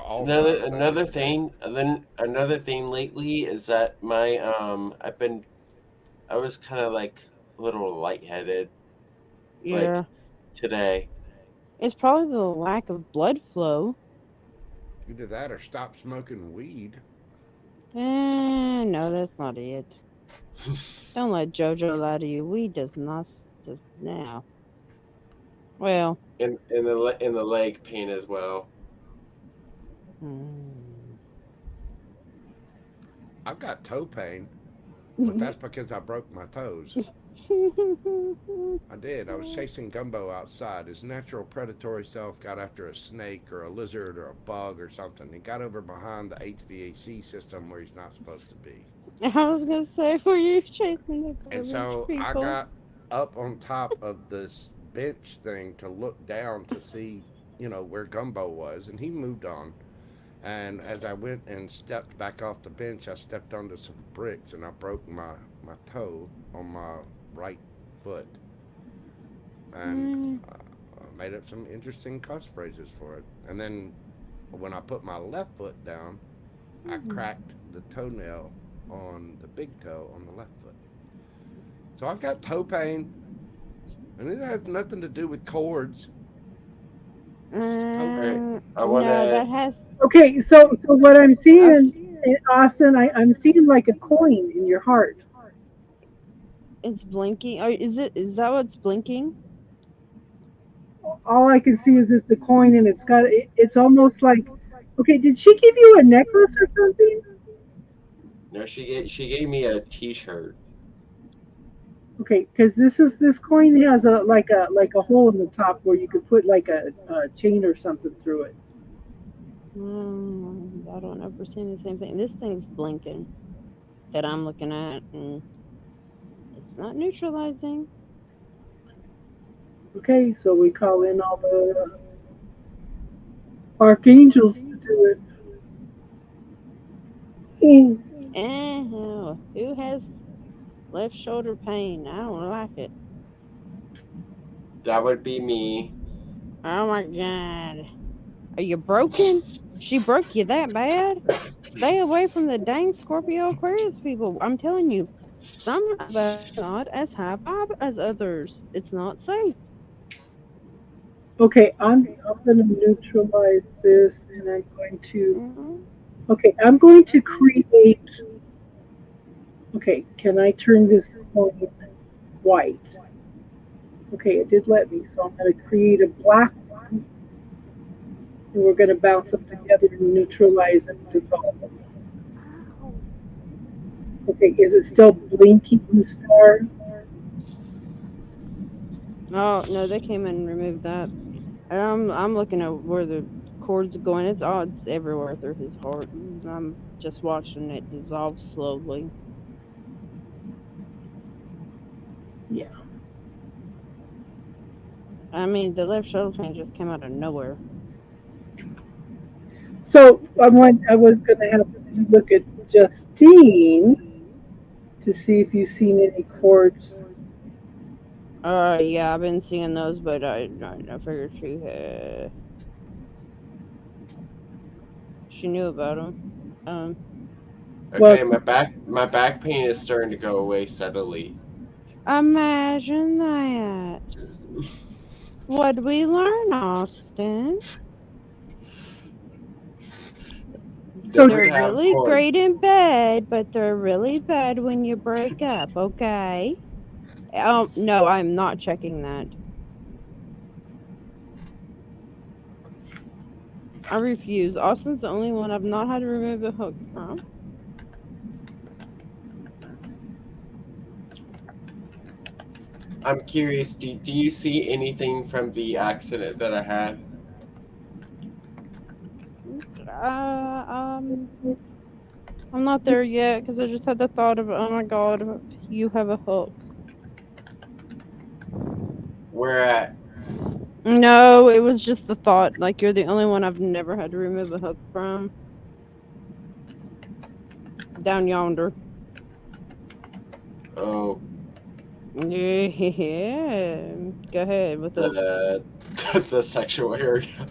another thing lately is that my I was kind of like a little lightheaded. Yeah. Like today. It's probably the lack of blood flow. Either that or stop smoking weed. No, that's not it. Don't let JoJo lie to you. Weed does not just now. Well. In the leg pain as well. I've got toe pain, but that's because I broke my toes. I did. I was chasing Gumbo outside. His natural predatory self got after a snake or a lizard or a bug or something. He got over behind the HVAC system where he's not supposed to be. I was going to say, were you chasing the garbage And so people? I got up on top of this bench thing to look down to see, you know, where Gumbo was, and he moved on. And as I went and stepped back off the bench, I stepped onto some bricks and I broke my toe on my right foot. And I made up some interesting cuss phrases for it. And then when I put my left foot down, I cracked the toenail on the big toe on the left foot. So I've got toe pain, and it has nothing to do with cords. I want No, that to. has. Okay, so what I'm seeing, Austin, I'm seeing like a coin in your heart. It's blinking. Or is that what's blinking? All I can see is it's a coin, and it's almost like. Okay, did she give you a necklace or something? No, she gave me a T-shirt. Okay, because this coin has a hole in the top where you could put like a chain or something through it. I don't ever seen the same thing. This thing's blinking that I'm looking at, and it's not neutralizing. Okay, so we call in all the archangels to do it. Who has left shoulder pain? I don't like it. That would be me. Oh my god. Are you broken? She broke you that bad? Stay away from the dang Scorpio Aquarius people. I'm telling you, some of us are not as high vibe as others. It's not safe. Okay, I'm going to neutralize this, and I'm going to. Okay, I'm going to create. Okay, can I turn this coin white? Okay, it did let me, so I'm going to create a black one, and we're going to bounce them together and neutralize and dissolve them. Okay, is it still blinking, Star? Oh no, they came and removed that. I'm looking at where the cords are going. It's odds everywhere through his heart. I'm just watching it dissolve slowly. Yeah. I mean, the left shoulder pain just came out of nowhere. So I was going to have you look at Justine to see if you've seen any cords. Yeah, I've been seeing those, but I figured she knew about them. Okay, my back pain is starting to go away steadily. Imagine that. What'd we learn, Austin? So they're really great in bed, but they're really bad when you break up, okay? No, I'm not checking that. I refuse. Austin's the only one I've not had to remove the hook from. I'm curious, do you see anything from the accident that I had? I'm not there yet because I just had the thought of, oh my god, you have a hook. Where at? No, it was just the thought. Like, you're the only one I've never had to remove a hook from. Down yonder. Oh. Yeah. Go ahead with the sexual area.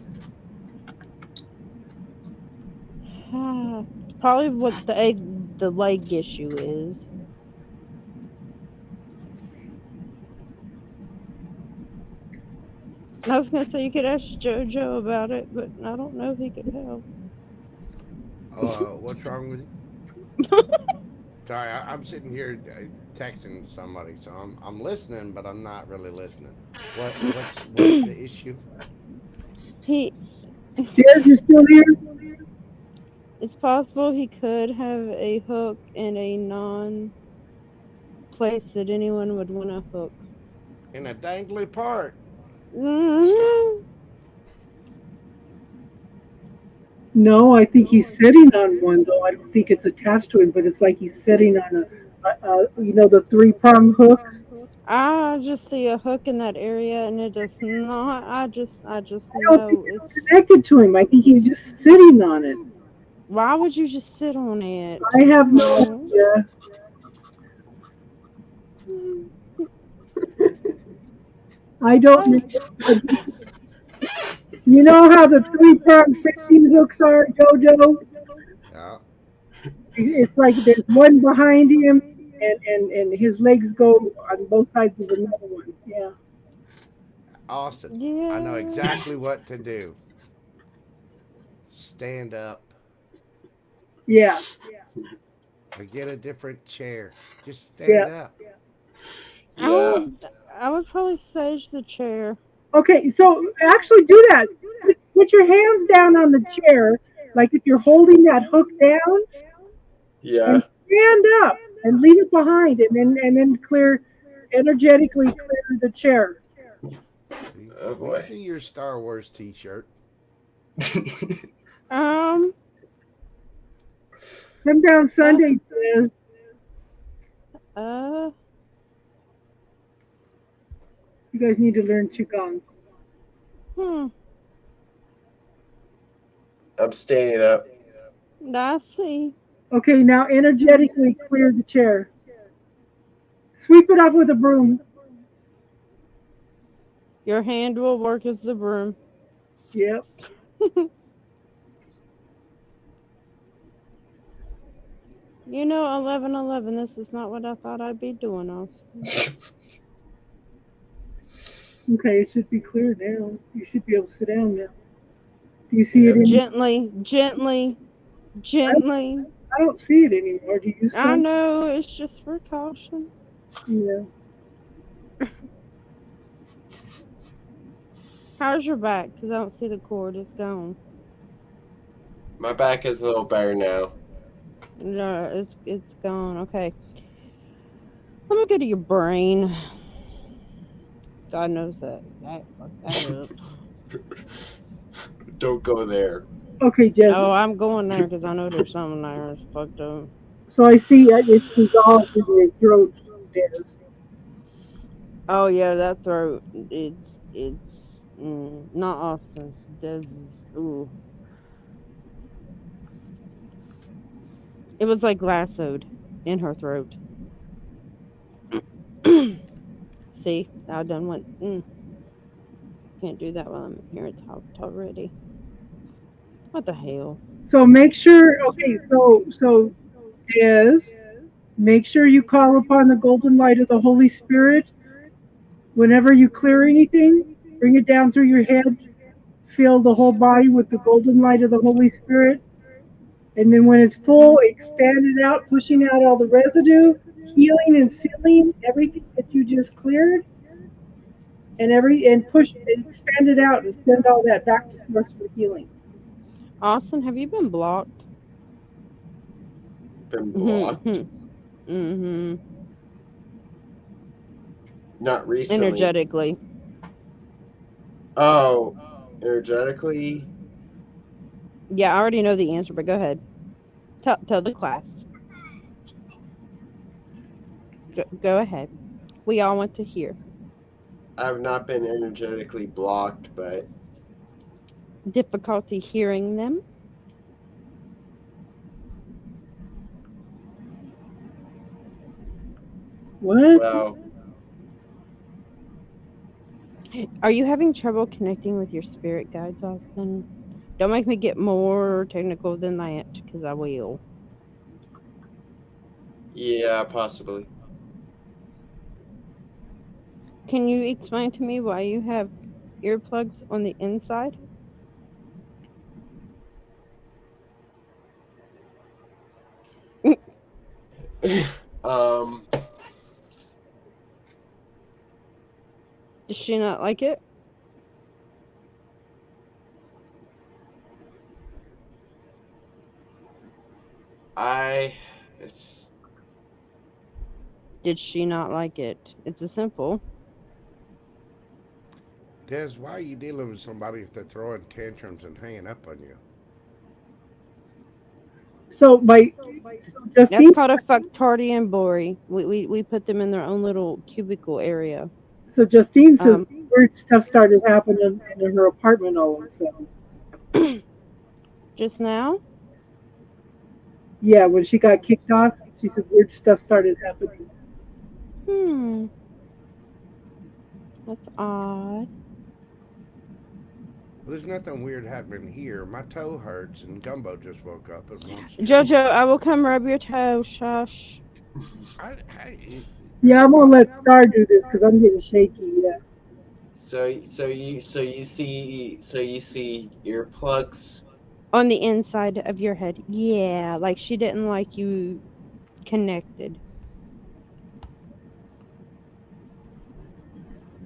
Probably what the leg issue is. I was gonna say you could ask JoJo about it, but I don't know if he could help. What's wrong with you? Sorry, I'm sitting here texting somebody, so I'm listening, but I'm not really listening. What's the issue? Dad, you still here? It's possible he could have a hook in a non-place that anyone would want to hook. In a dangly part. No, I think he's sitting on one, though. I don't think it's attached to him, but it's like he's sitting on the 3-prong hooks. I just see a hook in that area, and it does not. I just I don't know think it's it's connected to him. I think he's just sitting on it. Why would you just sit on it? I have no Oh. idea. I don't know. You know how the 3-pronged fishing hooks are, Jojo? Yeah. It's like there's one behind him, and his legs go on both sides of another one. Yeah. Austin, Yeah. I know exactly what to do. Stand up Yeah. or get a different chair. Just stand Yeah. up. I would probably sage the chair. Okay, so actually do that. Put your hands down on the chair, like if you're holding that hook down, Yeah. and stand up and leave it behind, and then energetically clear the chair. Oh We boy. see your Star Wars T-shirt. Um. Come down Sunday, says. You guys need to learn Qigong. I'm standing up. I see. Okay, now energetically clear the chair. Sweep it up with a broom. Your hand will work as the broom. Yep. You know, 11:11. This is not what I thought I'd be doing, Austin. Okay, it should be clear now. You should be able to sit down now. Do you see it? Gently. I don't see it anymore. Do you? I know. It's just for caution. Yeah. How's your back? Because I don't see the cord. It's gone. My back is a little better now. No, it's gone. Okay. Let me go to your brain. God knows that. Fuck that up. Don't go there. Okay, Jess. Oh, I'm going there because I know there's something there that's fucked up. So I see it's dissolved in your throat, Des. Oh yeah, that throat. It's not Austin's. Dez's. Ooh. It was like lassoed in her throat. See, I done went. Can't do that while I'm here at top already. What the hell? So make sure. Okay, so Des, make sure you call upon the golden light of the Holy Spirit. Whenever you clear anything, bring it down through your head. Fill the whole body with the golden light of the Holy Spirit. And then when it's full, expand it out, pushing out all the residue, healing and sealing everything that you just cleared. And push and expand it out and send all that back to source for healing. Austin, have you been blocked? Been blocked? Mm-hmm. Not recently. Energetically. Oh, energetically? Yeah, I already know the answer, but go ahead. Tell the class. Go ahead. We all want to hear. I've not been energetically blocked, but Difficulty hearing them? What? well, Are you having trouble connecting with your spirit guides, Austin? Don't make me get more technical than that, because I will. yeah, possibly. Can you explain to me why you have earplugs on the inside? Does she not like it? It's Did she not like it? It's a simple. Des, why are you dealing with somebody if they're throwing tantrums and hanging up on you? So Justine, That's called a fucktardian bory. We put them in their own little cubicle area. so Justine says weird stuff started happening in her apartment all of a sudden. Just now? Yeah, when she got kicked off, she said weird stuff started happening. That's odd. Well, there's nothing weird happening here. My toe hurts, and Gumbo just woke up and wants to. Jojo, I will come rub your toe. Shush. Yeah, I'm gonna let Star do this because I'm getting shaky. Yeah. So you see earplugs. On the inside of your head. Yeah, like she didn't like you connected.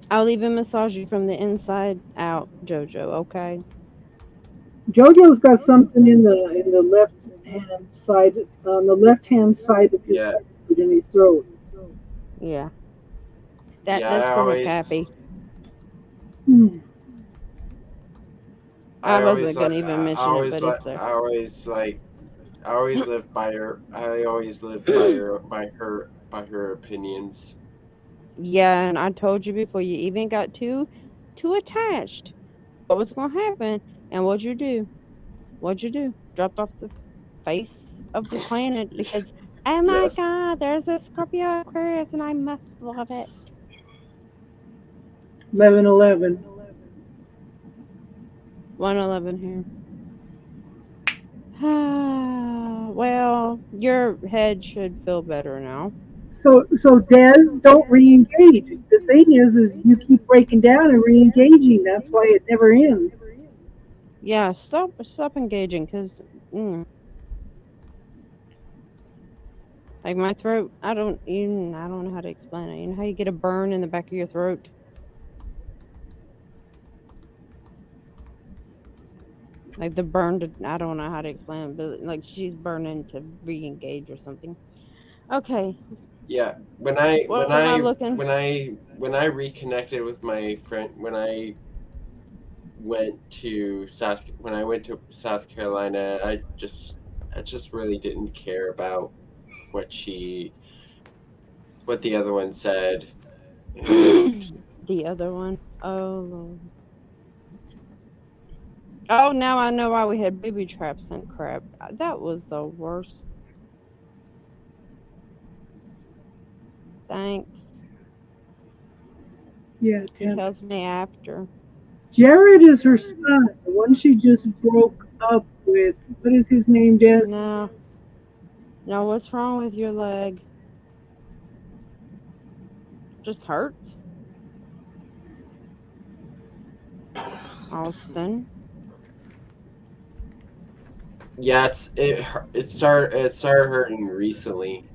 I'll even massage you from the inside out, Jojo, okay? JoJo's got something in the left hand side, on the left hand side of his head, in his throat. Yeah. Yeah, That's stomach happy. I wasn't gonna even mention it, but it's there. I always live by her. I always live by her opinions. Yeah, and I told you before you even got too attached what was gonna happen, and what'd you do? Dropped off the face of the planet because oh my Yes. god, there's a Scorpio Aquarius and I must love it. 11/11. 111 here. Well, your head should feel better now. So Des, don't re-engage. The thing is you keep breaking down and re-engaging. That's why it never ends. Yeah, stop engaging, cause like my throat, I don't know how to explain it. You know how you get a burn in the back of your throat? Like the burn, I don't know how to explain it, but like she's burning to re-engage or something. Okay. Yeah, when I What am I looking? when I reconnected with my friend when I went to South Carolina, I just really didn't care about what the other one said. And The other one? Oh Lord. Oh, now I know why we had booby traps and crap. That was the worst. Thanks. Yeah, He tells me after. Jared is her son, the one she just broke up with. What is his name, Des? No. No, what's wrong with your leg? Just hurts? Austin? yeah, it started hurting recently.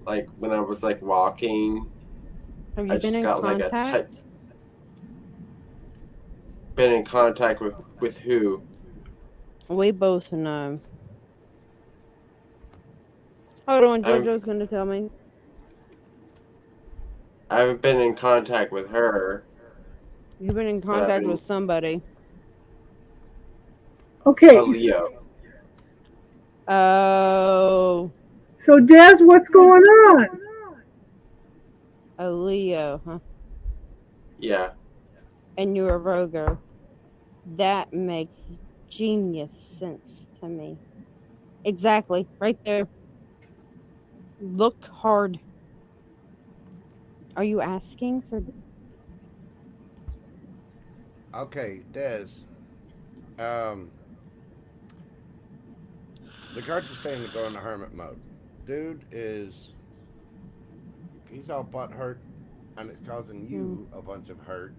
Like when I was like walking. Have you I been just in got contact? like a type. Been in contact with who? We both know. Hold on, JoJo's gonna tell me. I haven't been in contact with her. You've been in But I've contact been- with somebody. Okay. A Leo. Oh. So Des, what's going on? A Leo, huh? Yeah. And you're a Virgo. That makes genius sense to me. Exactly. Right there. Look hard. Are you asking for... Okay, Des. The cards are saying to go into hermit mode. Dude he's all butt hurt, and it's causing you a bunch of hurt.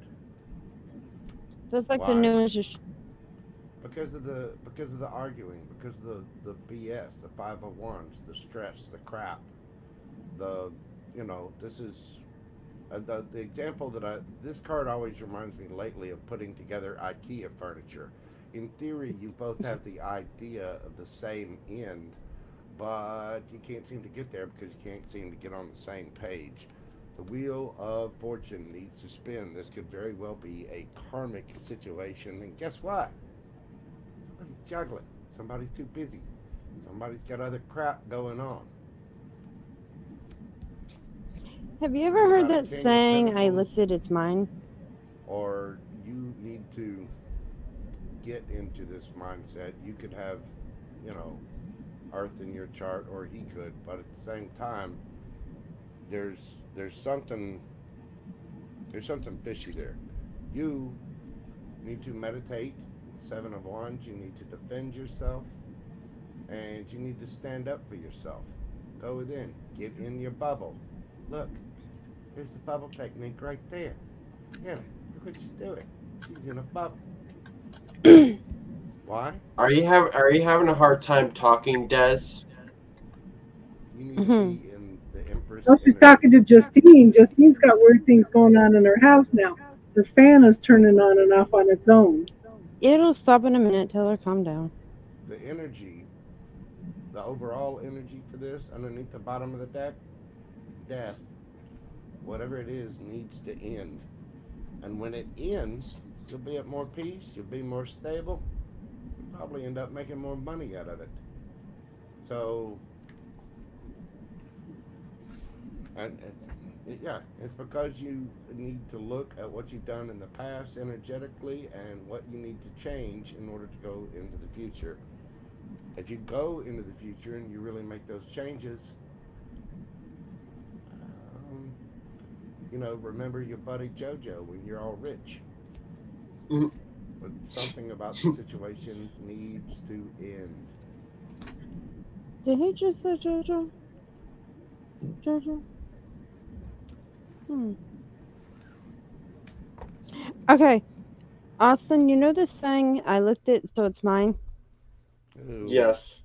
That's like the Why? newest... Because of the arguing, because of the BS, the 5 of Wands, the stress, the crap, this is the example that this card always reminds me lately of putting together IKEA furniture. In theory, you both have the idea of the same end, but you can't seem to get there because you can't seem to get on the same page. The wheel of fortune needs to spin. This could very well be a karmic situation, and guess what? Somebody's juggling. Somebody's too busy. Somebody's got other crap going on. Have you ever heard Got a that King of saying, I Pentacles. listed it's mine? Or you need to get into this mindset. You could have, Earth in your chart, or he could, but at the same time, there's something fishy there. You need to meditate. 7 of Wands. You need to defend yourself, and you need to stand up for yourself. Go within. Get in your bubble. Look, there's the bubble technique right there. Yeah, look what she's doing. She's in a bubble. Why? Are you having a hard time talking, Des? You need to be in the Empress. No, she's talking to Justine. Justine's got weird things going on in her house now. Her fan is turning on and off on its own. It'll stop in a minute. Tell her calm down. The energy, the overall energy for this, underneath the bottom of the deck, death, whatever it is, needs to end. And when it ends, you'll be at more peace, you'll be more stable, you'll probably end up making more money out of it. So, yeah, it's because you need to look at what you've done in the past energetically and what you need to change in order to go into the future. If you go into the future and you really make those changes, remember your buddy JoJo when you're all rich. Mm. But something about the situation needs to end. Did he just say JoJo? JoJo? Okay. Austin, you know this thing? I looked at, so it's mine? Ooh. Yes.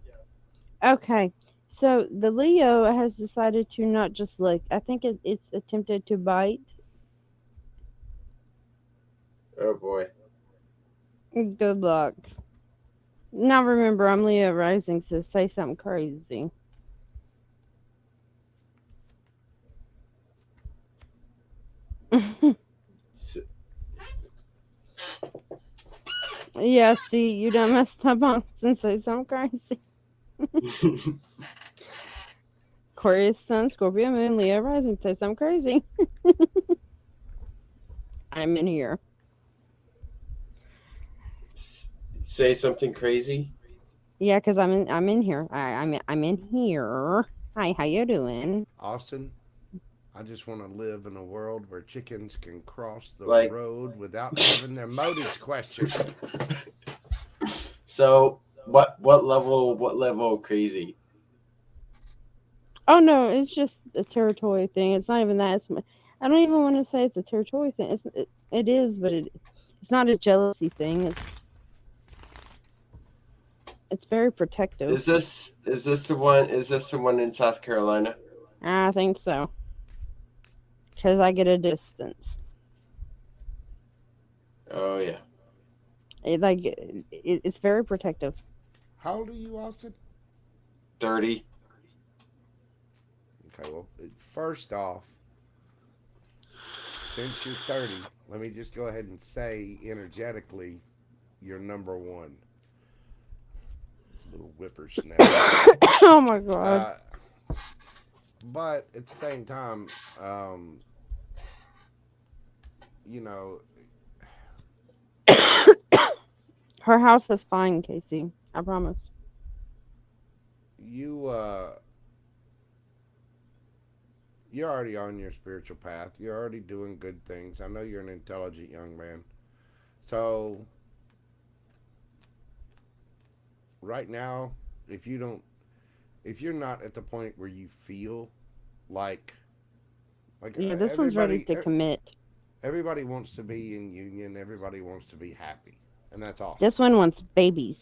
Okay. So the Leo has decided to not just lick. I think it's attempted to bite. Oh boy. Good luck. Now remember, I'm Leo rising, so say something crazy. Yeah, see, you done messed up on and say something crazy. Aquarius, Sun, Scorpio, Moon, Leo rising, say something crazy. I'm in here. Say something crazy. Yeah, cause I'm in here. I'm in here. Hi, how you doing? Austin, I just want to live in a world where chickens can cross the Like- road without having their motives questioned. So what level crazy? Oh no, it's just a territory thing. It's not even that. I don't even want to say it's a territory thing. It is, but it's not a jealousy thing. It's very protective. Is this the one? Is this the one in South Carolina? I think so. Because I get a distance. Oh yeah. It's very protective. How old are you, Austin? 30. Okay, well, first off, since you're 30, let me just go ahead and say energetically, you're number one. Little whippersnapper. Oh my god. But at the same time, Her house is fine, Casey. I promise. You're already on your spiritual path. You're already doing good things. I know you're an intelligent young man. So right now, if you're not at the point where you feel like Yeah, this one's ready to commit. Everybody wants to be in union. Everybody wants to be happy, and that's awesome. This one wants babies.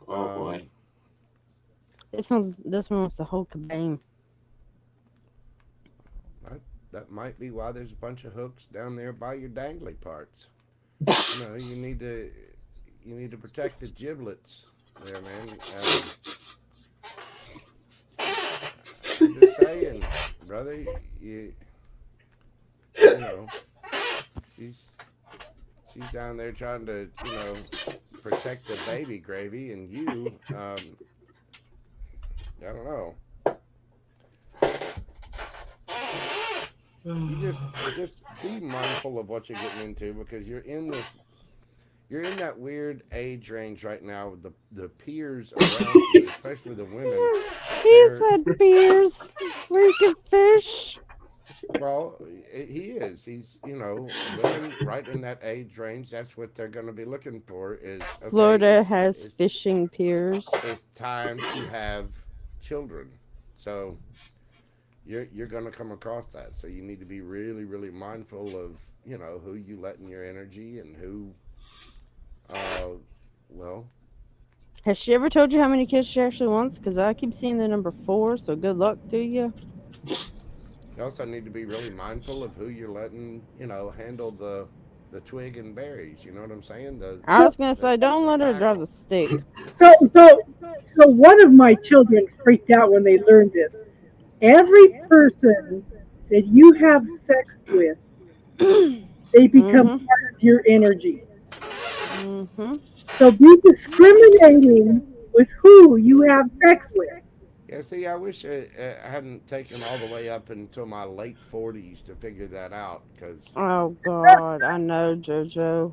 Oh boy. This one wants the whole kabam. That might be why there's a bunch of hooks down there by your dangly parts. You need to protect the giblets there, man. I'm just saying, brother, she's down there trying to, protect the baby gravy, and you, I don't know. You just be mindful of what you're getting into, because you're in you're in that weird age range right now with the peers around you, especially the women. He said peers. Freaking fish. Well, he is. He's, women right in that age range. That's what they're going to be looking for. Is okay, Florida has fishing piers. It's time to have children. So you're going to come across that. So you need to be really, really mindful of who you let in your energy and who. Well. Has she ever told you how many kids she actually wants? Because I keep seeing the number 4. So good luck to you. You also need to be really mindful of who you're letting, handle the twig and berries. You know what I'm saying? I was gonna say, don't let her drive the stick. So one of my children freaked out when they learned this. Every person that you have sex with, they become part of your energy. So be discriminating with who you have sex with. Yeah, see, I wish I hadn't taken all the way up until my late 40s to figure that out. Cause Oh God, I know, JoJo.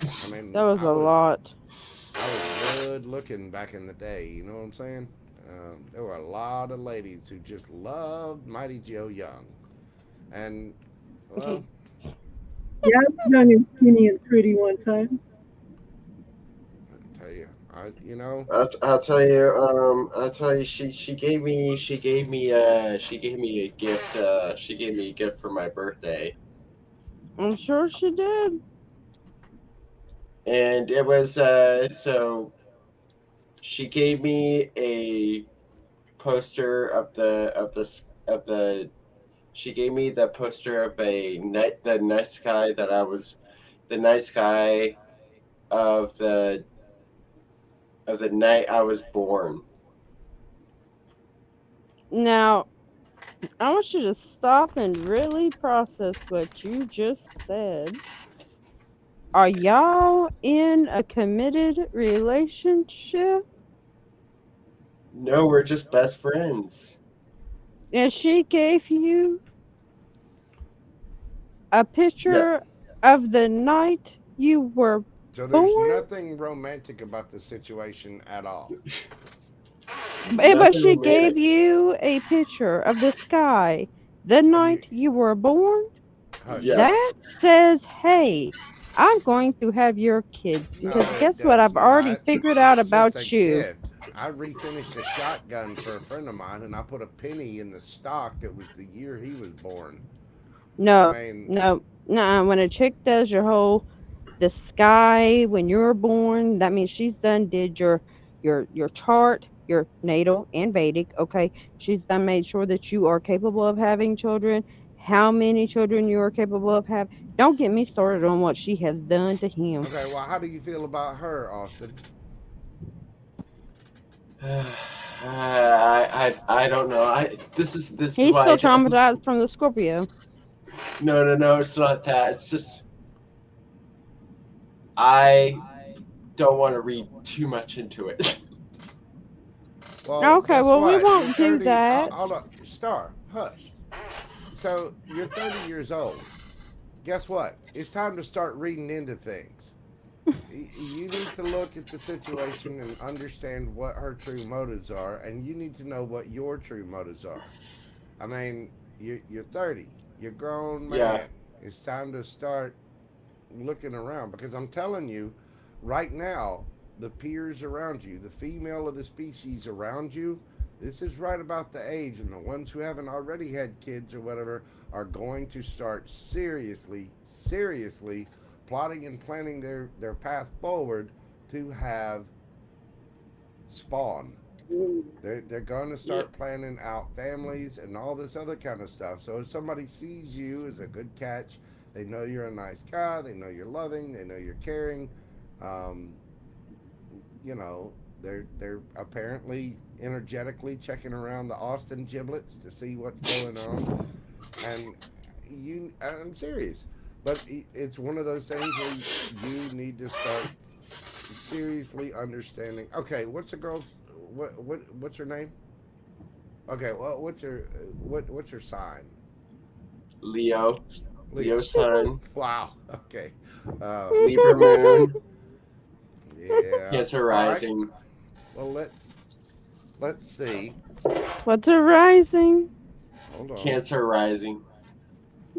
I mean, That was a lot. I was good looking back in the day. You know what I'm saying? There were a lot of ladies who just loved Mighty Joe Young, and well, Yeah, I was young and skinny and pretty one time. I tell you, I'll tell you. She gave me a gift. She gave me a gift for my birthday, I'm sure she did. and it was so. She gave me a poster of the. She gave me the poster of the night sky that I was, the night sky of the night I was born. Now, I want you to stop and really process what you just said. Are y'all in a committed relationship? No, we're just best friends. And she gave you a picture of the night you were so there's born? nothing romantic about the situation at all. But she gave you a picture of the sky the night you were born? Yes. That says, hey, I'm going to have your kids. Because guess what? I've already figured out about you. Gift. I refinished a shotgun for a friend of mine, and I put a penny in the stock that was the year he was born. No, I mean, no. When a chick does the sky when you were born, that means she's did your chart, your natal and Vedic. Okay, she's made sure that you are capable of having children. How many children you are capable of having? Don't get me started on what she has done to him. Okay, well, how do you feel about her, Austin? I don't know. This is He's still traumatized from the Scorpio. No, it's not that. It's just I don't want to read too much into it. Well, okay, well, we won't do that. Hold on. Star, hush. So, you're 30 years old. Guess what? It's time to start reading into things. You need to look at the situation and understand what her true motives are, and you need to know what your true motives are. I mean, you're 30. You're a grown man. Yeah. It's time to start looking around, because I'm telling you, right now, the peers around you, the female of the species around you, this is right about the age, and the ones who haven't already had kids or whatever are going to start seriously plotting and planning their path forward to have spawn. They're going to start planning out families and all this other kind of stuff. So if somebody sees you as a good catch, they know you're a nice guy, they know you're loving, they know you're caring. They're apparently energetically checking around the Austin giblets to see what's going on. And I'm serious. But it's one of those things where you need to start seriously understanding. Okay, what's the girl's what's her name? Okay, well, what's her sign? Leo sun. Wow. Okay. Libra moon. Yeah. Cancer All right. rising. Well, let's see. What's a rising? Hold on. Cancer rising.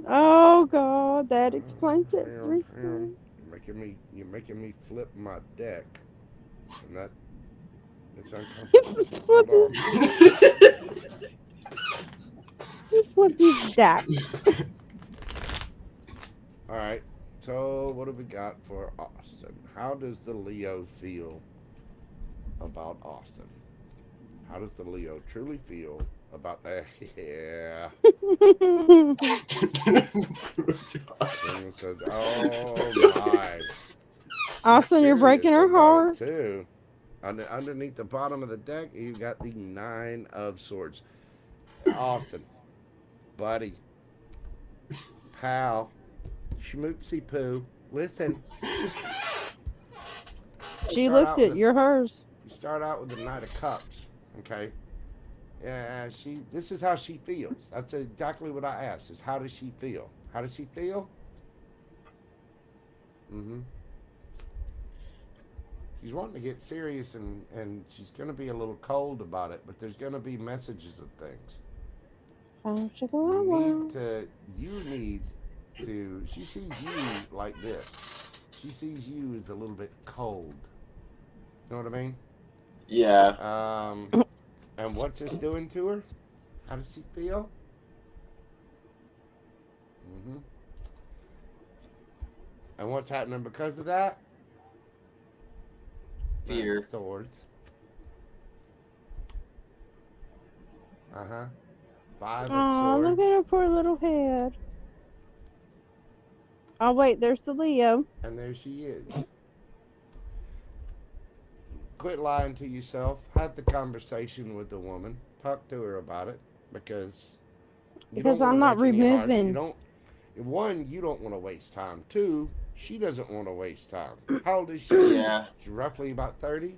Oh God, that explains everything. You're making me flip my deck, and it's uncomfortable. Hold on. You flip his deck. All right. So what have we got for Austin? How does the Leo feel about Austin? How does the Leo truly feel about that? Yeah. Someone said, oh my. Austin, you're breaking her heart. Too. Underneath the bottom of the deck, you got the 9 of Swords. Austin, buddy, pal, schmoopsy poo. Listen. She looked at you're hers. You start out with the Knight of Cups, okay? Yeah, this is how she feels. That's exactly what I asked, is how does she feel? How does she feel? Mm-hmm. She's wanting to get serious, and she's going to be a little cold about it, but there's going to be messages of things. You need to, she sees you like this. She sees you as a little bit cold. You know what I mean? Yeah. And what's this doing to her? How does she feel? Mm-hmm. And what's happening because of that? Fear. Swords. Uh-huh. 5 of Oh, Swords. look at her poor little head. Oh wait, there's the Leo. And there she is. Quit lying to yourself. Have the conversation with the woman. Talk to her about it, because I'm not removing. You don't want to waste time. 2, she doesn't want to waste time. How old is she? Yeah. She's roughly about 30,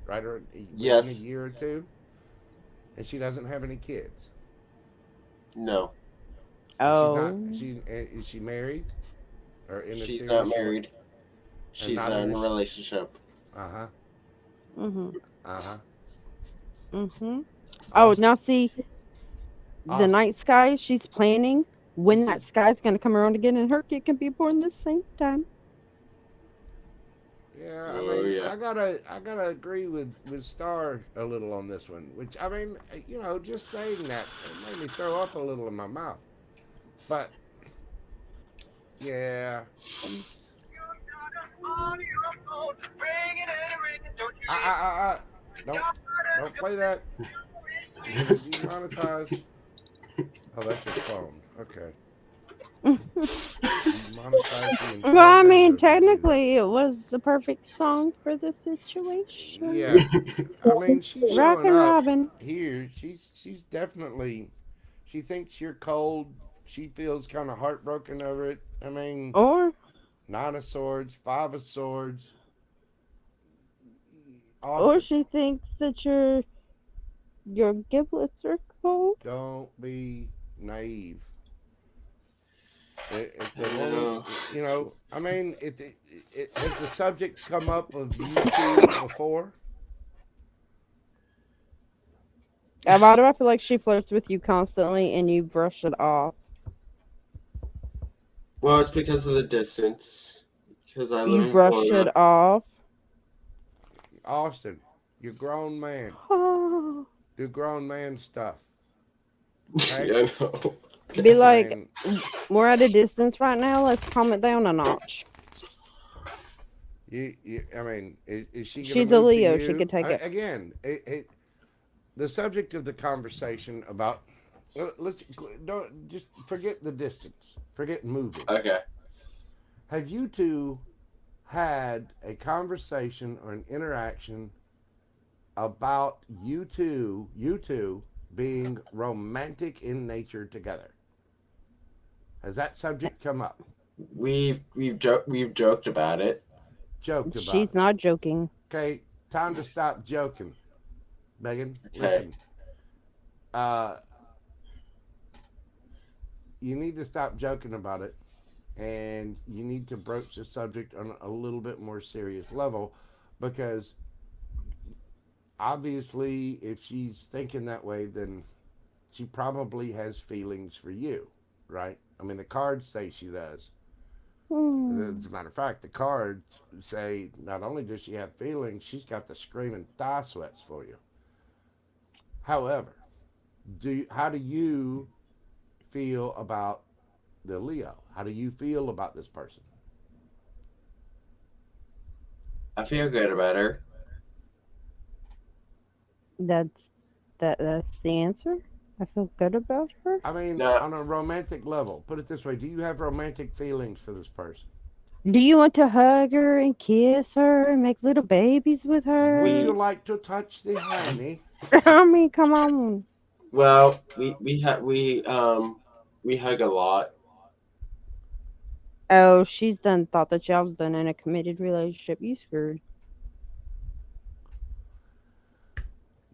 right? Or Yes. a year or 2, and she doesn't have any kids. No. Oh. Is she married? Or in a She's serious not married. She's not in in a a relationship. Uh-huh. Mhm. Uh-huh. Mhm. Oh, now see, the Awesome. night sky. She's planning when that sky's gonna come around again, and her kid can be born the same time. Yeah, Oh, yeah. I gotta agree with Star a little on this one. Which, just saying that, it made me throw up a little in my mouth. But yeah, don't play that. Demonetize. Oh, that's your phone. Okay. Well, I mean, technically, it was the perfect song for the situation. Yeah, she's showing Rockin' up Robin. here. She's definitely. She thinks you're cold. She feels kind of heartbroken over it. Or 9 of Swords, 5 of Swords. Or she thinks that your giblets are cold. Don't be naive. Has the subject come up of you 2 before? Why do I feel like she flirts with you constantly and you brush it off? Well, it's because of the distance. Because I live You in brush Florida. it off. Austin, you're a grown man. Do grown man stuff. Okay? Yeah, I know. Be like, we're at a distance right now. Let's calm it down a notch. Is she? She's a Leo. She could take it. Again, the subject of the conversation about. Don't just forget the distance. Forget moving. Okay. Have you 2 had a conversation or an interaction about you two being romantic in nature together? Has that subject come up? We've joked about it. She's not joking. Okay, time to stop joking. Megan, Okay. listen. You need to stop joking about it, and you need to broach the subject on a little bit more serious level, Because obviously, if she's thinking that way, then she probably has feelings for you, right? I mean, the cards say she does. As a matter of fact, the cards say not only does she have feelings, she's got the screaming thigh sweats for you. However, how do you feel about the Leo? How do you feel about this person? I feel good about her. That's the answer. I feel good about her. I mean, No. on a romantic level, put it this way: do you have romantic feelings for this person? Do you want to hug her and kiss her and make little babies with her? Would you like to touch the honey? I mean, come on. Well, we hug a lot. Oh, she's thought that y'all was done in a committed relationship. You screwed.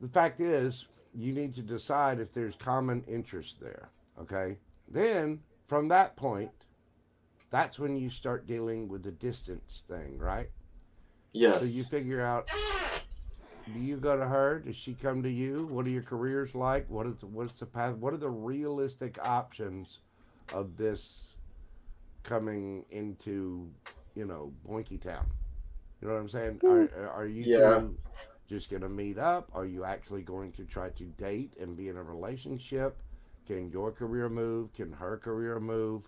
The fact is, you need to decide if there's common interest there. Okay? Then, from that point, that's when you start dealing with the distance thing, right? Yes. So you figure out, do you go to her? Does she come to you? What are your careers like? What's the path? What are the realistic options of this coming into, Boinky Town? You know what I'm saying? Are you two just going to meet up? Are you actually going to try to date and be in a relationship? Can your career move? Can her career move?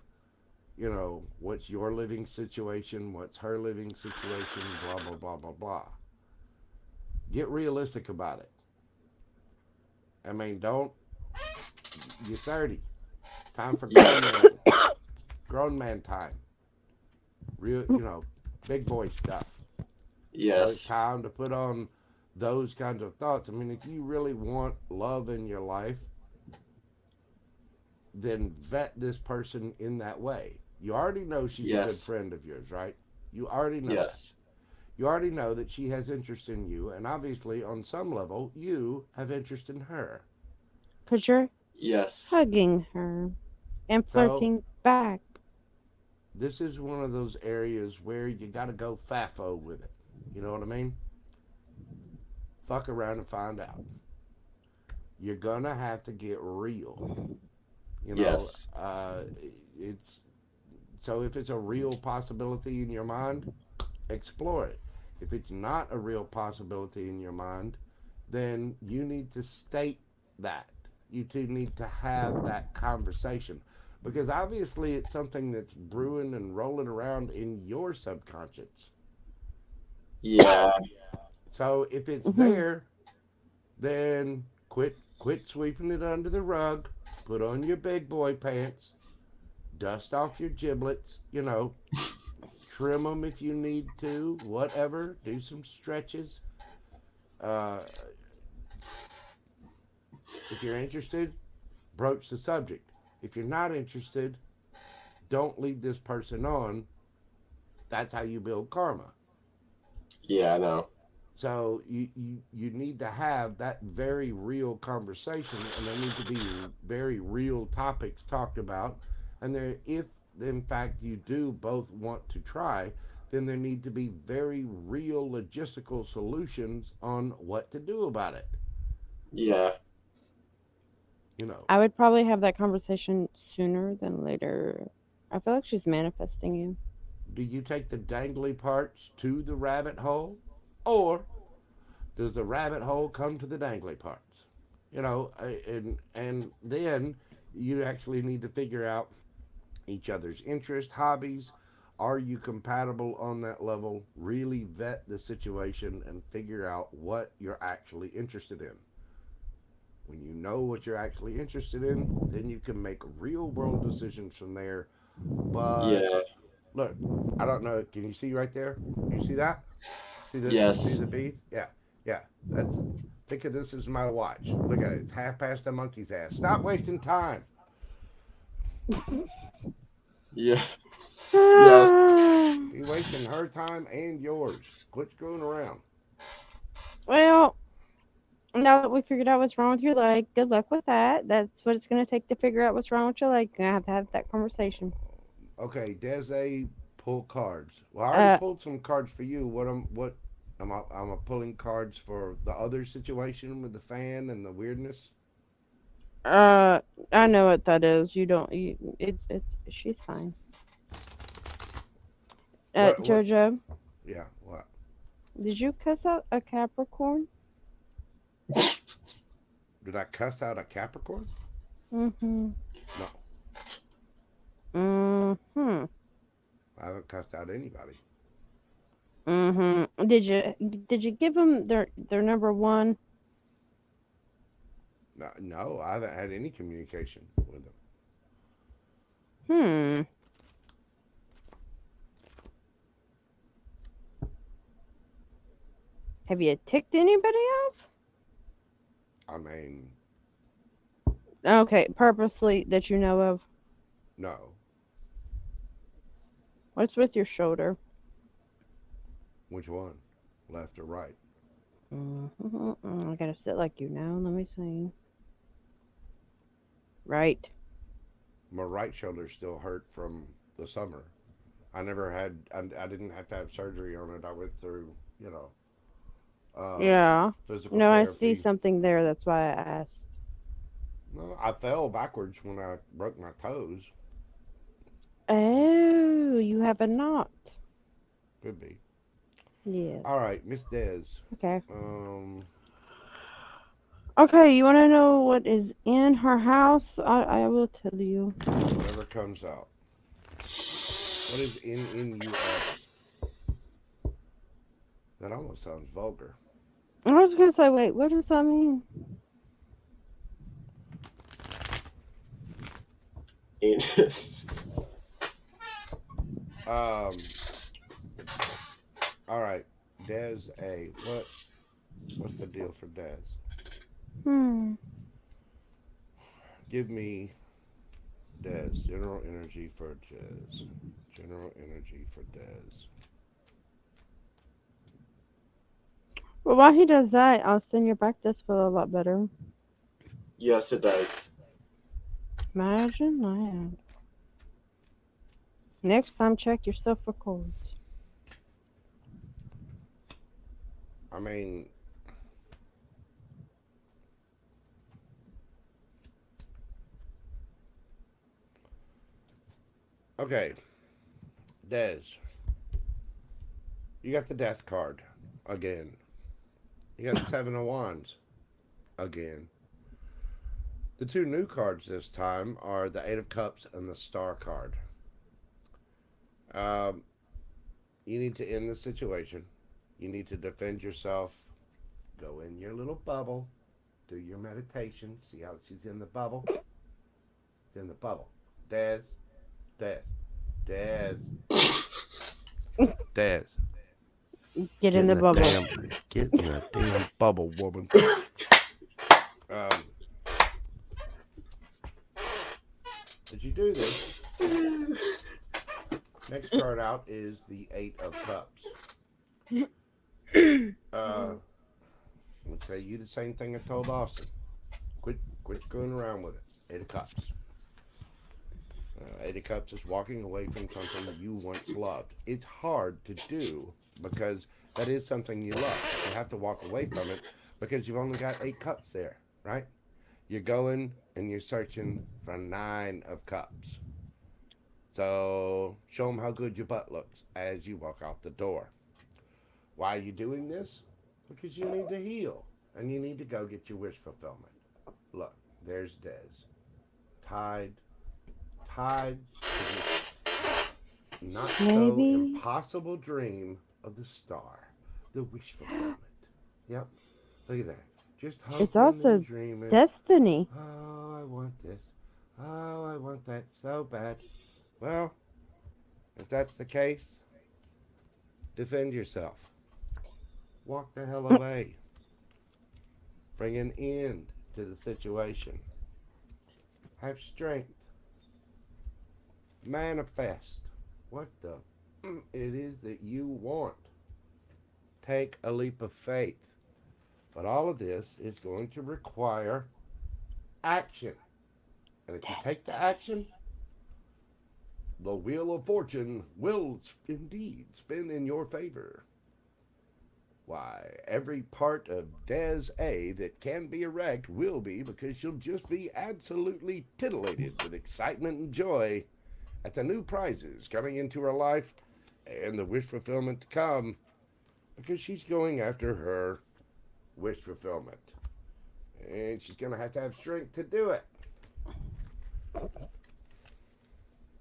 What's your living situation? What's her living situation? Blah, blah, blah, blah, blah. Get realistic about it. I mean, you're 30. Time for grown man time. Real, big boy stuff. Yes. So it's time to put on those kinds of thoughts. I mean, if you really want love in your life, then vet this person in that way. You already know she's a good friend of yours, right? You already know that. You already know that she has interest in you, and obviously, on some level, you have interest in her. Because you're Yes. hugging her and flirting back. This is one of those areas where you got to go FAFO with it. You know what I mean? Fuck around and find out. You're going to have to get real. Yes. So if it's a real possibility in your mind, explore it. If it's not a real possibility in your mind, then you need to state that. You two need to have that conversation. Because obviously it's something that's brewing and rolling around in your subconscious. Yeah. So if it's there, then quit sweeping it under the rug. Put on your big boy pants. Dust off your giblets. Trim them if you need to. Whatever. Do some stretches. If you're interested, broach the subject. If you're not interested, don't lead this person on. That's how you build karma. Yeah, I know. So you need to have that very real conversation, and there need to be very real topics talked about. And if in fact you do both want to try, then there need to be very real logistical solutions on what to do about it. Yeah. I would probably have that conversation sooner than later. I feel like she's manifesting you. Do you take the dangly parts to the rabbit hole, or does the rabbit hole come to the dangly parts? And then you actually need to figure out each other's interests, hobbies. Are you compatible on that level? Really vet the situation and figure out what you're actually interested in. When you know what you're actually interested in, then you can make real world decisions from there. But look, I don't know. Can you see right there? You see that? See the bead? Yeah. Think of this as my watch. Look at it. It's 1/2 a monkey's ass. Stop wasting time. Yeah. Yes. You're wasting her time and yours. Quit screwing around. Well, now that we figured out what's wrong with your leg, good luck with that. That's what it's going to take to figure out what's wrong with your leg. You're going to have that conversation. Okay, Desi, pull cards. Well, I already pulled some cards for you. I'm pulling cards for the other situation with the fan and the weirdness. I know what that is. You don't. It's. She's fine. What? Jojo, Yeah. What? did you cuss out a Capricorn? Did I cuss out a Capricorn? Mm-hmm. No. Mm-hmm. I haven't cussed out anybody. Mm-hmm. Did you give them their number one? No, I haven't had any communication with them. Have you ticked anybody off? I mean, Okay, purposely that you know of. no. What's with your shoulder? Which one? Left or right? I gotta sit like you now. Let me see. Right. My right shoulder still hurt from the summer. I never had. I didn't have to have surgery on it. I went through, Yeah. physical No, I therapy. see something there. That's why I asked. No, I fell backwards when I broke my toes. Oh, you have a knot. Could be. Yes. All right, Miss Des. Okay. Okay, you want to know what is in her house? I will tell you. Whatever comes out. What is in U.S.? That almost sounds vulgar. I was gonna say, wait, what does that mean? All right, Des A. What's the deal for Des? Give me Des. General energy for Des. General energy for Des. Well, while he does that, Austin, your back does feel a lot better. Yes, it does. Imagine that. Next time, check yourself for colds. I mean, okay, Des, you got the death card again. You got the Seven of Wands again. The two new cards this time are the Eight of Cups and the Star card. You need to end the situation. You need to defend yourself. Go in your little bubble. Do your meditation. See how she's in the bubble? It's in the bubble. Des. Des. Get in the bubble. Get in the damn bubble, woman. Did you do this? Next card out is the Eight of Cups. I'll tell you the same thing I told Austin. Quit going around with it. Eight of Cups. Eight of Cups is walking away from something that you once loved. It's hard to do because that is something you love. You have to walk away from it because you've only got 8 cups there, right? You're going and you're searching for a 9 of Cups. So show them how good your butt looks as you walk out the door. Why are you doing this? Because you need to heal and you need to go get your wish fulfillment. Look, there's Des. Tied to the not so impossible dream of the star. The wish fulfillment. Yep. Look at that. Just hoping It's also and dreaming. destiny. Oh, I want this. Oh, I want that so bad. Well, if that's the case, defend yourself. Walk the hell away. Bring an end to the situation. Have strength. Manifest what the it is that you want. Take a leap of faith. But all of this is going to require action. And if you take the action, the wheel of fortune will indeed spin in your favor. Why, every part of Des A that can be erect will be, because she'll just be absolutely titillated with excitement and joy at the new prizes coming into her life and the wish fulfillment to come, because she's going after her wish fulfillment. And she's going to have strength to do it.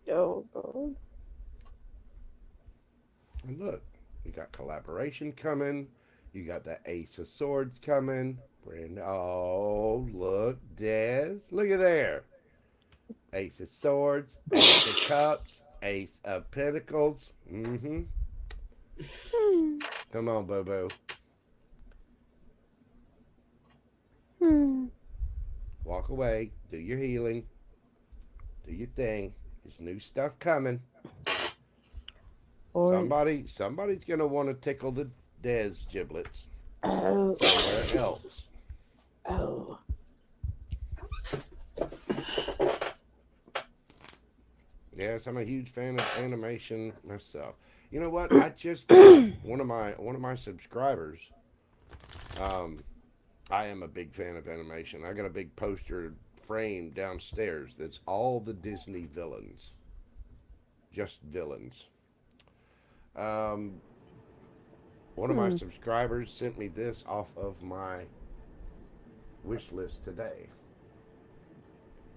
Oh, God. And look, you got collaboration coming. You got the Ace of Swords coming. Oh, look, Des. Look at there. Ace of Swords, Ace of Cups, Ace of Pentacles. Mm-hmm. Come on, Boo-Boo. Walk away. Do your healing. Do your thing. There's new stuff coming. Somebody's gonna want to tickle the Des giblets somewhere else. Oh. Yes, I'm a huge fan of animation myself. You know what? I just got one of my subscribers. I am a big fan of animation. I got a big poster frame downstairs that's all the Disney villains. Just villains. One of my subscribers sent me this off of my wish list today.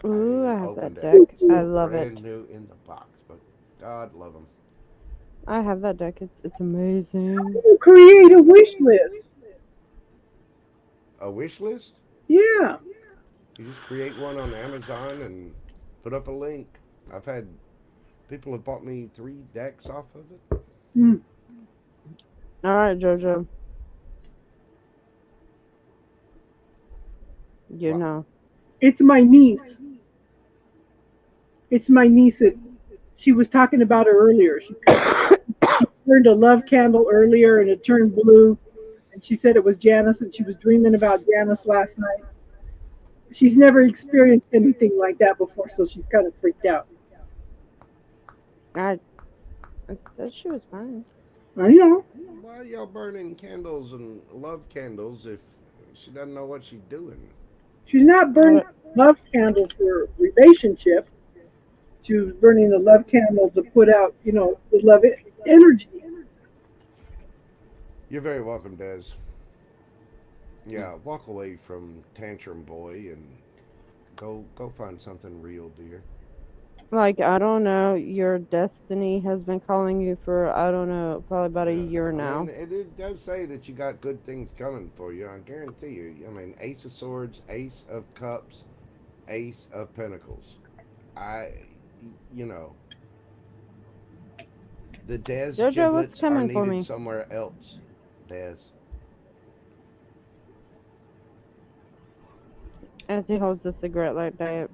Ooh, I have Opened that it. deck. I love it. Brand new in the box, but God love them. I have that deck. It's amazing. Create a wish list. A wish list? Yeah. You just create one on Amazon and put up a link. I've had people have bought me 3 decks off of it. All right, JoJo. You know. It's my niece. It's my niece that she was talking about her earlier. She burned a love candle earlier and it turned blue. And she said it was Janice and she was dreaming about Janice last night. She's never experienced anything like that before, so she's kind of freaked out. I said she was fine. I know. Why are y'all burning candles and love candles if she doesn't know what she's doing? She's not burning love candle for relationship. She was burning the love candle to put out, the love energy. You're very welcome, Des. Yeah, walk away from Tantrum Boy and go find something real, dear. Like, I don't know, your destiny has been calling you for, I don't know, probably about a year now. And it does say that you got good things coming for you. I guarantee you. I mean, Ace of Swords, Ace of Cups, Ace of Pentacles. The Des JoJo, giblets what's are coming for me? needed somewhere else. Des. As he holds the cigarette like that.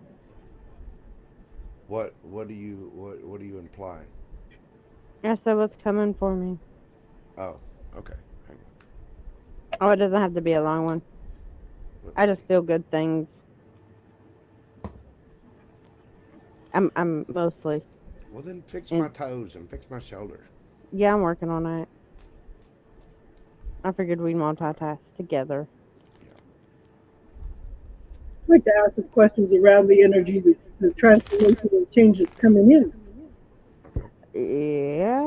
What do you imply? I said, what's coming for me? Oh, okay. Hang on. Oh, it doesn't have to be a long one. I just feel good things. I'm mostly. Well, then fix my toes and fix my shoulder. Yeah, I'm working on it. I figured we'd multitask together. I'd like to ask some questions around the energy, the transformation and changes coming in. Yeah.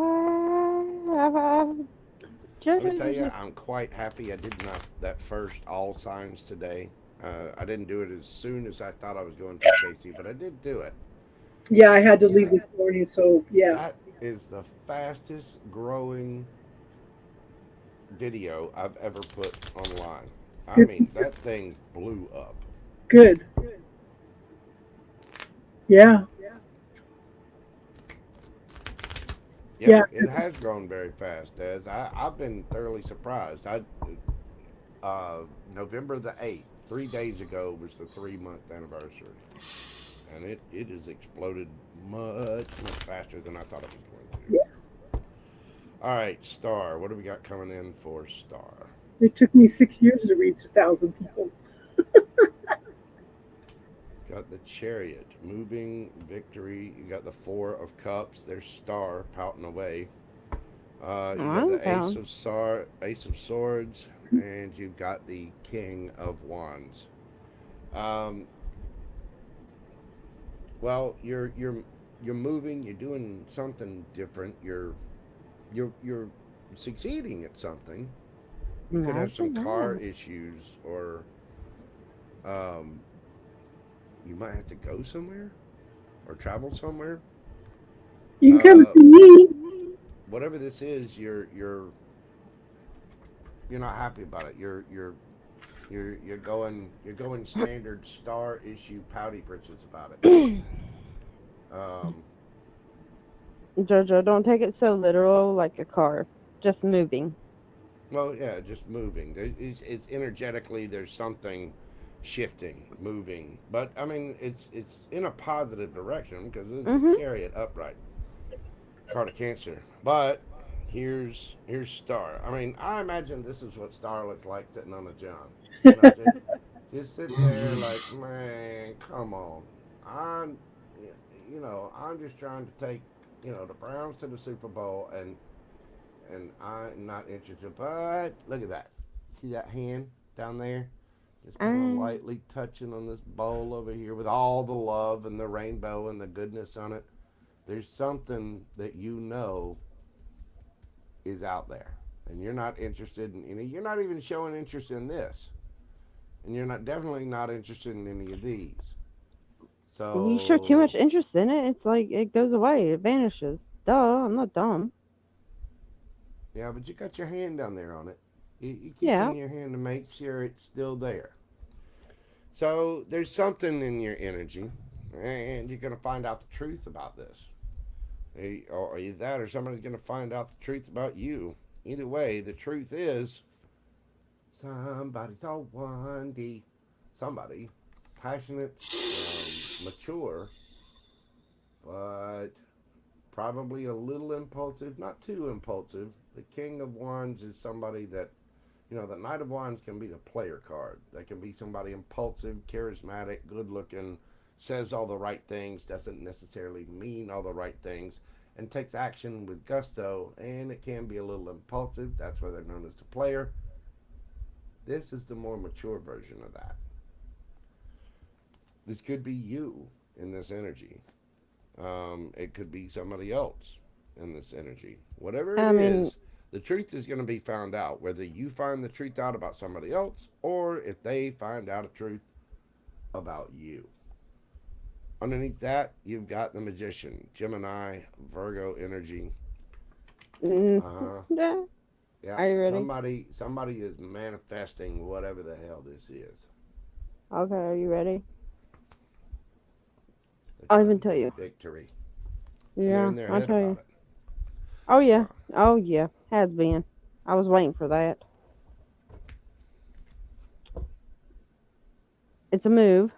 Let me tell you, I'm quite happy I did that first all signs today. I didn't do it as soon as I thought I was going to, Casey, but I did do it. Yeah, I had to leave this morning, so yeah. That is the fastest growing video I've ever put online. I mean, that thing blew up. Good. Yeah. Yeah, it has grown very fast, Des. I've been thoroughly surprised. November the 8th, 3 days ago, was the 3-month anniversary. And it has exploded much faster than I thought it was going to. Yeah. All right, Star. What do we got coming in for Star? It took me 6 years to reach 1,000 people. Got the Chariot, moving victory. You got the 4 of Cups. There's Star pouting away. You Oh, got I'm the down. Ace of Swords, and you've got the King of Wands. Um, well, you're moving. You're doing something different. You're succeeding at something. You could have Nice some and car nice. issues, or um, you might have to go somewhere or travel somewhere. You can come Uh, to me. whatever this is, you're not happy about it. You're going standard star issue pouty britches about it. Um, Jojo, don't take it so literal like a car. Just moving. well, yeah, just moving. It's energetically there's something shifting, moving, but I mean it's in a positive direction because this is a Mm-hmm. chariot upright, card of Cancer. But here's Star. I mean, I imagine this is what Star looked like sitting on a John. You know, just sitting there like, man, come on. I'm, I'm just trying to take, the Browns to the Super Bowl, and I'm not interested. But look at that. See that hand down there? Just kind of lightly touching on this bowl over here with all the love and the rainbow and the goodness on it. There's something that is out there, and you're not interested in. You're not even showing interest in this, and you're definitely not interested in any of these. You show too much So interest in it, it's like it goes away. It vanishes. Duh, I'm not dumb. yeah, but you got your hand down there on it. You keep Yeah. in your hand to make sure it's still there. So there's something in your energy, and you're gonna find out the truth about this. Or either that, or somebody's gonna find out the truth about you. Either way, the truth is somebody's all wandy. Somebody passionate, mature, but probably a little impulsive, not too impulsive. The King of Wands is somebody that, the Knight of Wands can be the player card. They can be somebody impulsive, charismatic, good looking, says all the right things, doesn't necessarily mean all the right things, and takes action with gusto, and it can be a little impulsive. That's why they're known as the player. This is the more mature version of that. This could be you in this energy. It could be somebody else in this energy. Whatever it is, the truth is going to be found out. Whether you find the truth out about somebody else, or if they find out a truth about you. Underneath that, you've got the Magician, Gemini, Virgo energy. Yeah. Yeah. Are you ready? Somebody is manifesting whatever the hell this is. Okay, are you ready? I'll even tell you. Victory. Yeah, And they're in their I'll head tell about you. it. Oh yeah. Oh yeah. Has been. I was waiting for that. It's a move.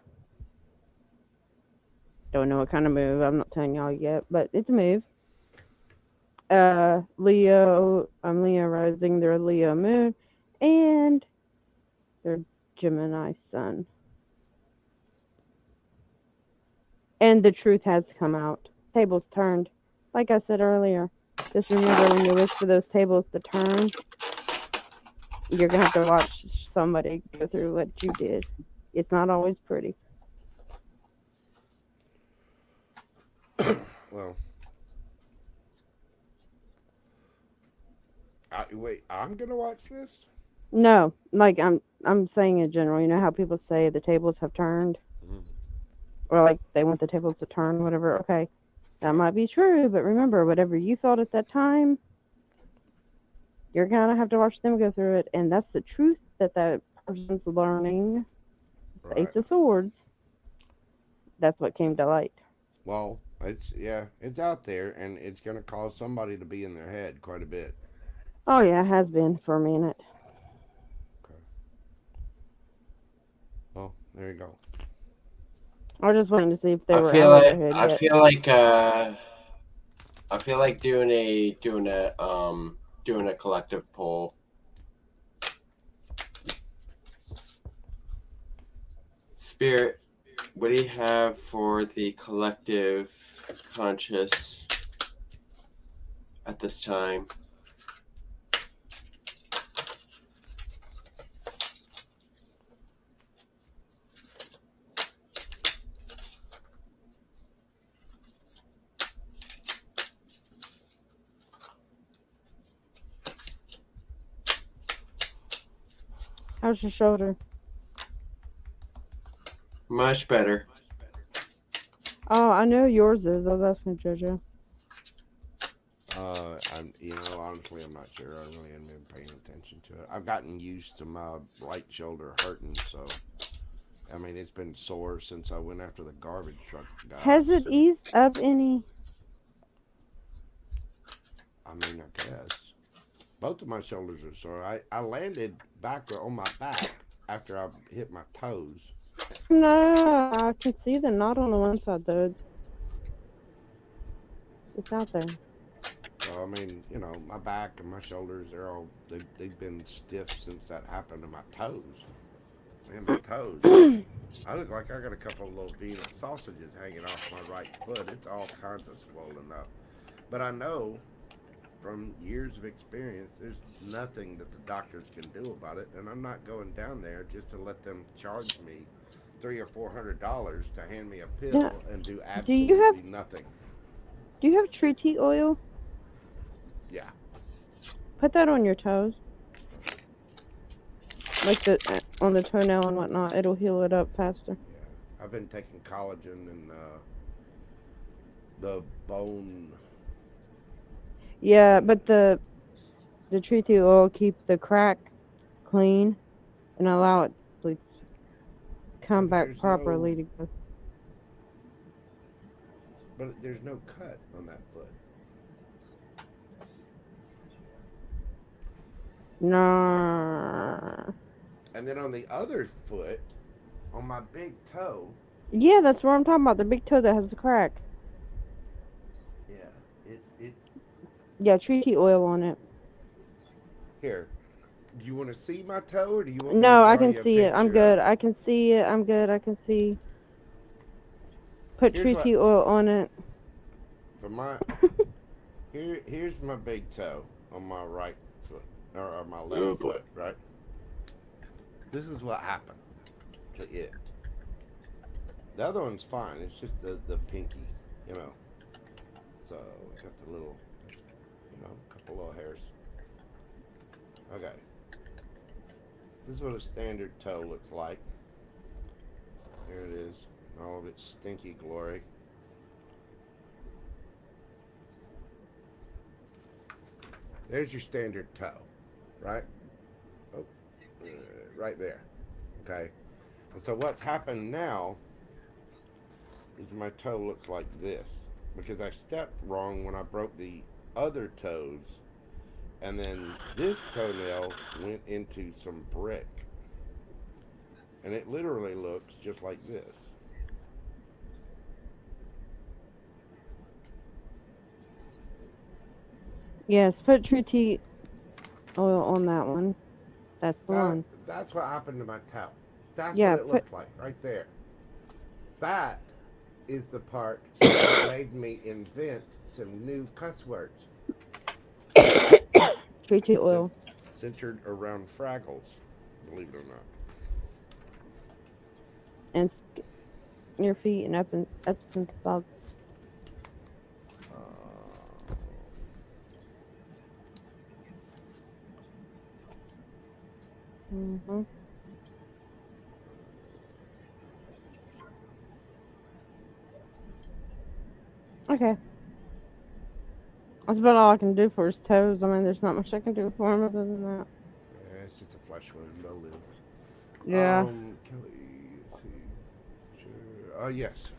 Don't know what kind of move. I'm not telling y'all yet, but it's a move. Leo. I'm Leo rising. They're Leo moon, and they're Gemini sun. And the truth has come out. Tables turned. Like I said earlier, just remember when you wish for those tables to turn, you're going to have to watch somebody go through what you did. It's not always pretty. Well, wait, I'm going to watch this? No, like I'm saying in general, you know how people say the tables have turned? Or like they want the tables to turn, whatever. Okay, that might be true, but remember, whatever you thought at that time, you're gonna have to watch them go through it, and that's the truth that person's learning. The Ace of Swords. That's what came to light. Well, it's out there, and it's gonna cause somebody to be in their head quite a bit. Oh yeah, it has been for a minute. Okay. Well, there you go. I was just waiting to see if they were I out of their head yet. feel like doing a collective poll. Spirit, what do you have for the collective conscious at this time? How's your shoulder? Much better. Oh, I know yours is. I was asking JoJo. Honestly, I'm not sure. I really haven't been paying attention to it. I've gotten used to my right shoulder hurting, so I mean, it's been sore since I went after the garbage truck guy. Has it eased up any? I mean, I guess both of my shoulders are sore. I landed backward on my back after I hit my toes. No, I can see the knot on the one side though. It's out there. So I mean, my back and my shoulders, they've been stiff since that happened to my toes. Man, my toes. I look like I got a couple of little Vienna sausages hanging off my right foot. It's all kinds of swollen up. But I know from years of experience, there's nothing that the doctors can do about it, and I'm not going down there just to let them charge me $300 or $400 to hand me a pill and do absolutely nothing. Do you have tree tea oil? Yeah. Put that on your toes. Like on the toenail and whatnot. It'll heal it up faster. Yeah. I've been taking collagen and the bone. Yeah, but the tree tea oil keeps the crack clean and allow it to come back properly to go. But there's no cut on that foot. No. And then on the other foot, on my big toe. Yeah, that's what I'm talking about. The big toe that has the crack. Yeah, it. Yeah, tree tea oil on it. Here, do you want to see my toe, or do you want? No, I can see it. I'm good. I can see it. I'm good. I can see. Put tree tea oil on it. For my here's my big toe on my right foot, or my left foot, right? This is what happened to it. The other one's fine. It's just the pinky, So we got the little, couple little hairs. Okay. This is what a standard toe looks like. There it is. All of its stinky glory. There's your standard toe, right? Oh, right there. Okay. And so what's happened now is my toe looks like this because I stepped wrong when I broke the other toes, and then this toenail went into some brick, and it literally looks just like this. Yes, put tree tea oil on that one. That's the one. That's what happened to my toe. That's Yeah, what it looks like right there. That is the part that made me invent some new cuss words. Tree tea oil. Centered around Fraggles, believe it or not. And your feet and up and south. Mm-hmm. Okay. That's about all I can do for his toes. I mean, there's not much I can do for him other than that. Yeah, it's just a flesh wound. No live. Yeah. Kelly, let's see. Sure. Yes.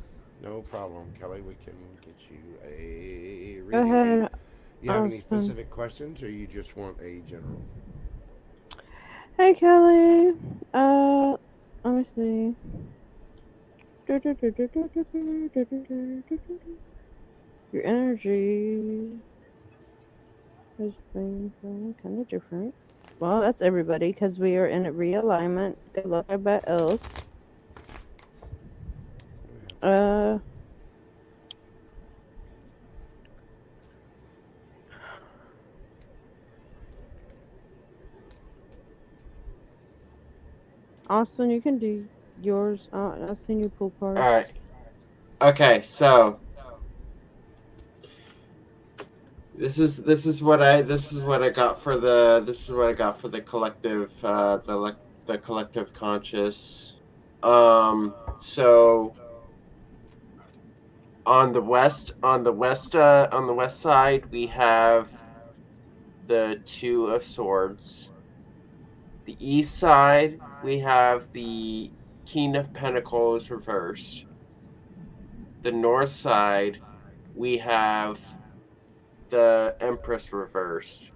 No problem, Kelly. We can get you a reading. Go ahead. You have any specific questions, or you just want a general? Hey, Kelly. Let me see. Your energy has been kind of different. Well, that's everybody because we are in a realignment. Good luck, everybody else. Austin, you can do yours. I've seen you pull cards. All right. Okay, so this is what I got for the collective the the collective conscious. So on the west side we have the Two of Swords. The east side we have the King of Pentacles reversed. The north side we have the Empress reversed.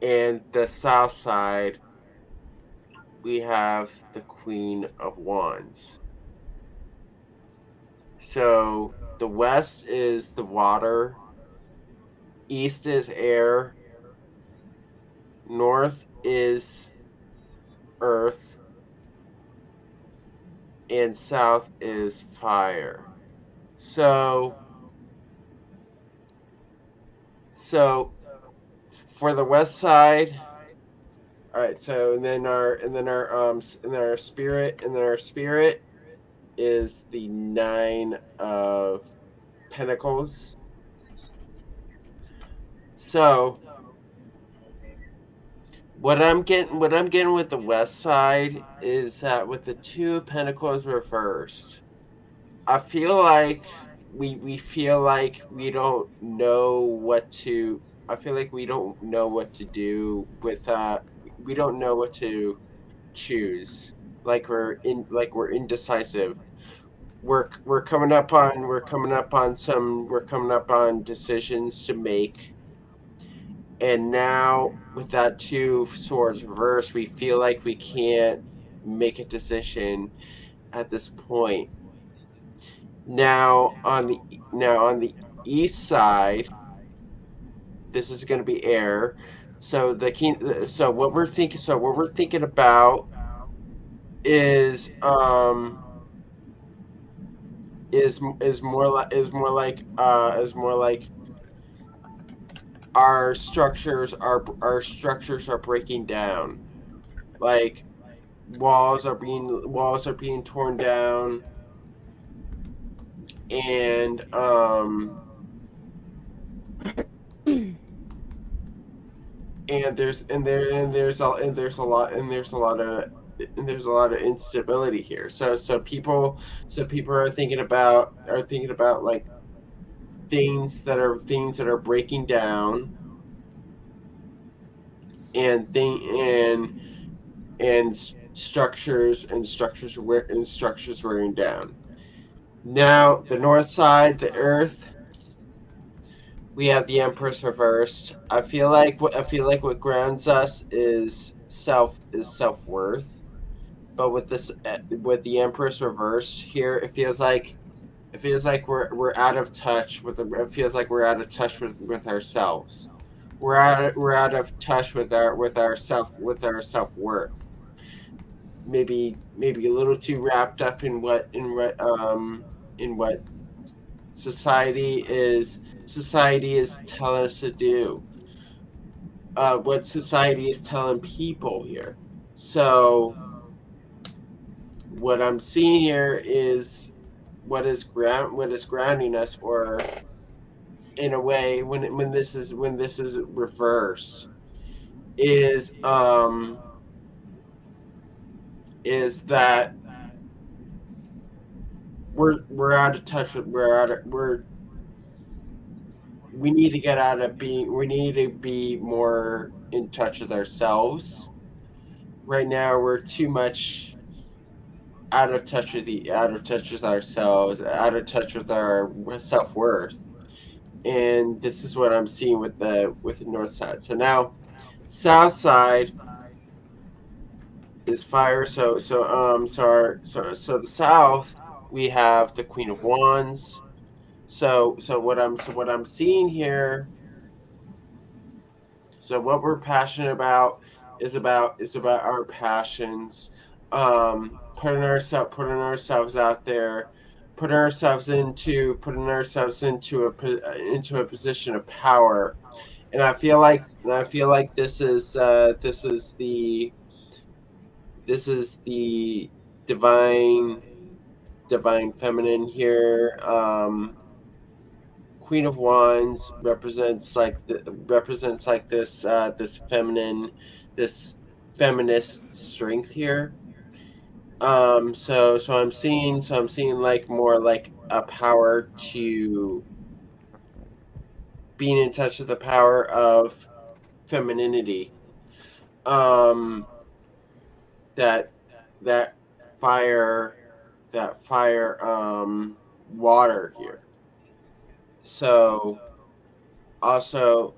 And the south side we have the Queen of Wands. So the west is the water, east is air, north is earth, and south is fire. So for the west side, all right. So and then our spirit is the Nine of Pentacles. So what I'm getting with the west side is that with the Two of Pentacles reversed, I feel like we feel like we don't know what to. I feel like we don't know what to do with we don't know what to choose. Like we're indecisive. We're coming up on decisions to make. And now with that Two of Swords reversed, we feel like we can't make a decision at this point. Now on the east side, this is going to be air. So what we're thinking about is more like our structures are breaking down. Like walls are being torn down, and there's a lot of instability here. So people are thinking about like things that are breaking down, and structures wearing down. Now the north side, the earth, we have the Empress reversed. I feel like what grounds us is self-worth. But with the Empress reversed here, it feels like we're out of touch with ourselves. We're out of touch with our self-worth. Maybe a little too wrapped up in what society is telling us to do. What society is telling people here. So what I'm seeing here is what is grounding us, or in a way when this is reversed, is that we're out of touch with we need to be more in touch with ourselves. Right now we're too much out of touch with ourselves, out of touch with our self-worth. And this is what I'm seeing with the north side. So now south side is fire. So the south, we have the Queen of Wands. So what I'm seeing here. So what we're passionate about is about our passions, putting ourselves out there, putting ourselves into a position of power. And I feel like this is the divine feminine here. Queen of Wands represents like this feminine, this feminist strength here. So I'm seeing like more like a power to being in touch with the power of femininity. That fire water here. So also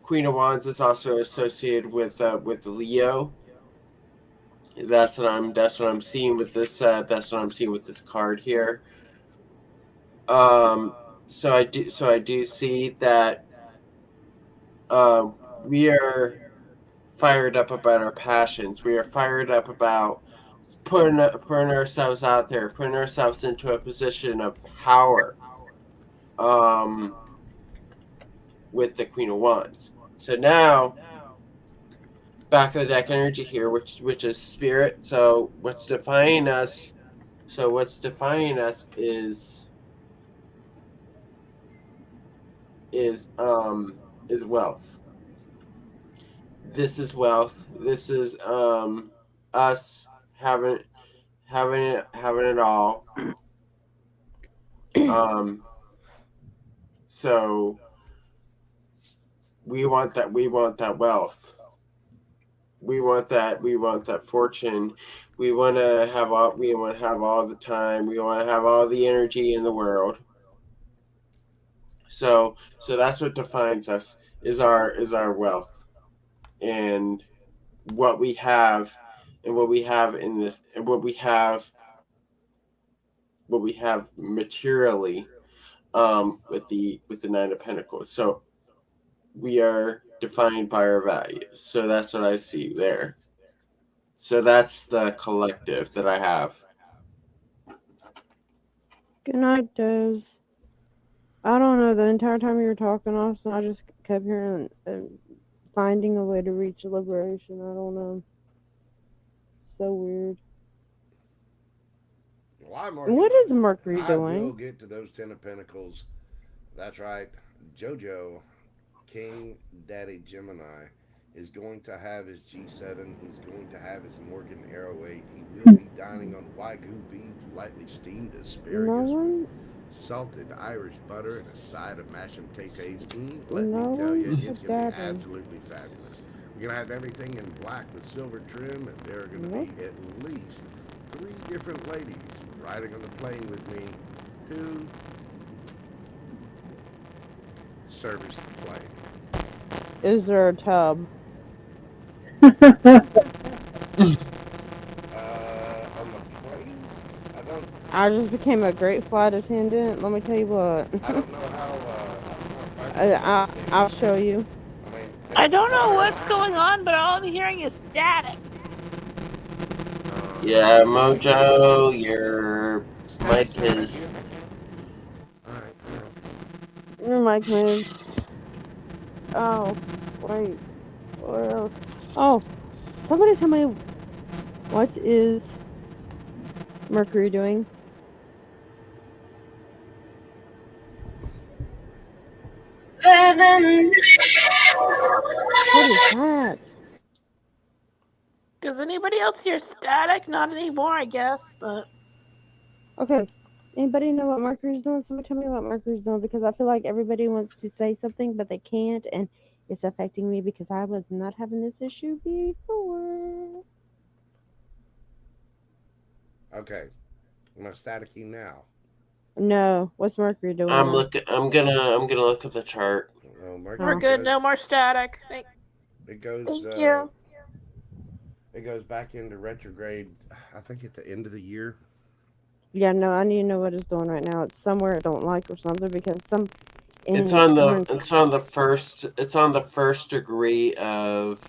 Queen of Wands is also associated with Leo. That's what I'm seeing with this. That's what I'm seeing with this card here. So I do see that we are fired up about our passions. We are fired up about putting ourselves out there, putting ourselves into a position of power. With the Queen of Wands. So now, back of the deck energy here, which is spirit. So what's defining us? Is wealth. This is wealth. This is us having it all. So we want that wealth. We want that fortune. We want to have all the time. We want to have all the energy in the world. So that's what defines us is our wealth. And what we have in this, and what we have materially with the Nine of Pentacles. So we are defined by our values. So that's what I see there. So that's the collective that I have. Good night, Des. I don't know, the entire time you were talking, Austin, I just kept hearing finding a way to reach liberation. I don't know. So weird. What is Mercury doing? I will get to those 10 of Pentacles. That's right. Jojo, King Daddy Gemini, is going to have his G7. He's going to have his Morgan Arrow 8. He will be dining on Wagyu beef, lightly steamed asparagus, salted Irish butter, and a side of mashed potatoes. Let me tell you, it's going to be absolutely fabulous. We're going to have everything in black with silver trim, and there are going to be at least 3 different ladies riding on the plane with me to service the plane. Is there a tub? On the plane? I just became a great flight attendant. Let me tell you what. I don't know how. I'll show you. I don't know what's going on, but all I'm hearing is static. Yeah, Mojo, your mic is. Your mic moves. Oh, wait. What else? Oh, somebody tell me, what is Mercury doing? What is that? Does anybody else hear static? Not anymore, I guess, but... Okay. Anybody know what Mercury's doing? Somebody tell me what Mercury's doing, because I feel like everybody wants to say something, but they can't, and it's affecting me because I was not having this issue before. Okay. Am I staticky now? No. What's Mercury doing? I'm gonna look at the chart. We're good. No more static. Thank you. It goes back into retrograde, I think at the end of the year. Yeah, no, I need to know what it's doing right now. It's somewhere I don't like or something, because It's on the first degree of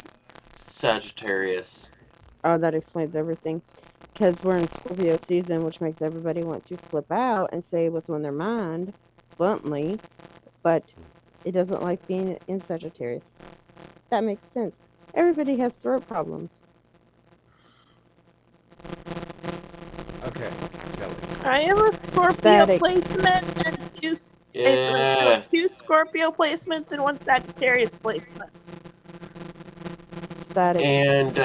Sagittarius. Oh, that explains everything. Because we're in Scorpio season, which makes everybody want to flip out and say what's on their mind, bluntly, but it doesn't like being in Sagittarius. That makes sense. Everybody has throat problems. Okay, Kelly. I have a Scorpio Static. placement and two Scorpio placements and 1 Sagittarius placement. Static. and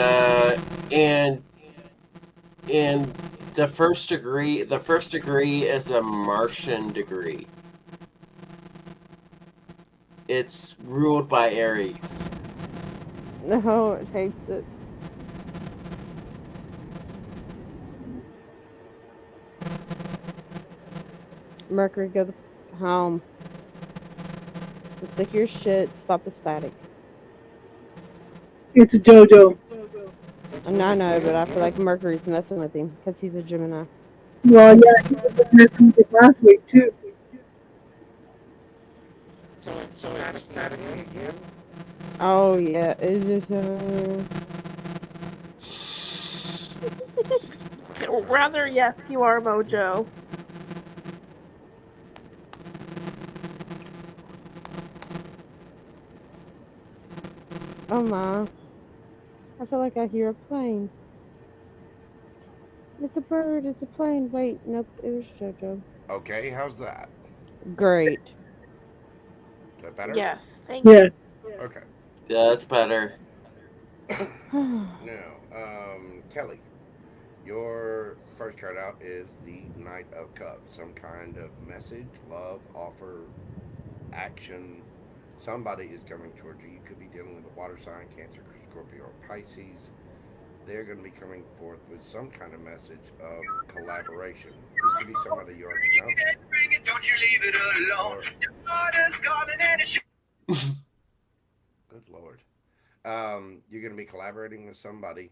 the first degree is a Martian degree. It's ruled by Aries. No, it hates it. Mercury, go home. Just stick your shit. Stop the static. It's Jojo. I know, but I feel like Mercury's messing with him because he's a Gemini. Well, yeah, he was messing with it last week too. So it's static again? Oh yeah, it's just Rather, yes, you are, Mojo. oh my. I feel like I hear a plane. It's a bird. It's a plane. Wait, nope, it was Jojo. Okay, how's that? Great. Is that better? Yes, thank you. Okay. Yeah, that's better. Now, Kelly, your first card out is the Knight of Cups. Some kind of message, love, offer, action. Somebody is coming towards you. You could be dealing with a water sign, Cancer, Scorpio, or Pisces. They're going to be coming forth with some kind of message of collaboration. This could be somebody you already know. Don't you leave it alone. Good Lord. You're going to be collaborating with somebody,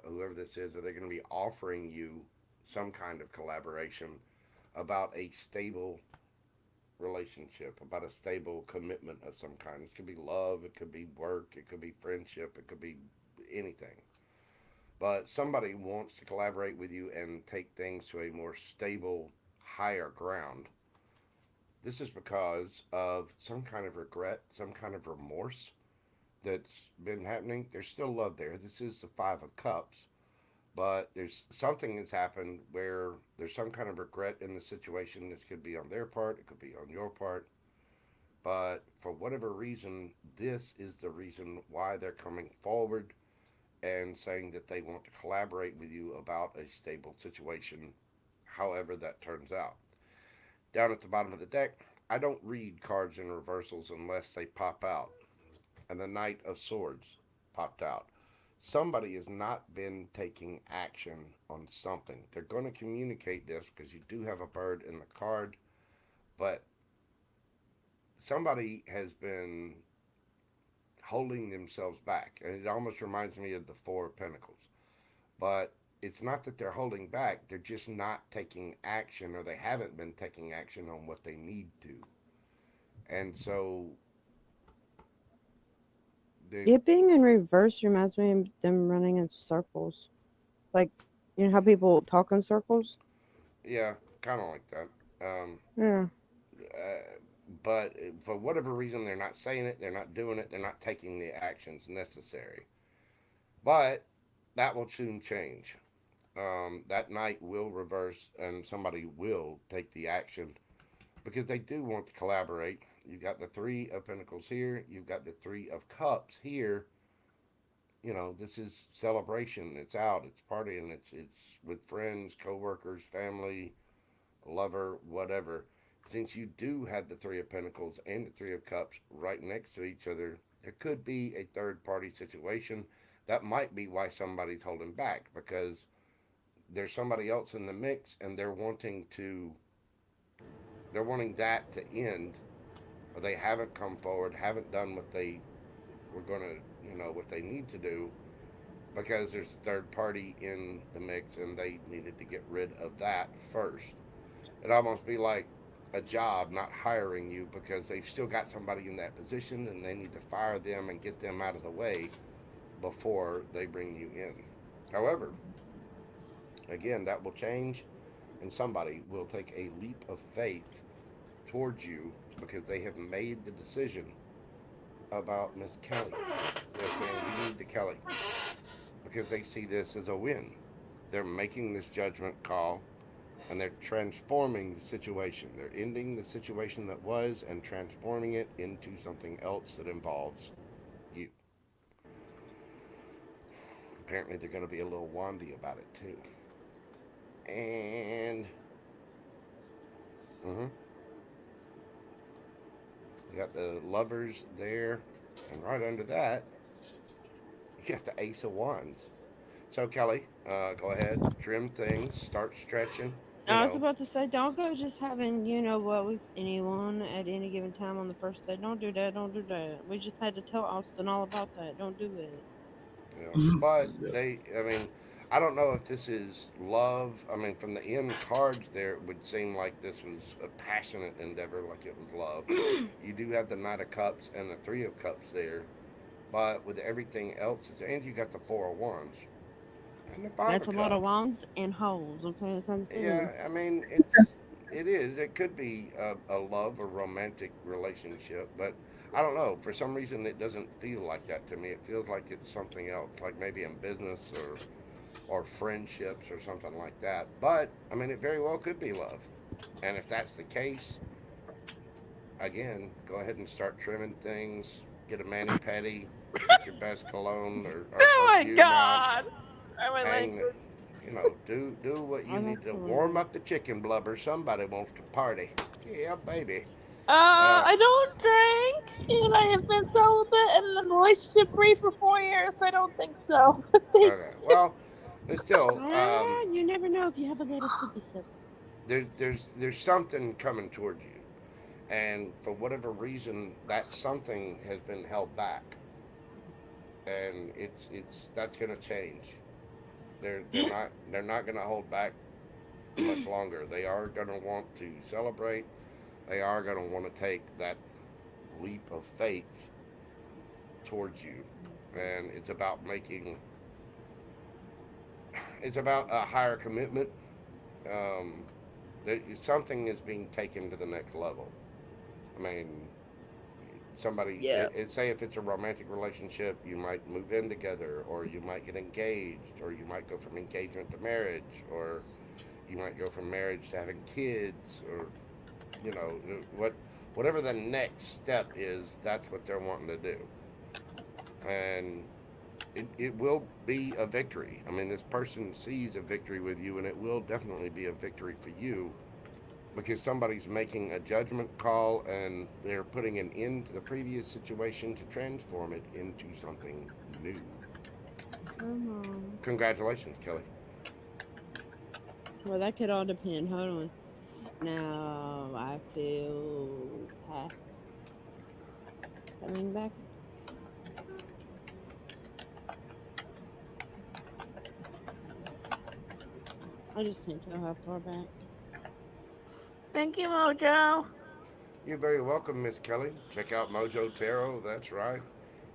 whoever this is, or they're going to be offering you some kind of collaboration about a stable relationship, about a stable commitment of some kind. This could be love, it could be work, it could be friendship, it could be anything. But somebody wants to collaborate with you and take things to a more stable, higher ground. This is because of some kind of regret, some kind of remorse that's been happening. There's still love there. This is the Five of Cups, but there's something that's happened where there's some kind of regret in the situation. This could be on their part, it could be on your part, but for whatever reason, this is the reason why they're coming forward and saying that they want to collaborate with you about a stable situation, however that turns out. Down at the bottom of the deck, I don't read cards in reversals unless they pop out. And the Knight of Swords popped out. Somebody has not been taking action on something. They're going to communicate this because you do have a bird in the card, but somebody has been holding themselves back. And it almost reminds me of the Four of Pentacles. But it's not that they're holding back. They're just not taking action, or they haven't been taking action on what they need to. And so It being in reverse reminds me of them running in circles. Like, you know how people talk in circles? yeah, kind of like that. Yeah. But for whatever reason, they're not saying it, they're not doing it, they're not taking the actions necessary. But that will soon change. That night will reverse, and somebody will take the action because they do want to collaborate. You've got the Three of Pentacles here, you've got the Three of Cups here. You know, this is celebration. It's out, it's partying, it's with friends, co-workers, family, lover, whatever. Since you do have the Three of Pentacles and the Three of Cups right next to each other, there could be a third party situation. That might be why somebody's holding back, because there's somebody else in the mix and they're wanting that to end, or they haven't come forward, haven't done what they were going to, what they need to do, because there's a third party in the mix and they needed to get rid of that first. It'd almost be like a job not hiring you because they've still got somebody in that position and they need to fire them and get them out of the way before they bring you in. However, again, that will change, and somebody will take a leap of faith towards you because they have made the decision about Miss Kelly. They're saying, we need to Kelly, because they see this as a win. They're making this judgment call, and they're transforming the situation. They're ending the situation that was and transforming it into something else that involves you. apparently they're going to be a little wandy about it too. And you got the Lovers there, and right under that, you got the Ace of Wands. So Kelly, go ahead, trim things, start stretching. I was about to say, don't go just having, with anyone at any given time on the first day. Don't do that. Don't do that. We just had to tell Austin all about that. Don't do it. But I don't know if this is love. I mean, from the end cards there, it would seem like this was a passionate endeavor, like it was love. You do have the Knight of Cups and the Three of Cups there, but with everything else, and you got the Four of Wands. And the Five That's of a lot of Cups. wands and holes, okay? Yeah, I mean, it is. It could be a love or romantic relationship, but I don't know. For some reason, it doesn't feel like that to me. It feels like it's something else, like maybe in business or friendships or something like that. But I mean, it very well could be love. And if that's the case, again, go ahead and start trimming things. Get a mani-pedi, get your best cologne or Oh my perfume God! Oh my hang, language. do what you need to warm up the chicken blubber. Somebody wants to party. Yeah, baby. I don't drink, and I have been celibate and relationship free for 4 years. So I don't think so. Okay. Well, but still, You never know if you have a little sippy sip. there's something coming towards you, and for whatever reason, that something has been held back, and that's going to change. They're not going to hold back much longer. They are going to want to celebrate. They are going to want to take that leap of faith towards you, and it's about a higher commitment. Something is being taken to the next level. I mean, somebody, say if it's a romantic relationship, you might move in together, or you might get engaged, or you might go from engagement to marriage, or you might go from marriage to having kids, or whatever the next step is, that's what they're wanting to do. And it will be a victory. I mean, this person sees a victory with you, and it will definitely be a victory for you, because somebody's making a judgment call and they're putting an end to the previous situation to transform it into something new. Congratulations, Kelly. Well, that could all depend. Hold on. Now I feel coming back. I just can't tell how far back. Thank you, Mojo. You're very welcome, Miss Kelly. Check out Mojo Tarot. That's right.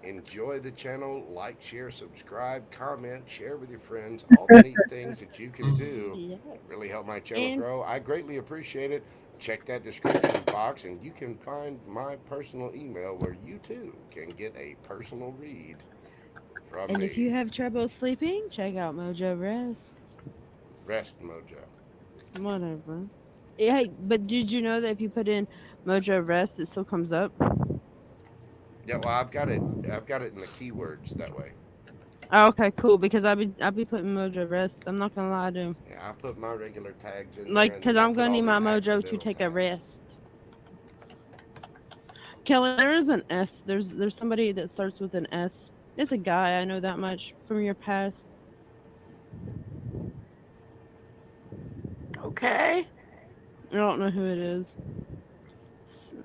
Enjoy the channel. Like, share, subscribe, comment, share with your friends. All the neat things that you can do really help my channel grow. I greatly appreciate it. Check that description box, and you can find my personal email where you too can get a personal read from me. And if you have trouble sleeping, check out Mojo Rest. Rest Mojo. Whatever. Hey, but did you know that if you put in Mojo Rest, it still comes up? Yeah, well, I've got it in the keywords that way. Oh, okay, cool. Because I'll be putting Mojo Rest. I'm not gonna lie to you. Yeah, I put my regular tags in like, there. because I'm gonna need my Mojo to take a rest. Kelly, there is an S. There's somebody that starts with an S. It's a guy. I know that much from your past. Okay. I don't know who it is.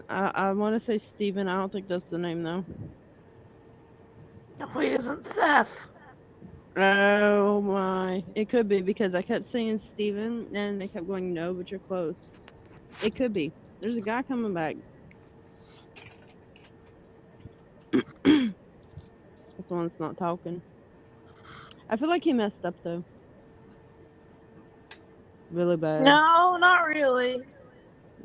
I want to say Steven. I don't think that's the name, though. No, he isn't Seth. Oh, my. It could be, because I kept saying Steven, and they kept going, no, but you're close. It could be. There's a guy coming back. This one's not talking. I feel like he messed up, though. Really bad. No, not really.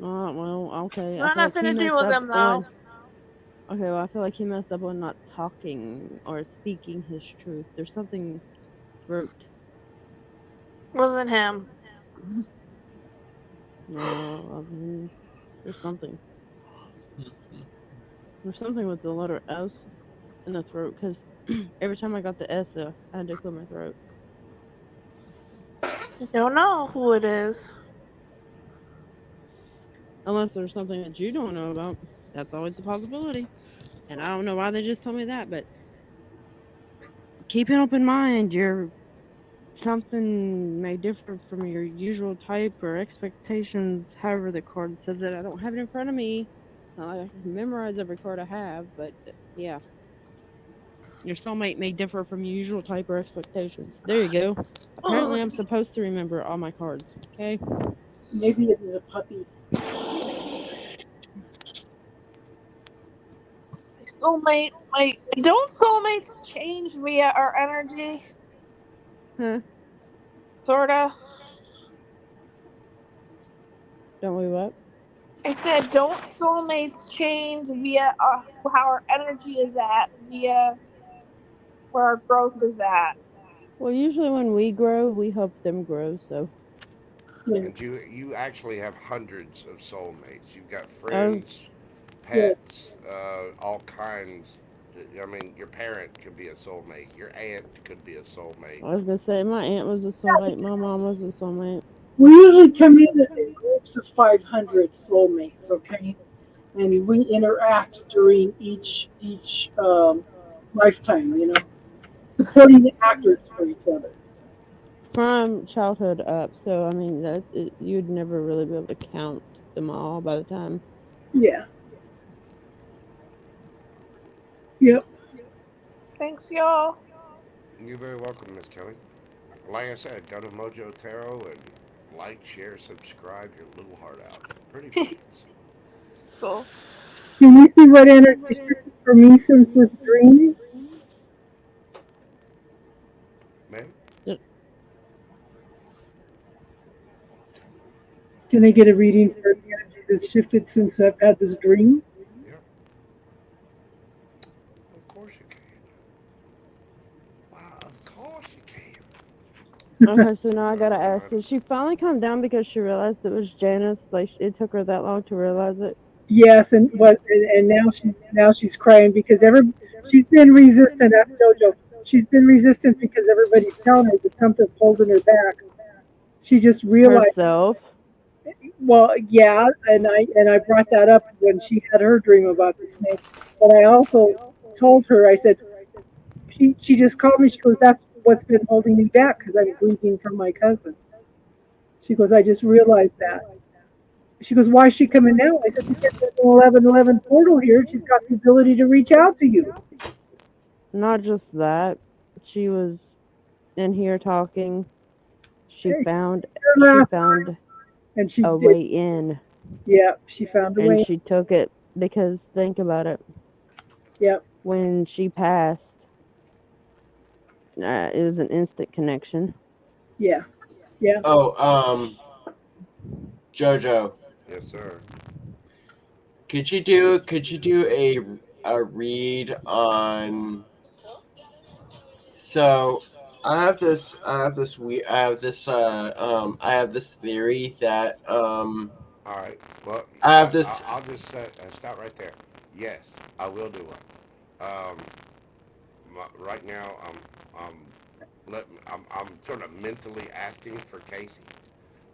Well, okay. Not nothing to do with him, though. Okay, well, I feel like he messed up on not talking or speaking his truth. There's something throat. Wasn't him. No, there's something. There's something with the letter S in the throat, because Every time I got the S, I had to clear my throat. You don't know who it is. Unless there's something that you don't know about. That's always a possibility. And I don't know why they just told me that, but keep an open mind. Something may differ from your usual type or expectations, however the card says it. I don't have it in front of me. Not like I can memorize every card I have, but yeah. Your soulmate may differ from your usual type or expectations. There you go. Apparently I'm supposed to remember all my cards. Okay? Maybe it is a puppy. Don't soulmates change via our energy? Huh? Sorta. Don't we what? I said, don't soulmates change via how our energy is at, via where our growth is at? Well, usually when we grow, we help them grow, so. And you actually have hundreds of soulmates. You've got Oh. friends, pets, all kinds. I mean, your parent could be a soulmate. Your aunt could be a soulmate. I was gonna say my aunt was a soulmate, my mom was a soulmate. We usually come in groups of 500 soulmates, okay? And we interact during each lifetime, you know, supporting the actors for each other. From childhood up, so I mean you'd never really be able to count them all by the time. Yeah. Yep. Thanks, y'all. You're very welcome, Miss Kelly. Like I said, go to Mojo Tarot and like, share, subscribe your little heart out. Pretty please. Cool. Can you see what energy shifted for me since this dream? Man? Can I get a reading for the energy that's shifted since I've had this dream? Yeah. Of course you can. Wow, of course you can. Okay, so now I gotta ask, did she finally calm down because she realized it was Janice? Like it took her that long to realize it? Yes, and now she's crying because she's been resistant. That's JoJo. She's been resistant because everybody's telling her that something's holding her back. She just realized herself. Well, yeah, and I brought that up when she had her dream about the snake. But I also told her, I said, she just called me. She goes, "That's what's been holding me back because I'm grieving from my cousin." She goes, "I just realized that." She goes, "Why is she coming now?" I said, "Because there's an 1111 portal here. She's got the ability to reach out to you." Not just that, she was in here talking. She found and she a did. way in. Yeah, she found a way. And she took it because think about it. Yep. When she passed, it was an instant connection. Yeah. Yeah. Oh, JoJo. Yes, sir. Could you do a read on? So I have this theory that All right. Well, I have this. I'll just stop right there. Yes, I will do one. Right now, I'm sort of mentally asking for Casey.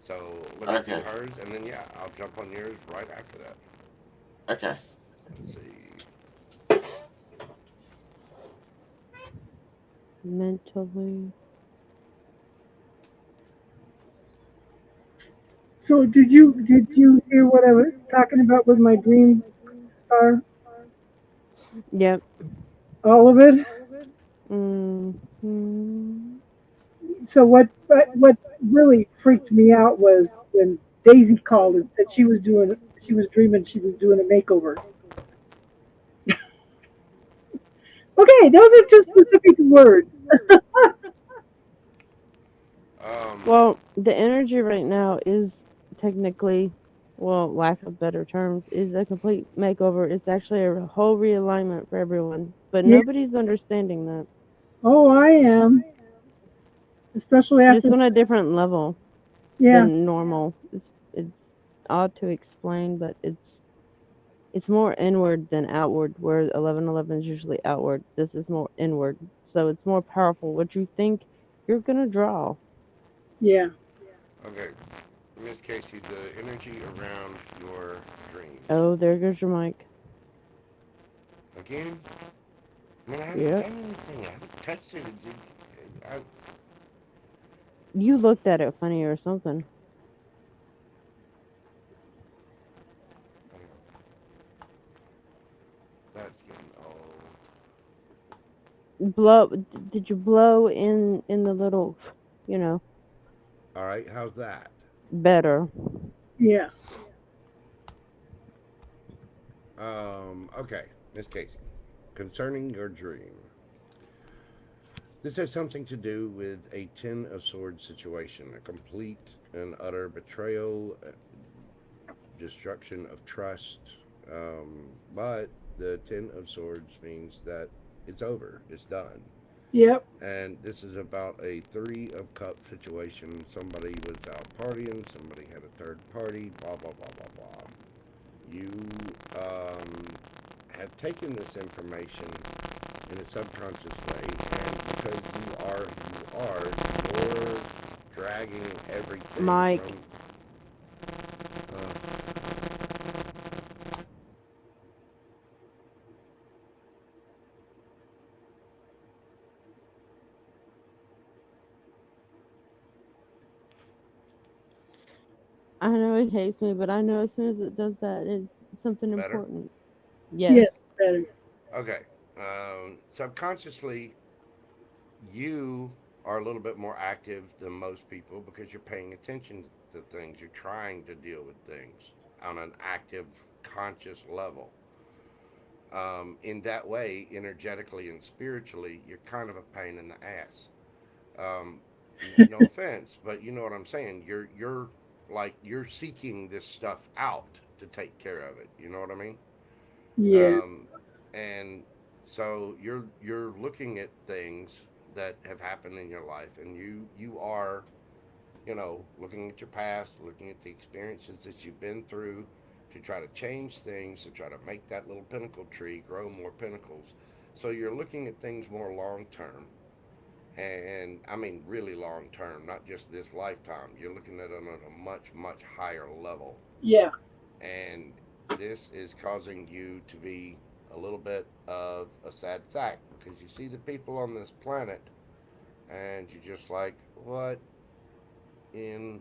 So let me do hers, and then yeah, I'll jump on yours right after that. Okay. Let's see. Mentally. So did you hear what I was talking about with my dream star? Yep. All of it? Mm-hmm. So what really freaked me out was when Daisy called and said she was dreaming she was doing a makeover. Okay, those are just specific words. Well, the energy right now is technically, well, lack of better terms, is a complete makeover. It's actually a whole realignment for everyone, but Yeah. nobody's understanding that. Oh, I am. Especially after Just on a different level Yeah. than normal. It's odd to explain, but it's It's more inward than outward, where 1111 is usually outward. This is more inward. So it's more powerful. What you think, you're going to draw. Yeah. Okay, Miss Casey, the energy around your dreams. Oh, there goes your mic. Again? I mean, I haven't Yep. done anything. I haven't touched it. You looked at it funny or something. That's getting old. Did you blow in the little, you know, All right, how's that? better? Yeah. Okay, Miss Casey, concerning your dream. This has something to do with a Ten of Swords situation, a complete and utter betrayal, destruction of trust. But the Ten of Swords means that it's over, it's done. Yep. And this is about a Three of Cups situation. Somebody was out partying, somebody had a third party, blah, blah, blah, blah, blah. You have taken this information in a subconscious way, and because you are who you are, you're dragging everything Mike. from... I know it hates me, but I know as soon as it does that, it's something Better? important. Yes. Yes, better. Okay. Subconsciously, you are a little bit more active than most people because you're paying attention to things. You're trying to deal with things on an active, conscious level. In that way, energetically and spiritually, you're kind of a pain in the ass. No offense, but you know what I'm saying. You're seeking this stuff out to take care of it. You know what I mean? Yeah. And so you're looking at things that have happened in your life, and you are, looking at your past, looking at the experiences that you've been through to try to change things, to try to make that little pinnacle tree grow more pinnacles. So you're looking at things more long term. And I mean, really long term, not just this lifetime. You're looking at it on a much, much higher level. Yeah. And this is causing you to be a little bit of a sad sack because you see the people on this planet and you're just like, what in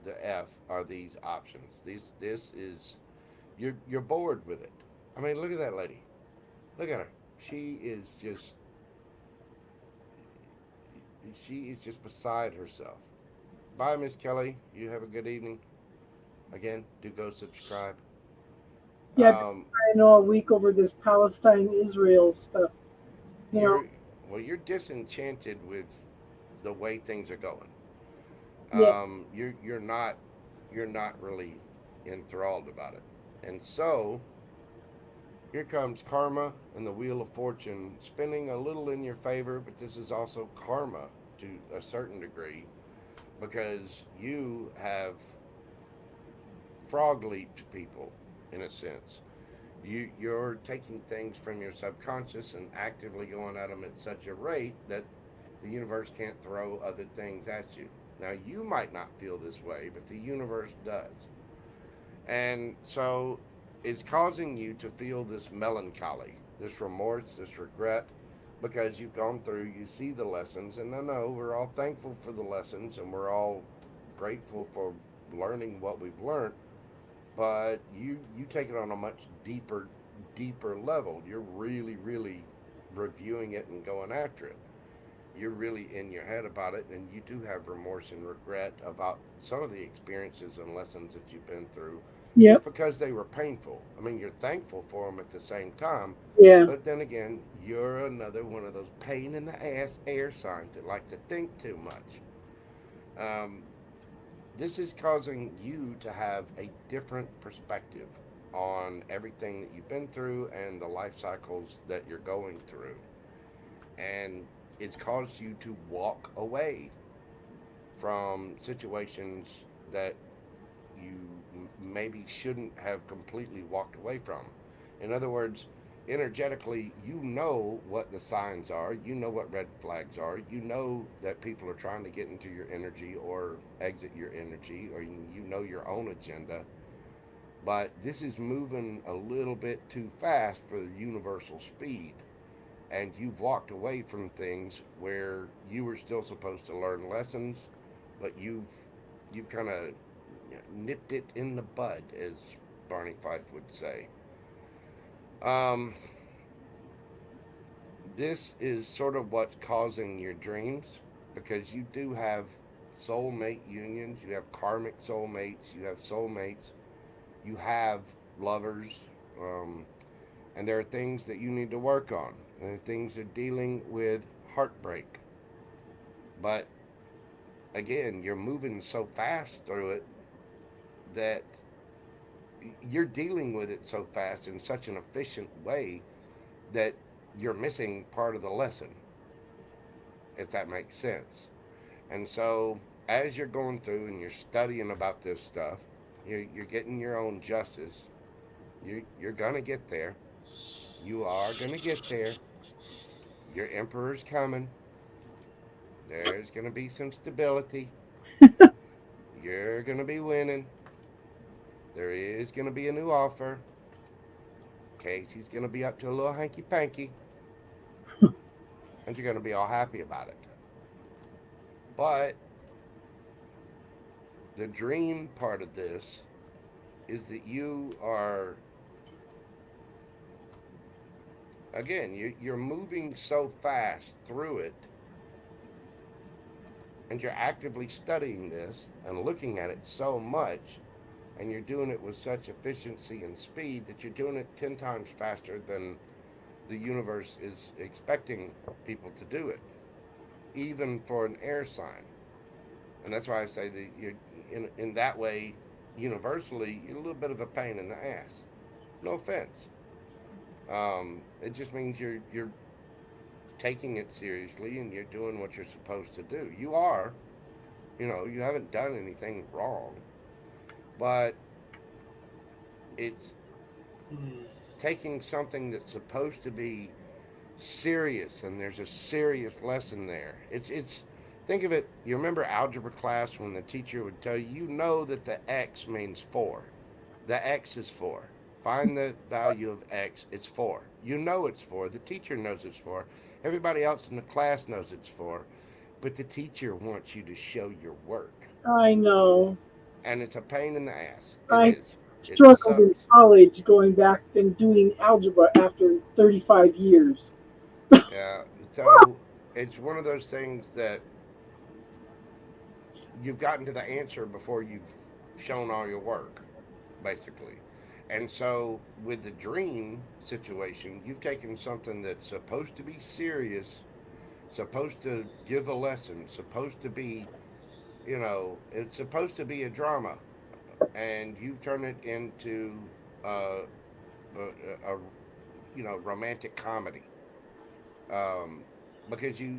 the F are these options? This is, you're bored with it. I mean, look at that lady. Look at her. She is just beside herself. Bye, Miss Kelly. You have a good evening. Again, do go subscribe. Yeah, I've been crying all week over this Palestine-Israel stuff. You're disenchanted with the way things are going. Yeah. You're not really enthralled about it. And so here comes karma and the wheel of fortune spinning a little in your favor, but this is also karma to a certain degree because you have frog leaped people in a sense. You're taking things from your subconscious and actively going at them at such a rate that the universe can't throw other things at you. Now, you might not feel this way, but the universe does. And so it's causing you to feel this melancholy, this remorse, this regret, because you've gone through, you see the lessons, and I know we're all thankful for the lessons, and we're all grateful for learning what we've learned, but you take it on a much deeper level. You're really, really reviewing it and going after it. You're really in your head about it, and you do have remorse and regret about some of the experiences and lessons that you've been through. Yep. Just because they were painful. I mean, you're thankful for them at the same time. Yeah. But then again, you're another one of those pain in the ass air signs that like to think too much. This is causing you to have a different perspective on everything that you've been through and the life cycles that you're going through. And it's caused you to walk away from situations that you maybe shouldn't have completely walked away from. In other words, energetically, you know what the signs are, you know what red flags are, you know that people are trying to get into your energy or exit your energy, or you know your own agenda. But this is moving a little bit too fast for the universal speed. And you've walked away from things where you were still supposed to learn lessons, but you've kind of nipped it in the bud, as Barney Fife would say. This is sort of what's causing your dreams, because you do have soulmate unions, you have karmic soulmates, you have soulmates, you have lovers, and there are things that you need to work on, and things are dealing with heartbreak. But again, you're moving so fast through it that you're dealing with it so fast in such an efficient way that you're missing part of the lesson, if that makes sense. And so as you're going through and you're studying about this stuff, you're getting your own justice. You're gonna get there. You are gonna get there. Your emperor's coming. There's gonna be some stability. You're gonna be winning. There is gonna be a new offer. Casey's gonna be up to a little hanky panky. And you're gonna be all happy about it. But the dream part of this is that you are, again, you're moving so fast through it, and you're actively studying this and looking at it so much, and you're doing it with such efficiency and speed that you're doing it 10 times faster than the universe is expecting people to do it, even for an air sign. And that's why I say that you're in that way, universally, you're a little bit of a pain in the ass. No offense. It just means you're taking it seriously and you're doing what you're supposed to do. You are, you haven't done anything wrong, but it's taking something that's supposed to be serious, and there's a serious lesson there. It's think of it, you remember algebra class when the teacher would tell you, that the x means 4. The x is 4. Find the value of x, it's 4. You know it's 4. The teacher knows it's 4. Everybody else in the class knows it's 4. But the teacher wants you to show your work. I know. And it's a pain in the ass. I struggled in college going back and doing algebra after 35 years. Yeah, so it's one of those things that you've gotten to the answer before you've shown all your work, basically. And so with the dream situation, you've taken something that's supposed to be serious, supposed to give a lesson, supposed to be, it's supposed to be a drama, and you've turned it into a romantic comedy. Because you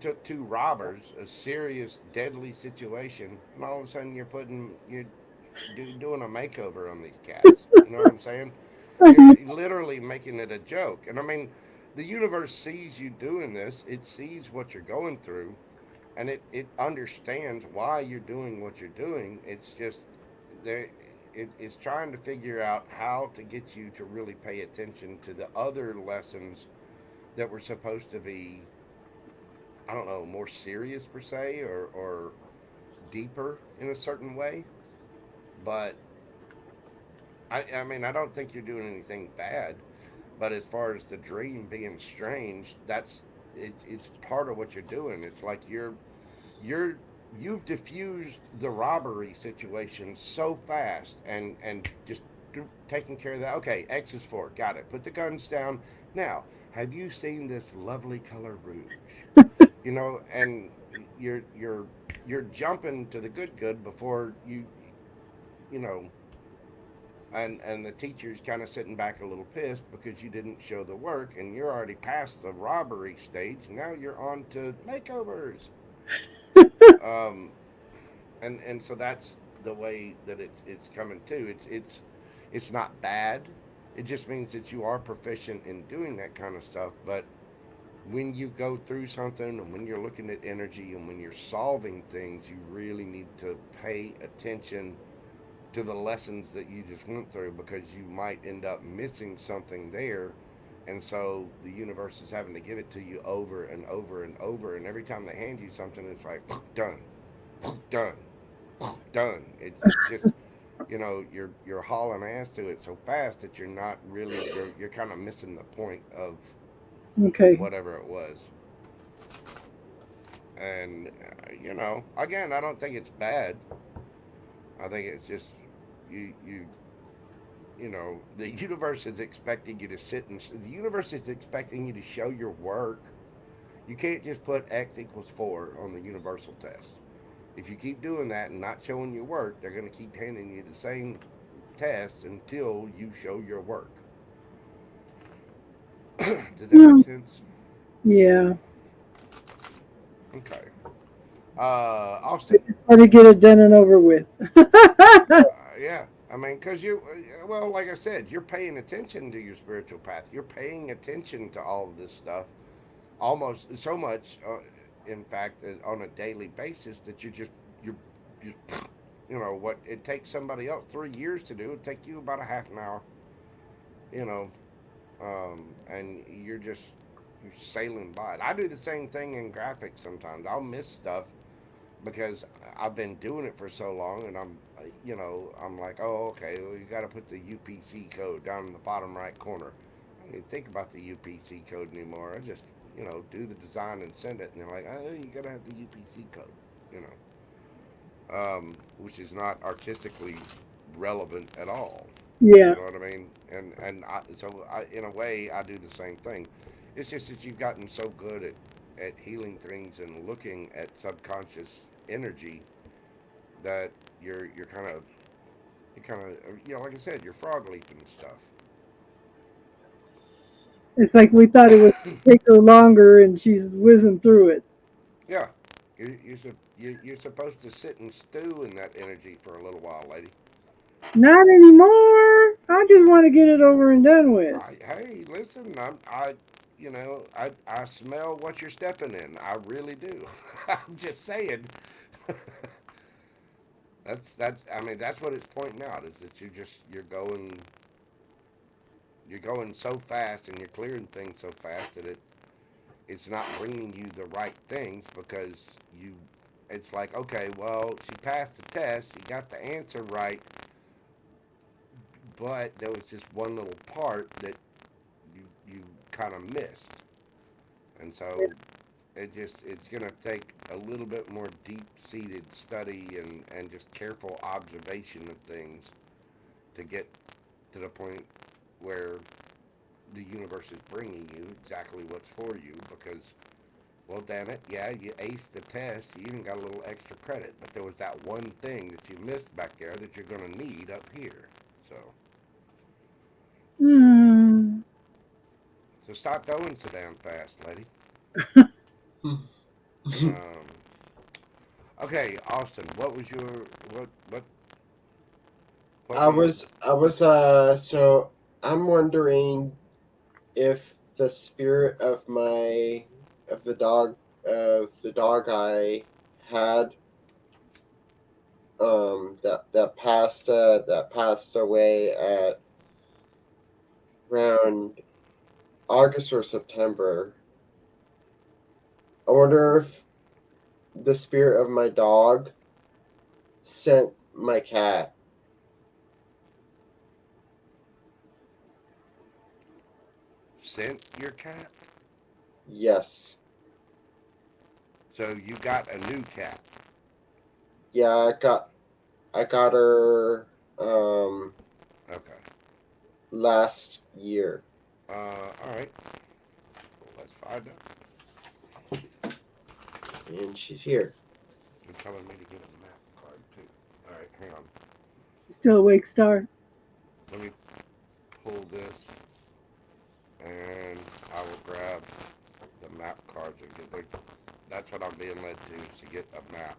took 2 robbers, a serious, deadly situation, and all of a sudden you're doing a makeover on these cats. You know what I'm saying? You're literally making it a joke. And I mean, the universe sees you doing this. It sees what you're going through, and it understands why you're doing what you're doing. It's just it's trying to figure out how to get you to really pay attention to the other lessons that were supposed to be, I don't know, more serious per se, or deeper in a certain way. But I mean, I don't think you're doing anything bad. But as far as the dream being strange, it's part of what you're doing. It's like you've diffused the robbery situation so fast and just taking care of that. Okay, X is 4, got it. Put the guns down. Now, have you seen this lovely color rouge? And you're jumping to the good before and the teacher's kind of sitting back a little pissed because you didn't show the work, and you're already past the robbery stage. Now you're on to makeovers. And so that's the way that it's coming to. It's not bad. It just means that you are proficient in doing that kind of stuff. But when you go through something and when you're looking at energy and when you're solving things, you really need to pay attention to the lessons that you just went through, because you might end up missing something there. And so the universe is having to give it to you over and over and over. And every time they hand you something, it's like, done, done, done. It's just, you're hauling ass to it so fast that you're not really, you're kind of missing the point of Okay. whatever it was. And, again, I don't think it's bad. I think it's just, the universe is expecting you to sit and the universe is expecting you to show your work. You can't just put X equals 4 on the universal test. If you keep doing that and not showing your work, they're going to keep handing you the same test until you show your work. Does that make sense? Yeah. Okay. Austin. I just want to get it done and over with. Yeah. I mean, because like I said, you're paying attention to your spiritual path. You're paying attention to all of this stuff almost so much, in fact, that on a daily basis that you're what it takes somebody else 3 years to do, it take you about a half an hour, and you're sailing by it. I do the same thing in graphics sometimes. I'll miss stuff because I've been doing it for so long, and I'm like, oh, okay, well, you got to put the UPC code down in the bottom right corner. I don't even think about the UPC code anymore. I just, do the design and send it, and they're like, oh, you got to have the UPC code, which is not artistically relevant at all. Yeah. You know what I mean? And in a way, I do the same thing. It's just that you've gotten so good at healing things and looking at subconscious energy that you're kind of like I said, you're frog leaping and stuff. It's like we thought it would take her longer, and she's whizzing through it. Yeah, you're supposed to sit and stew in that energy for a little while, lady. Not anymore. I just want to get it over and done with. Hey, listen, I smell what you're stepping in. I really do. I'm just saying. That's what it's pointing out, is that you're going so fast and you're clearing things so fast that it's not bringing you the right things, because it's like, okay, well, she passed the test, she got the answer right, but there was this one little part that you kind of missed. And so it's going to take a little bit more deep-seated study and just careful observation of things to get to the point where the universe is bringing you exactly what's for you, because, well, damn it, yeah, you aced the test, you even got a little extra credit, but there was that one thing that you missed back there that you're going to need up here. So stop going so damn fast, lady. Okay, Austin, what was your what so I'm wondering if the spirit of the dog I had that passed away at around August or September. I wonder if the spirit of my dog sent my cat. Sent your cat? Yes. So you got a new cat? Yeah, I got her okay. Last year. All right. Well, let's find out. And she's here. You're telling me to get a map card too. All right, hang on. Still awake, Star? Let me pull this, and I will grab the map cards and get there. That's what I'm being led to get a map.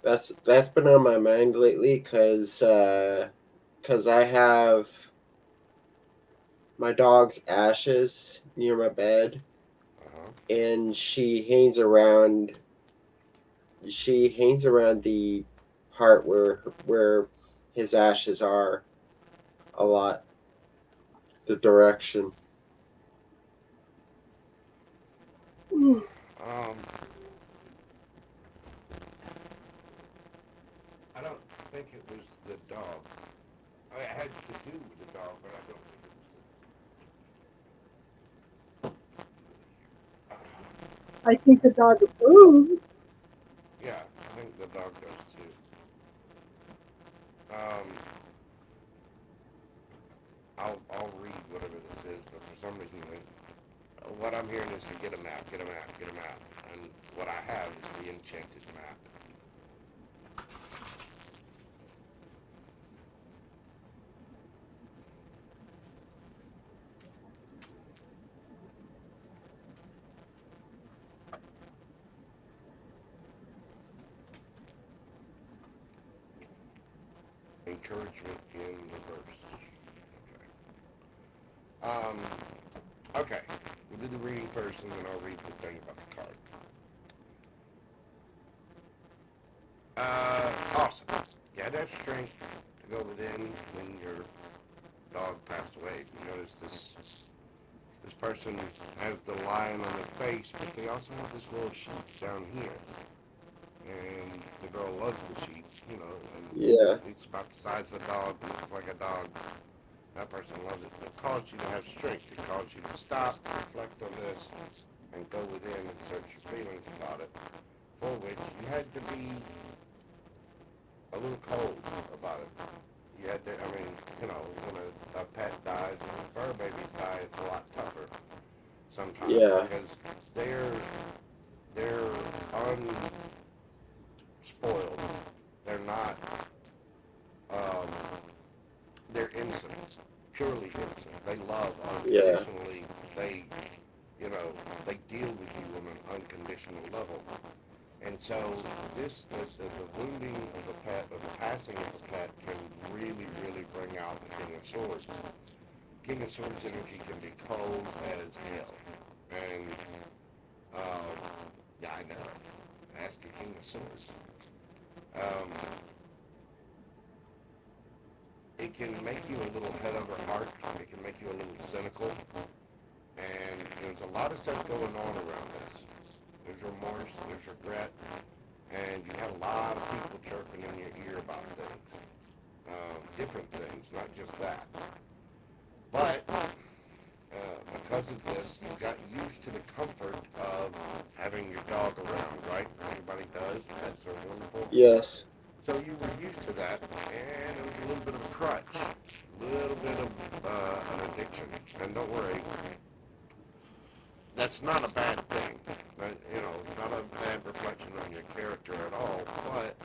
That's been on my mind lately because I have my dog's ashes near my bed, and she hangs around. She hangs around the part where his ashes are a lot. The direction. I don't think it was the dog. It had to do with the dog, but I don't think it was. I think the dog approves. Yeah, I think the dog does too. I'll read whatever this is, but for some reason, what I'm hearing is to get a map, get a map, get a map, and what I have is the enchanted map. Encouragement in reverse. Okay. We'll do the reading first, and then I'll read the thing about the card. Awesome. You had to have strength to go within when your dog passed away. You notice this person has the lion on their face, but they also have this little sheep down here. And the girl loves the sheep, you know, and it's about the size of a dog, looks like a dog. That person loves it. It calls you to have strength. It calls you to stop, reflect on this, and go within and search your feelings about it, for which you had to be a little cold about it. You had to, I mean, you know, when a pet dies, when fur babies die, it's a lot tougher sometimes. Yeah. Because they're unspoiled. They're not, they're innocent, purely innocent. They love unconditionally. They, you know, they deal with you on an unconditional level. And so the wounding of a pet, or the passing of a pet, can really, really bring out the King of Swords. King of Swords energy can be cold as hell. And, yeah, I know. Ask the King of Swords. It can make you a little head over heart. It can make you a little cynical. And there's a lot of stuff going on around this. There's remorse, there's regret, and you have a lot of people chirping in your ear about things. Different things, not just that. But, because of this, you got used to the comfort of having your dog around, right? Everybody does. That's so wonderful. Yes. So you were used to that, and it was a little bit of a crutch, a little bit of an addiction. And don't worry, that's not a bad thing. You know, not a bad reflection on your character at all, but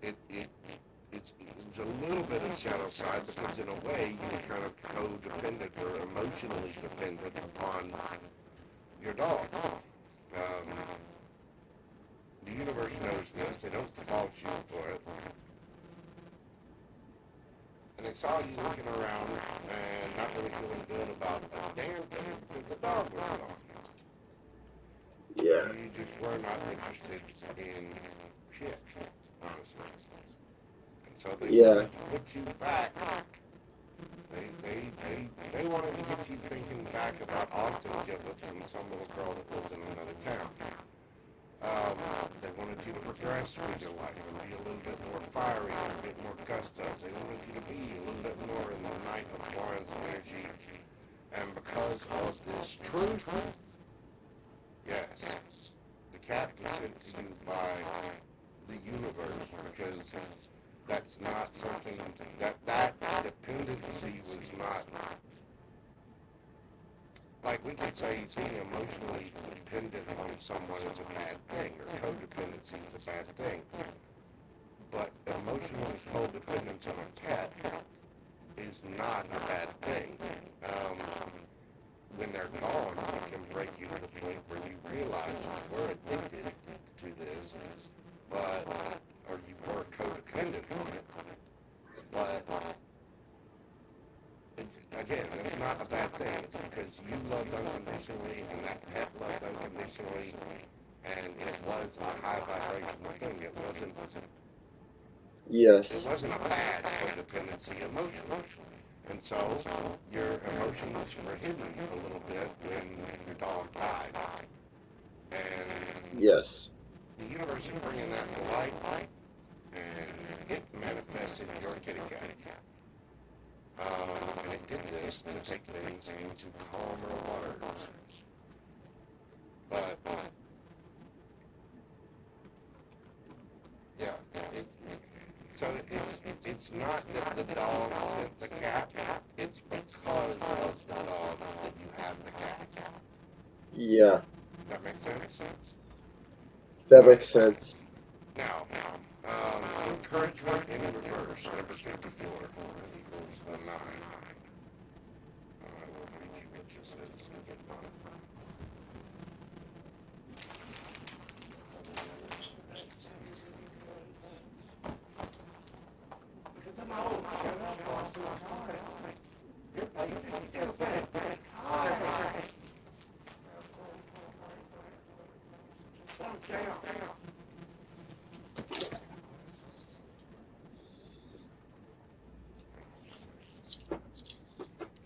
it's a little bit of shadow side, because in a way you're kind of codependent or emotionally dependent upon your dog. The universe knows this. They don't fault you for it. And they saw you looking around and not really feeling good about a damn thing because the dog was gone. Yeah. You just were not interested in shit, honestly. And so they wanted to put you back. They wanted to get you thinking back about Austin Giblets and some little girl that lives in another town. They wanted you to progress with your life and be a little bit more fiery and a bit more gusto. They wanted you to be a little bit more in the Knight of Wands energy. And because of this truth, yes, the cat was sent to you by the universe, because that's not something that dependency was not. Like, we could say being emotionally dependent on someone is a bad thing, or codependency is a bad thing. But emotional codependence on a pet is not a bad thing. When they're gone, it can break you to the point where you realize we're addicted to this, but, or again, it's not a bad thing. It's because you loved unconditionally and that pet loved unconditionally, and it was a high vibrational thing. It wasn't Yes. a bad codependency emotion. And so your emotions were hidden a little bit when your dog died. And Yes. the universe is bringing that to light, and it manifested your kitty cat. And it did this to take things into calmer waters. But yeah, it's not that the dog sent the cat, it's because of the dog that you have the cat. Yeah. That makes sense? That makes sense. Now, encouragement in reverse, number 54, equals a 9. I will read you what it says and get mine. Because I'm old, shut up, Austin, I'm tired. Your place is still set. Tired. Calm down.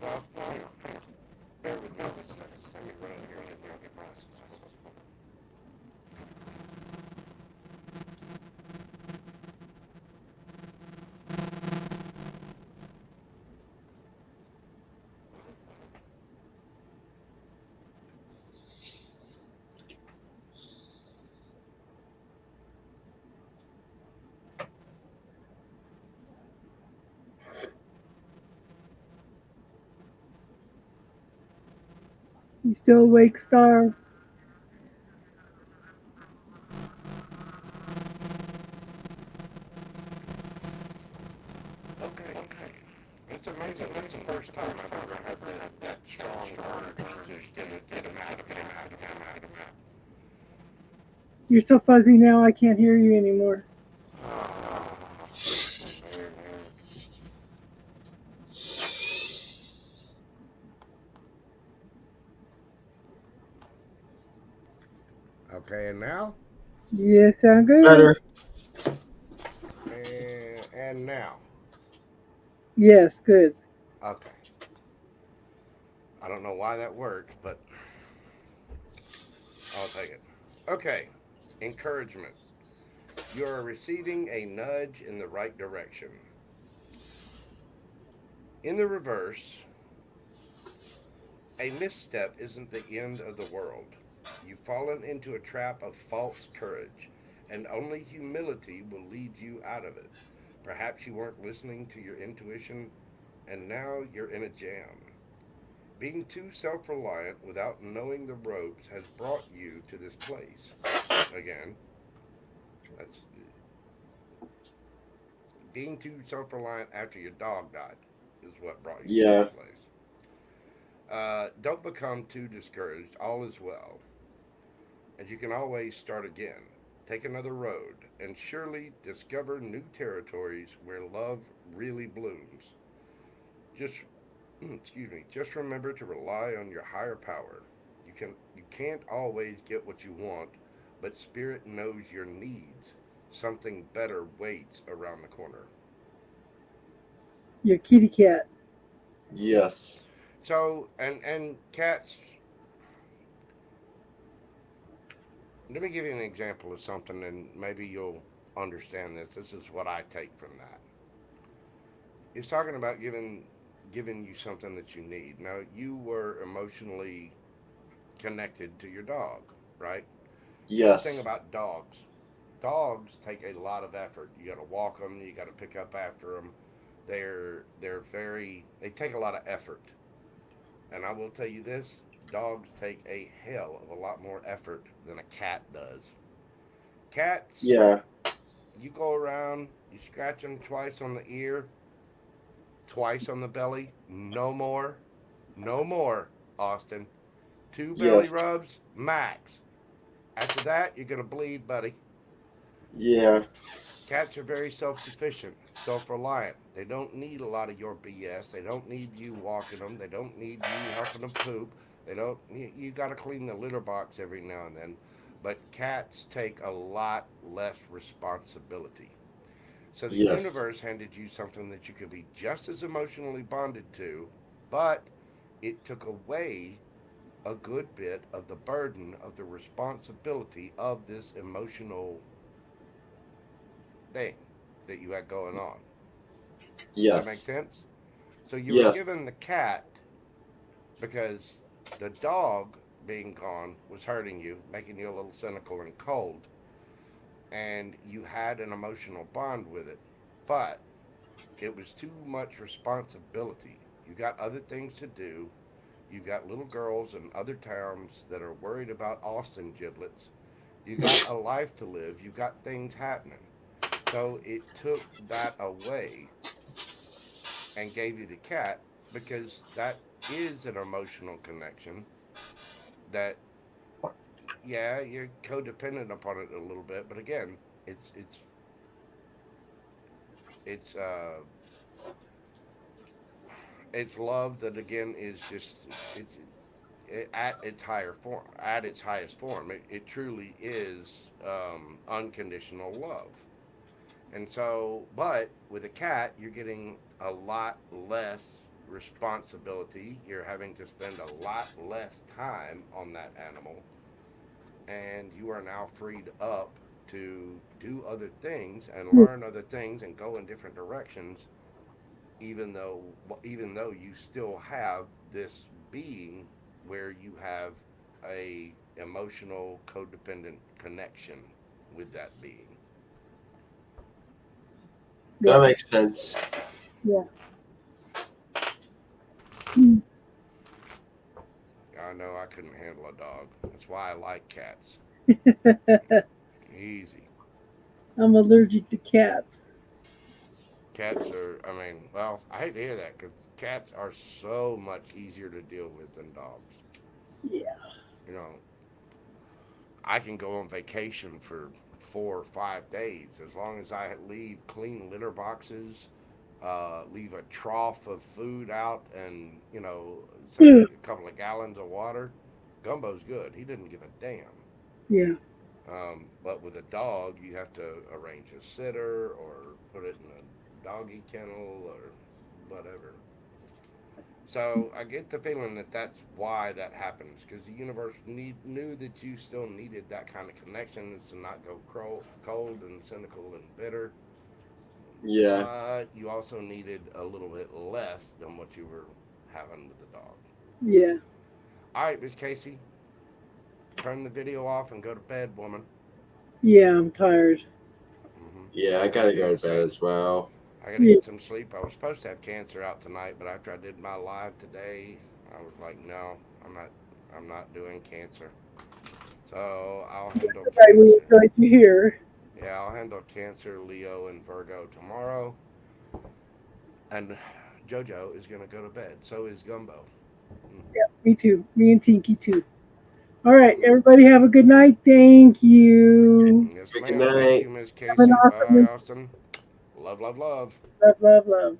Well, hang on. Bear with me just a second. Let me run in here and get my glasses. You still awake, Star? Okay. It's amazing. That's the first time I've ever had that strong urge to just get him out of him. You're so fuzzy now, I can't hear you anymore. Okay, and now? Yeah, sound good. Better. And now? Yes, good. Okay. I don't know why that worked, but I'll take it. Okay. Encouragement. You are receiving a nudge in the right direction. In the reverse, a misstep isn't the end of the world. You've fallen into a trap of false courage, and only humility will lead you out of it. Perhaps you weren't listening to your intuition, and now you're in a jam. Being too self-reliant without knowing the ropes has brought you to this place. Again, that's being too self-reliant after your dog died is what brought you to Yeah. this place. Don't become too discouraged. All is well. And you can always start again. Take another road and surely discover new territories where love really blooms. Just just remember to rely on your higher power. You can't always get what you want, but spirit knows your needs. Something better waits around the corner. Your kitty cat. Yes. So, and cats, let me give you an example of something, and maybe you'll understand this. This is what I take from that. It's talking about giving you something that you need. Now, you were emotionally connected to your dog, right? Yes. The thing about dogs take a lot of effort. You got to walk them. You got to pick up after them. They take a lot of effort. And I will tell you this, dogs take a hell of a lot more effort than a cat does. Cats, Yeah. you go around, you scratch them twice on the ear, twice on the belly, no more, Austin. 2 belly Yes. rubs, max. After that, you're going to bleed, buddy. Yeah. Cats are very self-sufficient, self-reliant. They don't need a lot of your BS. They don't need you walking them. They don't need you helping them poop. They don't. You got to clean the litter box every now and then. But cats take a lot less responsibility. So the Yes. universe handed you something that you could be just as emotionally bonded to, but it took away a good bit of the burden of the responsibility of this emotional thing that you had going on. Yes. Does that make sense? So you were Yes. given the cat because the dog being gone was hurting you, making you a little cynical and cold, and you had an emotional bond with it, but it was too much responsibility. You got other things to do. You've got little girls in other towns that are worried about Austin giblets. You got a life to live. You got things happening. So it took that away and gave you the cat because that is an emotional connection that, yeah, you're codependent upon it a little bit, but again, it's love that again is just at its higher form, at its highest form. It truly is unconditional love. And so, but with a cat, you're getting a lot less responsibility. You're having to spend a lot less time on that animal. And you are now freed up to do other things and learn other things and go in different directions, even though you still have this being where you have a emotional codependent connection with that being. That makes sense. Yeah. I know I couldn't handle a dog. That's why I like cats. Easy. I'm allergic to cats. Cats are, I mean, well, I hate to hear that because cats are so much easier to deal with than dogs. Yeah. You know, I can go on vacation for 4 or 5 days as long as I leave clean litter boxes, leave a trough of food out, and say a couple of gallons of water. Gumbo's good. He didn't give a damn. Yeah. But with a dog, you have to arrange a sitter or put it in a doggy kennel or whatever. So I get the feeling that that's why that happens, because the universe knew that you still needed that kind of connection to not go cold and cynical and bitter. Yeah. But you also needed a little bit less than what you were having with the dog. Yeah. All right, Miss Casey, turn the video off and go to bed, woman. Yeah, I'm tired. Yeah, I gotta go to bed as well. I gotta get some sleep. I was supposed to have cancer out tonight, but after I did my live today, I was like, no, I'm not doing cancer. So I'll handle Right, we were trying to hear. Yeah, I'll handle Cancer, Leo, and Virgo tomorrow. And JoJo is gonna go to bed. So is Gumbo. Yeah, me too. Me and Tinky too. All right, everybody have a good night. Thank you. Yes, ma'am. Thank you, Miss Casey. Have an awesome Bye, Austin. Love, love, love. Love, love, love.